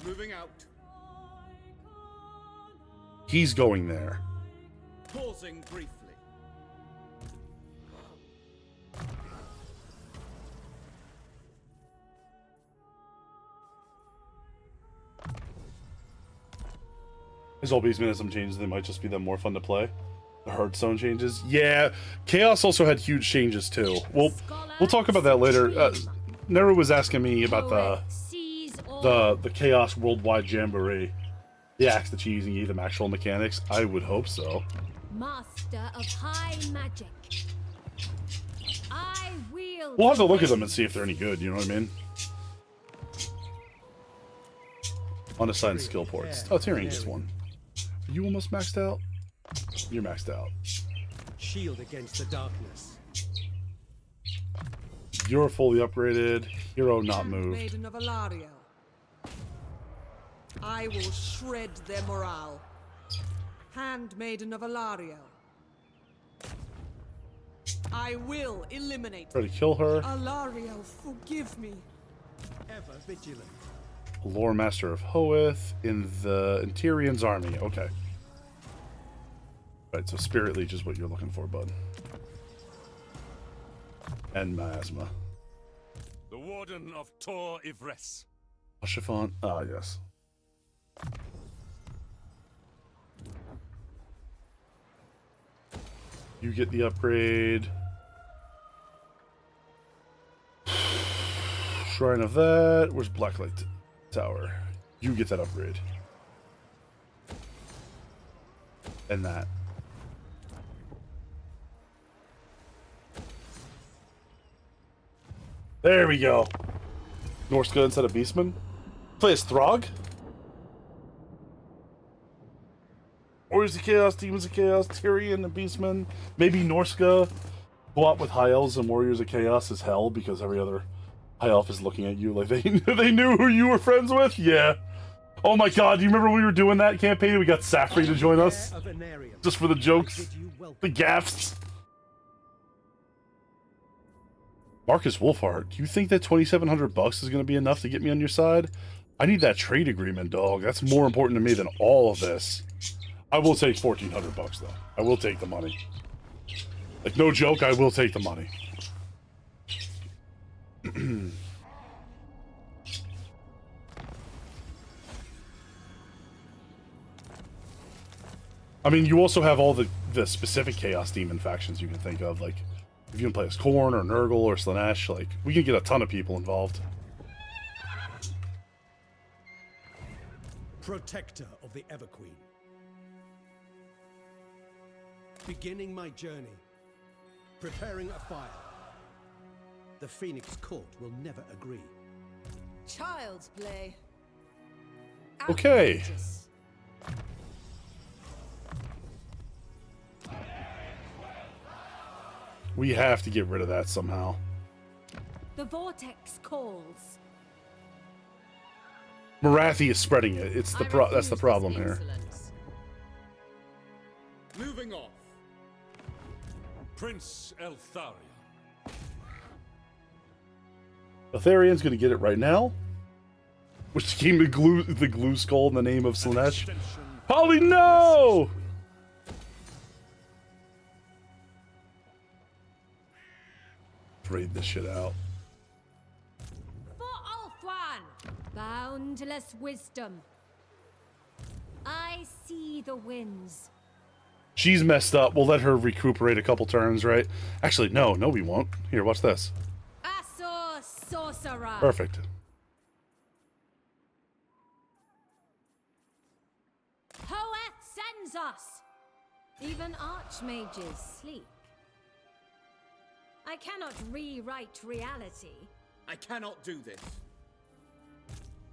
Moving out. He's going there. Pausing briefly. His old Beastman has some changes. They might just be them more fun to play. The Hearthstone changes. Yeah, Chaos also had huge changes too. We'll talk about that later. Nero was asking me about the Chaos Worldwide Jamboree. The Axe, the Cheese, and gave them actual mechanics. I would hope so. Master of high magic. I wield. We'll have to look at them and see if they're any good. You know what I mean? Unassigned skill ports. Oh, Tyrion gets one. Are you almost maxed out? You're maxed out. Shield against the darkness. You're fully upgraded. Hero not moved. Maiden of Alario. I will shred their morale. Handmaiden of Alario. I will eliminate. Try to kill her. Alario, forgive me. Ever vigilant. Lore Master of Hoeth in the Tyrion's army. Okay. Right, so Spirit Leech is what you're looking for, bud. And miasma. The Warden of Tor Ivres. Chiffon. Ah, yes. You get the upgrade. Shrine of that. Where's Blacklight Tower? You get that upgrade. And that. There we go. Norska instead of Beastman. Play as Throg. Warriors of Chaos, Demons of Chaos, Tyrion and Beastman. Maybe Norska. Co-op with High Elves and Warriors of Chaos is hell because every other High Elf is looking at you like they knew who you were friends with. Yeah. Oh my god, do you remember when we were doing that campaign? We got Safri to join us. Just for the jokes. The gaffs. Marcus Wolfhard, do you think that $2,700 is going to be enough to get me on your side? I need that trade agreement, dog. That's more important to me than all of this. I will take $1,400 though. I will take the money. Like, no joke, I will take the money. I mean, you also have all the specific Chaos Demon factions you can think of, like, if you can play as Khorne or Nurgle or Slaanesh, like, we can get a ton of people involved. Protector of the Everqueen. Beginning my journey. Preparing a fire. The Phoenix Court will never agree. Child's play. Okay. Outrageous. We have to get rid of that somehow. The vortex calls. Marathi is spreading it. It's the that's the problem here. Moving off. Prince Eltharion. Eltharion's gonna get it right now. Which became the glue skull in the name of Slaanesh. Polly, no! Raid this shit out. For Ulthuan! Boundless wisdom. I see the winds. She's messed up. We'll let her recuperate a couple turns, right? Actually, no, we won't. Here, watch this. Asor sorcerer. Perfect. Hoeth sends us. Even archmages sleep. I cannot rewrite reality. I cannot do this.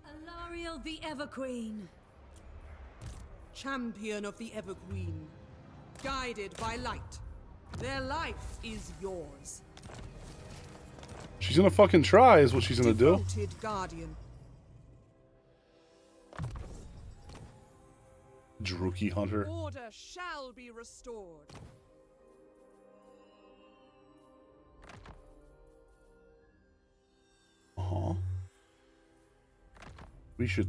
Alariel the Everqueen. Champion of the Everqueen. Guided by light. Their life is yours. She's gonna fucking try is what she's gonna do. Devoted guardian. Druki Hunter. Order shall be restored. We should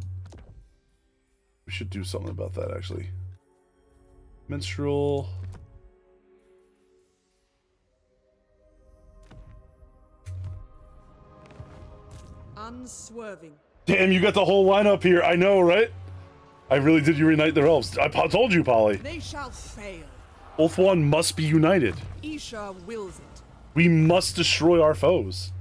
do something about that, actually. Minstrel. Unswerving. Damn, you got the whole lineup here. I know, right? I really did unite their elves. I told you, Polly. They shall fail. Ulthuan must be united. Isha wills it. We must destroy our foes.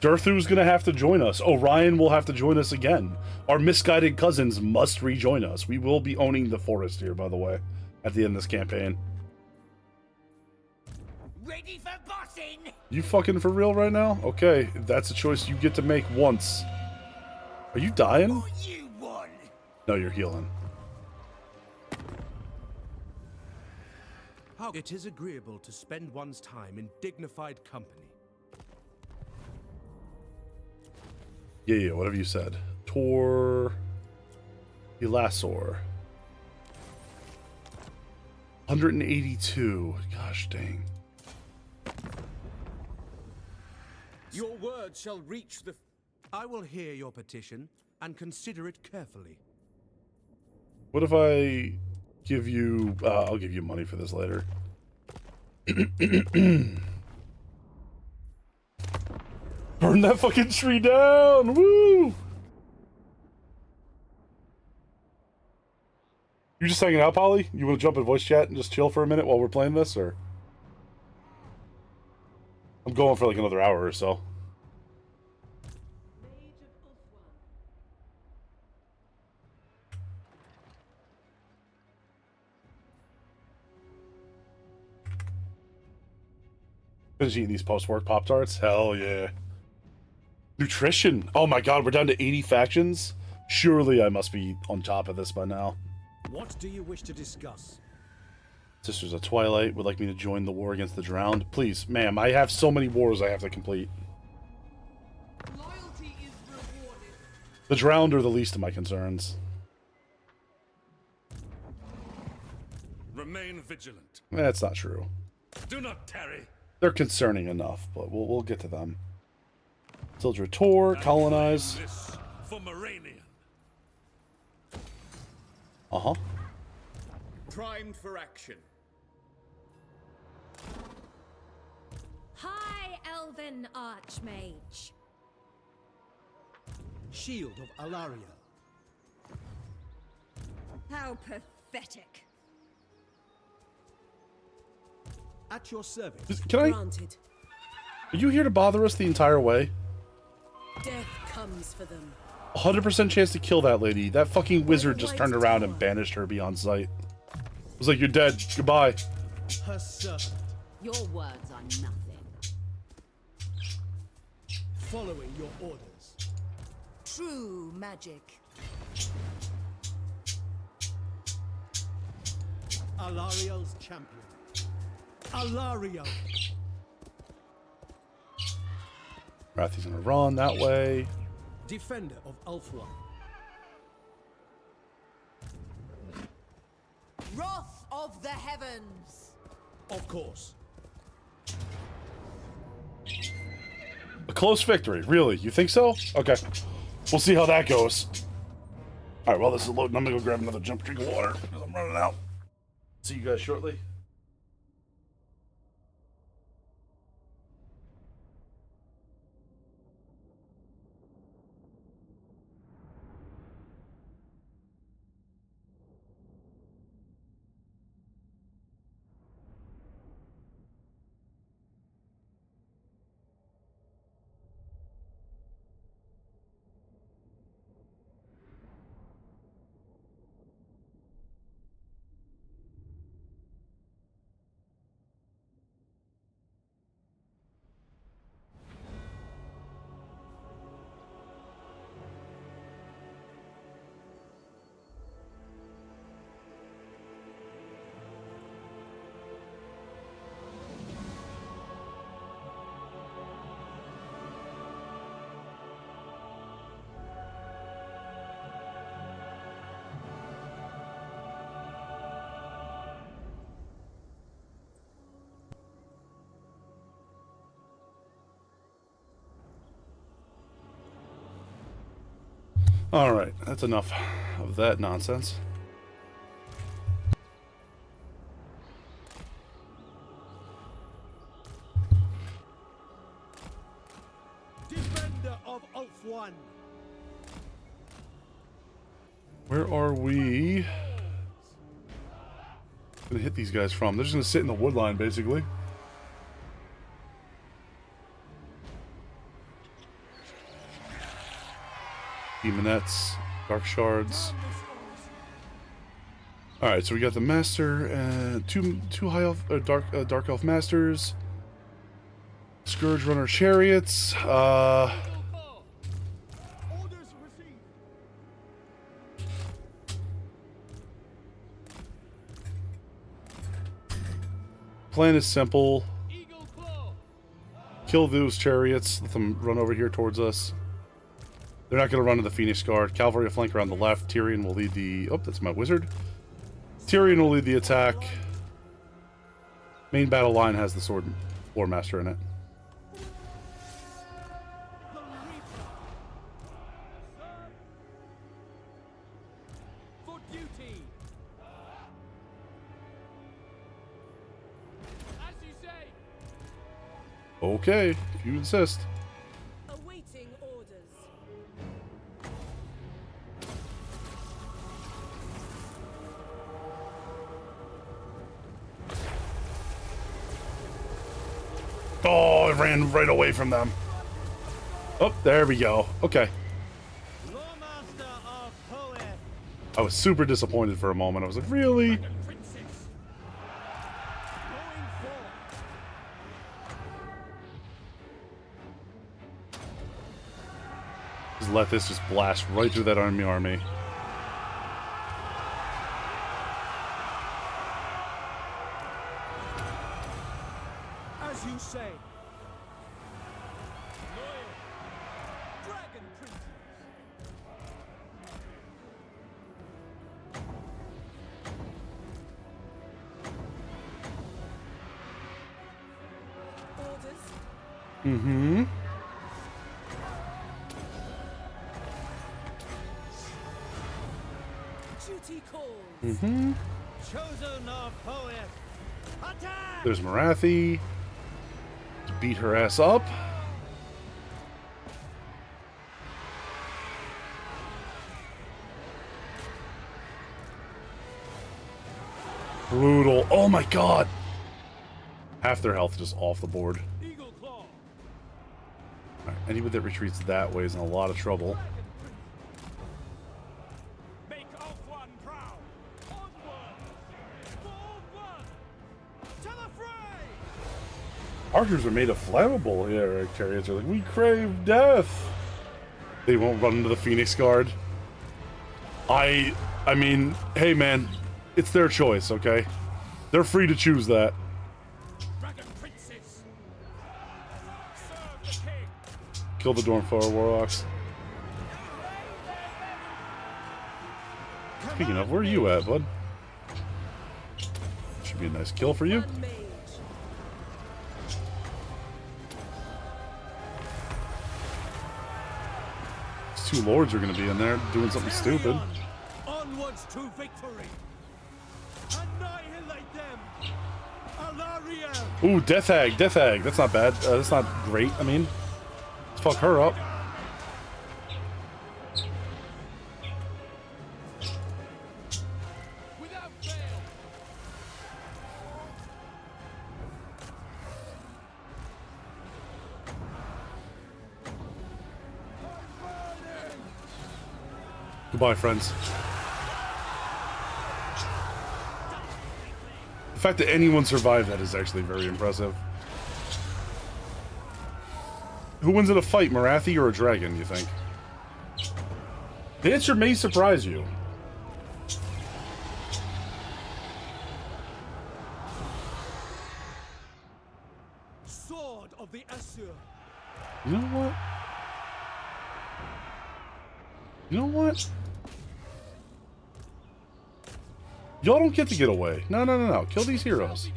Durthu's gonna have to join us. Orion will have to join us again. Our misguided cousins must rejoin us. We will be owning the forest here, by the way, at the end of this campaign. Ready for bossing? You fucking for real right now? Okay, that's a choice you get to make once. Are you dying? Oh, you won. No, you're healing. How it is agreeable to spend one's time in dignified company. Yeah, whatever you said. Tor... Elasor. 182. Gosh dang. Your word shall reach the... I will hear your petition and consider it carefully. What if I give you... I'll give you money for this later. Burn that fucking tree down! Woo! You just hanging out, Polly? You want to jump in voice chat and just chill for a minute while we're playing this, or? I'm going for like another hour or so. Finish eating these post-work Pop-Tarts? Hell yeah. Nutrition! Oh my god, we're down to 80 factions? Surely I must be on top of this by now. What do you wish to discuss? Sisters of Twilight would like me to join the war against the Drowned. Please, ma'am, I have so many wars I have to complete. Loyalty is rewarded. The Drowned are the least of my concerns. Remain vigilant. That's not true. Do not tarry. They're concerning enough, but we'll get to them. Sildra Tor, colonize. This for Moranian. Uh-huh. Primed for action. High Elven Archmage. Shield of Alaria. How pathetic. At your service. Can I... Granted. Are you here to bother us the entire way? Death comes for them. 100% chance to kill that lady. That fucking wizard just turned around and banished her beyond sight. It was like, you're dead. Goodbye. Her servant. Your words are nothing. Following your orders. True magic. Alariel's champion. Alariel. Rathi's gonna run that way. Defender of Ulthuan. Wrath of the heavens. Of course. A close victory, really? You think so? Okay. We'll see how that goes. Alright, well, this is loading. I'm gonna go grab another jump drink of water, because I'm running out. See you guys shortly. Alright, that's enough of that nonsense. Defender of Ulthuan. Where are we gonna hit these guys from? They're just gonna sit in the wood line, basically. Demonettes, Dark Shards. Alright, so we got the Master and two High Elf, Dark Elf Masters. Scourge Runner Chariots. Plan is simple. Kill those chariots. Let them run over here towards us. They're not going to run to the Phoenix Guard. Cavalry will flank around the left. Tyrion will lead the... Oh, that's my wizard. Tyrion will lead the attack. Main battle line has the Sword War Master in it. Okay, if you insist. Awaiting orders. Oh, I ran right away from them. Oh, there we go. Okay. I was super disappointed for a moment. I was like, really? Just let this just blast right through that army. As you say. Loyal. Dragon Princes. Orders. Mm-hmm. Duty calls. Mm-hmm. Chosen of poet. Attack! There's Marathi. To beat her ass up. Brutal. Oh my god! Half their health just off the board. Right, anybody that retreats that way is in a lot of trouble. Make Ulthuan proud. Onward. Forward. To the fray. Archers are made of flammable chariots. Are like, we crave death. They won't run into the Phoenix Guard. I mean, hey man, it's their choice, okay? They're free to choose that. Dragon Princess. Serve the king. Kill the Dornfire Warlocks. Speaking of, where are you at, bud? Should be a nice kill for you. These two lords are going to be in there doing something stupid. Onwards to victory. Annihilate them. Alaria. Ooh, Death Hag. That's not bad. That's not great. I mean, let's fuck her up. Without fail. Goodbye, friends. The fact that anyone survived that is actually very impressive. Who wins in a fight, Marathi or a dragon, you think? The answer may surprise you. Sword of the Asur. You know what? You know what? Y'all don't get to get away. No. Kill these heroes.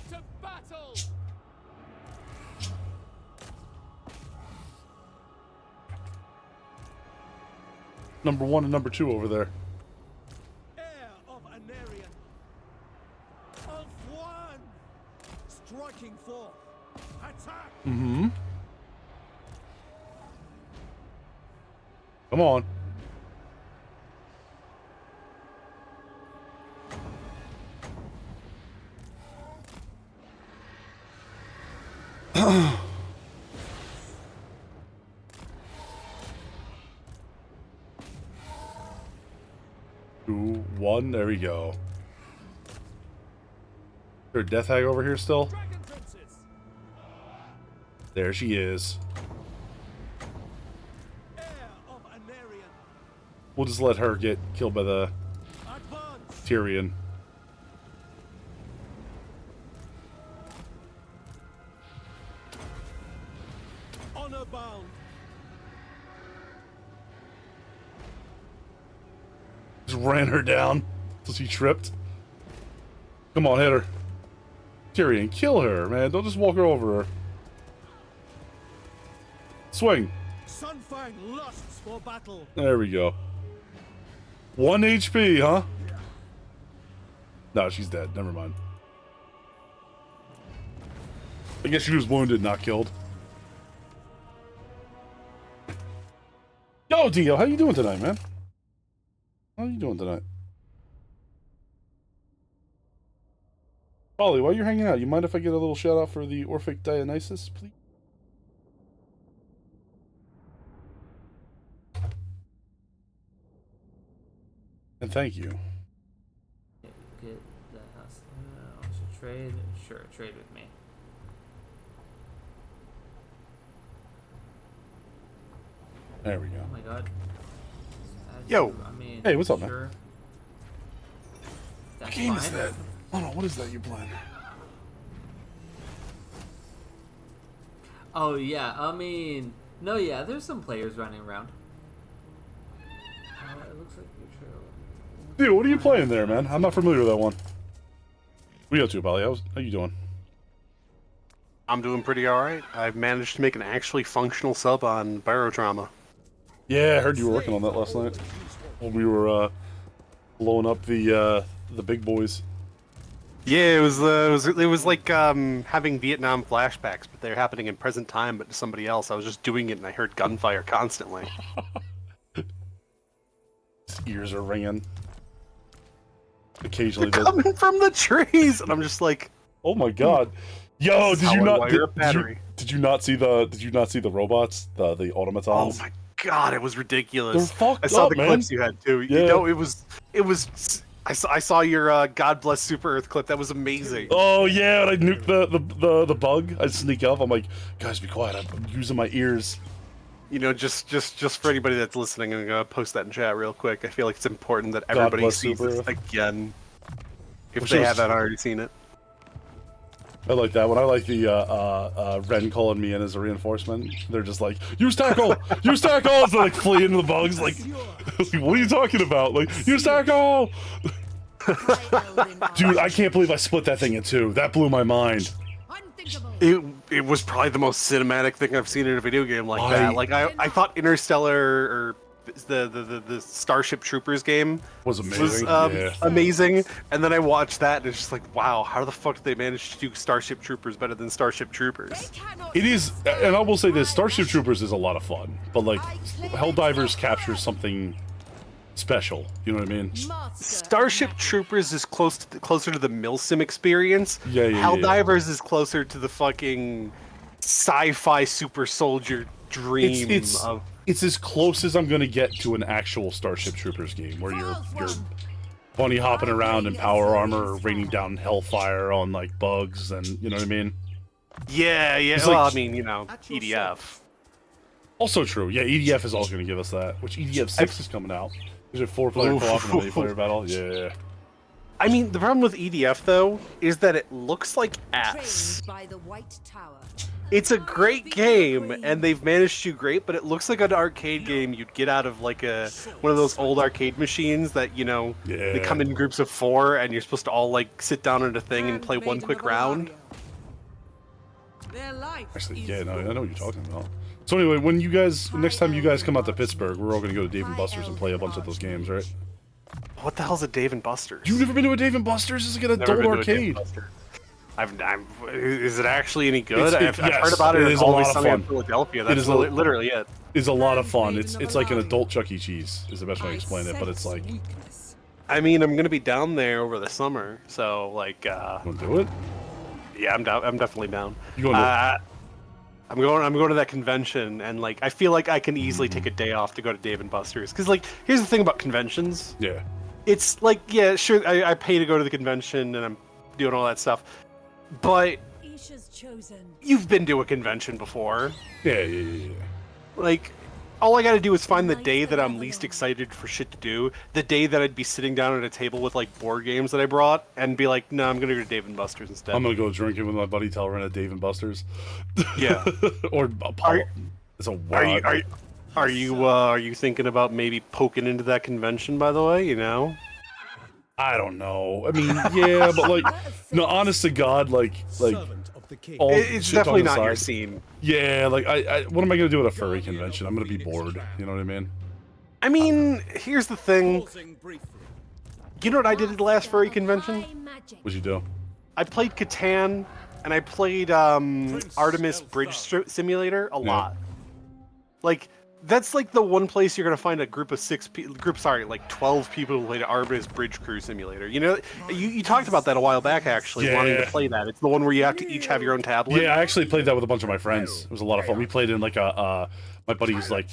To battle. Number 1 and number 2 over there. Heir of Anarian. Ulthuan. Striking forth. Attack. Mm-hmm. Come on. Two, one, there we go. Is there a Death Hag over here still? There she is. We'll just let her get killed by the Tyrion. Honor bound. Just ran her down until she tripped. Come on, hit her. Tyrion, kill her, man. Don't just walk her over her. Swing. Sunfang lusts for battle. There we go. 1 HP, huh? No, she's dead. Never mind. I guess she was wounded, not killed. Yo, Dio, how you doing tonight, man? How you doing tonight? Ollie, while you're hanging out, you mind if I get a little shout out for the Orphic Dionysus, please? And thank you. Get the house. Also trade. Sure, trade with me. There we go. Oh my god. Yo. I mean, hey, what's up, sure. man? That's What game fine. is that? Hold on, what is that you're playing? Oh yeah, I mean, no, yeah, there's some players running around. It looks like Dude, what are you playing there, man? I'm not familiar with that one. What are you up to, Bali? How you doing? I'm doing pretty alright. I've managed to make an actually functional sub on Barotrauma. Yeah, I heard you were working on that last night. When we were blowing up the big boys. Yeah, it was like having Vietnam flashbacks, but they're happening in present time, but to somebody else. I was just doing it, and I heard gunfire constantly. His ears are ringing. Occasionally, they're coming from the trees, and I'm just like, oh my god, yo! Did you not? Did you not see the robots, the automatons? Oh my god, it was ridiculous. They're fucked I saw up, the man. clips you had too. Yeah. You know, it was. I saw your God Bless Super Earth clip. That was amazing. Oh yeah, and I nuked the bug. I sneak up. I'm like, guys, be quiet. I'm using my ears. You know, just for anybody that's listening, I'm gonna post that in chat real quick. I feel like it's important that everybody sees this again, if they haven't already seen it. I like that one. I like the Ren calling me in as a reinforcement. They're just like, use tackle! Use tackle! As they're like fleeing the bugs. Like, what are you talking about? Like, use tackle! Dude, I can't believe I split that thing in two. That blew my mind. It was probably the most cinematic thing I've seen in a video game like that. Like I thought Interstellar or the Starship Troopers game was amazing. Amazing, and then I watched that and it's just like, wow, how the fuck did they manage to do Starship Troopers better than Starship Troopers? It is, and I will say this: Starship Troopers is a lot of fun, but like Helldivers captures something special. You know what I mean? Starship Troopers is closer to the Milsim experience. Yeah. Helldivers is closer to the fucking sci-fi super soldier dream of. It's as close as I'm gonna get to an actual Starship Troopers game, where you're bunny hopping around in power armor, raining down hellfire on like bugs, and you know what I mean? Yeah. It's Well, like, I mean, you know, EDF. Also true. Yeah, EDF is also gonna give us that. Which EDF 6 is coming out. Is it 4-player co-op and an 8-player battle? Yeah. I mean, the problem with EDF though is that it looks like ass. By the White Tower. It's a great game, and they've managed to do great, but it looks like an arcade game you'd get out of like one of those old arcade machines that, you know, they come in groups of 4, and you're supposed to all like sit down at a thing and play one quick round. Actually, yeah, no, I know what you're talking about. So anyway, when next time you guys come out to Pittsburgh, we're all gonna go to Dave & Buster's and play a bunch of those games, right? What the hell's a Dave & Buster's? You've never been to a Dave & Buster's? It's like an adult arcade. Is it actually any good? I've heard about it. It is a lot of fun. In Philadelphia. That's literally it. It's a lot of fun. It's like an adult Chuck E. Cheese is the best way to explain it, but it's like. I mean, I'm gonna be down there over the summer, so like. Wanna do it? Yeah, I'm down. I'm definitely down. You going to? I'm going to that convention, and like I feel like I can easily take a day off to go to Dave & Buster's, because like here's the thing about conventions. Yeah. It's like, yeah, sure, I pay to go to the convention and I'm doing all that stuff, but you've been to a convention before. Yeah. Like, all I gotta do is find the day that I'm least excited for shit to do, the day that I'd be sitting down at a table with like board games that I brought, and be like, no, I'm gonna go to Dave & Buster's instead. I'm gonna go drinking with my buddy Telrin at Dave & Buster's. Yeah. Or Apollo. It's a wild. Are you thinking about maybe poking into that convention, by the way, you know? I don't know. I mean, yeah, but like, no, honest to God, like all it's definitely not your scene. Yeah, like what am I gonna do at a furry convention? I'm gonna be bored. You know what I mean? I mean, here's the thing. You know what I did at the last furry convention? What'd you do? I played Catan and I played Artemis Bridge Simulator a lot. Like, that's like the one place you're gonna find a group of 12 people who played Artemis Bridge Crew Simulator. You know, you talked about that a while back, actually, wanting to play that. It's the one where you have to each have your own tablet. Yeah, I actually played that with a bunch of my friends. It was a lot of fun. We played in like my buddy's like,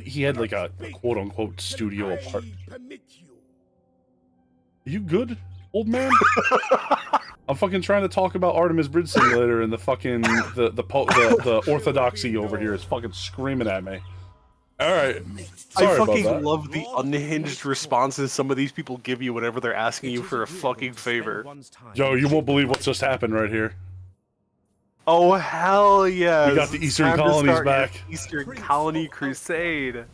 he had like a quote unquote studio apartment. Are you good, old man? I'm fucking trying to talk about Artemis Bridge Simulator, and the fucking the orthodoxy over here is fucking screaming at me. All right, sorry I fucking about that. love the unhinged responses some of these people give you whenever they're asking you for a fucking favor. Yo, you won't believe what's just happened right here. Oh hell yeah! We got the Eastern Colonies back. Eastern Colony Crusade.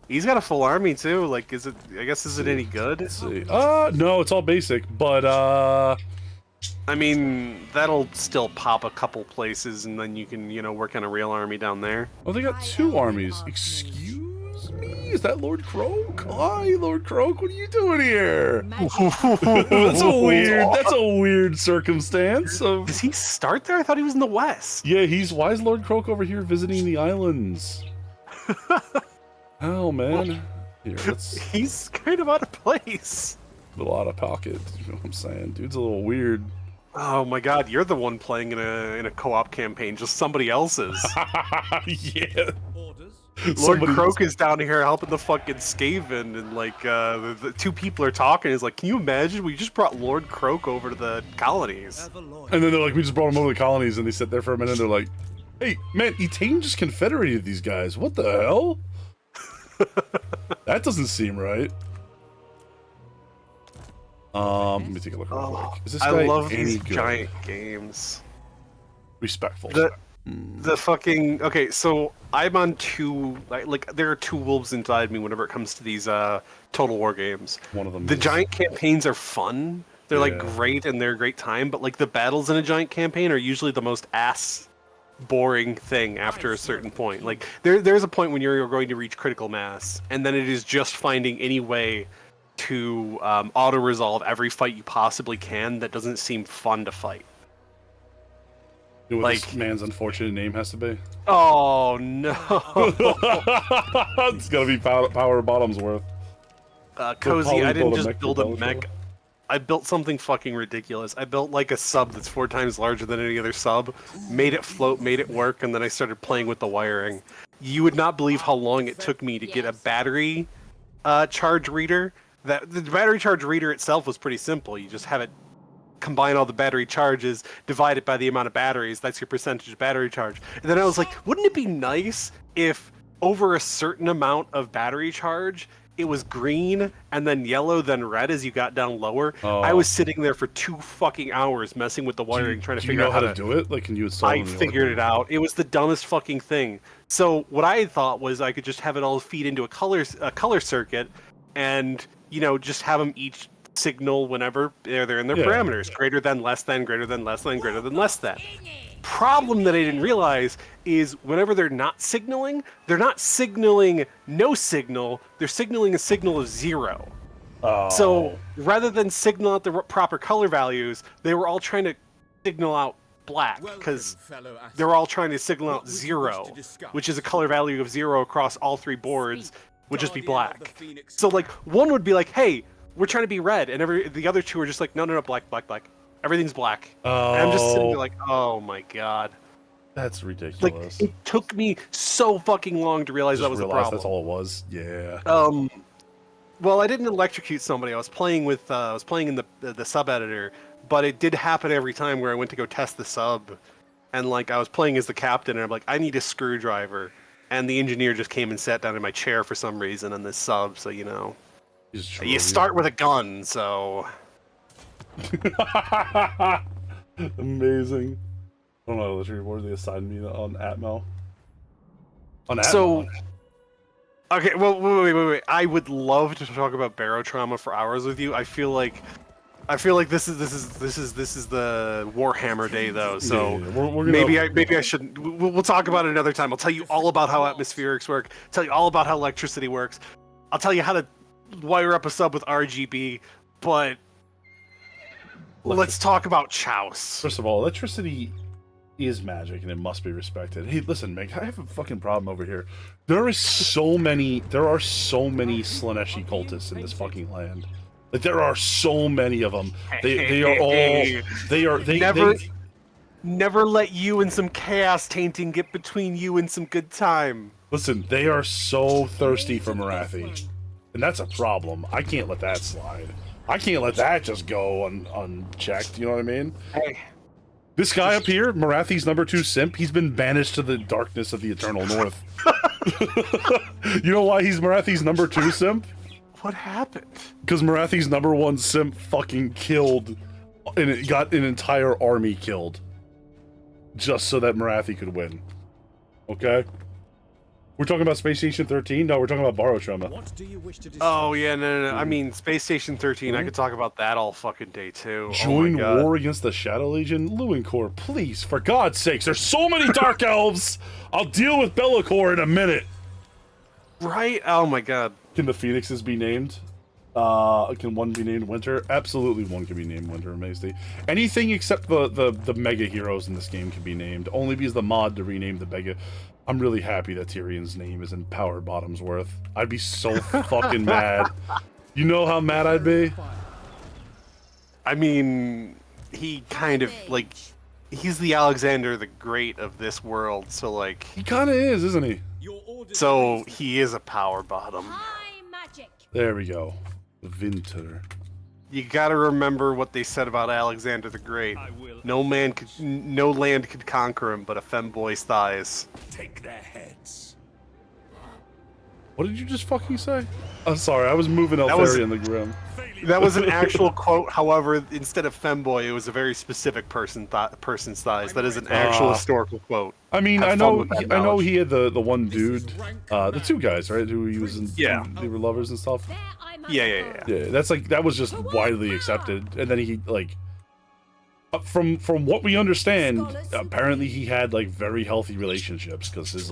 He's got a full army too. Like, is it? I guess is it any good? Let's see. No, it's all basic, but I mean, that'll still pop a couple places, and then you can, work on a real army down there. Oh, they got 2 armies. Excuse me? Is that Lord Croak? Hi, Lord Croak. What are you doing here? That's a weird circumstance. Does he start there? I thought he was in the west. Yeah, why is Lord Croak over here visiting the islands? Oh, man. Here, he's kind of out of place. A little out of pocket. You know what I'm saying? Dude's a little weird. Oh my god, you're the one playing in a co-op campaign, just somebody else's. Yeah. Lord Croak is down here helping the fucking Skaven, and like the 2 people are talking. He's like, can you imagine? We just brought Lord Croak over to the colonies. And then they're like, we just brought him over to the colonies, and they sit there for a minute, and they're like, hey, man, Etain just confederated these guys. What the hell? That doesn't seem right. Let me take a look real quick. Is this guy I love any these good? giant games. Respectful. The fucking okay. So I'm on 2. Like there are 2 wolves inside me whenever it comes to these Total War games. One of them. The giant campaigns are fun. They're like great and they're a great time. But like the battles in a giant campaign are usually the most boring thing after a certain point. Like there's a point when you're going to reach critical mass, and then it is just finding any way to auto-resolve every fight you possibly can that doesn't seem fun to fight. You know what this man's unfortunate name has to be? Oh no! It's gotta be Power Bottomsworth. Cozy, I didn't just build a mech. I built something fucking ridiculous. I built like a sub that's 4 times larger than any other sub, made it float, made it work, and then I started playing with the wiring. You would not believe how long it took me to get a battery charge reader. The battery charge reader itself was pretty simple. You just have it combine all the battery charges, divide it by the amount of batteries. That's your percentage battery charge. And then I was like, wouldn't it be nice if over a certain amount of battery charge, it was green and then yellow, then red as you got down lower? Oh. I was sitting there for 2 fucking hours messing with the wiring, trying to figure out how to do it. Like, can you install? I figured it out. It was the dumbest fucking thing. So what I thought was I could just have it all feed into a color circuit, and just have them each signal whenever they're in their parameters: greater than, less than, greater than, less than, greater than, less than. Problem that I didn't realize is whenever they're not signaling no signal, they're signaling a signal of 0. Oh. So rather than signal out the proper color values, they were all trying to signal out black, because they're all trying to signal out 0, which is a color value of 0 across all 3 boards, would just be black. So like one would be like, hey, we're trying to be red, and the other 2 are just like, no, black, black, black. Everything's black. Oh. And I'm just sitting there like, oh my god. That's ridiculous. Like, it took me so fucking long to realize that was the problem. That's all it was. Yeah. Well, I didn't electrocute somebody. I was playing in the sub editor, but it did happen every time where I went to go test the sub, and like I was playing as the captain, and I'm like, I need a screwdriver, and the engineer just came and sat down in my chair for some reason on this sub. So you start with a gun, so. Amazing. I don't know literally where they assigned me on Atmel. So, okay, well, wait. I would love to talk about Barotrauma for hours with you. I feel like this is the Warhammer day though. So maybe I shouldn't. We'll talk about it another time. I'll tell you all about how atmospherics work. Tell you all about how electricity works. I'll tell you how to wire up a sub with RGB. But Let's talk about Chouse. First of all, electricity is magic and it must be respected. Hey, listen, Meg, I have a fucking problem over here. There are so many Slaneshi cultists in this fucking land. Like, there are so many of them. They are all never let you and some chaos tainting get between you and some good time. Listen, they are so thirsty for Marathi, and that's a problem. I can't let that slide. I can't let that just go unchecked. You know what I mean? Hey. This guy up here, Marathi's number 2 simp, he's been banished to the darkness of the Eternal North. You know why he's Marathi's number 2 simp? What happened? Because Marathi's number 1 simp fucking killed, and it got an entire army killed. Just so that Marathi could win. Okay? We're talking about Space Station 13? No, we're talking about Barotrauma. What do you wish to Oh, yeah, no. I mean, Space Station 13, I could talk about that all fucking day, too. Join war against the Shadow Legion? Lewincore, please, for God's sakes, there's so many Dark Elves! I'll deal with Be'lakor in a minute! Right? Oh my god. Can the Phoenixes be named? Can one be named Winter? Absolutely one can be named Winter, Maesty. Anything except the mega heroes in this game can be named, only because the mod to rename the mega... I'm really happy that Tyrion's name is in Power Bottomsworth. I'd be so fucking mad. You know how mad I'd be? I mean, he kind of, like... He's the Alexander the Great of this world, so, like... He kind of is, isn't he? So, he is a power bottom. There we go. Winter. You gotta remember what they said about Alexander the Great. No land could conquer him but a femboy's thighs. Take their heads. What did you just fucking say? I'm sorry, I was moving Eltharion the Grim. That was an actual quote, however, instead of femboy, it was a very specific person's thighs. That is an actual historical quote. I mean, I know he had the one dude, the 2 guys, right? Who he was in, they were lovers and stuff. Yeah. That's like, that was just widely accepted. And then he, like, from what we understand, apparently he had, like, very healthy relationships, because his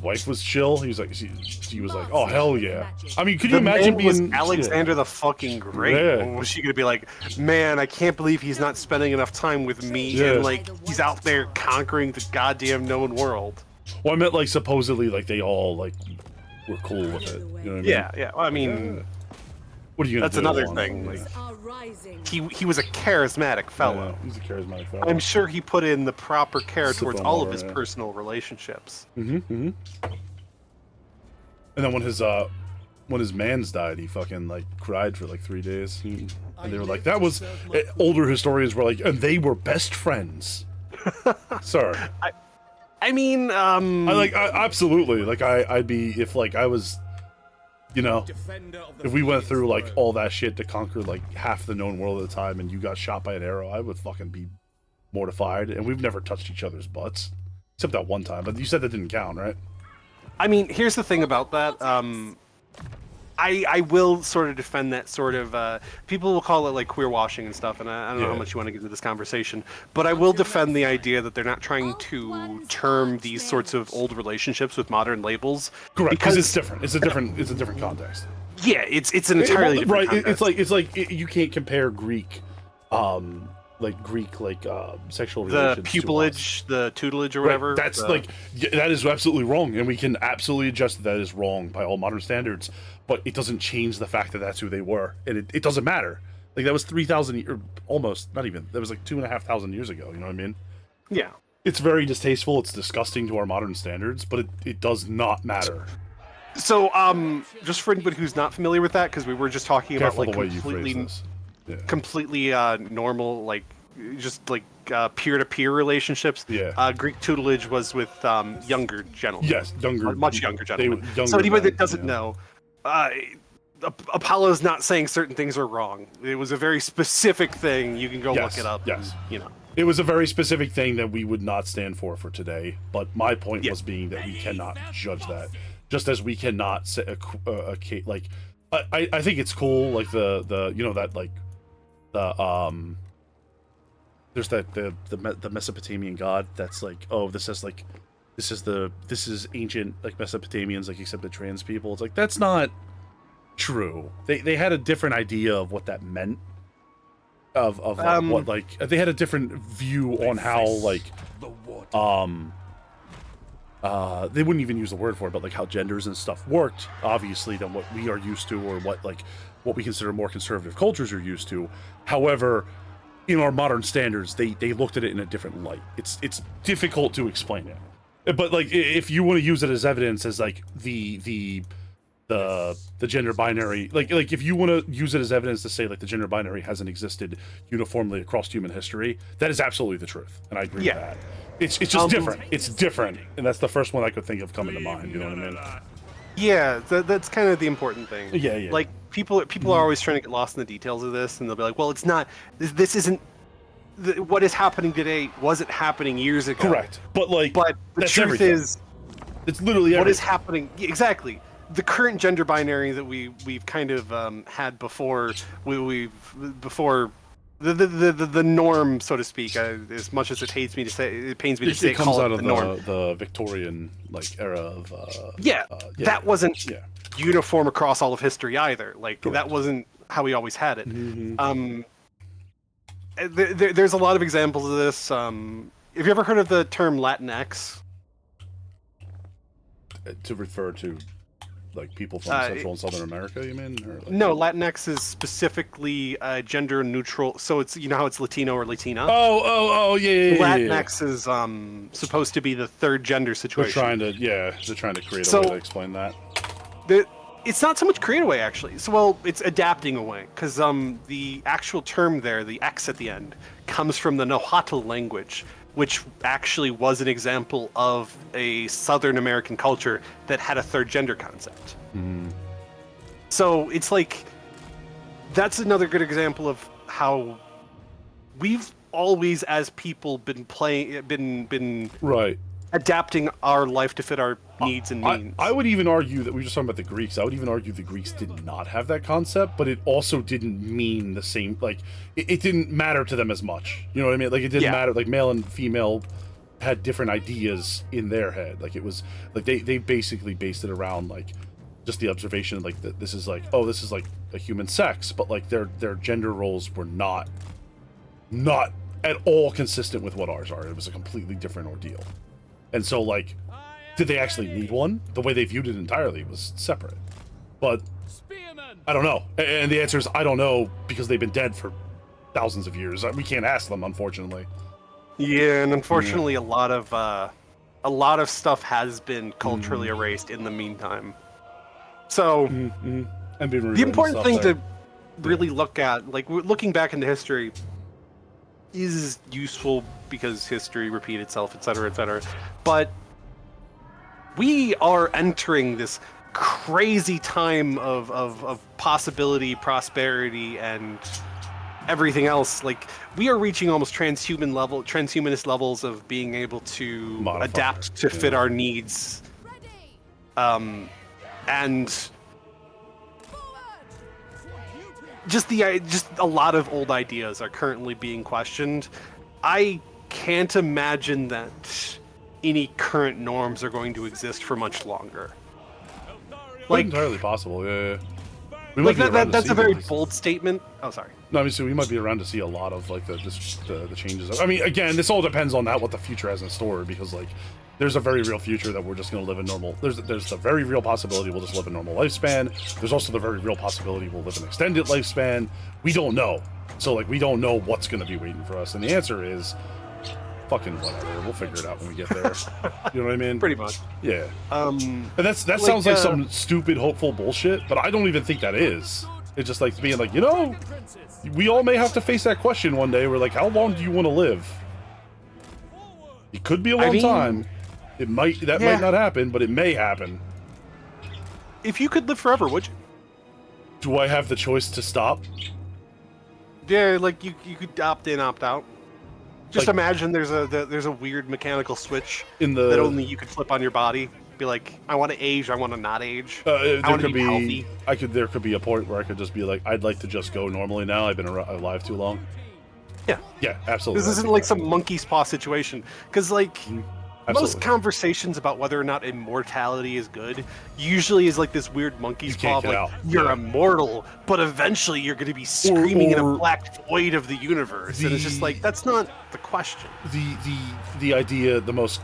wife was chill. He was like, she was like, oh hell yeah. I mean, could you imagine being Alexander the fucking Great? Yeah. Was she gonna be like, man, I can't believe he's not spending enough time with me, and like he's out there conquering the goddamn known world? Well, I meant like supposedly like they all like were cool with it. You know what I mean? Yeah. Well, I mean, what are you gonna that's do? another thing. Like, he was a charismatic fellow. Yeah, he's a charismatic fellow. I'm sure he put in the proper care Sip towards on all water, of his yeah. personal relationships. And then when his mans died, he fucking like cried for like 3 days, and they were like, that was older historians were like, and they were best friends. Sorry. I mean, absolutely. Like I'd be, if like I was, you know, if we went through like all that shit to conquer like half the known world at the time, and you got shot by an arrow, I would fucking be mortified. And we've never touched each other's butts, except that one time. But you said that didn't count, right? I mean, here's the thing about that. I will sort of defend that sort of, people will call it like queer washing and stuff, and I don't know how much you want to get into this conversation, but I will defend the idea that they're not trying to term these sorts of old relationships with modern labels. Correct, because it's different. It's a different context. Yeah, it's an entirely different right. context. It's like you can't compare Greek, sexual relations. The pupillage, the tutelage, or whatever. Right, that's that is absolutely wrong, and we can absolutely adjust that is wrong by all modern standards. But it doesn't change the fact that that's who they were, and it doesn't matter. Like that was 3,000 or almost, not even. That was like 2,500 years ago. You know what I mean? Yeah. It's very distasteful. It's disgusting to our modern standards, but it does not matter. So, just for anybody who's not familiar with that, because we were just talking about like completely normal, like just like peer-to-peer relationships. Yeah. Greek tutelage was with younger gentlemen. Yes, much younger gentlemen. So anybody that doesn't know, Apollo's not saying certain things are wrong. It was a very specific thing. You can go look it up. Yes. And, you know. It was a very specific thing that we would not stand for today. But my point was being that we cannot judge that, just as we cannot say like. I think it's cool, like the you know that like the there's the Mesopotamian god that's like, oh, this is ancient like Mesopotamians like accepted trans people. It's like that's not true. They had a different idea of what that meant. of what, like, they had a different view on how, like, they wouldn't even use the word for it, but like how genders and stuff worked, obviously, than what we are used to, or what we consider more conservative cultures are used to. However, in our modern standards, they looked at it in a different light. It's difficult to explain it, but like if you want to use it as evidence as like the gender binary, like if you want to use it as evidence to say like the gender binary hasn't existed uniformly across human history, that is absolutely the truth, and I agree with that. It's just different. It's different, and that's the first one I could think of coming to mind. You know what I mean? Yeah, that's kind of the important thing. Yeah. Like people are always trying to get lost in the details of this, and they'll be like, "Well, it's not. This isn't. What is happening today wasn't happening years ago." Correct. But the truth everything. is, it's literally what is happening. Exactly. The current gender binary that we've kind of had before before the norm, so to speak. As much as it pains me to say, it comes out of the Victorian like era of. That wasn't uniform across all of history either. Like that wasn't how we always had it. There's a lot of examples of this. Have you ever heard of the term Latinx? To refer to like people from Central and Southern America, you mean? Or like... No, Latinx is specifically gender neutral. So it's, you know how it's Latino or Latina? Yeah. Latinx is supposed to be the third gender situation. They're trying to create a way to explain that. It's not so much create a way, actually. So, it's adapting a way, because the actual term there, the X at the end, comes from the Nahuatl language, which actually was an example of a Southern American culture that had a third gender concept. So it's like, that's another good example of how we've always, as people, been right, adapting our life to fit our needs and means. I would even argue that we were just talking about the Greeks. I would even argue the Greeks did not have that concept, but it also didn't mean the same. Like it didn't matter to them as much. You know what I mean? Like it didn't matter. Like male and female had different ideas in their head. Like it was like they basically based it around like just the observation like that this is like a human sex, but like their gender roles were not at all consistent with what ours are. It was a completely different ordeal. And so, like, did they actually need one? The way they viewed it entirely was separate. But, I don't know. And the answer is, I don't know, because they've been dead for thousands of years. We can't ask them, unfortunately. Yeah, and unfortunately, a lot of stuff has been culturally erased in the meantime. So, the important thing to really look at, like, looking back into history, is useful because history repeats itself, etc., etc. But we are entering this crazy time of possibility, prosperity, and everything else. Like we are reaching almost transhumanist levels of being able to adapt to fit our needs. And just a lot of old ideas are currently being questioned. I can't imagine that any current norms are going to exist for much longer. Like entirely possible, yeah. Like that's a very bold statement. Oh, sorry. No, I mean, so we might be around to see a lot of like the changes. I mean, again, this all depends on what the future has in store, because like there's a very real future that we're just going to live in normal. There's the very real possibility we'll just live a normal lifespan. There's also the very real possibility we'll live an extended lifespan. We don't know. So like we don't know what's going to be waiting for us. And the answer is fucking whatever. We'll figure it out when we get there. You know what I mean? Pretty much. Yeah. And that sounds like some stupid hopeful bullshit, but I don't even think that is. It's just like being like, you know, we all may have to face that question one day. We're like, how long do you want to live? It could be a long time. It might might not happen, but it may happen. If you could live forever, would you? Do I have the choice to stop? Yeah, like you could opt in, opt out. Just like, imagine there's a weird mechanical switch that only you could flip on your body. Be like, I want to age, I want to not age. I want to be healthy. There could be a point where I could just be like, I'd like to just go normally now. I've been alive too long. Yeah. Yeah, absolutely. This isn't like some monkey's paw situation, because like most conversations about whether or not immortality is good usually is like this weird monkey's paw of like, you're immortal, but eventually you're going to be screaming in a black void of the universe. And it's just like, that's not the question. The idea, the most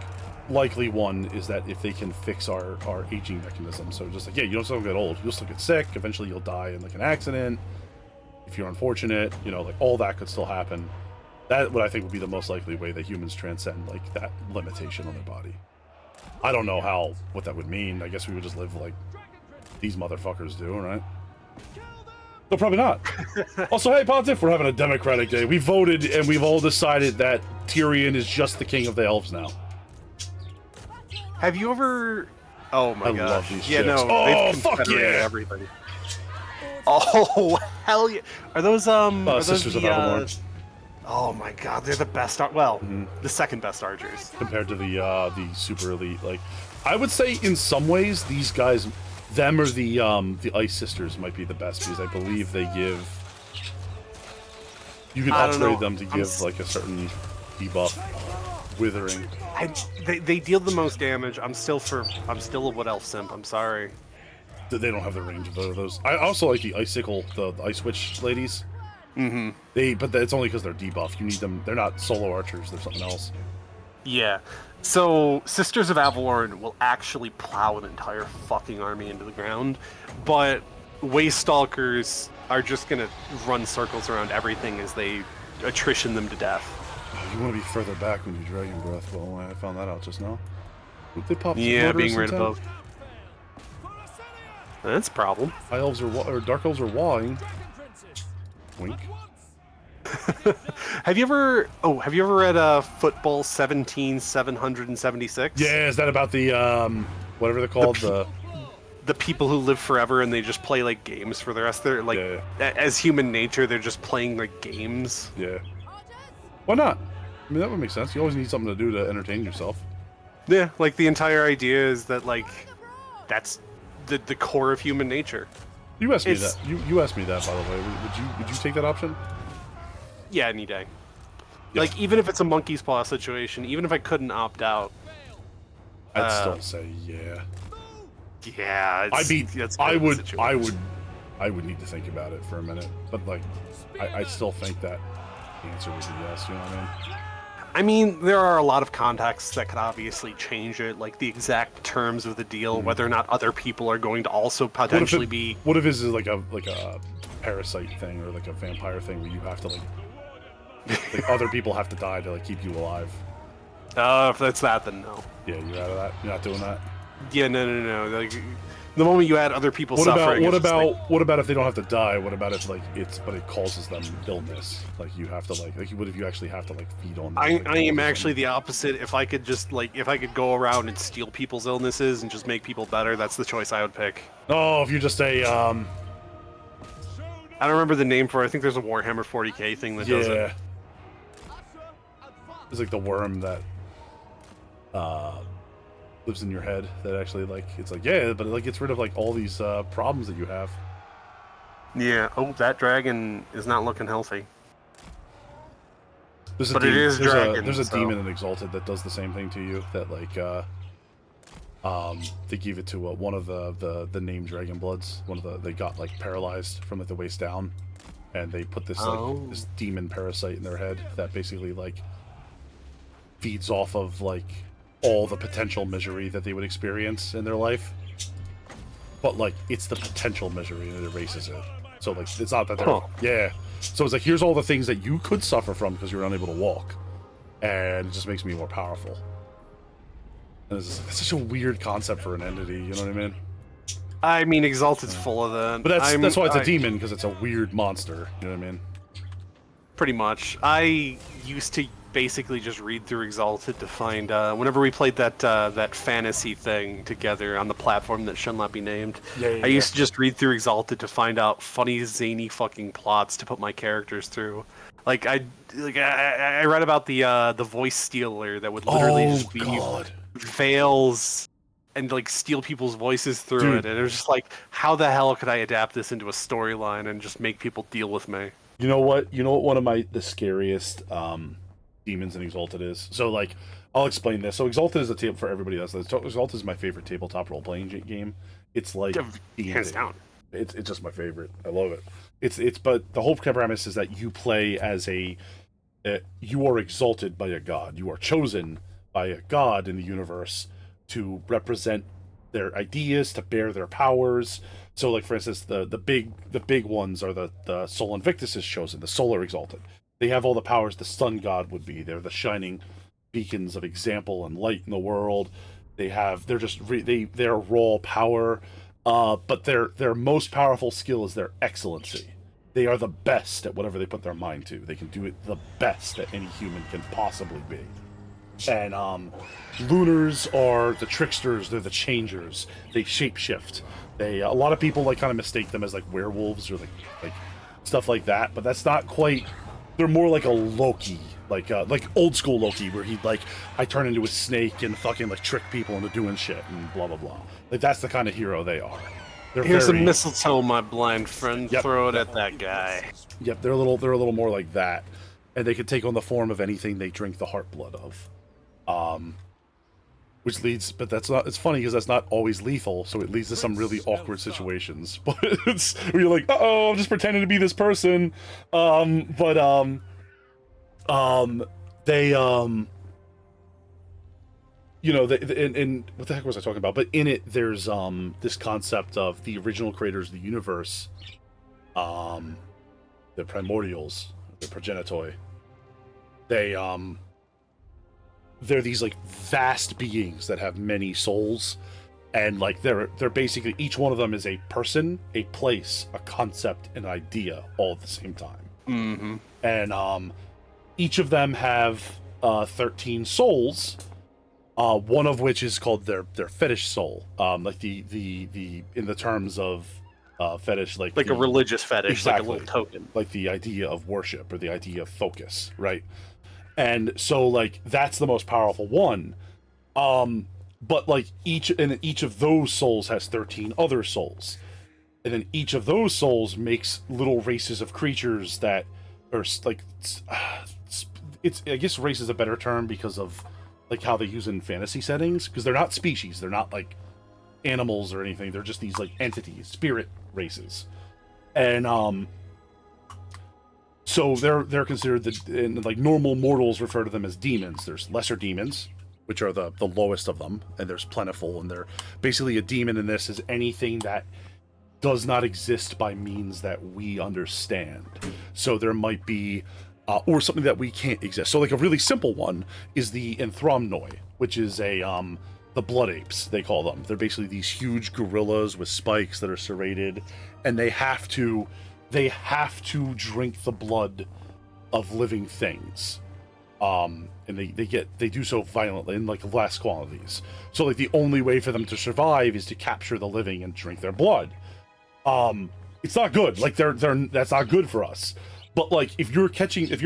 likely one is that if they can fix our aging mechanism, so just like, yeah, you don't still get old, you'll still get sick, eventually you'll die in like an accident, if you're unfortunate, you know, like all that could still happen. That what I think would be the most likely way that humans transcend like that limitation on their body. I don't know what that would mean. I guess we would just live like these motherfuckers do, right? No, probably not. Also, hey, Pontiff, we're having a democratic day. We voted and we've all decided that Tyrion is just the king of the elves now. Have you ever... Oh my god. Love these yeah, chicks. no, Oh, they've fuck confederated yeah. everything. Oh, hell yeah. Are those, are those Sisters of Avalon. Oh my god, they're the best the second best archers. Compared to the super elite. Like, I would say in some ways, these guys, them or the Ice Sisters might be the best, because I believe they give... You can upgrade them to give, like, a certain debuff. Withering. They deal the most damage. I'm still a Wood Elf simp, I'm sorry. They don't have the range of those. I also like the Icicle, the Ice Witch ladies. But it's only because they're debuffed. You need them. They're not solo archers. They're something else. Yeah. So Sisters of Avalon will actually plow an entire fucking army into the ground, but Waste Stalkers are just gonna run circles around everything as they attrition them to death. Oh, you want to be further back when you Dragon Breath. Well, I found that out just now. Oop, they popped being right above. That's a problem. High elves or dark elves are wawing. Wink. Have you ever read Football 17,776? Yeah, is that about the whatever they're called, the people who live forever and they just play like games for the rest of their as human nature, they're just playing like games. Yeah. Why not? I mean, that would make sense. You always need something to do to entertain yourself. Yeah, like the entire idea is that like that's the core of human nature. You asked me that. You asked me that, by the way. Would you take that option? Yeah, any day. Yeah. Like even if it's a monkey's paw situation, even if I couldn't opt out, I'd still say yeah. Yeah, I would need to think about it for a minute, but like, I still think that the answer would be yes. You know what I mean? I mean, there are a lot of contexts that could obviously change it, like the exact terms of the deal, whether or not other people are going to also potentially be. What if this is like a parasite thing or like a vampire thing where you have to like other people have to die to like keep you alive? If that's that, then no. Yeah, you're out of that. You're not doing that. Yeah, no. Like the moment you add other people suffering. What about if they don't have to die? What about if like it causes them illness? Like you have to like what if you actually have to like feed on them? I am actually the opposite. If I could just if I could go around and steal people's illnesses and just make people better, that's the choice I would pick. Oh, if you just say I don't remember the name for it. I think there's a Warhammer 40k thing that does it. It's like the worm that lives in your head that actually like it's like but it like gets rid of like all these problems that you have. Yeah. Oh, that dragon is not looking healthy. There's a demon in Exalted that does the same thing to you. That like they gave it to one of the named Dragon Bloods. They got like paralyzed from like the waist down, and they put this like this demon parasite in their head that basically like feeds off of like all the potential misery that they would experience in their life. But like it's the potential misery and it erases it. So like it's not that they're So it's like here's all the things that you could suffer from because you're unable to walk, and it just makes me more powerful. And it's such a weird concept for an entity. You know what I mean? I mean, Exalted's full of that. But that's why it's a demon, because it's a weird monster. You know what I mean? Pretty much. I used to basically just read through Exalted to find whenever we played that fantasy thing together on the platform that shall not be named. I used to just read through Exalted to find out funny, zany fucking plots to put my characters through. Like I read about the voice stealer that would literally just be veils and like steal people's voices through it, and it was just like, how the hell could I adapt this into a storyline and just make people deal with me? You know what? One of the scariest demons in Exalted is? So like I'll explain this. So Exalted is a table for everybody else. Exalted is my favorite tabletop role-playing game. It's like hands down. It's just my favorite. I love it. But the whole premise is that you play as you are exalted by a god. You are chosen by a god in the universe to represent their ideas, to bear their powers. So, like for instance, the big ones are the Sol Invictus is chosen, the Solar Exalted. They have all the powers the sun god would be. They're the shining beacons of example and light in the world. They're raw power, but their most powerful skill is their excellency. They are the best at whatever they put their mind to. They can do it the best that any human can possibly be. And Lunars are the tricksters. They're the changers. They shapeshift. A lot of people kind of mistake them as werewolves or like stuff like that, but that's not quite. They're more like a Loki, like old school Loki, where I turn into a snake and fucking trick people into doing shit and blah blah blah. That's the kind of hero they are. Here's some mistletoe, my blind friend. Yep, throw it at that guy. Yep, they're a little more like that, and they can take on the form of anything they drink the heart blood of. Which leads, but that's not. It's funny because that's not always lethal, so it leads to some really awkward situations. But it's where you're like, oh, I'm just pretending to be this person. They and what the heck was I talking about? But in it, there's this concept of the original creators of the universe, the primordials, the progenitoi. They're these vast beings that have many souls, and they're basically, each one of them is a person, a place, a concept, an idea, all at the same time. Mm-hmm. And each of them have 13 souls. One of which is called their fetish soul. The in the terms of fetish, like a religious fetish, exactly, like a little token, like the idea of worship or the idea of focus, right? And so that's the most powerful one. But each of those souls has 13 other souls, and then each of those souls makes little races of creatures that are it's I guess race is a better term because of how they use it in fantasy settings, because they're not species, they're not animals or anything, they're just these entities, spirit races. And so they're considered normal mortals refer to them as demons. There's lesser demons, which are the lowest of them, and there's plentiful, and they're basically a demon in this is anything that does not exist by means that we understand. So there might be or something that we can't exist. So a really simple one is the Enthromnoi, which is the blood apes, they call them. They're basically these huge gorillas with spikes that are serrated, and they have to drink the blood of living things. And they do so violently in vast quantities. So the only way for them to survive is to capture the living and drink their blood. It's not good. That's not good for us. But if you're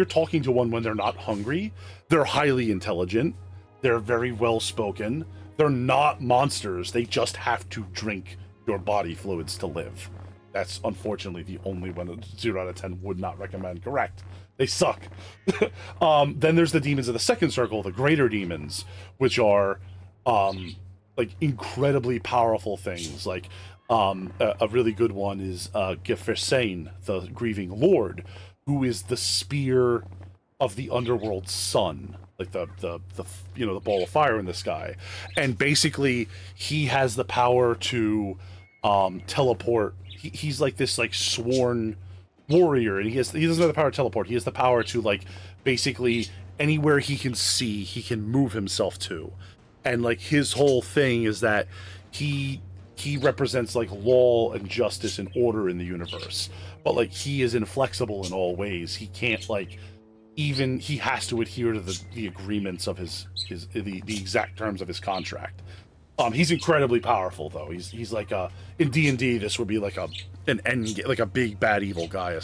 talking to one when they're not hungry, they're highly intelligent, they're very well spoken, they're not monsters, they just have to drink your body fluids to live. That's unfortunately the only one 0 out of 10 would not recommend. Correct. They suck. Then there's the demons of the second circle, the greater demons, which are incredibly powerful things. A really good one is Gefirsain, the grieving lord, who is the spear of the underworld sun, the ball of fire in the sky. And basically he has the power to teleport. He's this sworn warrior, and he doesn't have the power to teleport. He has the power to basically anywhere he can see, he can move himself to. And his whole thing is that he represents law and justice and order in the universe, but he is inflexible in all ways. He can't he has to adhere to the agreements of the exact terms of his contract. He's incredibly powerful though. He's in D&D this would be an end, a big bad evil guy,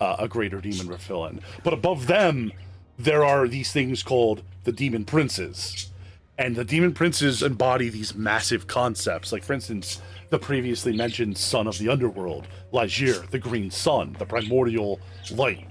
a greater demon villain. But above them there are these things called the demon princes. And the demon princes embody these massive concepts. For instance, the previously mentioned son of the underworld, Lagier, the green sun, the primordial light.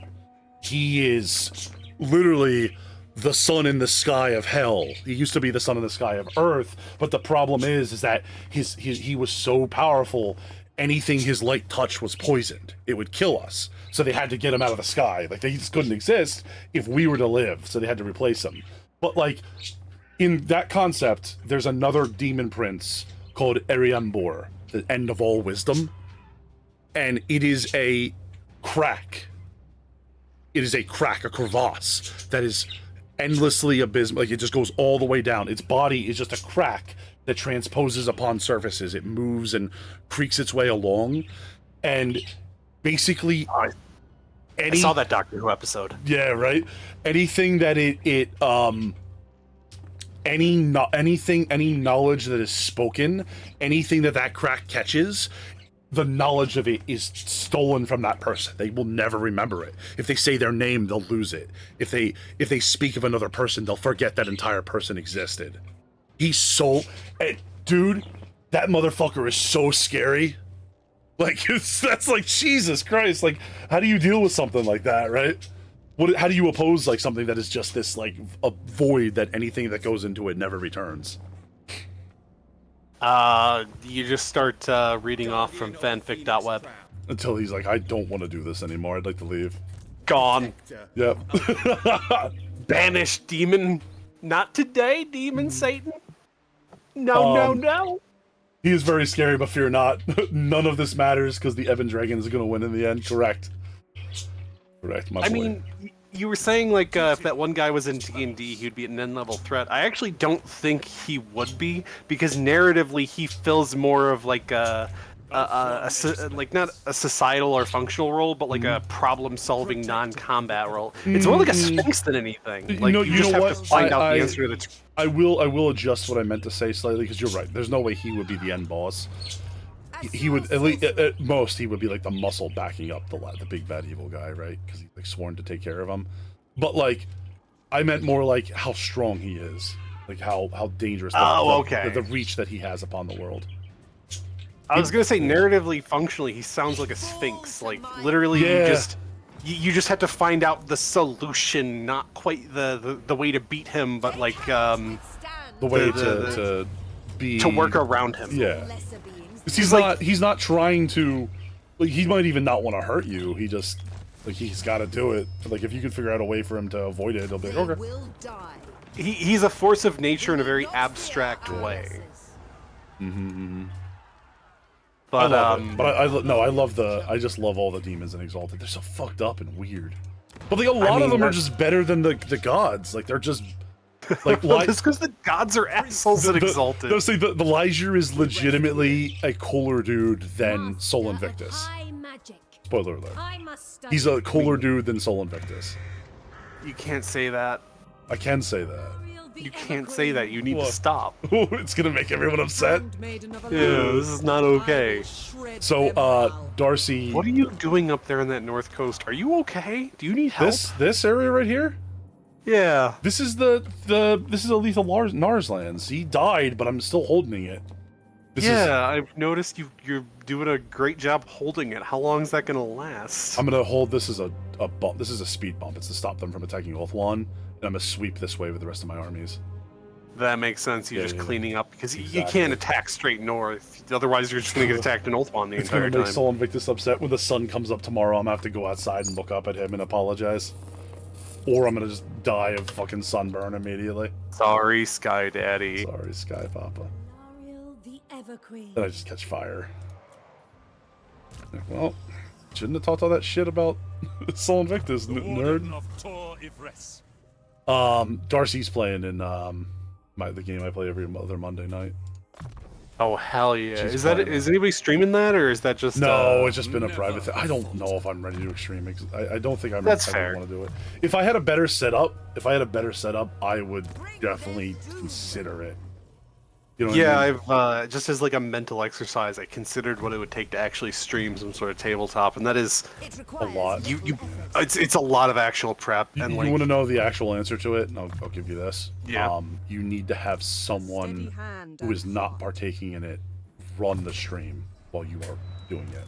He is literally the sun in the sky of hell. He used to be the sun in the sky of earth, but the problem is that he was so powerful, anything his light touched was poisoned. It would kill us. So they had to get him out of the sky. Like, he just couldn't exist if we were to live, so they had to replace him. But, like, in that concept, there's another demon prince called Eriambor, the end of all wisdom, and it is a crack. It is a crack, a crevasse, that is endlessly abysmal. Like, it just goes all the way down. Its body is just a crack that transposes upon surfaces. It moves and creaks its way along, and basically I saw that Doctor Who episode. Yeah, right. Anything that any knowledge that is spoken, anything that crack catches, the knowledge of it is stolen from that person. They will never remember it. If they say their name, they'll lose it. If they speak of another person, they'll forget that entire person existed. He's so... dude, that motherfucker is so scary. Like, that's like, Jesus Christ. Like, how do you deal with something like that, right? How do you oppose, like, something that is just this, like, a void that anything that goes into it never returns? You just start reading off from fanfic.web. Until he's like, I don't want to do this anymore. I'd like to leave. Gone. Yep. Banished demon. Not today, demon Satan. No, no. He is very scary, but fear not. None of this matters because the Evan Dragon is going to win in the end. Correct. Correct, my boy. I mean, you were saying, like, if that one guy was in D&D, he'd be an end-level threat. I actually don't think he would be, because narratively, he fills more of, like, like, not a societal or functional role, but, like, a problem-solving, non-combat role. It's more like a Sphinx than anything. Like, you just have to find out the answer to the... I will adjust what I meant to say slightly, because you're right. There's no way he would be the end boss. He would, at least, at most, he would be like the muscle backing up the big bad evil guy, right? Because he's like sworn to take care of him. But like, I meant more like how strong he is, like how dangerous. The reach that he has upon the world. I was gonna say, narratively, functionally, he sounds like a Sphinx. Like, literally, you just have to find out the solution, not quite the way to beat him, but like the way to work around him. Yeah. He's not trying to, like, he might even not want to hurt you. He just, like, he's got to do it. Like, if you could figure out a way for him to avoid it, he'll be like, okay. He's a force of nature in a very abstract way. But I just love all the demons in Exalted. They're so fucked up and weird. But like, a lot of them are just better than the gods. Like, they're just... Like, just because the gods are assholes at Exalted. No, see, the Liger is legitimately a cooler dude than Sol Invictus. Spoiler alert. He's a cooler dude than Sol Invictus. You can't say that. I can say that. You can't say that. You need to stop. It's gonna make everyone upset. Yeah, this is not okay. So, Darcy... What are you doing up there in that north coast? Are you okay? Do you need help? This area right here? Yeah. This is this is Alethal Nars lands. He died, but I'm still holding it. I've noticed you're doing a great job holding it. How long is that gonna last? I'm gonna hold this as a bump. This is a speed bump. It's to stop them from attacking Ulthuan, and I'm gonna sweep this way with the rest of my armies. That makes sense. You're just cleaning up because you can't attack straight north. Otherwise, you're just gonna get attacked in Ulthuan the entire time. It's gonna make Sol Invictus upset. When the sun comes up tomorrow, I'm gonna have to go outside and look up at him and apologize. Or I'm gonna just die of fucking sunburn immediately. Sorry, Sky Daddy. Sorry, Sky Papa. Then I just catch fire. Well, shouldn't have talked all that shit about Sol Invictus, nerd. Darcy's playing in the game I play every other Monday night. Oh hell yeah! Is anybody streaming that, or is that just? No, it's just been a private thing. I don't know if I'm ready to stream it. I don't think I'm. That's I fair. want to do it. If I had a better setup, I would definitely consider it. You know what I mean? I've just as like a mental exercise, I considered what it would take to actually stream some sort of tabletop, and that is a lot. It's a lot of actual prep. And you like, want to know the actual answer to it? And I'll give you this. Yeah. You need to have someone who is not partaking in it run the stream while you are doing it.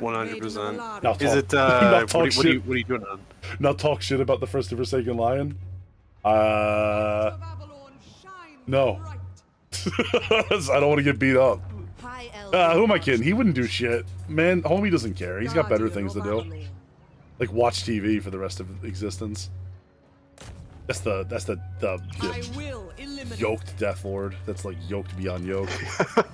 100%. Is it? What are you doing on? Not talk shit about the First Forsaken Lion. No. I don't want to get beat up. Who am I kidding? He wouldn't do shit. Man, homie doesn't care. He's got better things to do. Like watch TV for the rest of existence. That's the yoked Death Lord. That's like yoked beyond yoked.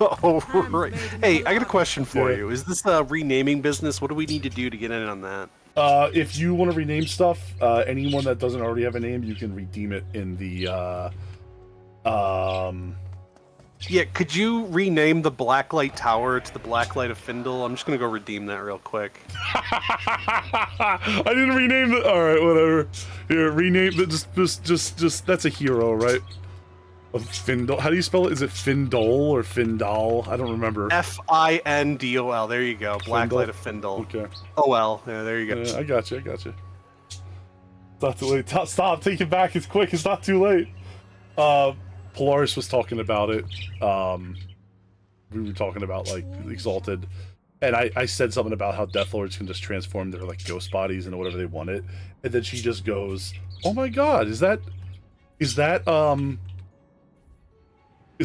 Oh, right. Hey, I got a question for you. Is this a renaming business? What do we need to do to get in on that? If you want to rename stuff, anyone that doesn't already have a name, you can redeem it in the Yeah, could you rename the Blacklight Tower to the Blacklight of Findle? I'm just gonna go redeem that real quick. I didn't rename it. All right, whatever. Here, rename it. Just. That's a hero, right? Of Findle. How do you spell it? Is it Findol or Findal? I don't remember. Findol. There you go. Blacklight of Findle. Okay. Oh well. Yeah, there you go. I got you. It's not too late. Stop. Take it back. It's quick. It's not too late. Polaris was talking about it. We were talking about like Exalted, and I said something about how Death Lords can just transform their like ghost bodies into whatever they wanted, and then she just goes, "Oh my God, is that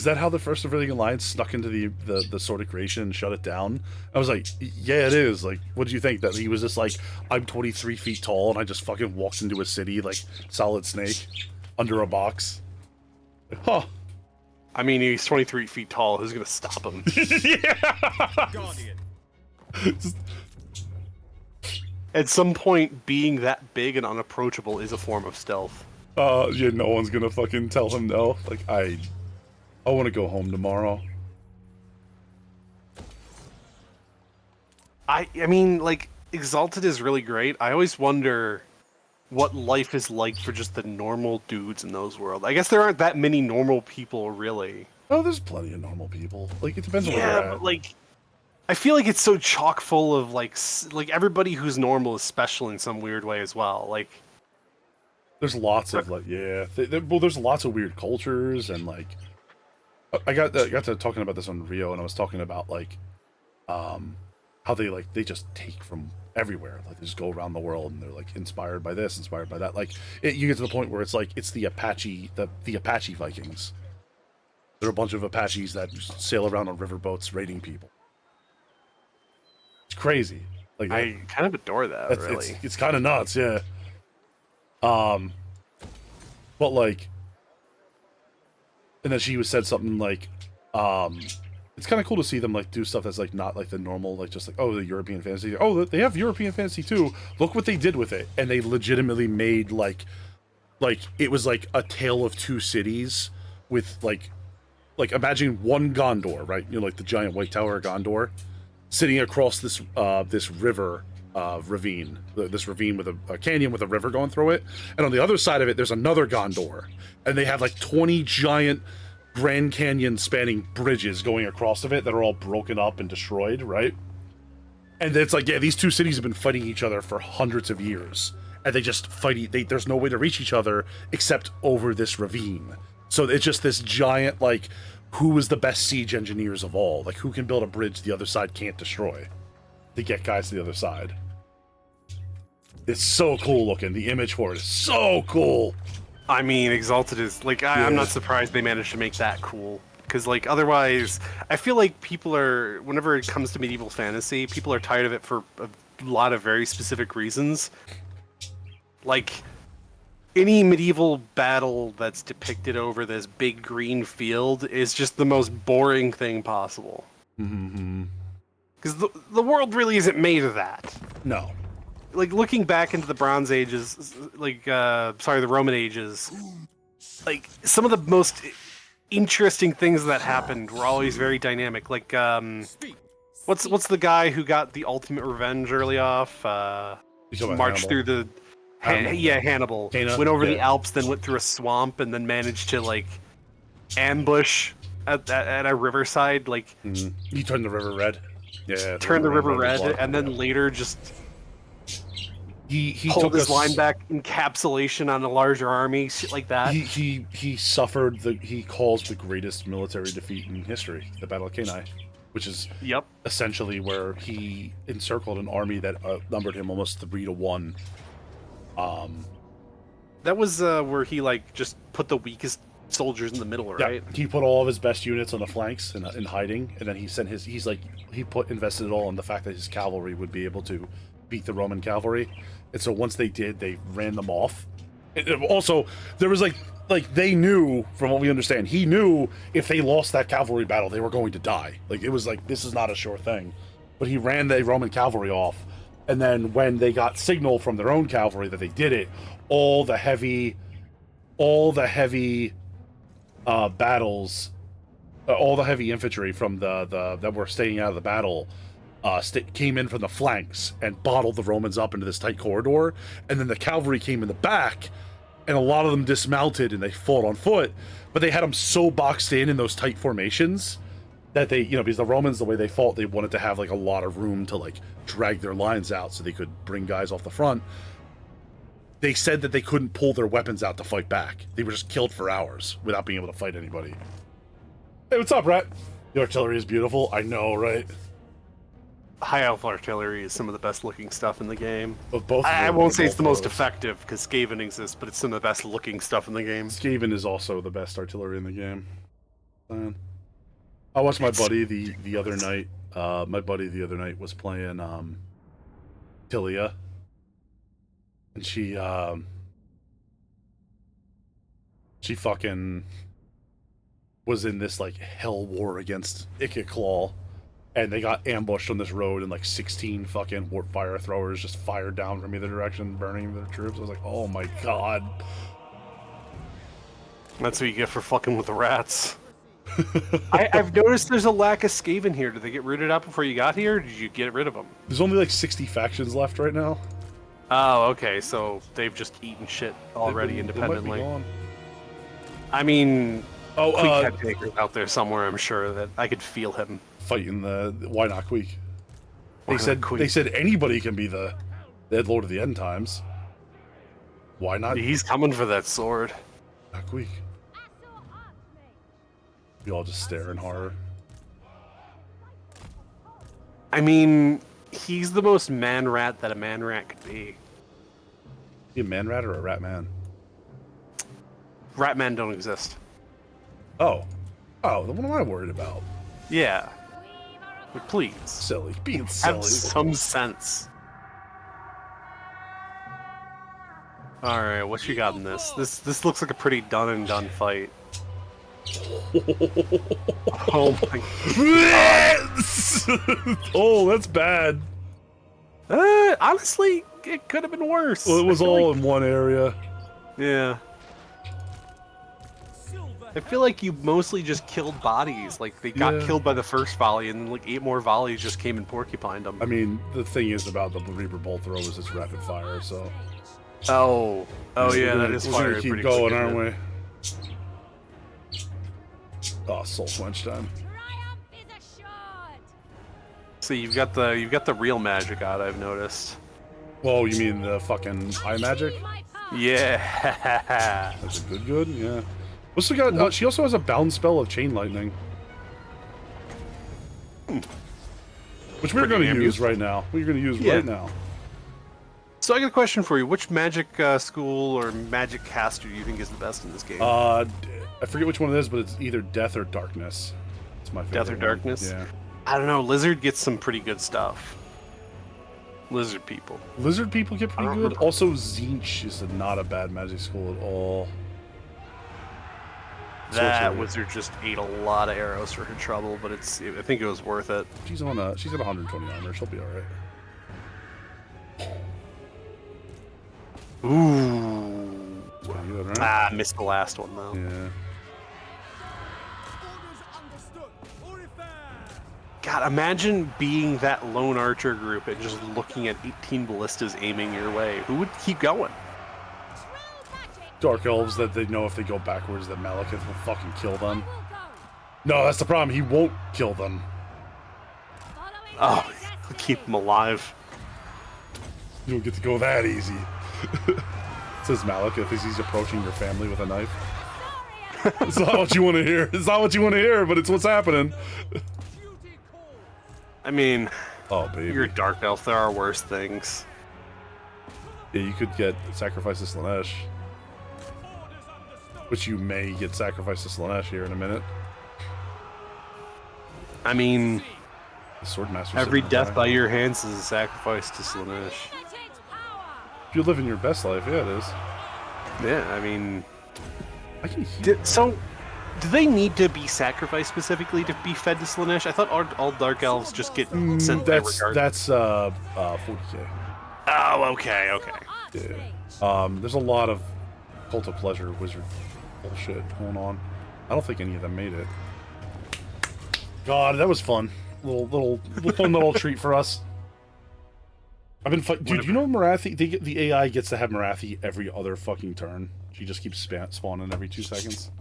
how the First Avernus Alliance snuck into the Sword of Creation and shut it down?" I was like, "Yeah, it is." Like, what do you think? That he was just like, "I'm 23 feet tall and I just fucking walked into a city like Solid Snake under a box." Huh. I mean, he's 23 feet tall. Who's gonna stop him? Guardian. At some point, being that big and unapproachable is a form of stealth. Yeah, no one's gonna fucking tell him no. Like, I want to go home tomorrow. I mean, like, Exalted is really great. I always wonder what life is like for just the normal dudes in those worlds. I guess there aren't that many normal people, really. Oh, there's plenty of normal people. Like, it depends on where you're at. But, like, I feel like it's so chock full of, like everybody who's normal is special in some weird way as well. Like, there's lots of, like, yeah. Well, there's lots of weird cultures, and, like, I got to talking about this on Rio, and I was talking about, like, how they just take from everywhere. Like, they just go around the world and they're like inspired by this, inspired by that. Like, you get to the point where it's like it's the Apache Vikings. There are a bunch of Apaches that just sail around on riverboats raiding people. It's crazy. Like, I kind of adore that. Really, it's kind of nuts, yeah. But like, and then she said something like, it's kind of cool to see them like do stuff that's like not like the normal, like just like, oh, the European fantasy. Oh, they have European fantasy too. Look what they did with it, and they legitimately made like it was like a tale of two cities with like imagine one Gondor, right? You know, like the giant white tower of Gondor, sitting across this this river ravine, this ravine with a canyon with a river going through it, and on the other side of it, there's another Gondor, and they have like 20 giant Grand Canyon spanning bridges going across of it that are all broken up and destroyed, right? And it's like, yeah, these two cities have been fighting each other for hundreds of years, and they just fight. There's no way to reach each other except over this ravine. So it's just this giant, like, who is the best siege engineers of all? Like, who can build a bridge the other side can't destroy to get guys to the other side? It's so cool looking. The image for it is so cool. I mean, Exalted is, like, I'm not surprised they managed to make that cool. Because, like, otherwise, I feel like people are, whenever it comes to medieval fantasy, people are tired of it for a lot of very specific reasons. Like, any medieval battle that's depicted over this big green field is just the most boring thing possible. Mm-hmm. Because the world really isn't made of that. No. Like, looking back into the Bronze Ages, like, the Roman Ages, like, some of the most interesting things that happened were always very dynamic. Like, what's the guy who got the ultimate revenge early off? Marched through the... Hannibal. Went over the Alps, then went through a swamp, and then managed to, like, ambush at a riverside, like... Mm-hmm. You turned the river red. Yeah. Turned the river red, and then later just... He pulled took his line back, encapsulation on a larger army, shit like that. He suffered he caused the greatest military defeat in history, the Battle of Cannae, which is essentially where he encircled an army that outnumbered him almost 3-1, That was where he like just put the weakest soldiers in the middle, right? Yeah, he put all of his best units on the flanks in hiding, and then he sent his. Invested it all in the fact that his cavalry would be able to beat the Roman cavalry, and so once they did, they ran them off. Also, there was like they knew, from what we understand, he knew if they lost that cavalry battle, they were going to die. Like it was like this is not a sure thing, but he ran the Roman cavalry off, and then when they got signal from their own cavalry that they did it, all the heavy battles, all the heavy infantry from the that were staying out of the battle came in from the flanks and bottled the Romans up into this tight corridor, and then the cavalry came in the back, and a lot of them dismounted and they fought on foot, but they had them so boxed in those tight formations that they, because the Romans, the way they fought, they wanted to have like a lot of room to like drag their lines out so they could bring guys off the front. They said that they couldn't pull their weapons out to fight back. They were just killed for hours without being able to fight anybody. Hey, what's up, Rat? The artillery is beautiful. I know, right? High Elf artillery is some of the best looking stuff in the game. But both I won't say it's the most effective because Skaven exists, but it's some of the best looking stuff in the game. Skaven is also the best artillery in the game. I watched my buddy the other night. My buddy the other night was playing Tilia, and she fucking was in this like hell war against Ikiclaw. And they got ambushed on this road, and like 16 fucking warp fire throwers just fired down from either direction, burning their troops. I was like, oh my god. That's what you get for fucking with the rats. I've noticed there's a lack of Skaven here. Did they get rooted out before you got here, or did you get rid of them? There's only like 60 factions left right now. Oh, okay, so they've just eaten shit already independently. They might be gone. I mean, Queek had takers out there somewhere, I'm sure, that I could feel him. Fighting the why not Queek? They said anybody can be the Lord of the End Times. Why not? He's coming for that sword. Not Queek. We all just stare in horror. I mean, he's the most man rat that a man rat could be. Be a man rat or a rat man? Rat men don't exist. Oh, then what am I worried about? Yeah. But please. Silly. Being silly. Have some sense. Alright, what you got in this? This looks like a pretty done and done fight. Oh my god. Oh, that's bad. Honestly, it could have been worse. Well, it was all in one area. Yeah. I feel like you mostly just killed bodies. Like, they got killed by the first volley, and like 8 more volleys just came and porcupined them. I mean, the thing is about the Reaper Bolt throw is it's rapid fire, so... Oh yeah, that is fire. We're gonna keep going, aren't we? Oh, Soul Quench time. So you've got the real magic out, I've noticed. Whoa, you mean the fucking eye magic? Yeah. That's a good, yeah. What's got? She also has a bound spell of Chain Lightning, which we're going to use right now. We're going to use right now. So I got a question for you. Which magic school or magic caster do you think is the best in this game? I forget which one it is, but it's either Death or Darkness. It's my favorite. Death or Darkness? Yeah. I don't know. Lizard gets some pretty good stuff. Lizard people. Lizard people get pretty good. Also, Tzeentch is not a bad magic school at all. That wizard just ate a lot of arrows for her trouble, but I think it was worth it. She's at 120 armor. She'll be all right. Ooh. Good, right? Missed the last one though. Yeah. God, imagine being that lone archer group and just looking at 18 ballistas aiming your way. Who would keep going? Dark elves that they know if they go backwards that Malekith will fucking kill them. No, that's the problem. He won't kill them. Oh, keep them alive. You don't get to go that easy. Says Malekith as he's approaching your family with a knife. It's not what you want to hear. It's not what you want to hear, but it's what's happening. I mean, oh baby, you're a dark elf. There are worse things. Yeah, you could get sacrifice to Slanesh. Which you may get sacrificed to Slaanesh here in a minute. I mean, the Swordmaster. Every death by your hands is a sacrifice to Slaanesh. If you live in your best life, yeah, it is. Yeah, I mean, I can so, do they need to be sacrificed specifically to be fed to Slaanesh? I thought all Dark Elves just get sent there regardless. That's 40k. Oh, okay. Yeah. There's a lot of Cult of Pleasure wizard bullshit going on. I don't think any of them made it. God, that was fun. Little fun little treat for us. I've been dude. You know Marathi? The AI gets to have Marathi every other fucking turn. She just keeps spawning every 2 seconds.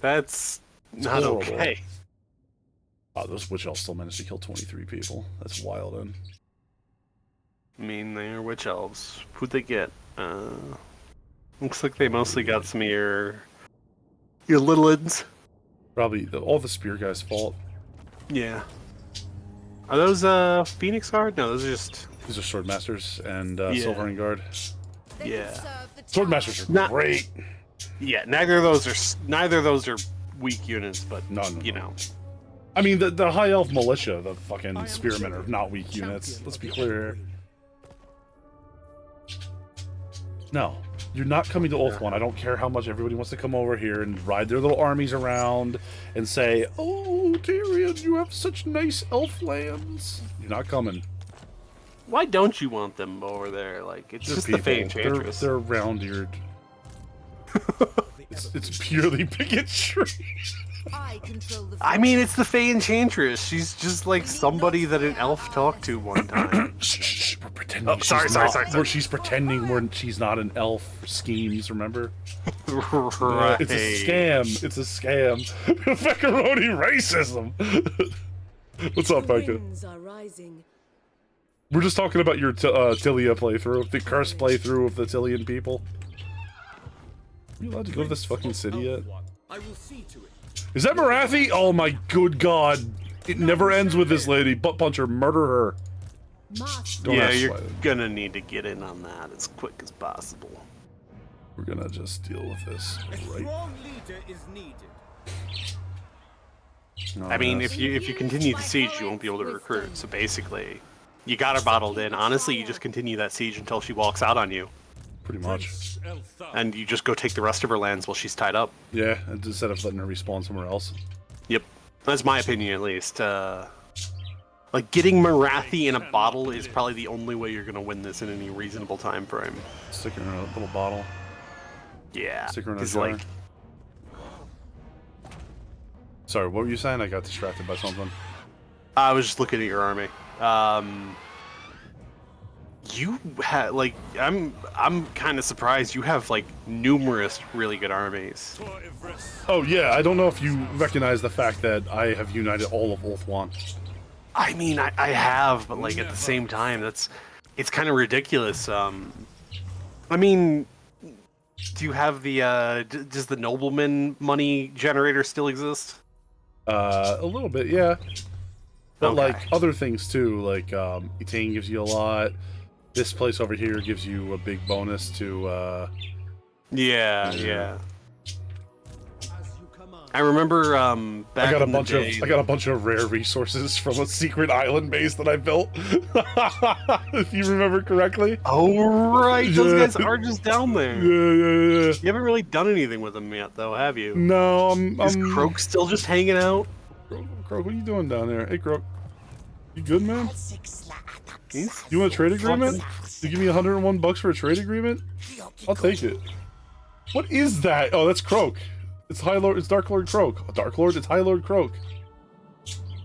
That's not okay. Wow, those witch elves still managed to kill 23 people. That's wild, and. I mean, they are witch elves. Who'd they get? Looks like they mostly got some of your little ones. Probably all the spear guys' fault. Yeah. Are those Phoenix Guard? No, those are just... These are Swordmasters and Silvering Guard. Yeah. Swordmasters are great. Yeah, neither of those are weak units, but you know. I mean, the High Elf Militia, the fucking Spearmen, are not weak units. Let's be clear here. No, you're not coming to Ulthuan. I don't care how much everybody wants to come over here and ride their little armies around and say, "Oh, Tyrion, you have such nice elf lands." You're not coming. Why don't you want them over there? Like, it's just the Fey Enchantress. They're round-eared. it's purely bigotry. I mean, it's the Fey Enchantress. She's just like somebody that an elf talked to one time. Shh, we're pretending. Oh, sorry. She's pretending she's not an elf. Schemes, remember? Right. It's a scam. It's a scam. Macaroni racism. What's up, Becca? We're just talking about your Tilia playthrough, the cursed playthrough of the Tilian people. Are you allowed to go to this fucking city yet? I will see to it. Is that Marathi? Oh my good god. It never ends with this lady. Butt punch her, murder her. Yeah, you're gonna need to get in on that as quick as possible. We're gonna just deal with this A right. strong leader is needed. I mean, if you continue the siege, you won't be able to recruit. So basically, you got her bottled in. Honestly, you just continue that siege until she walks out on you. Pretty much. And you just go take the rest of her lands while she's tied up. Yeah, instead of letting her respawn somewhere else. Yep. That's my opinion, at least. Like, getting Marathi in a bottle is probably the only way you're going to win this in any reasonable time frame. Stick her in a little bottle. Yeah. Stick her in a jar. Like... Sorry, what were you saying? I got distracted by something. I was just looking at your army. You had, like, I'm kind of surprised you have, like, numerous really good armies. Oh, yeah, I don't know if you recognize the fact that I have united all of Ulthuan. I mean, I have, but, like, at the same time, it's kind of ridiculous. I mean, do you have the, does the nobleman money generator still exist? A little bit, yeah. But, Okay. like, other things, too, like, Etain gives you a lot. This place over here gives you a big bonus to, Yeah. I remember, back in the day... I got a bunch of rare resources from a secret island base that I built. If you remember correctly. Oh, right, those guys are just down there. Yeah. You haven't really done anything with them yet, though, have you? No, Is Croak still just hanging out? Croak, what are you doing down there? Hey, Croak. You good, man? You want a trade agreement? You give me $101 for a trade agreement? I'll take it. What is that? Oh, that's Croak. It's High Lord. It's Dark Lord Croak. Oh, Dark Lord. It's High Lord Croak.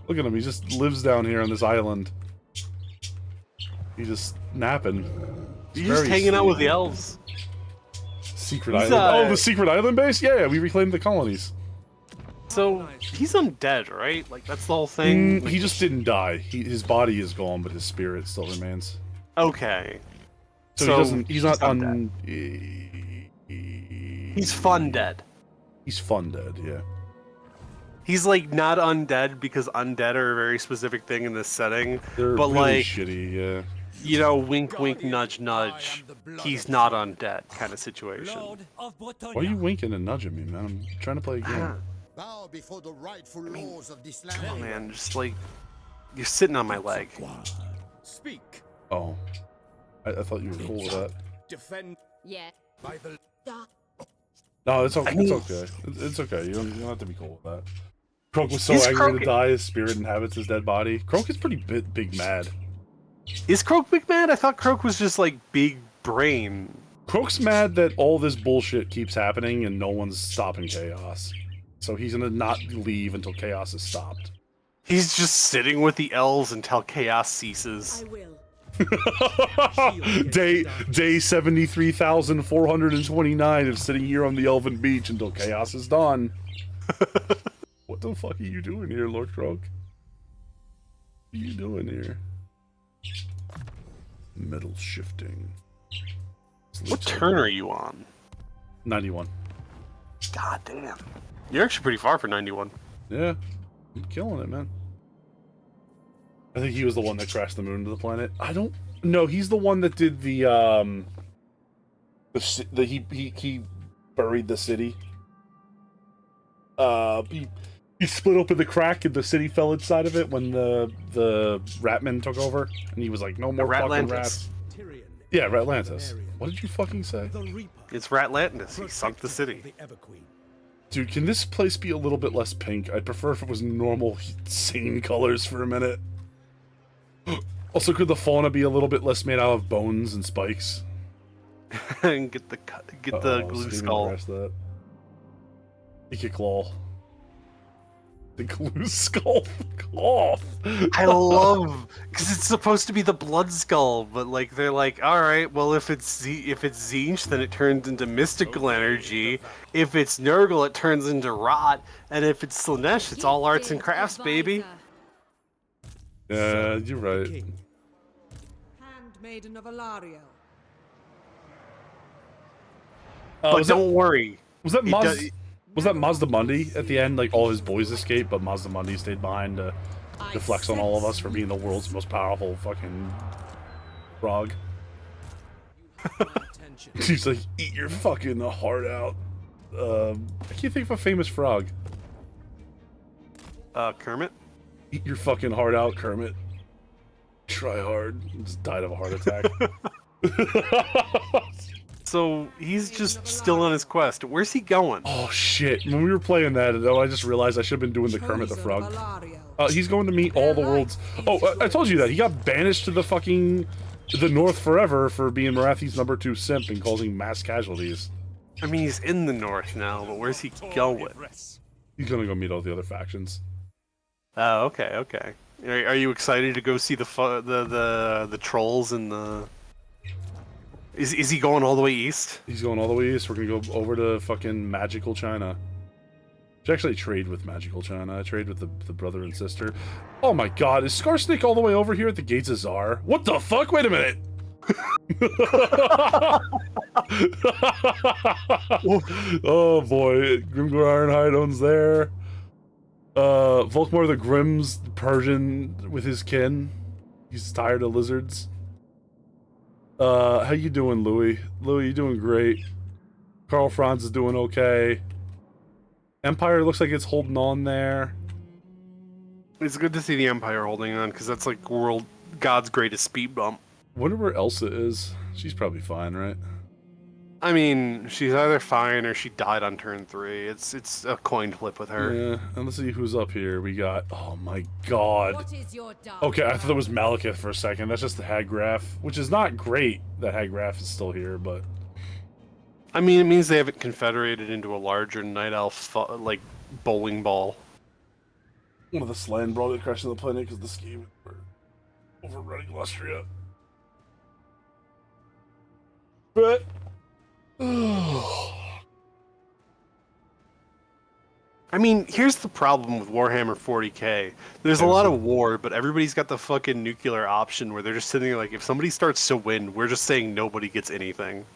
Look at him. He just lives down here on this island. He's just napping. He's just hanging out with the elves. Secret island. Oh, the secret island base? Yeah, we reclaimed the colonies. So he's undead, right? Like that's the whole thing. He just didn't die. His body is gone, but his spirit still remains. Okay. So he doesn't. He's not undead. He's fun dead. He's fun dead. Yeah. He's like not undead because undead are a very specific thing in this setting. They're but really like shitty. Yeah. you know, wink, wink, nudge, nudge. He's not undead kind of situation. Why are you winking and nudging me, man? I'm trying to play a game. Bow before the rightful laws of this land. Come on, man. Just like you're sitting on my leg. Speak. Oh, I thought you were cool with that. Defend. Yeah. By the. No, it's okay. It's okay. It's okay. You don't have to be cool with that. Croak was so angry to die. His spirit inhabits his dead body. Croak is pretty big mad. Is Croak big mad? I thought Croak was just like big brain. Croak's mad that all this bullshit keeps happening and no one's stopping chaos. So he's gonna not leave until chaos is stopped. He's just sitting with the elves until chaos ceases. I will. day 73,429 of sitting here on the Elven Beach until chaos is done. What the fuck are you doing here, Lord Croak? What are you doing here? Middle shifting. What turn are you on? 91. God damn. You're actually pretty far for 91. Yeah. I'm killing it, man. I think he was the one that crashed the moon into the planet. I don't know. He's the one that did he buried the city. He split open the crack and the city fell inside of it when the Ratmen took over, and he was like, "No more fucking rats." Yeah, Ratlantis. What did you fucking say? It's Ratlantis. He sunk the city. Dude, can this place be a little bit less pink? I'd prefer if it was normal, sane colors for a minute. Also, could the fauna be a little bit less made out of bones and spikes? And get the glue skull. That. Claw. The glue skull. Off. I love because it's supposed to be the blood skull, but like they're like, all right, well if it's Tzeentch, then it turns into mystical energy. If it's Nurgle, it turns into rot, and if it's Slaanesh, it's all arts and crafts, baby. Yeah, you're right. Handmaiden of Alariel. But don't worry. Was that Mazdamundi at the end? Like all his boys escaped, but Mazdamundi stayed behind to flex on all of us for being the world's most powerful fucking frog. She's like, eat your fucking heart out. I can't think of a famous frog. Kermit? Eat your fucking heart out, Kermit. Try hard. Just died of a heart attack. So he's just still on his quest. Where's he going? Oh shit! When we were playing that, though, I just realized I should have been doing the Kermit the Frog. He's going to meet all the world's. Oh, I told you that he got banished to the North forever for being Marathi's #2 simp and causing mass casualties. I mean, he's in the North now, but where's he going? He's gonna go meet all the other factions. Oh, okay. Are you excited to go see the trolls and the? Is he going all the way east? He's going all the way east. We're gonna go over to fucking Magical China. I actually trade with Magical China. I trade with the brother and sister. Oh my god, is Skarsnik all the way over here at the Gates of Tsar? What the fuck? Wait a minute! Oh boy, Grimgor Ironhide owns there. Volkmar the Grimm's Persian with his kin. He's tired of lizards. How you doing, Louis? Louis, you doing great. Karl Franz is doing okay. Empire looks like it's holding on there. It's good to see the Empire holding on, because that's like God's greatest speed bump. Wonder where Elsa is. She's probably fine, right? I mean, she's either fine or she died on turn 3. It's a coin flip with her. Yeah, and let's see who's up here. We got, oh my god. Okay, I thought it was Malekith for a second. That's just the Hagraf, which is not great that Hagraf is still here, but... I mean, it means they haven't confederated into a larger Night Elf, like, bowling ball. One of the Slan brought it crashing the planet because the scheme were overrunning Lustria. But... I mean, here's the problem with Warhammer 40k. There's a lot of war, but everybody's got the fucking nuclear option where they're just sitting there like, if somebody starts to win, we're just saying nobody gets anything.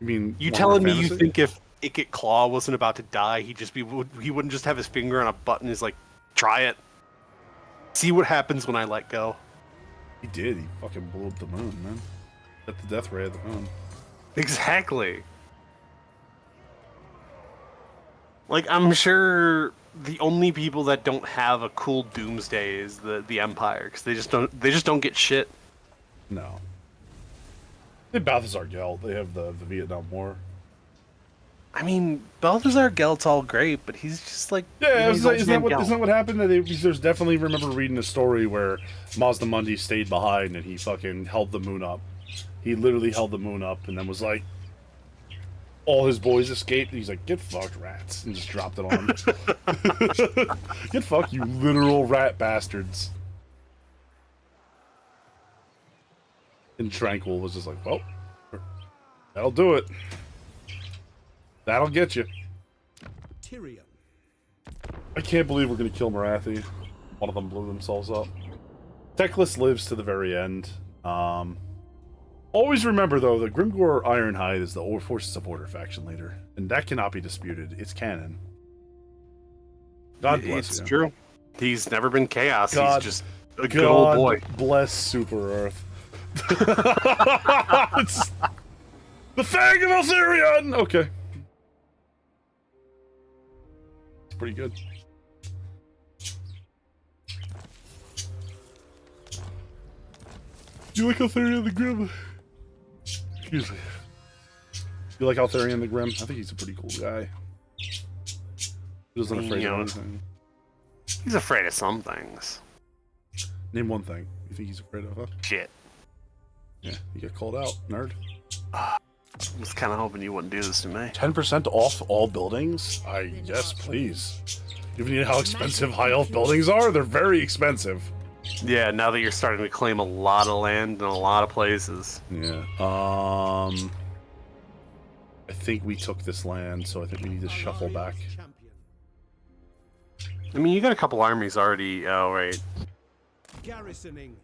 You mean you telling me you think if Ikit Claw wasn't about to die, he wouldn't just have his finger on a button? He's like, try it. See what happens when I let go. He did. He fucking blew up the moon, man. At the death ray of the moon. Exactly. Like, I'm sure the only people that don't have a cool doomsday is the Empire, because they just don't get shit. No. They Balthazar Gelt. They have the Vietnam War. I mean, Balthazar Gelt's all great, but he's just like... Yeah, he's isn't that what happened? There's definitely remember reading a story where Mazdamundi stayed behind and he fucking held the moon up. He literally held the moon up and then was like, all his boys escaped. And he's like, get fucked, rats, and just dropped it on them. Get fucked, you literal rat bastards. And Tranquil was just like, well, that'll do it. That'll get you. Tyrion. I can't believe we're gonna kill Marathi. One of them blew themselves up. Teclis lives to the very end. Always remember, though, that Grimgor Ironhide is the Forces of Order faction leader, and that cannot be disputed. It's canon. God bless It's you. true. He's never been chaos. God, He's just a good old boy. Bless Super Earth. It's the Fang of Eltharion! Okay. It's pretty good. Do you like Eltharion the Grim? Excuse me. You like Eltharion the Grim? I think he's a pretty cool guy. He doesn't afraid of anything. He's afraid of some things. Name one thing you think he's afraid of, huh? Shit. Yeah, you get called out, nerd. I was kind of hoping you wouldn't do this to me. 10% off all buildings? Yes, please. You know how expensive high elf buildings are? They're very expensive. Yeah, now that you're starting to claim a lot of land in a lot of places. Yeah. I think we took this land, so I think we need to shuffle back. I mean, you got a couple armies already. Oh, right. Garrisoning.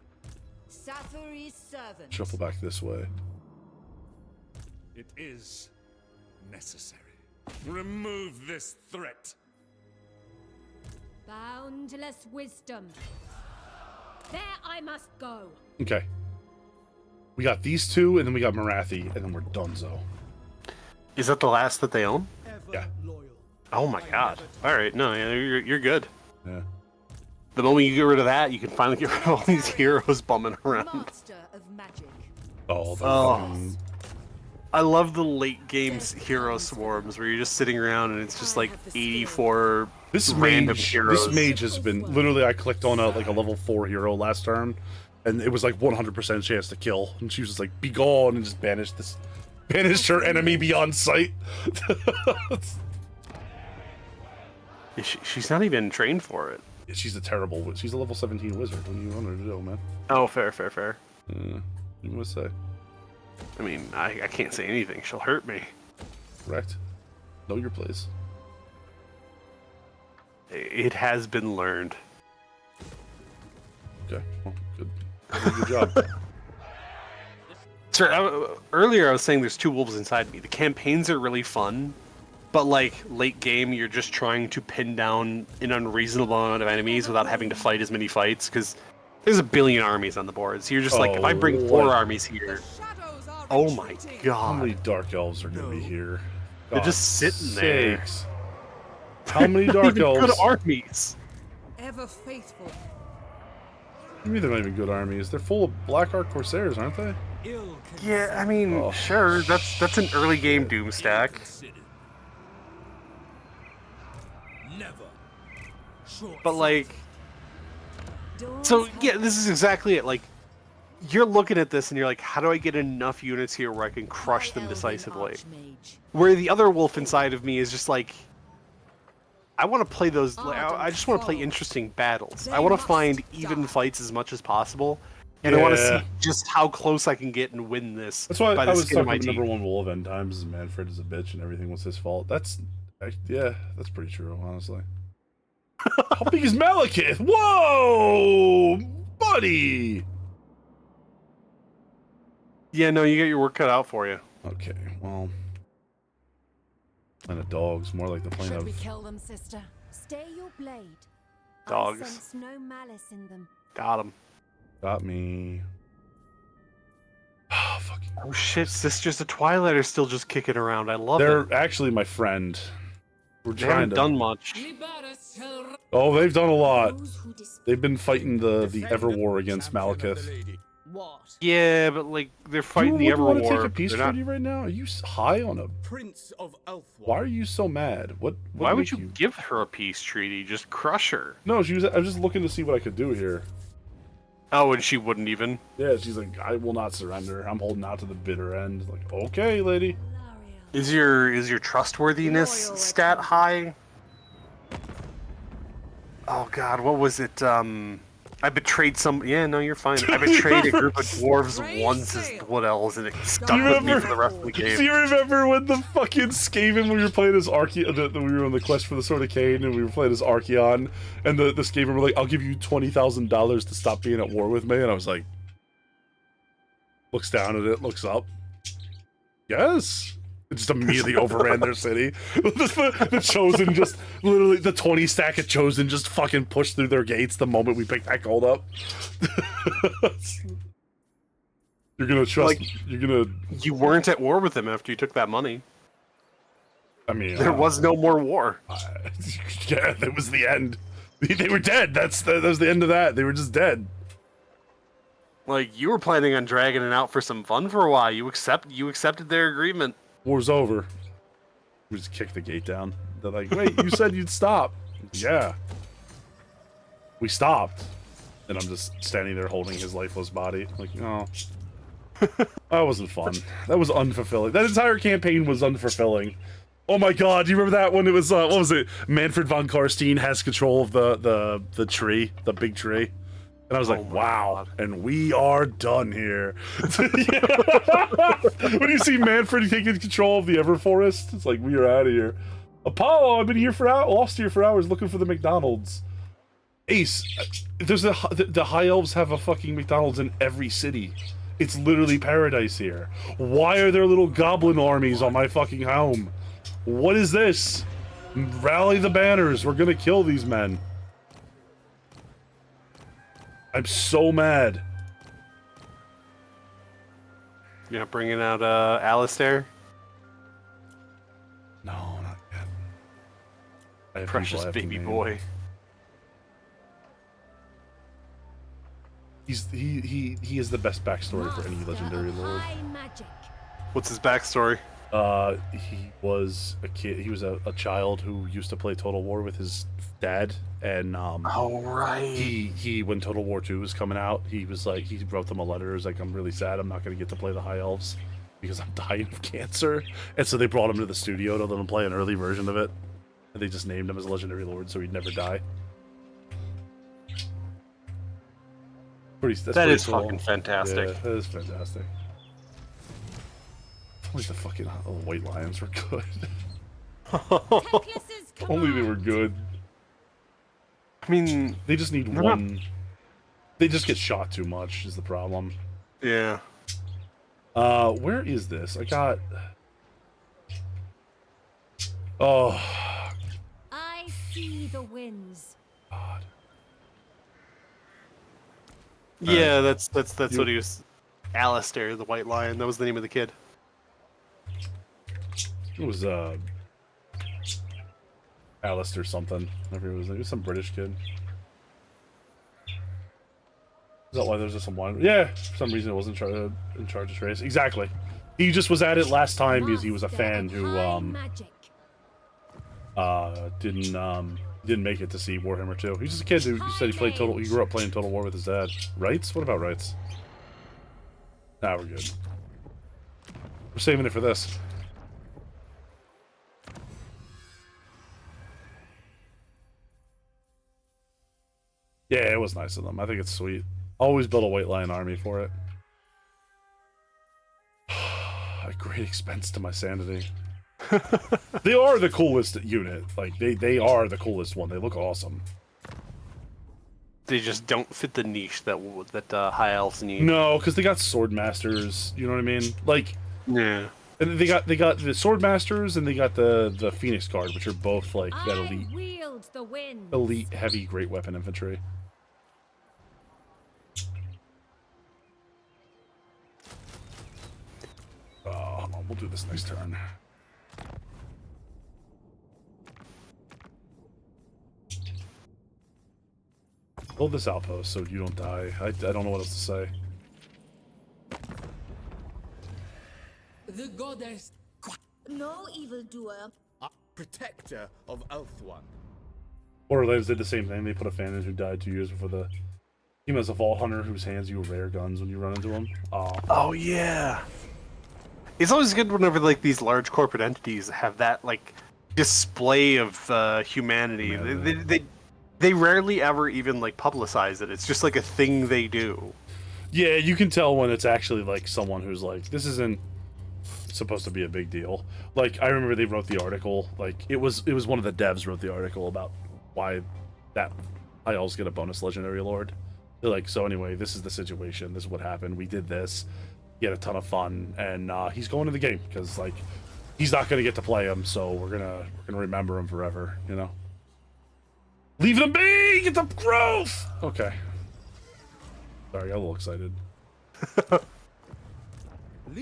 Sathari's servant. Shuffle back this way. It is necessary. Remove this threat. Boundless wisdom. There I must go. Okay. We got these two, and then we got Marathi, and then we're donezo. Is that the last that they own? Yeah. Oh my god. Alright, no, yeah, you're good. Yeah. The moment you get rid of that, you can finally get rid of all these heroes bumming around. Master of magic. Oh, Oh. I love the late games hero swarms where you're just sitting around and it's just like 84 random heroes. This mage has been literally. I clicked on a level 4 hero last turn, and it was like 100% chance to kill, and she was just like, "Be gone," and just banished her enemy beyond sight. She's not even trained for it. She's a terrible. She's a level 17 wizard. What do you want her to do, man? Oh, fair. You must say. I mean, I can't say anything. She'll hurt me. Correct. Know your place. It has been learned. Okay. Well, good. Good job. Sir, earlier I was saying there's two wolves inside me. The campaigns are really fun, but like late game, you're just trying to pin down an unreasonable amount of enemies without having to fight as many fights because there's a billion armies on the board. So you're just like, if I bring 4 armies here, oh my god. How many dark elves are gonna be here? They're just sitting there. Sakes. How many dark elves? Good armies. Ever faithful. What do you mean they're not even good armies? They're full of Black Ark Corsairs, aren't they? Yeah, I mean, sure, that's an early game doom stack. But like, so yeah, this is exactly it. Like, you're looking at this and you're like, how do I get enough units here where I can crush them decisively? Where the other wolf inside of me is just like, I want to play those. I just want to play interesting battles. I want to find even fights as much as possible, and I want to see just how close I can get and win this. That's why by I the was skin of my talking teeth. number one rule of end times is Manfred is a bitch and everything was his fault. That's pretty true, honestly. How big is Malekith? Whoa, buddy! Yeah, no, you got your work cut out for you. Okay, well, plane of dogs, more like the plane Should of. we kill them, sister? Stay your blade. Dogs. I sense no malice in them. Got him. Got me. Oh, fuck. Oh shit, Sisters of Twilight are still just kicking around. I love it. They're actually my friend. We're They trying haven't to... done much. Oh, they've done a lot. They've been fighting the Everwar against Malekith. Yeah, but like they're fighting the You want to Everwar. take a peace They're not- treaty right now? Are you high on a... Prince of Ulthuan. Why are you so mad? What Why would make you give her a peace treaty? Just crush her. No, she was. I was just looking to see what I could do here. Oh, and she wouldn't even. Yeah, she's like, I will not surrender. I'm holding out to the bitter end. Like, okay, lady. Is your trustworthiness stat high? Oh God, what was it? I betrayed some. Yeah, no, you're fine. I betrayed a group of dwarves once as Blood Elves, and it stuck with me for the rest of the game. Do you remember when the fucking Skaven, we were playing as Archeon, we were on the quest for the Sword of Cain, and we were playing as Archeon, and the Skaven were like, I'll give you $20,000 to stop being at war with me, and I was like, looks down at it, looks up. Yes. It just immediately overran their city. The Chosen just, literally, the 20 stack of Chosen just fucking pushed through their gates the moment we picked that gold up. You're gonna trust, you're gonna... You weren't at war with them after you took that money. I mean... There was no more war. Yeah, that was the end. They were dead. That was the end of that. They were just dead. Like, you were planning on dragging it out for some fun for a while. You accepted their agreement. War's over. We just kicked the gate down. They're like, wait, you said you'd stop. Yeah. We stopped. And I'm just standing there holding his lifeless body. Like, no. That wasn't fun. That was unfulfilling. That entire campaign was unfulfilling. Oh my god, do you remember that one? It was, what was it? Manfred von Karstein has control of the tree, the big tree. And I was like, wow, and we are done here. When you see Manfred taking control of the Everforest, it's like, we are out of here. Apollo, I've been here lost here for hours looking for the McDonald's. Ace, there's the High Elves have a fucking McDonald's in every city. It's literally paradise here. Why are there little goblin armies on my fucking home? What is this? Rally the banners, we're gonna kill these men. I'm so mad. You're not bringing out Alistair? No, not yet. I have Precious baby boy. He is the best backstory for any legendary lord. What's his backstory? He was a kid. He was a child who used to play Total War with his dad, and oh right. He when Total War 2 was coming out, he was like, he wrote them a letter. He was like, I'm really sad. I'm not gonna get to play the High Elves because I'm dying of cancer. And so they brought him to the studio to let him play an early version of it, and they just named him as a legendary lord so he'd never die. That's that pretty is cool. fucking fantastic. Yeah, that is fantastic. Only the fucking White Lions were good. Only they were good. I mean, they just need one. They just get shot too much is the problem. Yeah. Where is this? I got... Oh. I see the winds. God. Yeah, that's what he was. Alistair, the White Lion. That was the name of the kid. It was Alistair something. Whatever it was some British kid. Is that why there's just some one? Yeah, for some reason it wasn't in charge of Trace. Exactly. He just was at it last time because he was a fan who didn't make it to see Warhammer 2. He's just a kid who said he grew up playing Total War with his dad. Rights? What about rights? Nah, we're good. We're saving it for this. Yeah, it was nice of them. I think it's sweet. Always build a White Lion army for it. At great expense to my sanity. They are the coolest unit. Like, they are the coolest one. They look awesome. They just don't fit the niche that High Elves need. No, because they got Sword Masters. You know what I mean? Like, yeah. And they got the Sword Masters and they got the Phoenix Guard, which are both like that elite heavy great weapon infantry. hold on, we'll do this next turn. Build this outpost so you don't die. I don't know what else to say. The goddess. No evildoer. Protector of Ulthuan. Borderlands did the same thing. They put a fan in who died 2 years before the team as a vault hunter whose hands you rare guns when you run into them. Oh yeah. It's always good whenever like these large corporate entities have that like display of humanity. They rarely ever even like publicize it. It's just like a thing they do. Yeah, you can tell when it's actually like someone who's like, this isn't supposed to be a big deal. Like I remember they wrote the article. Like it was one of the devs wrote the article about why that I always get a bonus legendary lord. They're like, so anyway, this is the situation. This is what happened. We did this. He had a ton of fun, and he's going to the game because like he's not gonna get to play him. So we're gonna remember him forever. You know. Leave them be! Get the growth! Okay. Sorry, I got a little excited.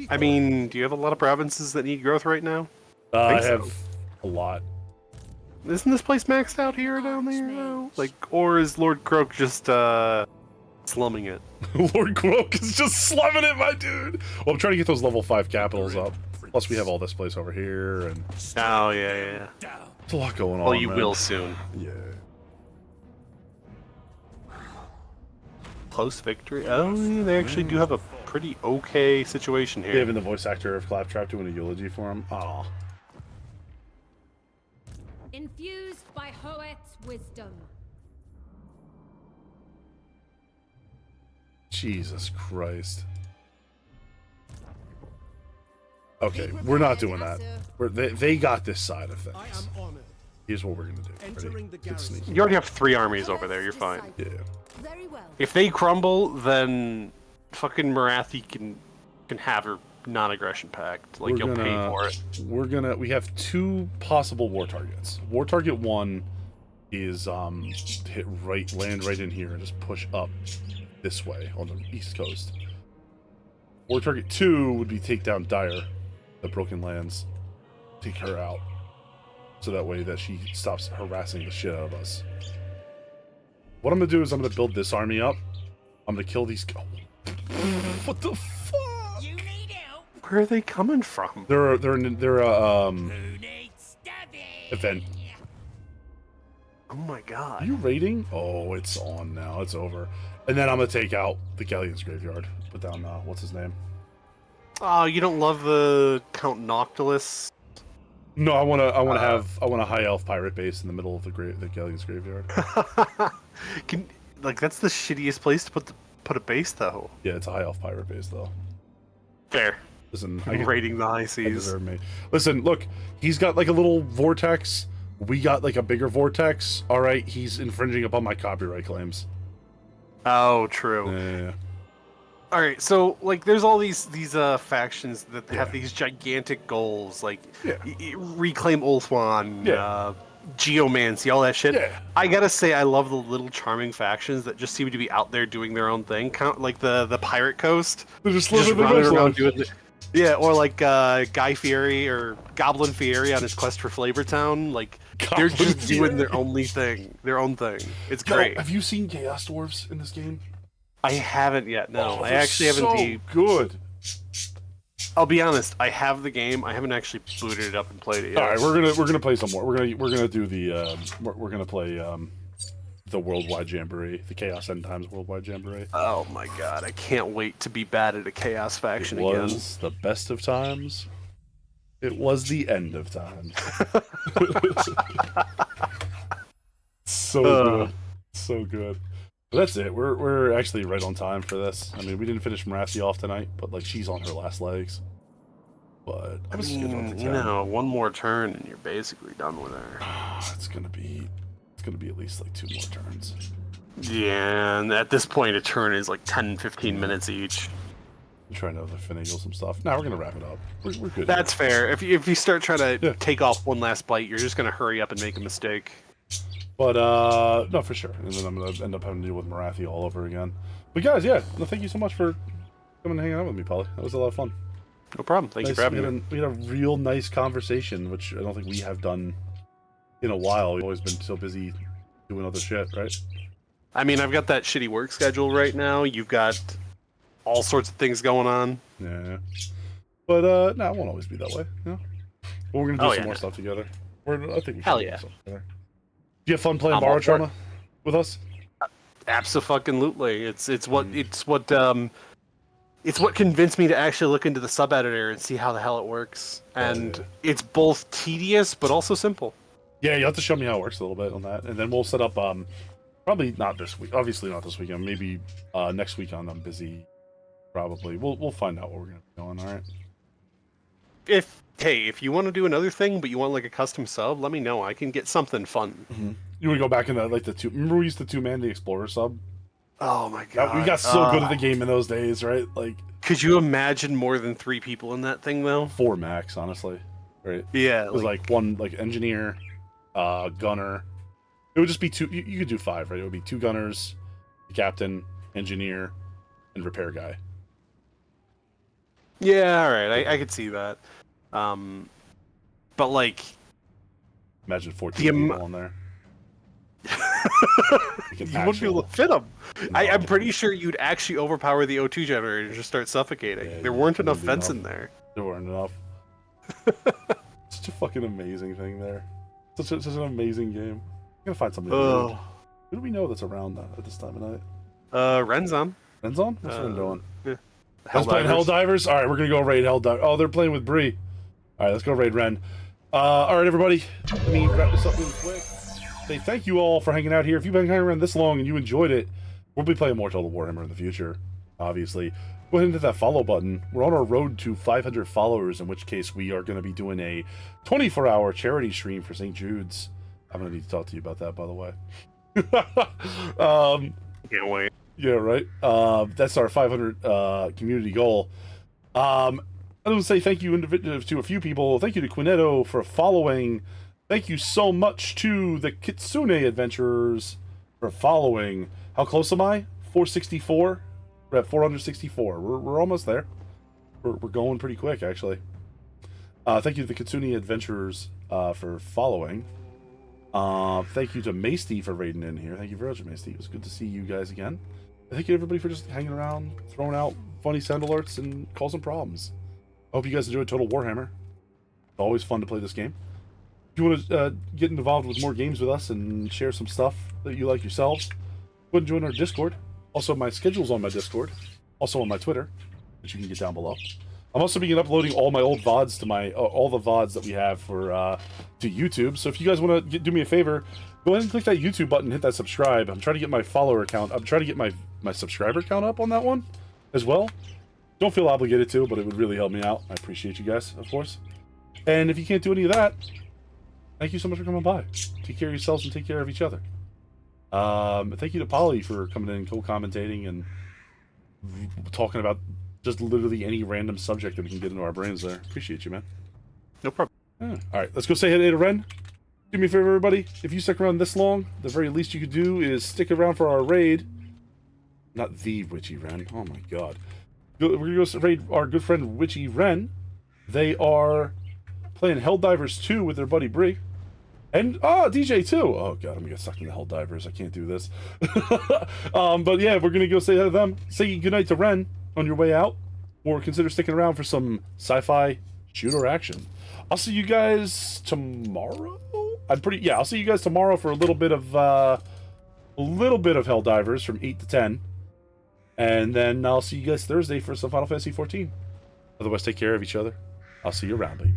I mean, do you have a lot of provinces that need growth right now? I have a lot. Isn't this place maxed out here or down there now? Like, or is Lord Croak just slumming it? Lord Croak is just slumming it, my dude! Well, I'm trying to get those level 5 capitals up. Plus, we have all this place over here, and... Oh, yeah. There's a lot going on, Well, you man. will soon. Yeah. Close victory? Oh, yeah, they actually do have a pretty okay situation here. Even the voice actor of Claptrap doing a eulogy for him. Aw. Infused by Hoet's wisdom. Jesus Christ. Okay, we're not doing that. They got this side of things. Here's what we're gonna do. Ready? Get sneaky. You already have 3 armies over there, you're fine. Yeah. Very well. If they crumble, then fucking Marathi can have her non-aggression pact. Like, you'll pay for it. We have 2 possible war targets. War target 1 is land right in here and just push up this way on the east coast. War target 2 would be take down Dire, the Broken Lands, take her out, so that way that she stops harassing the shit out of us. What I'm gonna do is I'm gonna build this army up. I'm gonna kill these. What the fuck? You need help. Where are they coming from? They're a event. Oh my god. Are you raiding? Oh, it's on now. It's over. And then I'm gonna take out the Galleon's graveyard. Put down what's his name? Oh, you don't love the Count Noctilus? No, I want a high elf pirate base in the middle of the Galleon's graveyard. That's the shittiest place to put a base though. Yeah, it's a high elf pirate base though. Fair. Listen, raiding the high seas. I deserve me. Listen, look, he's got like a little vortex. We got like a bigger vortex. All right, he's infringing upon my copyright claims. Oh, true. Yeah. All right, so like, there's all these factions that have these gigantic goals, like reclaim Ulthuan, geomancy, all that shit. Yeah. I gotta say, I love the little charming factions that just seem to be out there doing their own thing. Like the Pirate Coast, they're just running around doing it. Yeah, or like Guy Fieri or Goblin Fieri on his quest for Flavortown. Like they're just doing their only thing, their own thing. It's great. Have you seen Chaos Dwarves in this game? I haven't yet. No, Oh, I actually haven't. So good. I'll be honest. I have the game. I haven't actually booted it up and played it yet. All right, we're gonna play some more. We're gonna do the we're gonna play the Worldwide Jamboree, the Chaos End Times Worldwide Jamboree. Oh my god, I can't wait to be bad at a Chaos faction again. It again. was the best of times. It was the end of times. So good, so good. But that's it. We're actually right on time for this. I mean, we didn't finish Marathi off tonight, but like she's on her last legs. But I mean, you know, one more turn and you're basically done with her. It's gonna be at least like 2 more turns. Yeah, and at this point, a turn is like 10-15 minutes each. I'm trying to finagle some stuff. Now we're gonna wrap it up. We're good. That's fair. If you start trying to take off one last bite, you're just gonna hurry up and make a mistake. But no, for sure. And then I'm gonna end up having to deal with Marathi all over again. But guys, yeah, no, thank you so much for coming and hanging out with me, Polly. That was a lot of fun. No problem. Thank you for having me. We had a real nice conversation, which I don't think we have done in a while. We've always been so busy doing other shit, right? I mean, I've got that shitty work schedule right now. You've got all sorts of things going on. Yeah. But, no, it won't always be that way, you know? But we're going to do some more stuff together. I think we should Hell do yeah. stuff together. Do you have fun playing Borrow Trauma with us? Abso-fucking-lutely. It's what convinced me to actually look into the sub-editor and see how the hell it works. And it's both tedious, but also simple. Yeah, you have to show me how it works a little bit on that. And then we'll set up, probably not this week. Obviously not this weekend. Maybe next weekend I'm busy. Probably. We'll find out what we're going to be doing, alright? If you want to do another thing, but you want like a custom sub, let me know. I can get something fun. Mm-hmm. You want to go back in like the two... Remember we used the two-man the Explorer sub? Oh my god. We got so good at the game in those days, right? Like, could you imagine more than 3 people in that thing, though? 4 max, honestly. Right? Yeah. It was like one engineer, gunner. It would just be 2... You could do 5, right? It would be 2 gunners, the captain, engineer, and repair guy. Yeah, alright. I could see that. But like... Imagine 14 people on there. You wouldn't be able to fit them. No. I'm pretty sure you'd actually overpower the O2 generator and just start suffocating. Yeah, there weren't enough vents in there. There weren't enough. Such a fucking amazing thing there. Such an amazing game. I'm gonna find something. Who do we know that's around at this time of night? Ren's on. Ren's on? What's Ren doing? Yeah. Let's play Helldivers? Alright, we're gonna go raid Helldivers. Oh, they're playing with Bree. Alright, let's go raid Ren. Alright, everybody. Let me wrap this up really quick. Say thank you all for hanging out here. If you've been hanging around this long and you enjoyed it, we'll be playing more Total Warhammer in the future, obviously. Go ahead and hit that follow button. We're on our road to 500 followers, in which case we are going to be doing a 24-hour charity stream for St. Jude's. I'm going to need to talk to you about that, by the way. Can't wait. Yeah, right. That's our 500 community goal. I want to say thank you to a few people. Thank you to Quinetto for following. Thank you so much to the Kitsune Adventurers for following. How close am I? 464? We're at 464. We're almost there. We're going pretty quick, actually. Thank you to the Kitsune Adventurers for following. Thank you to Masty for raiding in here. Thank you very much, Masty. It was good to see you guys again. Thank you to everybody for just hanging around, throwing out funny sound alerts, and causing problems. I hope you guys enjoyed Total Warhammer. It's always fun to play this game. If you want to get involved with more games with us and share some stuff that you like yourselves, go ahead and join our Discord. Also, my schedule's on my Discord. Also on my Twitter, which you can get down below. I'm also beginning uploading all my old VODs to my all the VODs that we have for to YouTube. So if you guys want to do me a favor, go ahead and click that YouTube button, hit that subscribe. I'm trying to get my follower count. I'm trying to get my subscriber count up on that one as well. Don't feel obligated to, but it would really help me out. I appreciate you guys, of course. And if you can't do any of that, thank you so much for coming by. Take care of yourselves and take care of each other. Thank you to Polly for coming in and co-commentating and talking about just literally any random subject that we can get into our brains there. Appreciate you, man. No problem. Yeah. Alright, let's go say hey to Ren. Do me a favor, everybody. If you stick around this long, the very least you could do is stick around for our raid. Not the Witchy Ren. Oh my god. We're going to go raid our good friend Witchy Ren. They are playing Helldivers 2 with their buddy Bree. And, DJ too. Oh god, I'm gonna get sucked into Helldivers. I can't do this. But yeah, we're gonna go say hi to them. Say goodnight to Ren on your way out. Or consider sticking around for some sci-fi shooter action. I'll see you guys tomorrow? I'll see you guys tomorrow for a little bit of Helldivers from 8 to 10. And then I'll see you guys Thursday for some Final Fantasy 14. Otherwise, take care of each other. I'll see you around, baby.